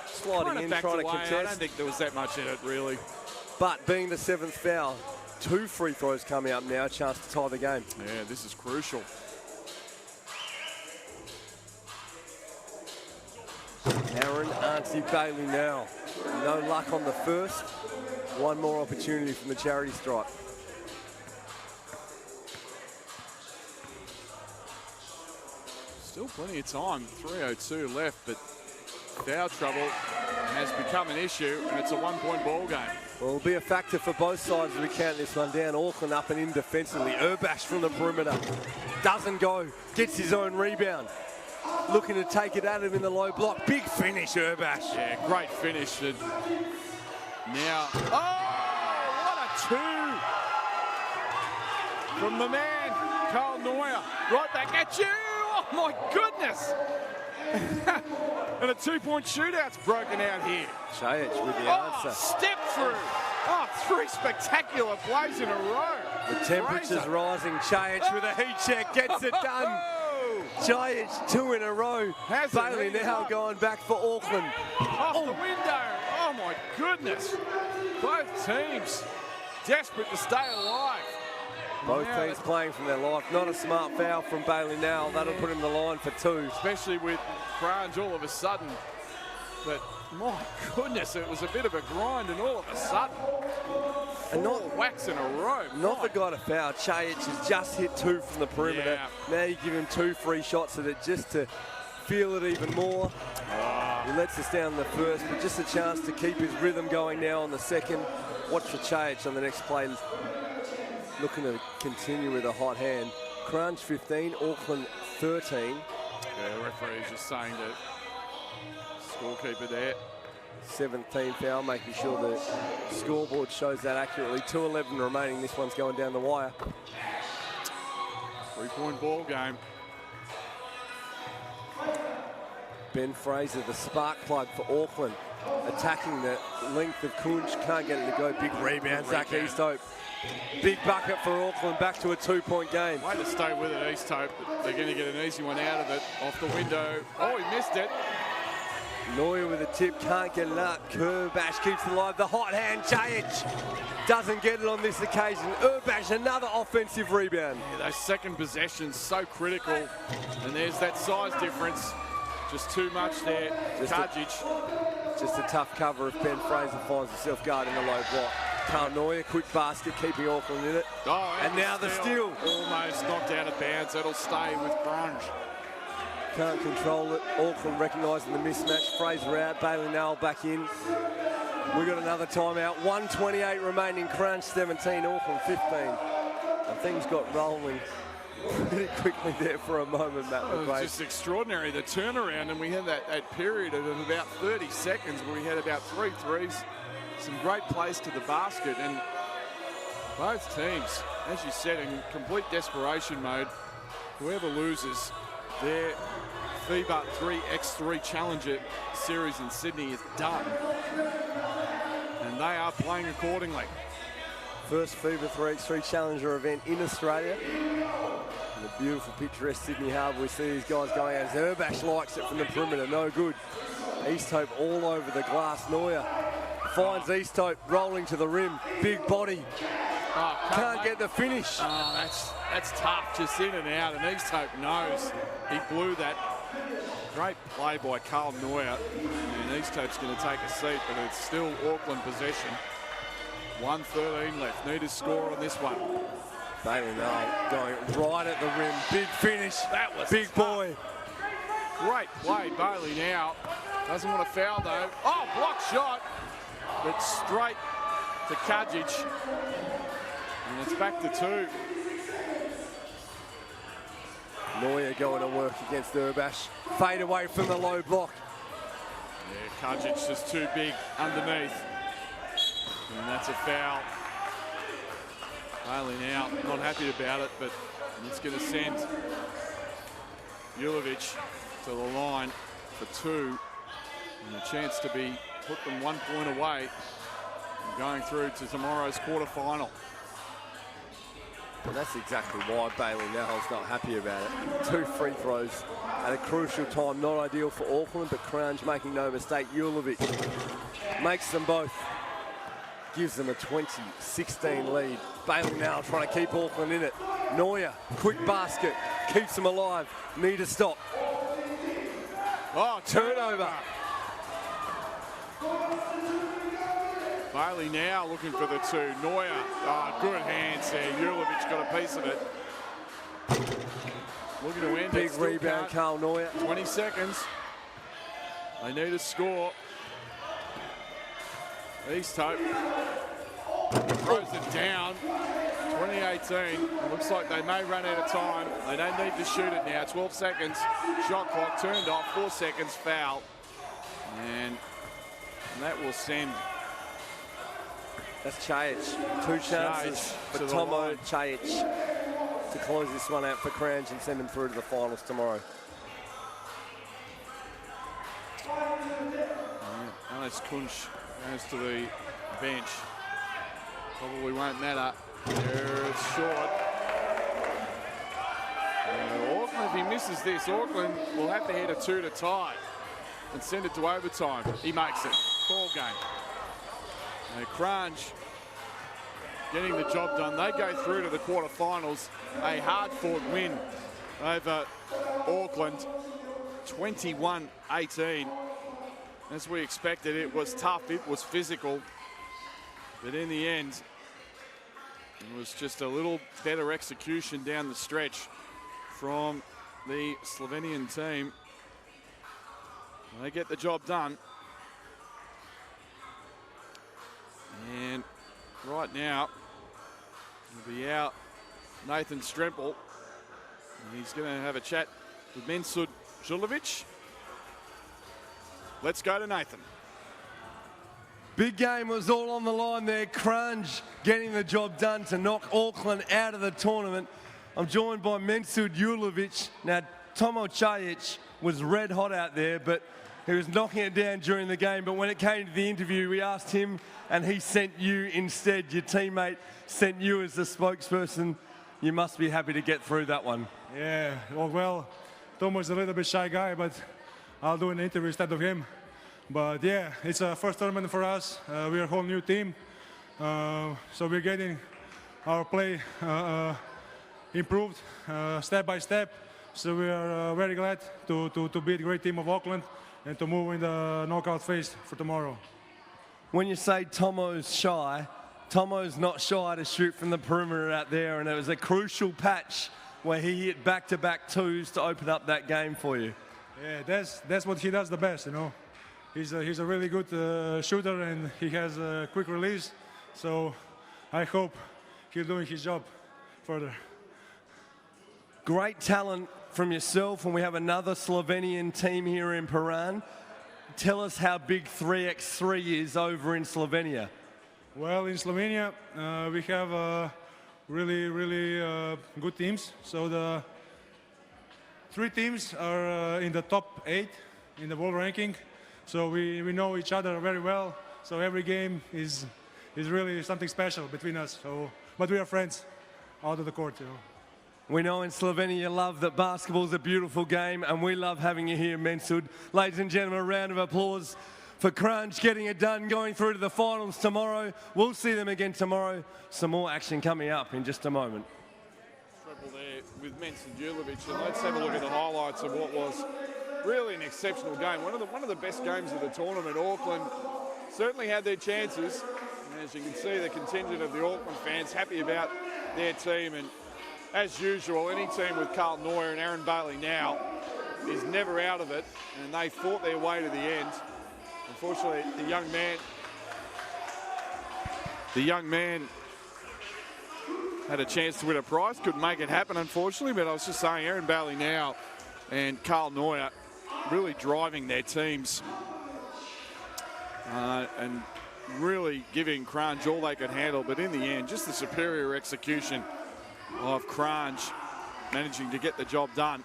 Speaker 1: sliding in, trying to contest.
Speaker 2: I don't think there was that much in it, really.
Speaker 1: But being the 7th foul, 2 free throws coming up now, a chance to tie the game.
Speaker 2: Yeah, this is crucial.
Speaker 1: Aaron Auntie Bailey now. No luck on the first. One more opportunity from the charity stripe.
Speaker 2: Still plenty of time, 3:02 left, but foul trouble has become an issue, and it's a one-point ball game.
Speaker 1: Well, it'll be a factor for both sides as we count this one down. Auckland up and in defensively. Urbash from the perimeter. Doesn't go. Gets his own rebound. Looking to take it at him in the low block. Big finish, Urbash.
Speaker 2: Yeah, great finish. And now, oh, what a two from the man, Carl Neuer. Right back at you. Oh, my goodness. And a two-point shootout's broken out here.
Speaker 1: Chajic with the answer.
Speaker 2: Step through. Oh, 3 spectacular plays in a row.
Speaker 1: The temperature's rising. Chajic with a heat check gets it done. Chajic 2 in a row. Bailey now going back for Auckland.
Speaker 2: Off the window. Oh, my goodness. Both teams desperate to stay alive.
Speaker 1: Both teams playing from their life. Not a smart foul from Bailey now. That'll put him in the line for 2.
Speaker 2: Especially with Kranj all of a sudden. But my goodness, it was a bit of a grind, and all of a sudden,
Speaker 1: and not
Speaker 2: whacks in a row.
Speaker 1: Not the guy to foul. Chajic has just hit 2 from the perimeter.
Speaker 2: Yeah.
Speaker 1: Now you give him 2 free shots at it just to feel it even more. He lets us down the first, but just a chance to keep his rhythm going now on the second. Watch for Chajic on the next play. Looking to continue with a hot hand. Kranj 15, Auckland 13.
Speaker 2: Yeah, the referee is just saying to scorekeeper there.
Speaker 1: 17 foul, making sure the scoreboard shows that accurately. 2:11 remaining. This one's going down the wire.
Speaker 2: 3-point ball game.
Speaker 1: Ben Fraser, the spark plug for Auckland. Attacking the length of Kranj. Can't get it to go. Big rebound, Zach Easthope. Big bucket for Auckland, back to a 2-point game.
Speaker 2: Way to stay with it, Easthope. They're going to get an easy one out of it. Off the window. Oh, he missed it.
Speaker 1: Neuer with a tip, can't get it up. Urbash keeps it alive. The hot hand, Chajic doesn't get it on this occasion. Urbash, another offensive rebound.
Speaker 2: Yeah, those second possessions, so critical. And there's that size difference. Just too much there. Kajic.
Speaker 1: Just a tough cover if Ben Fraser finds himself guard in the low block. Carl Neuer, quick basket, keeping Auckland in it.
Speaker 2: Oh,
Speaker 1: and now the steal.
Speaker 2: Almost knocked out of bounds. That'll stay with Kranj.
Speaker 1: Can't control it. Auckland recognising the mismatch. Fraser out, Bailey Nowell back in. We got another timeout. 1:28 remaining. Kranj 17, Auckland 15. And things got rolling pretty quickly there for a moment, Matt
Speaker 2: It was
Speaker 1: McRae.
Speaker 2: just extraordinary, the turnaround, and we had that period of about 30 seconds where we had about 3 threes, some great plays to the basket, and both teams, as you said, in complete desperation mode. Whoever loses their FIBA 3x3 Challenger series in Sydney is done, and they are playing accordingly.
Speaker 1: First FIBA 3x3 Challenger event in Australia. In the beautiful picturesque Sydney Harbour, we see these guys going out. Urbash likes it from the perimeter, no good. Easthope all over the glass. Neuer finds Easthope rolling to the rim, big body. Can't get the finish.
Speaker 2: Oh, that's tough, just in and out, and Easthope knows he blew that. Great play by Carl Neuer, and Easthope's going to take a seat, but it's still Auckland possession. 1:13 left. Need a score on this one.
Speaker 1: Bailey Nowell going right at the rim. Big finish.
Speaker 2: That was
Speaker 1: big
Speaker 2: tough.
Speaker 1: boy.
Speaker 2: Great play, Bailey now. Doesn't want to foul though. Oh, block shot. But straight to Kajic. And it's back to 2.
Speaker 1: Neuer going to work against Urbash. Fade away from the low block.
Speaker 2: Yeah, Kajic's just too big underneath. And that's a foul. Bailey now not happy about it, but it's going to send Julovic to the line for 2. And a chance to put them 1 point away and going through to tomorrow's quarterfinal.
Speaker 1: And that's exactly why Bailey Nowell's not happy about it. 2 free throws at a crucial time. Not ideal for Auckland, but Kranj making no mistake. Julovic makes them both. Gives them a 20-16 lead. Bailey now trying to keep Auckland in it. Neuer, quick basket, keeps them alive. Need a stop.
Speaker 2: Oh,
Speaker 1: turnover.
Speaker 2: Bailey now looking for the two. Neuer, good hands there. Julovic got a piece of it. Looking to end
Speaker 1: Big
Speaker 2: it. Still
Speaker 1: rebound,
Speaker 2: can't.
Speaker 1: Carl Neuer.
Speaker 2: 20 seconds. They need a score. East Hope throws it down. 2018. It looks like they may run out of time. They don't need to shoot it now. 12 seconds. Shot clock turned off. 4 seconds. Foul. And that will send.
Speaker 1: That's Chajic. 2 chances for Tomo Chajic to close this one out for Kranj and send them through to the finals tomorrow.
Speaker 2: Alex Kunsch goes to the bench. Probably won't matter. There it's short. Auckland, if he misses this, Auckland will have to hit a 2 to tie and send it to overtime. He makes it. Ball game. Kranj getting the job done. They go through to the quarterfinals. A hard-fought win over Auckland, 21-18. As we expected, it was tough, it was physical, but in the end, it was just a little better execution down the stretch from the Slovenian team. They get the job done. And right now, it'll be out Nathan Strempel. He's going to have a chat with Mensud Julovic. Let's go to Nathan.
Speaker 1: Big game was all on the line there. Kranj getting the job done to knock Auckland out of the tournament. I'm joined by Mensud Julovic. Now, Tomo Chajic was red hot out there, but he was knocking it down during the game. But when it came to the interview, we asked him, and he sent you instead. Your teammate sent you as the spokesperson. You must be happy to get through that one.
Speaker 15: Yeah, well, Tomo's a little bit shy guy, but I'll do an interview instead of him. But yeah, it's a first tournament for us. We're a whole new team. So we're getting our play improved step by step. So we are very glad to beat a great team of Auckland and to move in the knockout phase for tomorrow.
Speaker 1: When you say Tomo's shy, Tomo's not shy to shoot from the perimeter out there, and it was a crucial patch where he hit back-to-back twos to open up that game for you.
Speaker 15: Yeah, that's what he does the best, you know. He's a really good shooter, and he has a quick release. So I hope he's doing his job further.
Speaker 1: Great talent from yourself, and we have another Slovenian team here in Piran. Tell us how big 3x3 is over in Slovenia.
Speaker 15: Well, in Slovenia, we have really good teams. So the 3 teams are in the top 8 in the world ranking. So we know each other very well. So every game is really something special between us. So, but we are friends out of the court, you know.
Speaker 1: We know in Slovenia you love that basketball is a beautiful game, and we love having you here, Mensud. Ladies and gentlemen, a round of applause for Kranj getting it done, going through to the finals tomorrow. We'll see them again tomorrow. Some more action coming up in just a moment.
Speaker 2: Triple there with Mensud Julovic, and let's have a look at the highlights of what was really an exceptional game. One of the best games of the tournament. Auckland certainly had their chances, and as you can see, the contingent of the Auckland fans happy about their team. And as usual, any team with Carl Neuer and Aaron Bailey now is never out of it, and they fought their way to the end. Unfortunately, the young man had a chance to win a prize, couldn't make it happen, unfortunately. But I was just saying, Aaron Bailey now and Carl Neuer really driving their teams and really giving Kranj all they could handle. But in the end, just the superior execution of Kranj managing to get the job done.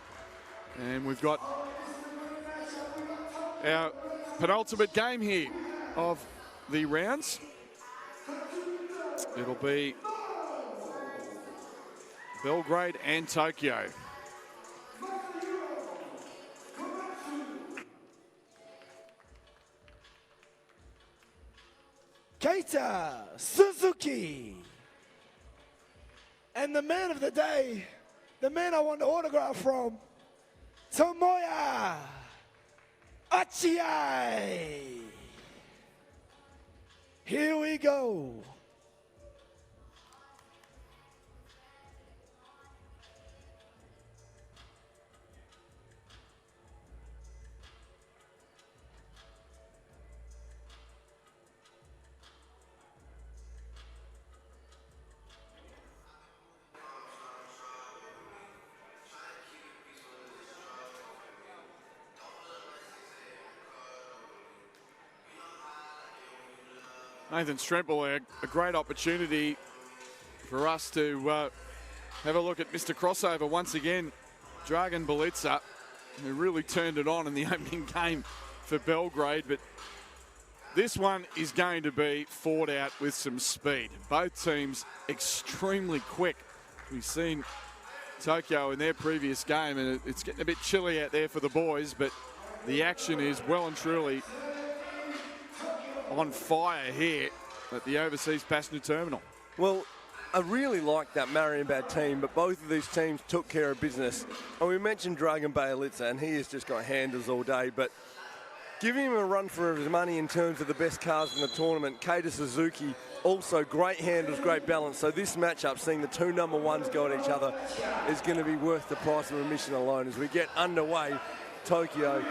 Speaker 2: And we've got our penultimate game here of the rounds. It'll be Belgrade and Tokyo.
Speaker 4: Keita Suzuki. And the man of the day, the man I want the autograph from, Tomoya Achai. Here we go.
Speaker 2: Nathan Stremple, a great opportunity for us to have a look at Mr. Crossover once again. Dragan Belica, who really turned it on in the opening game for Belgrade, but this one is going to be fought out with some speed. Both teams extremely quick. We've seen Tokyo in their previous game, and it's getting a bit chilly out there for the boys, but the action is well and truly on fire here at the Overseas Passenger Terminal.
Speaker 1: Well, I really like that Marienbad team, but both of these teams took care of business. And we mentioned Dragan Belica, and he has just got handles all day, but giving him a run for his money in terms of the best cars in the tournament. Keita Suzuki, also great handles, great balance. So this matchup, seeing the two number ones go at each other, is going to be worth the price of admission alone. As we get underway, Tokyo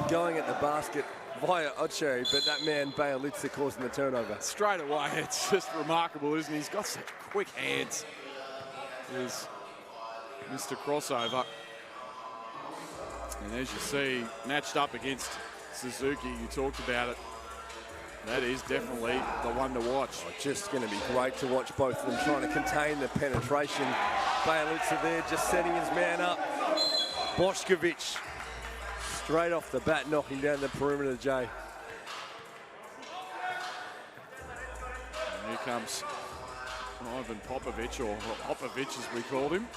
Speaker 1: going at the basket via Oche, but that man Belica causing the turnover.
Speaker 2: Straight away, it's just remarkable, isn't he? He's got such quick hands. Here's Mr. Crossover. And as you see, matched up against Suzuki, you talked about it. That is definitely the one to watch.
Speaker 1: Just going to be great to watch both of them trying to contain the penetration. Belica there just setting his man up. Bošković straight off the bat, knocking down the perimeter, Jay.
Speaker 2: And here comes Ivan Popovic, or Popovic as we called him.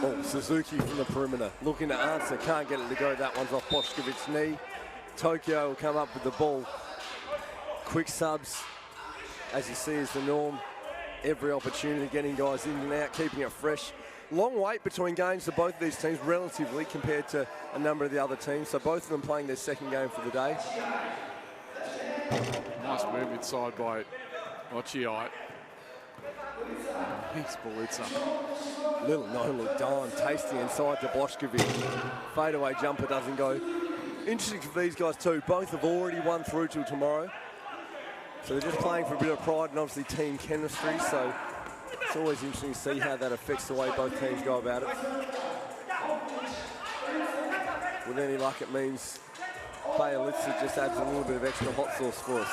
Speaker 1: Oh, Suzuki from the perimeter, looking to answer, can't get it to go. That one's off Bošković's knee. Tokyo will come up with the ball. Quick subs, as you see, is the norm. Every opportunity, getting guys in and out, keeping it fresh. Long wait between games for both of these teams, relatively, compared to a number of the other teams. So both of them playing their second game for the day.
Speaker 2: Nice move inside by Ochiai. Thanks, Belica.
Speaker 1: Little no-look dime, tasty inside to Bošković. Fadeaway jumper doesn't go. Interesting for these guys too. Both have already won through till tomorrow. So they're just playing for a bit of pride and obviously team chemistry. So it's always interesting to see how that affects the way both teams go about it. With any luck, it means Belica just adds a little bit of extra hot sauce for us.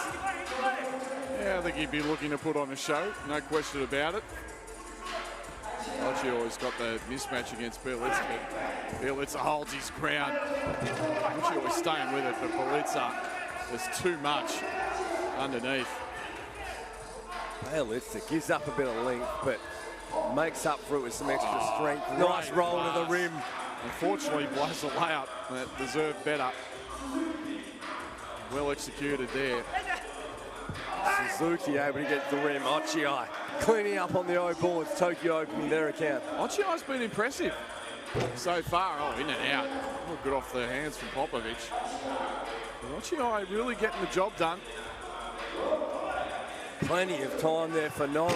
Speaker 2: Yeah, I think he'd be looking to put on a show, no question about it. Ochiai's got the mismatch against Belica, but Belica holds his ground. Ochiai's staying with it, but Belica, there's too much underneath.
Speaker 1: Belica gives up a bit of length, but makes up for it with some extra strength. Nice roll to the rim.
Speaker 2: Unfortunately, blows a layup that deserved better. Well executed there.
Speaker 1: Suzuki able to get the rim. Ochiai cleaning up on the O boards. Tokyo opening their account.
Speaker 2: Ochiai's been impressive so far. Oh, in and out. Oh, good off the hands from Popovic. Ochiai really getting the job done.
Speaker 1: Plenty of time there for Nolan.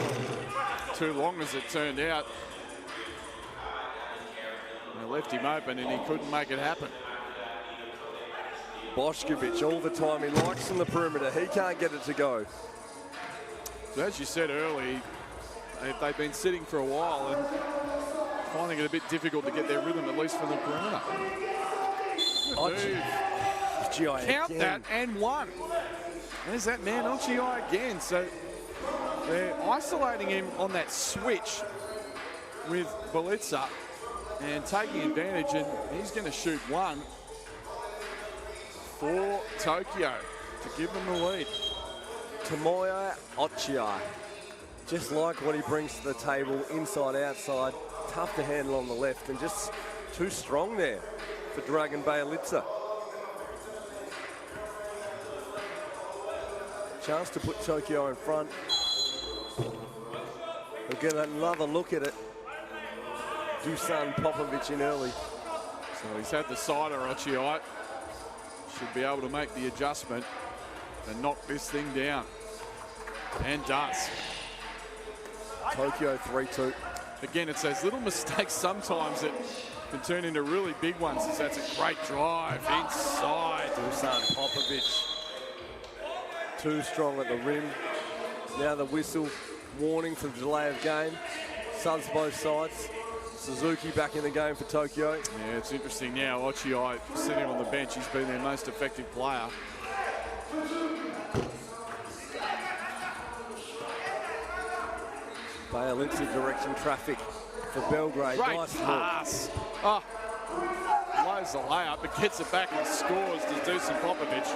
Speaker 2: Too long as it turned out. They left him open and he couldn't make it happen.
Speaker 1: Bošković all the time. He likes on the perimeter. He can't get it to go.
Speaker 2: So as you said earlier, they've been sitting for a while and finding it a bit difficult to get their rhythm, at least from the perimeter. Count
Speaker 1: again.
Speaker 2: that and one. There's that man Ochiai again. So they're isolating him on that switch with Belica and taking advantage, and he's going to shoot one for Tokyo to give them the lead.
Speaker 1: Tomoya Ochiai, just like what he brings to the table, inside, outside, tough to handle on the left, and just too strong there for Dragan Belica. Chance to put Tokyo in front. We'll get another look at it. Dusan Popovic in early.
Speaker 2: So he's had the cider, Ochiai. Should be able to make the adjustment. and knock this thing down. And does.
Speaker 1: Tokyo 3-2.
Speaker 2: Again, it's those little mistakes sometimes that can turn into really big ones. That's a great drive inside.
Speaker 1: Dusan Popovic. Too strong at the rim. Now the whistle, warning for the delay of game. Subs both sides. Suzuki back in the game for Tokyo.
Speaker 2: Yeah, it's interesting now. Ochiai sitting on the bench. He's been their most effective player.
Speaker 1: Bjelica directing traffic for Belgrade.
Speaker 2: Great
Speaker 1: Nice
Speaker 2: pass. Oh, blows the layup, but gets it back and scores to Dusan Popovic.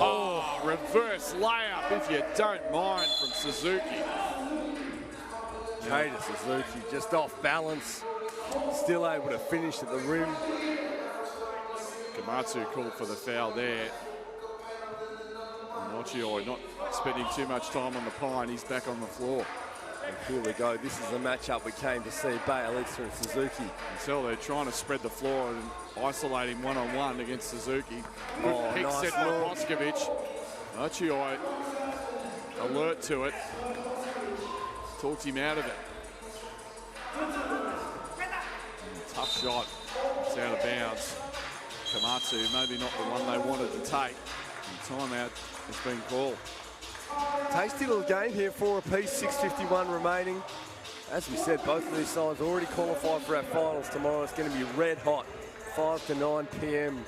Speaker 2: Oh, reverse layup, if you don't mind, from Suzuki.
Speaker 1: Kato Suzuki just off balance. Still able to finish at the rim.
Speaker 2: Komatsu called for the foul there. And Ochiai not spending too much time on the pine. He's back on the floor.
Speaker 1: And here we go. This is the matchup we came to see. Bjelica and Suzuki.
Speaker 2: So they're trying to spread the floor and isolate him one-on-one against Suzuki.
Speaker 1: Oh,
Speaker 2: Big
Speaker 1: nice
Speaker 2: set by Boskovic. Ochiai alert to it. Talked him out of it. Tough shot. It's out of bounds. Komatsu, maybe not the one they wanted to take. And timeout has been called.
Speaker 1: Tasty little game here, 4 apiece, 6:51 remaining. As we said, both of these sides already qualified for our finals tomorrow. It's going to be red hot, 5 to 9 p.m.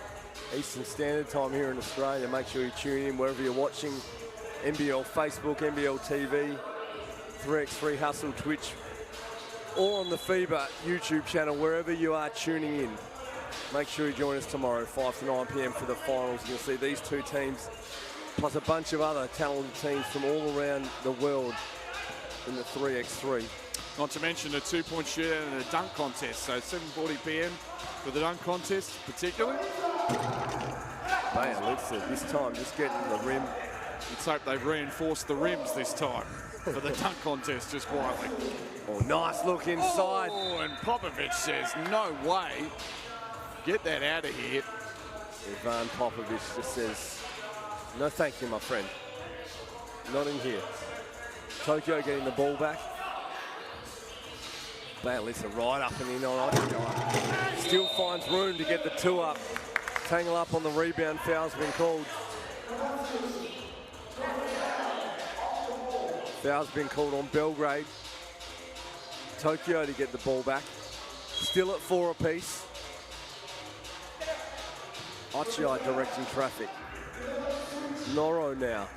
Speaker 1: Eastern Standard Time here in Australia. Make sure you tune in wherever you're watching. NBL Facebook, NBL TV, 3x3 Hustle, Twitch, or on the FIBA YouTube channel, wherever you are tuning in. Make sure you join us tomorrow, 5 to 9 p.m. for the finals. You'll see these two teams, plus a bunch of other talented teams from all around the world in the 3x3.
Speaker 2: Not to mention a 2-point shootout and a dunk contest. So 7:40 p.m. for the dunk contest, particularly.
Speaker 1: Bjelica this time just getting the rim.
Speaker 2: Let's hope they've reinforced the rims this time for the dunk contest just quietly.
Speaker 1: Oh, nice look inside.
Speaker 2: Oh, and Popovic says, no way. Get that out of here.
Speaker 1: Ivan Popovic just says, no thank you, my friend. Not in here. Tokyo getting the ball back. Bjelica right up and in on Ochiai. Still finds room to get the two up. Tangle up on the rebound, foul's been called. Foul's been called on Belgrade. Tokyo to get the ball back. Still at 4 apiece. Ochiai directing traffic. Noro now.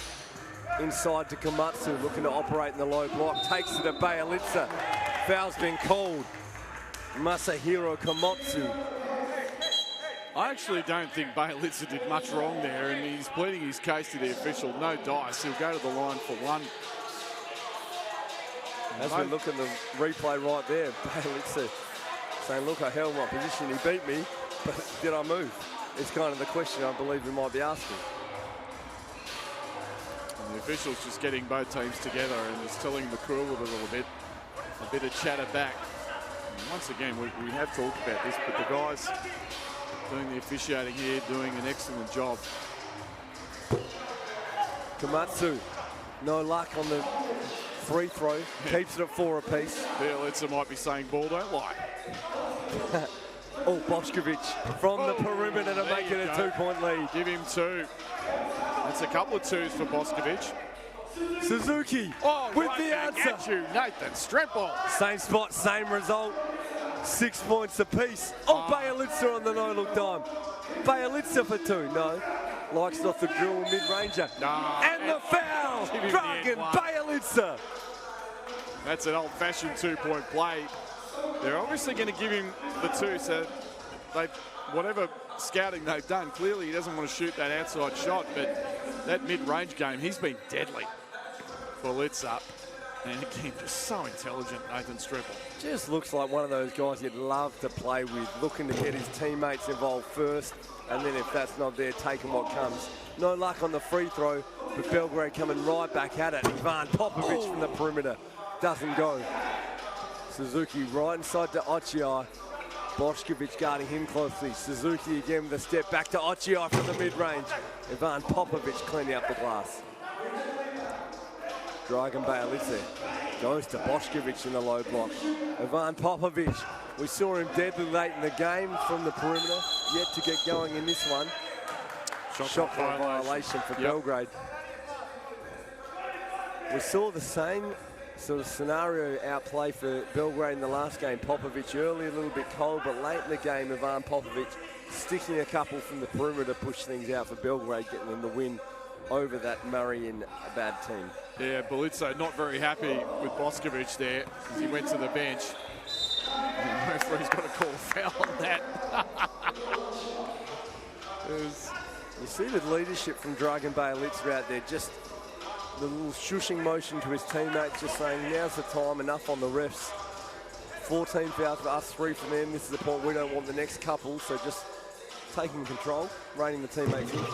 Speaker 1: Inside to Komatsu, looking to operate in the low block. Takes it to Bjelica. Foul's been called. Masahiro Komatsu.
Speaker 2: I actually don't think Bjelica did much wrong there, and he's pleading his case to the official. No dice. He'll go to the line for one.
Speaker 1: As we look at the replay right there, Bjelica saying, look, I held my position. He beat me, but did I move? It's kind of the question I believe we might be asking.
Speaker 2: And the official's just getting both teams together and is telling the crew a little bit, a bit of chatter back. And once again, we have talked about this, but the guys doing the officiating here, doing an excellent job.
Speaker 1: Komatsu, no luck on the free throw, keeps it at 4 apiece.
Speaker 2: Bjelica might be saying ball don't lie.
Speaker 1: Oh, Boskovic from the perimeter to make it a 2-point lead.
Speaker 2: Give him 2. That's a couple of 2s for Boskovic.
Speaker 1: Suzuki with the answer.
Speaker 2: At you, Nathan Strempel.
Speaker 1: Same spot, same result. 6 points apiece. Oh, Bjelica on the no-look dime. Bjelica for 2. No. Likes not the drill mid-ranger.
Speaker 2: No.
Speaker 1: And the foul. Dragan Bjelica.
Speaker 2: That's an old-fashioned 2-point play. They're obviously going to give him the 2, so whatever scouting they've done, clearly he doesn't want to shoot that outside shot, but that mid-range game, he's been deadly for Litz-up. And again, just so intelligent, Nathan Strempel.
Speaker 1: Just looks like one of those guys you'd love to play with, looking to get his teammates involved first, and then if that's not there, taking what comes. No luck on the free throw, but Belgrade coming right back at it. Ivan Popovic from the perimeter doesn't go. Suzuki right inside to Ochiai. Bošković guarding him closely. Suzuki again with a step back to Ochiai from the mid-range. Ivan Popovic cleaning up the glass. Dragan Bajalica goes to Bošković in the low block. Ivan Popovic, we saw him deadly late in the game from the perimeter, yet to get going in this one. Shot clock violation for Belgrade. We saw the same sort of scenario outplay for Belgrade in the last game. Popovic early, a little bit cold, but late in the game, Ivan Popovic sticking a couple from the perimeter to push things out for Belgrade, getting them the win over that Marienbad team.
Speaker 2: Yeah, Bjelica not very happy with Bošković there as he went to the bench. And the referee's got to call a foul on that.
Speaker 1: You see the leadership from Dragan Bajalica out there, just the little shushing motion to his teammates, just saying, now's the time, enough on the refs. 14 fouls for us, 3 for them. This is the point we don't want the next couple, so just taking control, reining the teammates in.
Speaker 2: Make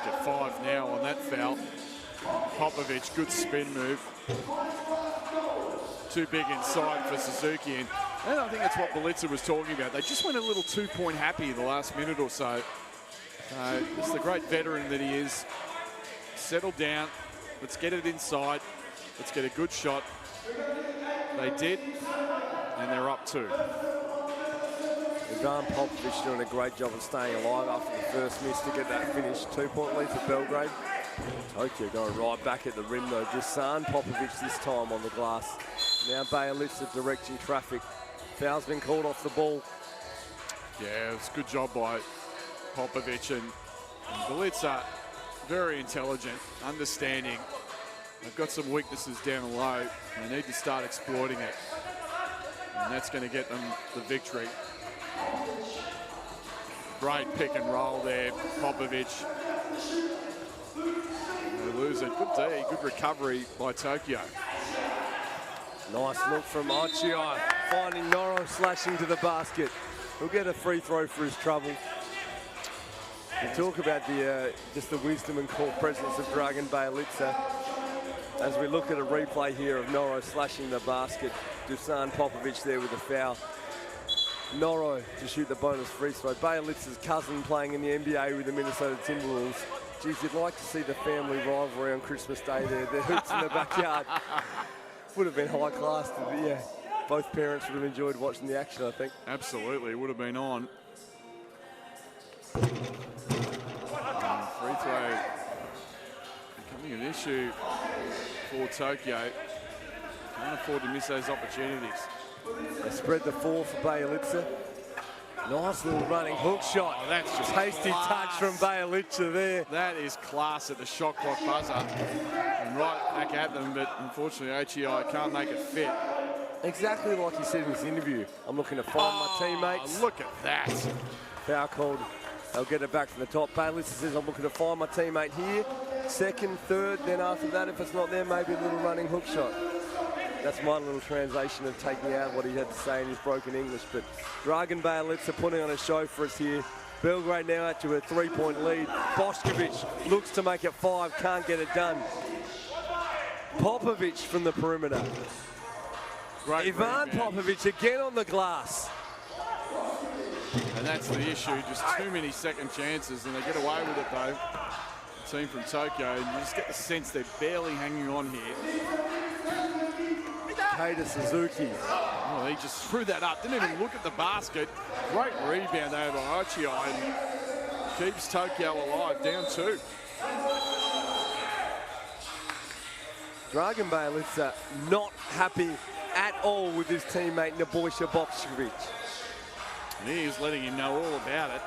Speaker 2: it 5 now on that foul. Popovic, good spin move. Too big inside for Suzuki. And I think that's what Bjelica was talking about. They just went a little 2-point happy in the last minute or so. Just the great veteran that he is. Settle down. Let's get it inside. Let's get a good shot. They did, and they're up 2.
Speaker 1: Ivan Popovic doing a great job of staying alive after the first miss to get that finish. 2-point lead for Belgrade. Tokyo going right back at the rim though. Dusan Popovic this time on the glass. Now Bajalica directing traffic. Foul's been called off the ball.
Speaker 2: Yeah, it's a good job by Popovic, and Bjelica, very intelligent, understanding. They've got some weaknesses down low. They need to start exploiting it. And that's going to get them the victory. Great pick and roll there, Popovic. They lose it. Good D, good recovery by Tokyo.
Speaker 1: Nice look from Ochiai, finding Noro slashing to the basket. He'll get a free throw for his trouble. You talk about the just the wisdom and court presence of Dragan Bajalica. As we look at a replay here of Noro slashing the basket, Dusan Popovic there with a foul. Noro to shoot the bonus free throw. Bajalica's cousin playing in the NBA with the Minnesota Timberwolves. Geez, you'd like to see the family rivalry on Christmas Day there. Their hoops in the backyard. Would have been high class. Yeah, both parents would have enjoyed watching the action, I think.
Speaker 2: Absolutely, it would have been on. Free throw becoming an issue for Tokyo. Can't afford to miss those opportunities.
Speaker 1: They spread the 4 for Bajalica. Nice little running hook shot.
Speaker 2: Oh, that's just
Speaker 1: tasty touch from Bajalica there.
Speaker 2: That is class at the shot clock buzzer. And right back at them, but unfortunately Ochiai can't make it fit.
Speaker 1: Exactly like he said in his interview. I'm looking to find my teammates.
Speaker 2: Look at that.
Speaker 1: Foul called. They'll get it back from the top. Bajalica says, I'm looking to find my teammate here. Second, third, then after that, if it's not there, maybe a little running hook shot. That's my little translation of taking out what he had to say in his broken English. But Dragan Bajalica putting on a show for us here. Belgrade now out to a 3-point lead. Bošković looks to make it 5, can't get it done. Popovic from the perimeter.
Speaker 2: Great
Speaker 1: Ivan Popovic again on the glass.
Speaker 2: And that's the issue, just too many second chances, and they get away with it though. The team from Tokyo, and you just get the sense they're barely hanging on here.
Speaker 1: Keita Suzuki.
Speaker 2: Oh, he just threw that up, didn't even look at the basket. Great rebound there by Ochiai, and keeps Tokyo alive, down 2.
Speaker 1: Dragan Bajalica not happy at all with his teammate Nebojša Bošković.
Speaker 2: And he is letting him know all about it.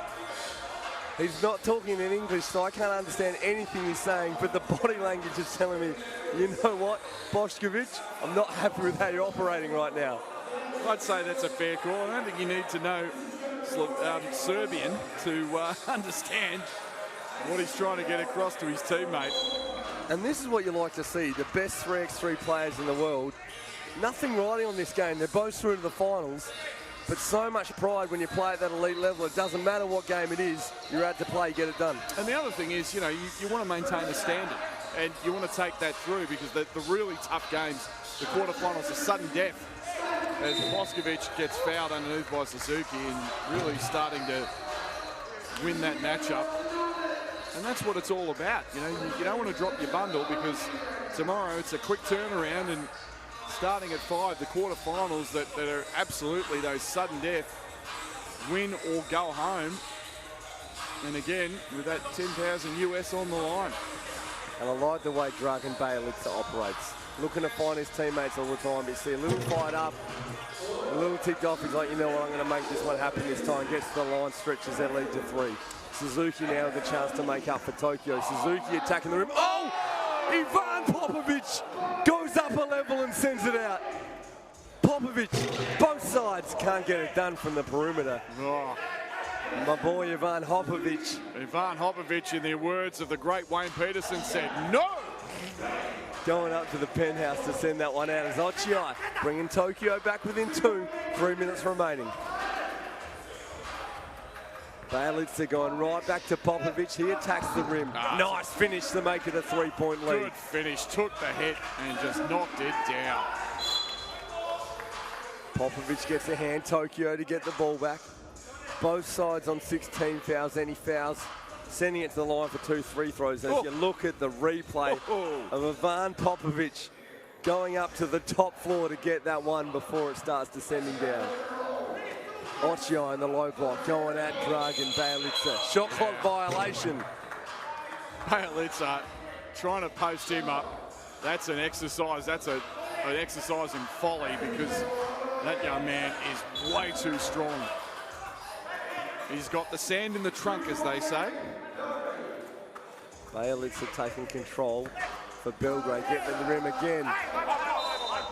Speaker 1: He's not talking in English, so I can't understand anything he's saying, but the body language is telling me, you know what, Bošković, I'm not happy with how you're operating right now.
Speaker 2: I'd say that's a fair call. I don't think you need to know Serbian to understand what he's trying to get across to his teammate.
Speaker 1: And this is what you like to see, the best 3x3 players in the world. Nothing riding on this game. They're both through to the finals. But so much pride when you play at that elite level. It doesn't matter what game it is, you're out to play, get it done.
Speaker 2: And the other thing is, you know, you want to maintain the standard. And you want to take that through because the really tough games, the quarterfinals, are sudden death. as Boskovic gets fouled underneath by Suzuki and really starting to win that matchup. And that's what it's all about. You know, you don't want to drop your bundle because tomorrow it's a quick turnaround, and starting at 5, the quarterfinals that are absolutely those sudden death, win or go home. And again, with that 10,000 US on the line.
Speaker 1: And I like the way Dragan Bjelica operates. Looking to find his teammates all the time. You see a little fired up, a little ticked off. He's like, you know what, I'm going to make this one happen this time. Gets to the line, stretches that lead to 3. Suzuki now with a chance to make up for Tokyo. Suzuki attacking the rim. Oh! Ivan Popovic goes up a level and sends it out. Popovic, both sides, can't get it done from the perimeter.
Speaker 2: Oh.
Speaker 1: My boy Ivan Popovic.
Speaker 2: Ivan Popovic, in the words of the great Wayne Peterson, said no.
Speaker 1: Going up to the penthouse to send that one out as Ochiai bringing Tokyo back within 2, 3 minutes remaining. Bjelica going right back to Popovic. He attacks the rim. Nice finish to make it a 3-point lead.
Speaker 2: Good finish. Took the hit and just knocked it down.
Speaker 1: Popovic gets a hand. Tokyo to get the ball back. Both sides on 16 fouls. Any fouls, sending it to the line for 2 free throws. As you look at the replay of Ivan Popovic going up to the top floor to get that one before it starts descending down. Ochiai in the low block, going at Dragan Bjelica. Shot clock violation.
Speaker 2: Bjelica trying to post him up. That's an exercise. That's an exercise in folly because that young man is way too strong. He's got the sand in the trunk, as they say.
Speaker 1: Bjelica taking control for Belgrade, getting the rim again.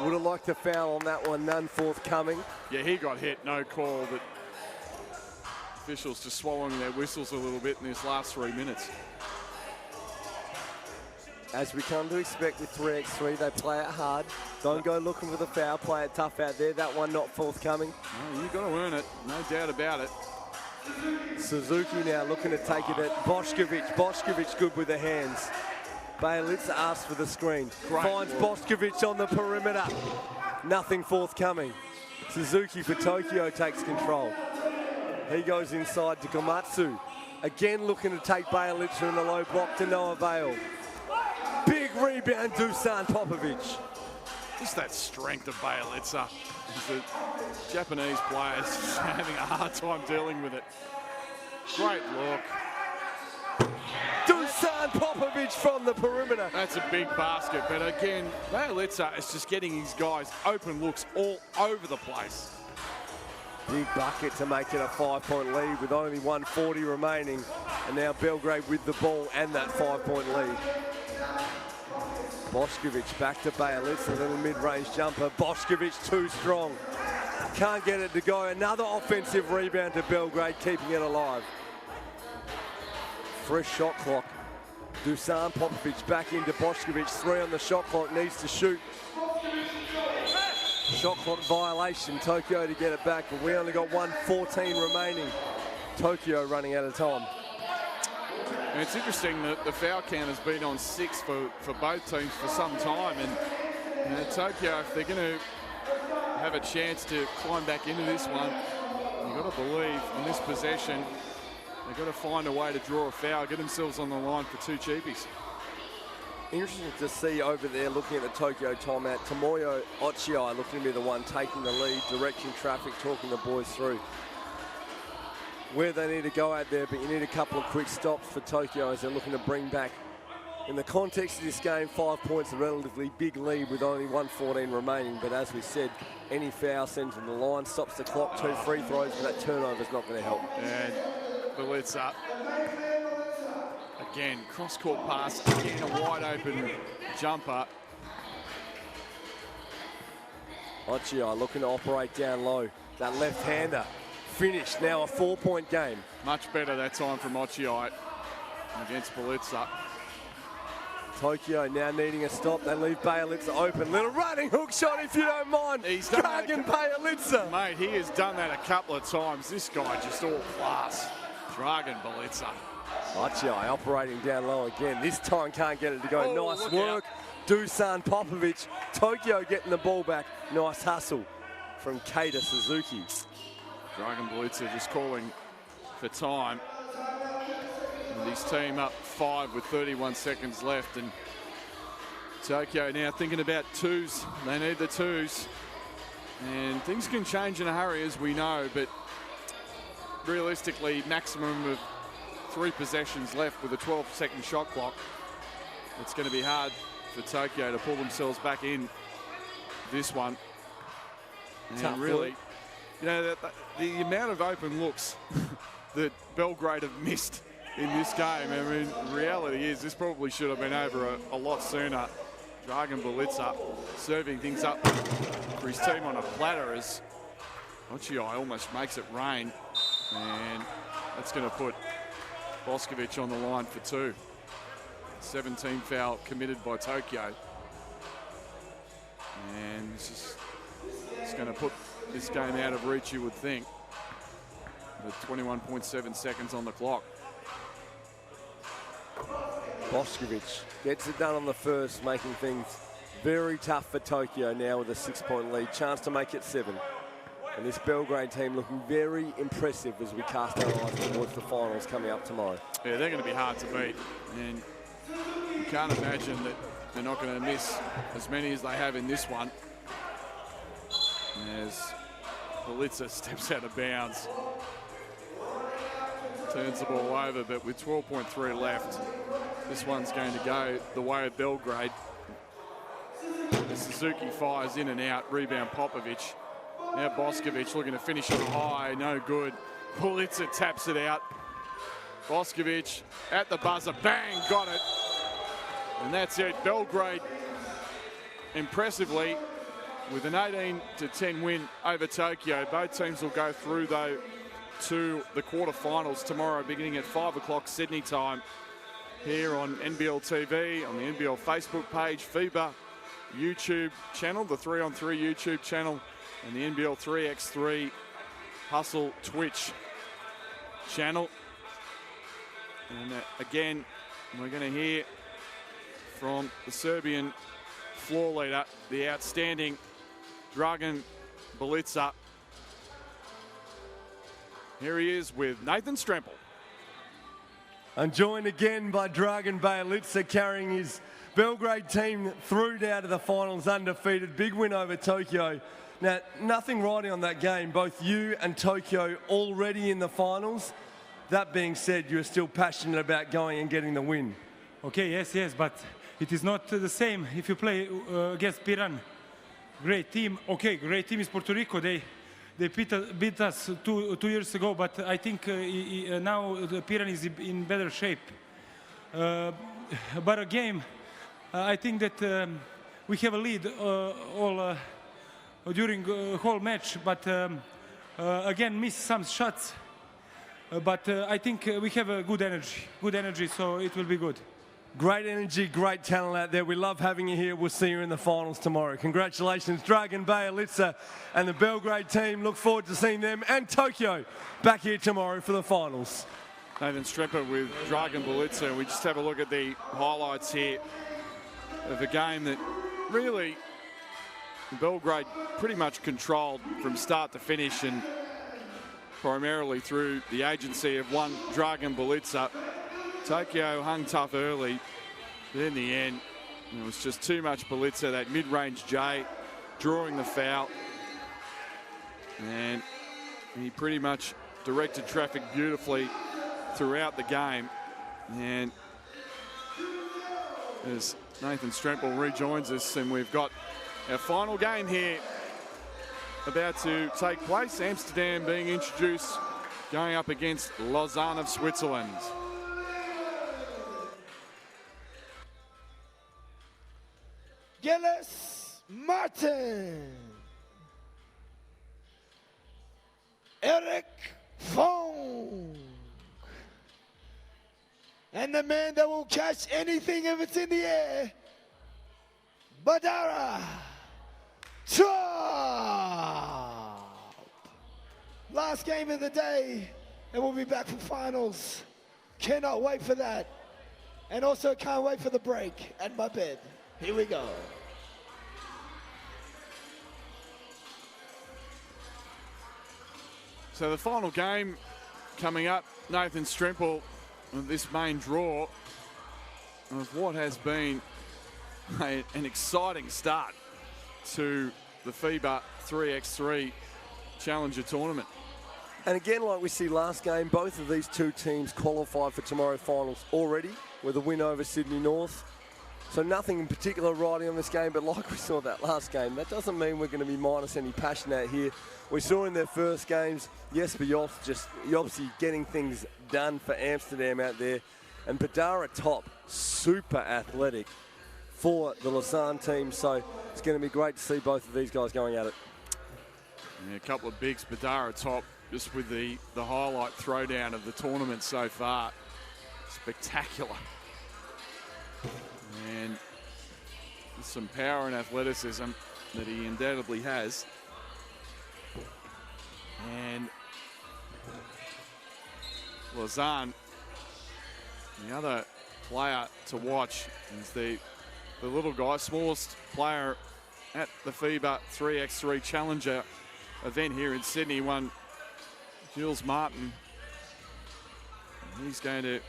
Speaker 1: Would have liked a foul on that one, none forthcoming.
Speaker 2: Yeah, he got hit, no call, but officials just swallowing their whistles a little bit in this last 3 minutes.
Speaker 1: As we come to expect with 3x3, they play it hard. Don't go looking for the foul, play it tough out there. That one not forthcoming.
Speaker 2: No, you've got to earn it, no doubt about it.
Speaker 1: Suzuki now looking to take it at Boskovic. Boskovic good with the hands. Bjelica asks for the screen. Finds Boskovic on the perimeter. Nothing forthcoming. Suzuki for Tokyo takes control. He goes inside to Komatsu. Again looking to take Bjelica in the low block to no avail. Big rebound, Dusan Popovic.
Speaker 2: Just that strength of Bjelica. The Japanese players having a hard time dealing with it. Great look.
Speaker 1: Dusan Popovic from the perimeter.
Speaker 2: That's a big basket, but again, Bjelica is just getting his guys open looks all over the place.
Speaker 1: Big bucket to make it a 5-point lead with only 1:40 remaining. And now Belgrade with the ball and that 5-point lead. Boskovic back to Bjelica, a little mid-range jumper. Boskovic too strong. Can't get it to go. Another offensive rebound to Belgrade, keeping it alive. Fresh shot clock. Dusan Popovic back into Boskovic. 3 on the shot clock, needs to shoot. Shot clock violation. Tokyo to get it back, but we only got 1:14 remaining. Tokyo running out of time.
Speaker 2: And it's interesting that the foul count has been on 6 for both teams for some time. And you know, Tokyo, if they're going to have a chance to climb back into this one, you've got to believe in this possession, they've got to find a way to draw a foul, get themselves on the line for 2 cheapies.
Speaker 1: Interesting to see over there, looking at the Tokyo timeout, Tomoyo Ochiai looking to be the one taking the lead, directing traffic, talking the boys through where they need to go out there, but you need a couple of quick stops for Tokyo as they're looking to bring back, in the context of this game, 5 points, a relatively big lead with only 1:14 remaining. But as we said, any foul sends them the line, stops the clock, 2 free throws, but that turnover is not going to help.
Speaker 2: And Bjelica, again, cross-court pass, again a wide-open jumper.
Speaker 1: Ochiai looking to operate down low. That left-hander finished, now a 4-point game.
Speaker 2: Much better that time from Ochiai against Bjelica.
Speaker 1: Tokyo now needing a stop. They leave Bjelica open. Little running hook shot if you don't mind.
Speaker 2: He's done
Speaker 1: Dragan Bjelica.
Speaker 2: Mate, he has done that a couple of times. This guy just all class. Dragan Bjelica.
Speaker 1: Ochiai operating down low again. This time can't get it to go.
Speaker 2: Oh,
Speaker 1: nice work. Dusan Popovic. Tokyo getting the ball back. Nice hustle. from Keita Suzuki.
Speaker 2: Dragon Blitzer just calling for time. And his team up 5 with 31 seconds left. And Tokyo now thinking about twos. They need the twos. And things can change in a hurry, as we know, but realistically, maximum of 3 possessions left with a 12-second shot clock. It's going to be hard for Tokyo to pull themselves back in this one. And really, you know, the amount of open looks that Belgrade have missed in this game. I mean, reality is this probably should have been over a lot sooner. Dragan Belitza serving things up for his team on a platter as Ochiai almost makes it rain. And that's going to put Boskovic on the line for 2. 17 foul committed by Tokyo. And it's going to put this game out of reach, you would think. With 21.7 seconds on the clock.
Speaker 1: Boskovic gets it done on the first, making things very tough for Tokyo now with a 6-point lead. Chance to make it 7. And this Belgrade team looking very impressive as we cast our eyes towards the finals coming up tomorrow.
Speaker 2: Yeah, they're going to be hard to beat. And you can't imagine that they're not going to miss as many as they have in this one. As Belitza steps out of bounds. Turns the ball over, but with 12.3 left, this one's going to go the way of Belgrade. As Suzuki fires in and out, rebound Popovic. Now Boskovic looking to finish on a high, no good. Belitza taps it out. Boskovic at the buzzer, bang, got it. And that's it, Belgrade impressively with an 18-10 win over Tokyo. Both teams will go through though to the quarterfinals tomorrow, beginning at 5 o'clock Sydney time here on NBL TV, on the NBL Facebook page, FIBA YouTube channel, the 3on3 YouTube channel, and the NBL 3x3 Hustle Twitch channel. And again, we're going to hear from the Serbian floor leader, the outstanding Dragan Belitza. Here he is with Nathan Strempel.
Speaker 1: I'm joined again by Dragan Belitza carrying his Belgrade team through now to the finals undefeated. Big win over Tokyo. Now, nothing riding on that game. Both you and Tokyo already in the finals. That being said, you're still passionate about going and getting the win.
Speaker 4: Okay, yes, but it is not the same if you play against Piran. Great team. Okay, great team is Puerto Rico. They beat us two years ago, but I think now the Piran is in better shape. But a game, I think that we have a lead during the whole match, but again miss some shots. But I think we have a good energy, so it will be good.
Speaker 1: Great energy, great talent out there. We love having you here. We'll see you in the finals tomorrow. Congratulations, Dragan Belitza and the Belgrade team. Look forward to seeing them and Tokyo back here tomorrow for the finals.
Speaker 2: Nathan Strepper with Dragan Belitza. We just have a look at the highlights here of a game that really Belgrade pretty much controlled from start to finish, and primarily through the agency of one Dragan Belitza. Tokyo hung tough early, but in the end, it was just too much Belitza, that mid-range J, drawing the foul. And he pretty much directed traffic beautifully throughout the game. And as Nathan Strempel rejoins us, and we've got our final game here about to take place. Amsterdam being introduced, going up against Lausanne of Switzerland.
Speaker 16: Gilles Martin, Eric Fong, and the man that will catch anything if it's in the air, Badara Top. Last game of the day, and we'll be back for finals. Cannot wait for that. And also can't wait for the break at my bed. Here we go.
Speaker 2: So the final game coming up, Nathan Stremple, of this main draw of what has been an exciting start to the FIBA 3x3 Challenger Tournament.
Speaker 1: And again, like we see last game, both of these two teams qualified for tomorrow's finals already with a win over Sydney North. So nothing in particular riding on this game, but like we saw that last game, that doesn't mean we're going to be minus any passion out here. We saw in their first games, Jesper Jobsy getting things done for Amsterdam out there. And Badara top, super athletic for the Lausanne team. So it's going to be great to see both of these guys going at it.
Speaker 2: Yeah, a couple of bigs, Badara top, just with the highlight throwdown of the tournament so far. Spectacular. And some power and athleticism that he undoubtedly has. And Lausanne, the other player to watch, is the little guy, smallest player at the FIBA 3x3 Challenger event here in Sydney, won Jules Martin. And he's going to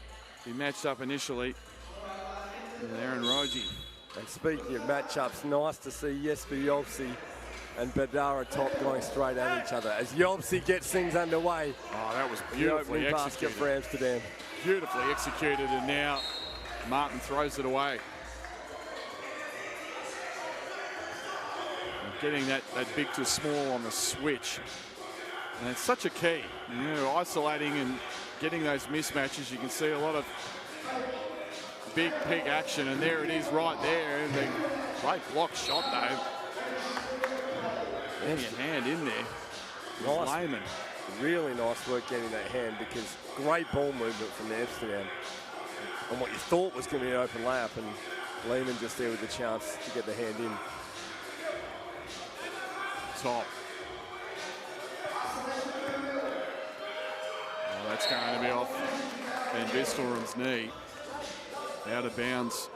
Speaker 2: be matched up initially with Aaron Rogie.
Speaker 1: And speaking of matchups, nice to see Jesper Jobsy and Badara top going straight at each other as Jobsy gets things underway.
Speaker 2: Oh, that was beautifully
Speaker 1: executed.
Speaker 2: executed
Speaker 1: For Amsterdam.
Speaker 2: Beautifully executed, and now Martin throws it away. And getting that big to small on the switch. And it's such a key, you know, isolating and getting those mismatches. You can see a lot of big pick action, and there it is right there. And the great block shot though. Getting a hand in there.
Speaker 1: Nice.
Speaker 2: Lehman.
Speaker 1: Really nice work getting that hand, because great ball movement from Amsterdam. And what you thought was going to be an open layup, and Lehman just there with the chance to get the hand in.
Speaker 2: Top. Well, that's going to be off Van Vistelrooy's knee. Out of bounds.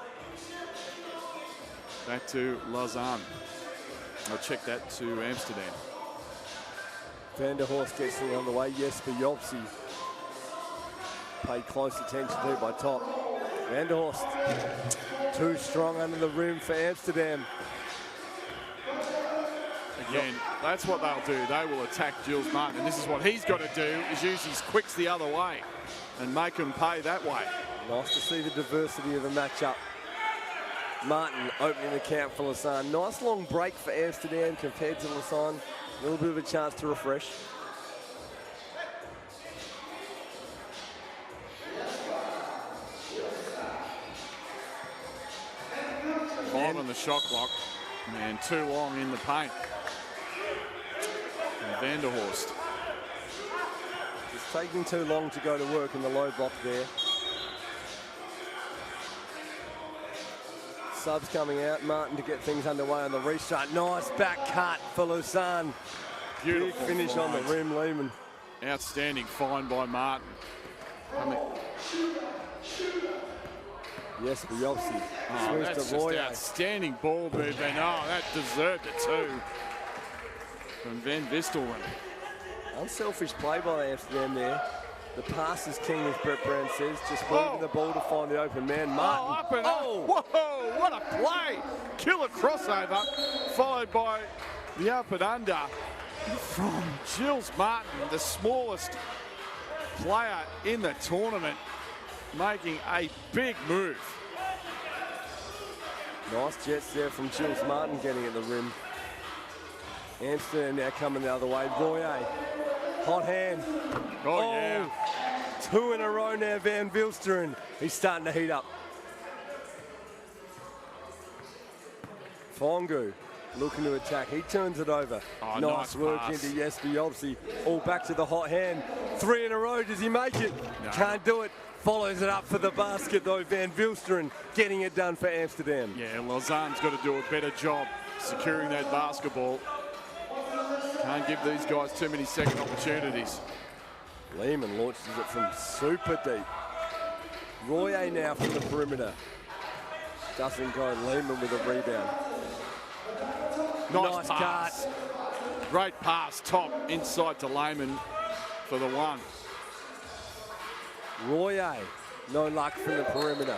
Speaker 2: Back to Lausanne. I'll check that to Amsterdam.
Speaker 1: Van der Horst gets it on the way. Jesper Jobsy paid close attention to by top. Van der Horst too strong under the rim for Amsterdam.
Speaker 2: Again, that's what they'll do. They will attack Jules Martin, and this is what he's got to do, is use his quicks the other way and make him pay that way.
Speaker 1: Nice to see the diversity of the matchup. Martin opening the count for Lausanne. Nice long break for Amsterdam compared to Lausanne. A little bit of a chance to refresh.
Speaker 2: 5 on the shot clock, and 2 long in the paint. And Van der Horst.
Speaker 1: It's taking too long to go to work in the low block there. Subs coming out. Martin to get things underway on the restart. Nice back cut for Lausanne.
Speaker 2: Beautiful
Speaker 1: big finish on the rim, Lehman.
Speaker 2: Outstanding find by Martin.
Speaker 1: Yes, for Jobsy.
Speaker 2: Oh, that's just outstanding ball movement. Oh, that deserved it too. From Van Vistelrooy.
Speaker 1: Unselfish play by Amsterdam there. The pass is king, as Brett Brown says. Just moving the ball to find the open man. Martin.
Speaker 2: Oh, up and up. Whoa, what a play. Killer crossover, followed by the up and under from Jules Martin, the smallest player in the tournament, making a big move.
Speaker 1: Nice jets there from Jules Martin getting at the rim. Amsterdam now coming the other way. Royer, hot hand.
Speaker 2: Oh yeah.
Speaker 1: 2 in a row now, Van Vilsteren. He's starting to heat up. Fongu looking to attack. He turns it over.
Speaker 2: Oh,
Speaker 1: nice work
Speaker 2: pass.
Speaker 1: into Jesper Jobsy. All back to the hot hand. 3 in a row. Does he make it?
Speaker 2: No.
Speaker 1: Can't do it. Follows it up for the basket, though. Van Vilsteren getting it done for Amsterdam.
Speaker 2: Yeah, Lausanne's got to do a better job securing that basketball. Can't give these guys too many second opportunities.
Speaker 1: Lehman launches it from super deep. Royer now from the perimeter. Doesn't go. Lehman with a rebound.
Speaker 2: Nice pass. Great pass, top inside to Lehman. for the one.
Speaker 1: Royer, no luck from the perimeter.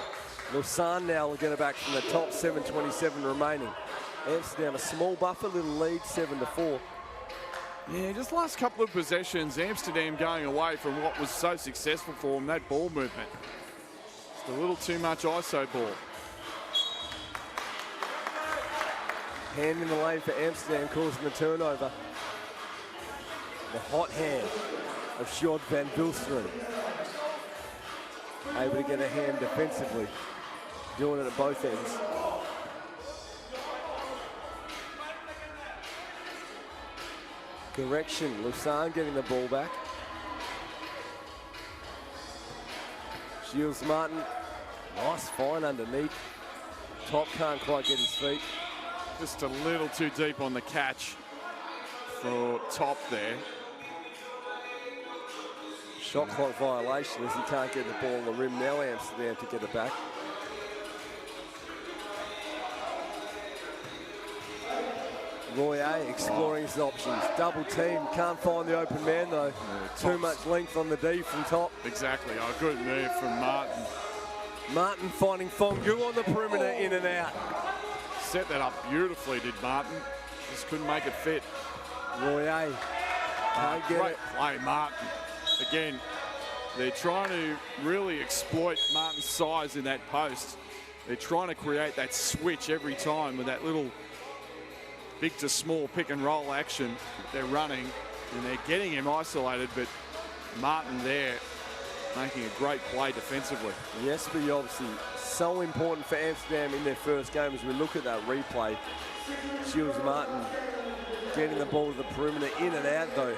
Speaker 1: Lausanne now will get it back from the top, 7:27 remaining. Amsterdam a small buffer, little lead, 7-4.
Speaker 2: Yeah, just last couple of possessions, Amsterdam going away from what was so successful for them, that ball movement. Just a little too much ISO ball.
Speaker 1: Hand in the lane for Amsterdam, causing the turnover. The hot hand of Sjord van Bilsteren. Able to get a hand defensively. Doing it at both ends. Correction, Lausanne getting the ball back. Gilles Martin, nice find underneath. Top can't quite get his feet.
Speaker 2: Just a little too deep on the catch for Top there.
Speaker 1: Shot clock violation as he can't get the ball on the rim. Now Amsterdam to get it back. Royer exploring his options. Double team, can't find the open man though. Too much length on the D from Top.
Speaker 2: Exactly, a good move from Martin.
Speaker 1: Martin finding Fongu on the perimeter, in and out.
Speaker 2: Set that up beautifully, did Martin. Just couldn't make it fit.
Speaker 1: Royer can't get
Speaker 2: great
Speaker 1: it.
Speaker 2: play, Martin. Again, they're trying to really exploit Martin's size in that post. They're trying to create that switch every time with that little big to small pick and roll action they're running, and they're getting him isolated, but Martin there making a great play defensively.
Speaker 1: Yes, but obviously so important for Amsterdam in their first game as we look at that replay. Gilles Martin getting the ball to the perimeter, in and out though.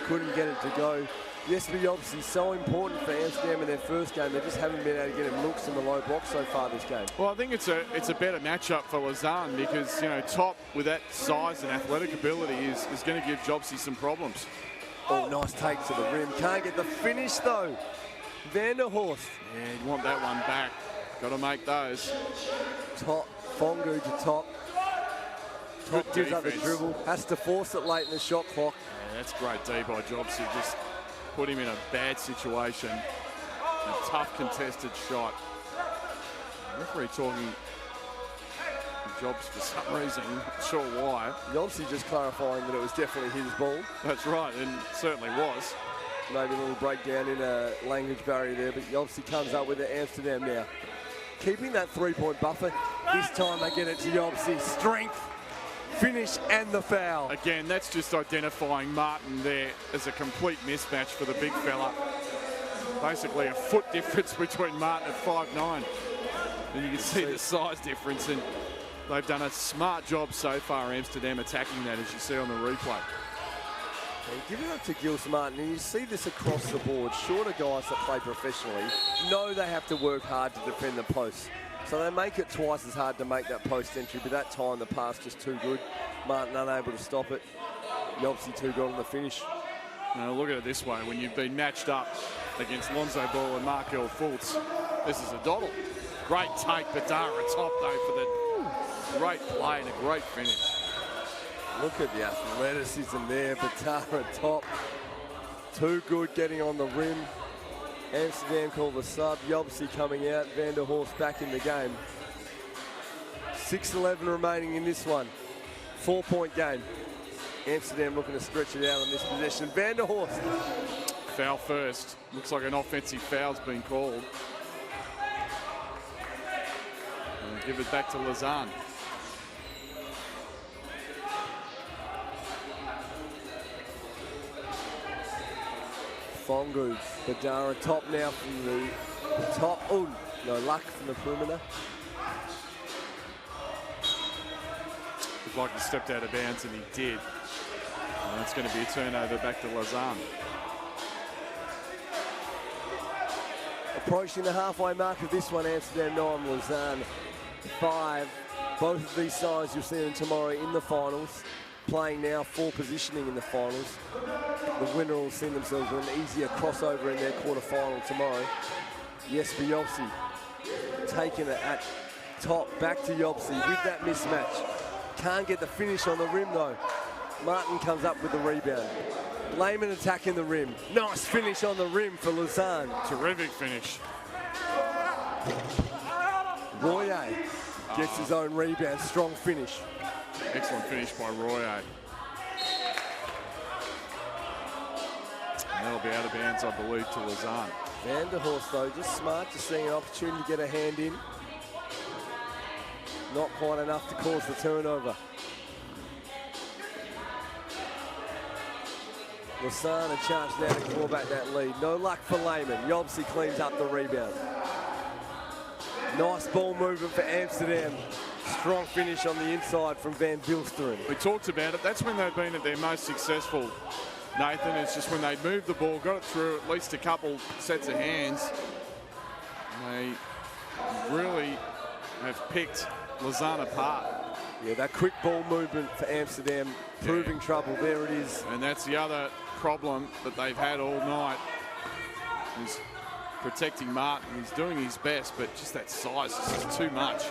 Speaker 1: Couldn't get it to go. Yes, but obviously so important for Amsterdam in their first game. They just haven't been able to get him looks in the low block so far this game.
Speaker 2: Well, I think it's a better matchup for Lausanne because, you know, Top with that size and athletic ability is going to give Jobsy some problems.
Speaker 1: Oh, nice take to the rim. Can't get the finish though. Vanderhorst.
Speaker 2: Yeah, you want that one back. Got to make those.
Speaker 1: Top, Fongu to Top. Top gives up the
Speaker 2: defense.
Speaker 1: dribble. Has to force it late in the shot clock.
Speaker 2: Yeah, that's great D by Jobsy. Just put him in a bad situation. A tough contested shot. Referee talking Jobs for some reason, not sure why.
Speaker 1: Obviously just clarifying that it was definitely his ball.
Speaker 2: That's right, and certainly was.
Speaker 1: Maybe a little breakdown in a language barrier there, but he obviously comes up with it. Amsterdam now. Keeping that three-point buffer. This time they get it to Jobsy. Strength, finish, and the foul.
Speaker 2: Again, that's just identifying Martin there as a complete mismatch for the big fella. Basically a foot difference between Martin at 5'9". And you can see the size difference, and they've done a smart job so far, Amsterdam, attacking that, as you see on the replay.
Speaker 1: Give it up to Gilles Martin, and you see this across the board. Shorter guys that play professionally know they have to work hard to defend the post. So they make it twice as hard to make that post entry, but that time the pass just too good. Martin unable to stop it. He obviously too good on the finish.
Speaker 2: Now look at it this way, when you've been matched up against Lonzo Ball and Markel Fultz, this is a doddle. Great take, Badara Top though for the great play and a great finish.
Speaker 1: Look at the athleticism there, Badara Top. Too good getting on the rim. Amsterdam called the sub. Jobsy coming out. Vanderhorst back in the game. 6:11 remaining in this one. 4-point game. Amsterdam looking to stretch it out on this possession. Vanderhorst.
Speaker 2: Foul first. Looks like an offensive foul's been called. And give it back to Lausanne.
Speaker 1: Fongu, Badara Top now from the top. Oh, no luck from the perimeter.
Speaker 2: Looked like he stepped out of bounds, and he did. And it's going to be a turnover back to Lausanne.
Speaker 1: Approaching the halfway mark of this one, Amsterdam 9, Lausanne 5. Both of these sides you'll see them tomorrow in the finals. Playing now for positioning in the finals. The winner will see themselves with an easier crossover in their quarter-final tomorrow. Jesper Jobsy taking it at Top, back to Jobsy with that mismatch. Can't get the finish on the rim though. Martin comes up with the rebound. Lehman attacking the rim. Nice finish on the rim for Lausanne.
Speaker 2: Terrific finish.
Speaker 1: Royer gets his own rebound. Strong finish.
Speaker 2: Excellent finish by Royer. And that'll be out of bounds, I believe, to Lausanne.
Speaker 1: Van der Horst, though, just smart to see an opportunity to get a hand in. Not quite enough to cause the turnover. Lausanne a chance now to claw back that lead. No luck for Lehman. Yobsy cleans up the rebound. Nice ball movement for Amsterdam. Strong finish on the inside from Van Vilsteren.
Speaker 2: We talked about it. That's when they've been at their most successful, Nathan. It's just when they moved the ball, got it through at least a couple sets of hands. They really have picked Lausanne apart.
Speaker 1: Yeah, that quick ball movement for Amsterdam proving trouble. There it is.
Speaker 2: And that's the other problem that they've had all night. He's protecting Martin. He's doing his best, but just that size is just too much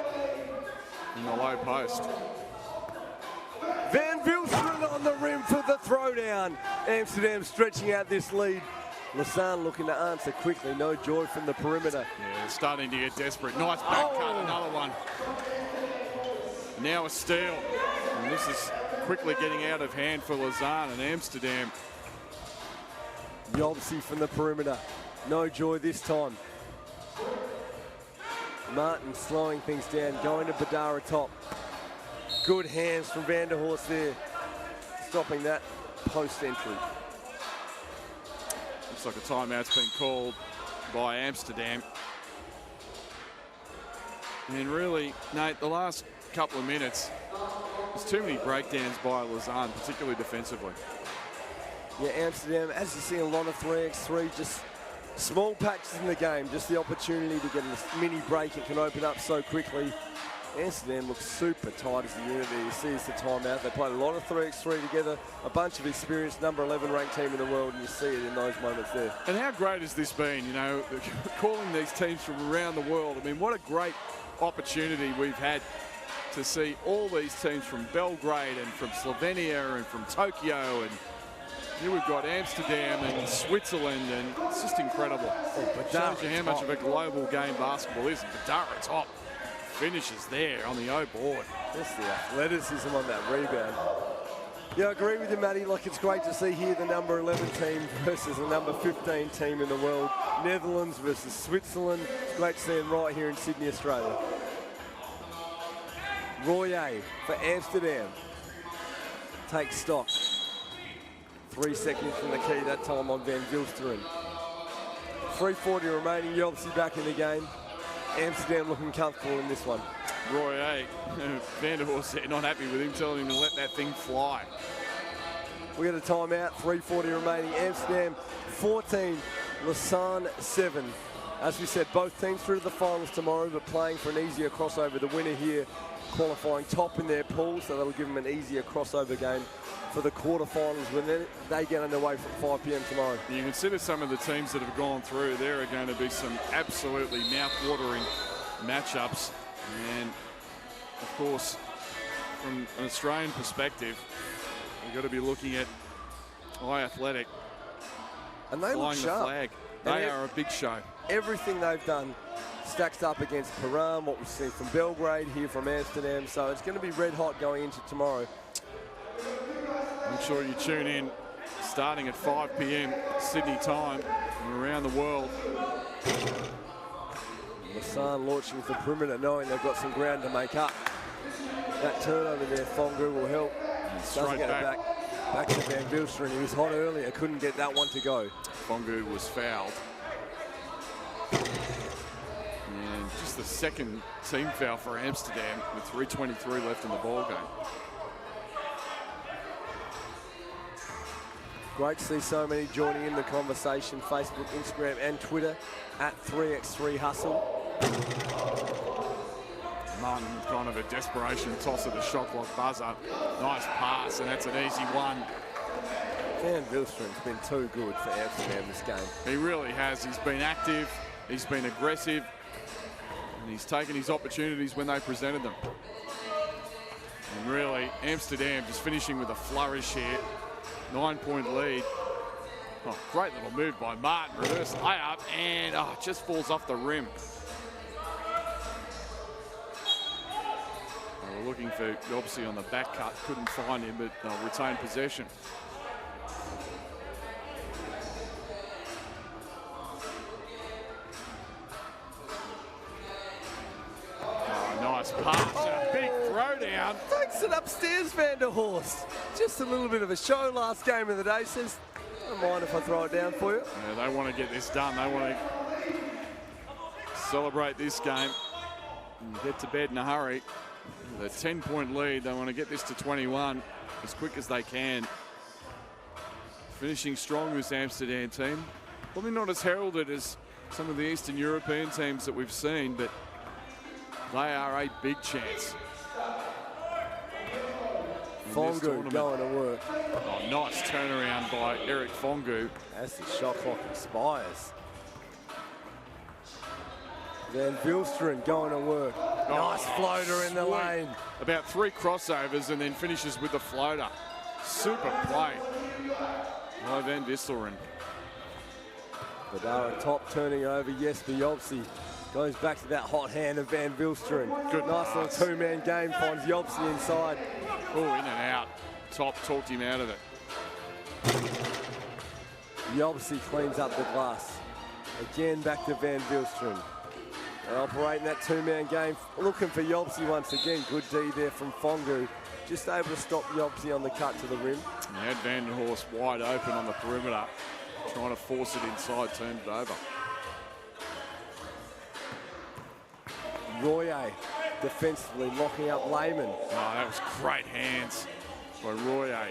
Speaker 2: in the low post.
Speaker 1: Van Vilsteren on the rim for the throwdown. Amsterdam stretching out this lead. Lausanne looking to answer quickly. No joy from the perimeter.
Speaker 2: Yeah, starting to get desperate. Nice back cut, another one. Now a steal. And this is quickly getting out of hand for Lausanne and Amsterdam.
Speaker 1: Yobsy from the perimeter. No joy this time. Martin slowing things down, going to Badara top. Good hands from Van der Horst there, stopping that post entry.
Speaker 2: Looks like a timeout's been called by Amsterdam. And really, Nate, the last couple of minutes, there's too many breakdowns by Lausanne, particularly defensively.
Speaker 1: Yeah, Amsterdam, as you see, a lot of 3x3, just small patches in the game, just the opportunity to get a mini break. It can open up so quickly. Amsterdam looks super tight as a unit there. You see it's the timeout. They played a lot of 3x3 together, a bunch of experienced number 11 ranked team in the world, and you see it in those moments there.
Speaker 2: And how great has this been, you know, calling these teams from around the world. I mean, what a great opportunity we've had to see all these teams from Belgrade and from Slovenia and from Tokyo, and here we've got Amsterdam and Switzerland, and it's just incredible. It shows you how much of a global game basketball is. Badara top finishes there on the O board.
Speaker 1: Just the athleticism on that rebound. Yeah, I agree with you, Matty. Like, it's great to see here the number 11 team versus the number 15 team in the world. Netherlands versus Switzerland. It's great to see them right here in Sydney, Australia. Royer for Amsterdam takes stock. 3 seconds from the key that time on Van Vilsteren. 3:40 remaining. You're obviously back in the game. Amsterdam looking comfortable in this one.
Speaker 2: Royer, Van der Horst not happy with him, telling him to let that thing fly.
Speaker 1: We got a timeout. 3:40 remaining. Amsterdam 14, Lausanne 7. As we said, both teams through to the finals tomorrow, but playing for an easier crossover. The winner here qualifying top in their pool, so that'll give them an easier crossover game for the quarterfinals when they get underway from 5 p.m. tomorrow.
Speaker 2: You consider some of the teams that have gone through, there are going to be some absolutely mouth-watering matchups. And, of course, from an Australian perspective, you've got to be looking at Athletic.
Speaker 1: And they look sharp.
Speaker 2: The flag. They are a big show.
Speaker 1: Everything they've done stacks up against Piran, what we've seen from Belgrade, here from Amsterdam. So it's going to be red hot going into tomorrow.
Speaker 2: Make sure you tune in starting at 5 p.m. Sydney time and around the world.
Speaker 1: Lausanne launching with the perimeter, knowing they've got some ground to make up. That turnover there, Fongu will help. Doesn't get it back to Van Vilsteren. He was hot earlier, couldn't get that one to go.
Speaker 2: Fongu was fouled. And just the second team foul for Amsterdam with 3:23 left in the ball game.
Speaker 1: Great to see so many joining in the conversation. Facebook, Instagram and Twitter at 3x3 Hustle.
Speaker 2: Martin with kind of a desperation toss at the shot clock buzzer. Nice pass, and that's an easy one.
Speaker 1: Van Vilsteren's been too good for Amsterdam this game.
Speaker 2: He really has. He's been active, he's been aggressive, and he's taken his opportunities when they presented them. And really, Amsterdam just finishing with a flourish here. 9-point lead. Oh, great little move by Martin. Reverse layup, and just falls off the rim. They were looking for Yobsey on the back cut. Couldn't find him, but they'll retain possession. Nice pass, a big throwdown.
Speaker 1: Takes it upstairs, Van der Horst. Just a little bit of a show last game of the day. Says, don't mind if I throw it down for you.
Speaker 2: Yeah, they want to get this done. They want to celebrate this game and get to bed in a hurry. With a 10-point lead, they want to get this to 21 as quick as they can. Finishing strong, this Amsterdam team. Probably not as heralded as some of the Eastern European teams that we've seen, but they are a big chance.
Speaker 1: Fongu going to work.
Speaker 2: Oh, nice turnaround by Eric Fongu.
Speaker 1: As the shot clock expires. Van Vilsteren going to work. Nice floater in the lane.
Speaker 2: About 3 crossovers and then finishes with the floater. Super play by Van Vilsteren.
Speaker 1: Badara top turning over Jesper Jobsey. Goes back to that hot hand of Van Vilsteren.
Speaker 2: Good
Speaker 1: nice
Speaker 2: pass.
Speaker 1: Little two-man game, finds Jobsey inside.
Speaker 2: Oh, in and out. Top talked him out of it.
Speaker 1: Jobsey cleans up the glass. Again back to Van Vilsteren. They're operating that two-man game, looking for Jobsey once again. Good D there from Fongu. Just able to stop Jobsey on the cut to the rim.
Speaker 2: And they had Van der Horst wide open on the perimeter, trying to force it inside, turned it over.
Speaker 1: Royer defensively locking up Lehman.
Speaker 2: Oh, that was great hands by Royer.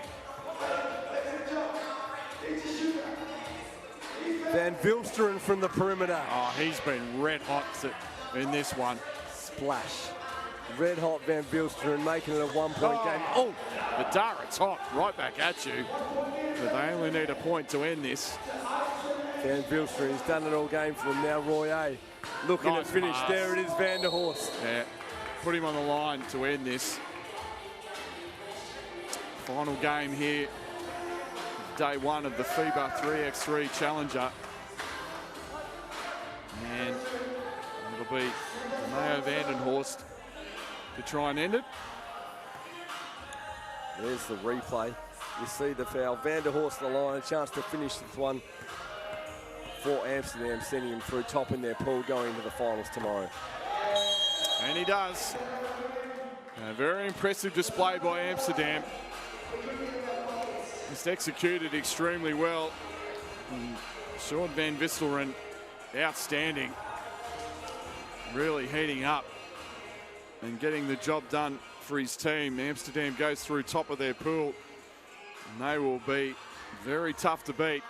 Speaker 1: Van Vilsteren from the perimeter.
Speaker 2: Oh, he's been red hot in this one.
Speaker 1: Splash. Red hot Van Vilsteren making it a one-point game. Oh,
Speaker 2: Badara top, right back at you. But they only need a point to end this.
Speaker 1: Van Vilsteren, he's done it all game for them now. Royer looking to finish.
Speaker 2: Pass.
Speaker 1: There it is, Van der Horst.
Speaker 2: Yeah, put him on the line to end this. Final game here, day one of the FIBA 3x3 Challenger. And it'll be Mayo Van den Horst to try and end it.
Speaker 1: There's the replay. You see the foul. Van der Horst on the line, a chance to finish this one for Amsterdam, sending him through top in their pool going into the finals tomorrow.
Speaker 2: And he does. A very impressive display by Amsterdam. Just executed extremely well. And Sean Van Vilsteren, outstanding. Really heating up and getting the job done for his team. Amsterdam goes through top of their pool, and they will be very tough to beat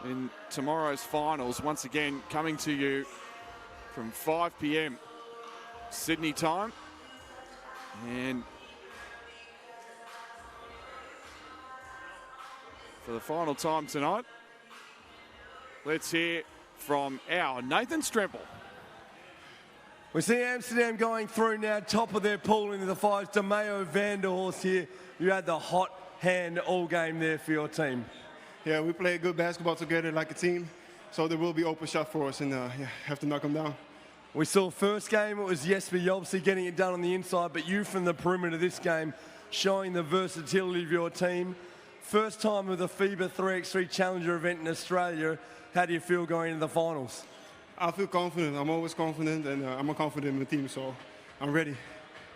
Speaker 2: in tomorrow's finals. Once again, coming to you from 5 p.m. Sydney time. And for the final time tonight, let's hear from our Nathan Stremple.
Speaker 1: We see Amsterdam going through now, top of their pool into the fives. DeMeo Van der Horst here. You had the hot hand all game there for your team.
Speaker 11: Yeah, we play good basketball together like a team, so there will be open shot for us, and have to knock them down.
Speaker 1: We saw first game, it was Jesper Jobsey getting it done on the inside, but you from the perimeter this game, showing the versatility of your team. First time with a FIBA 3x3 Challenger event in Australia. How do you feel going into the finals?
Speaker 11: I feel confident. I'm always confident, and I'm confident in the team, so I'm ready.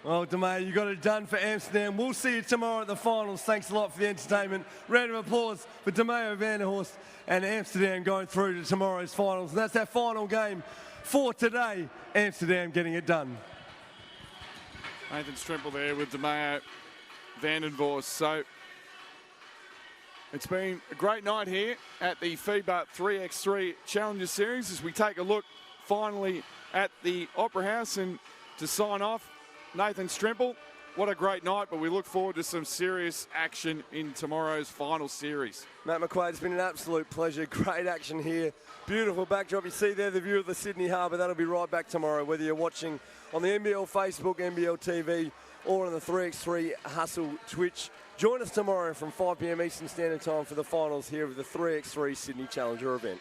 Speaker 1: Well, DeMay, you got it done for Amsterdam. We'll see you tomorrow at the finals. Thanks a lot for the entertainment. Round of applause for DeMeo Van der Horst and Amsterdam going through to tomorrow's finals. And that's our final game for today. Amsterdam getting it done.
Speaker 2: Nathan Stremple there with DeMeo Van den Horst. So it's been a great night here at the FIBA 3x3 Challenger Series as we take a look finally at the Opera House. And to sign off, Nathan Stremple, what a great night, but we look forward to some serious action in tomorrow's final series.
Speaker 1: Matt McQuaid, it's been an absolute pleasure. Great action here. Beautiful backdrop. You see there the view of the Sydney Harbour. That'll be right back tomorrow, whether you're watching on the NBL Facebook, NBL TV, or on the 3x3 Hustle Twitch. Join us tomorrow from 5 p.m. Eastern Standard Time for the finals here of the 3x3 Sydney Challenger event.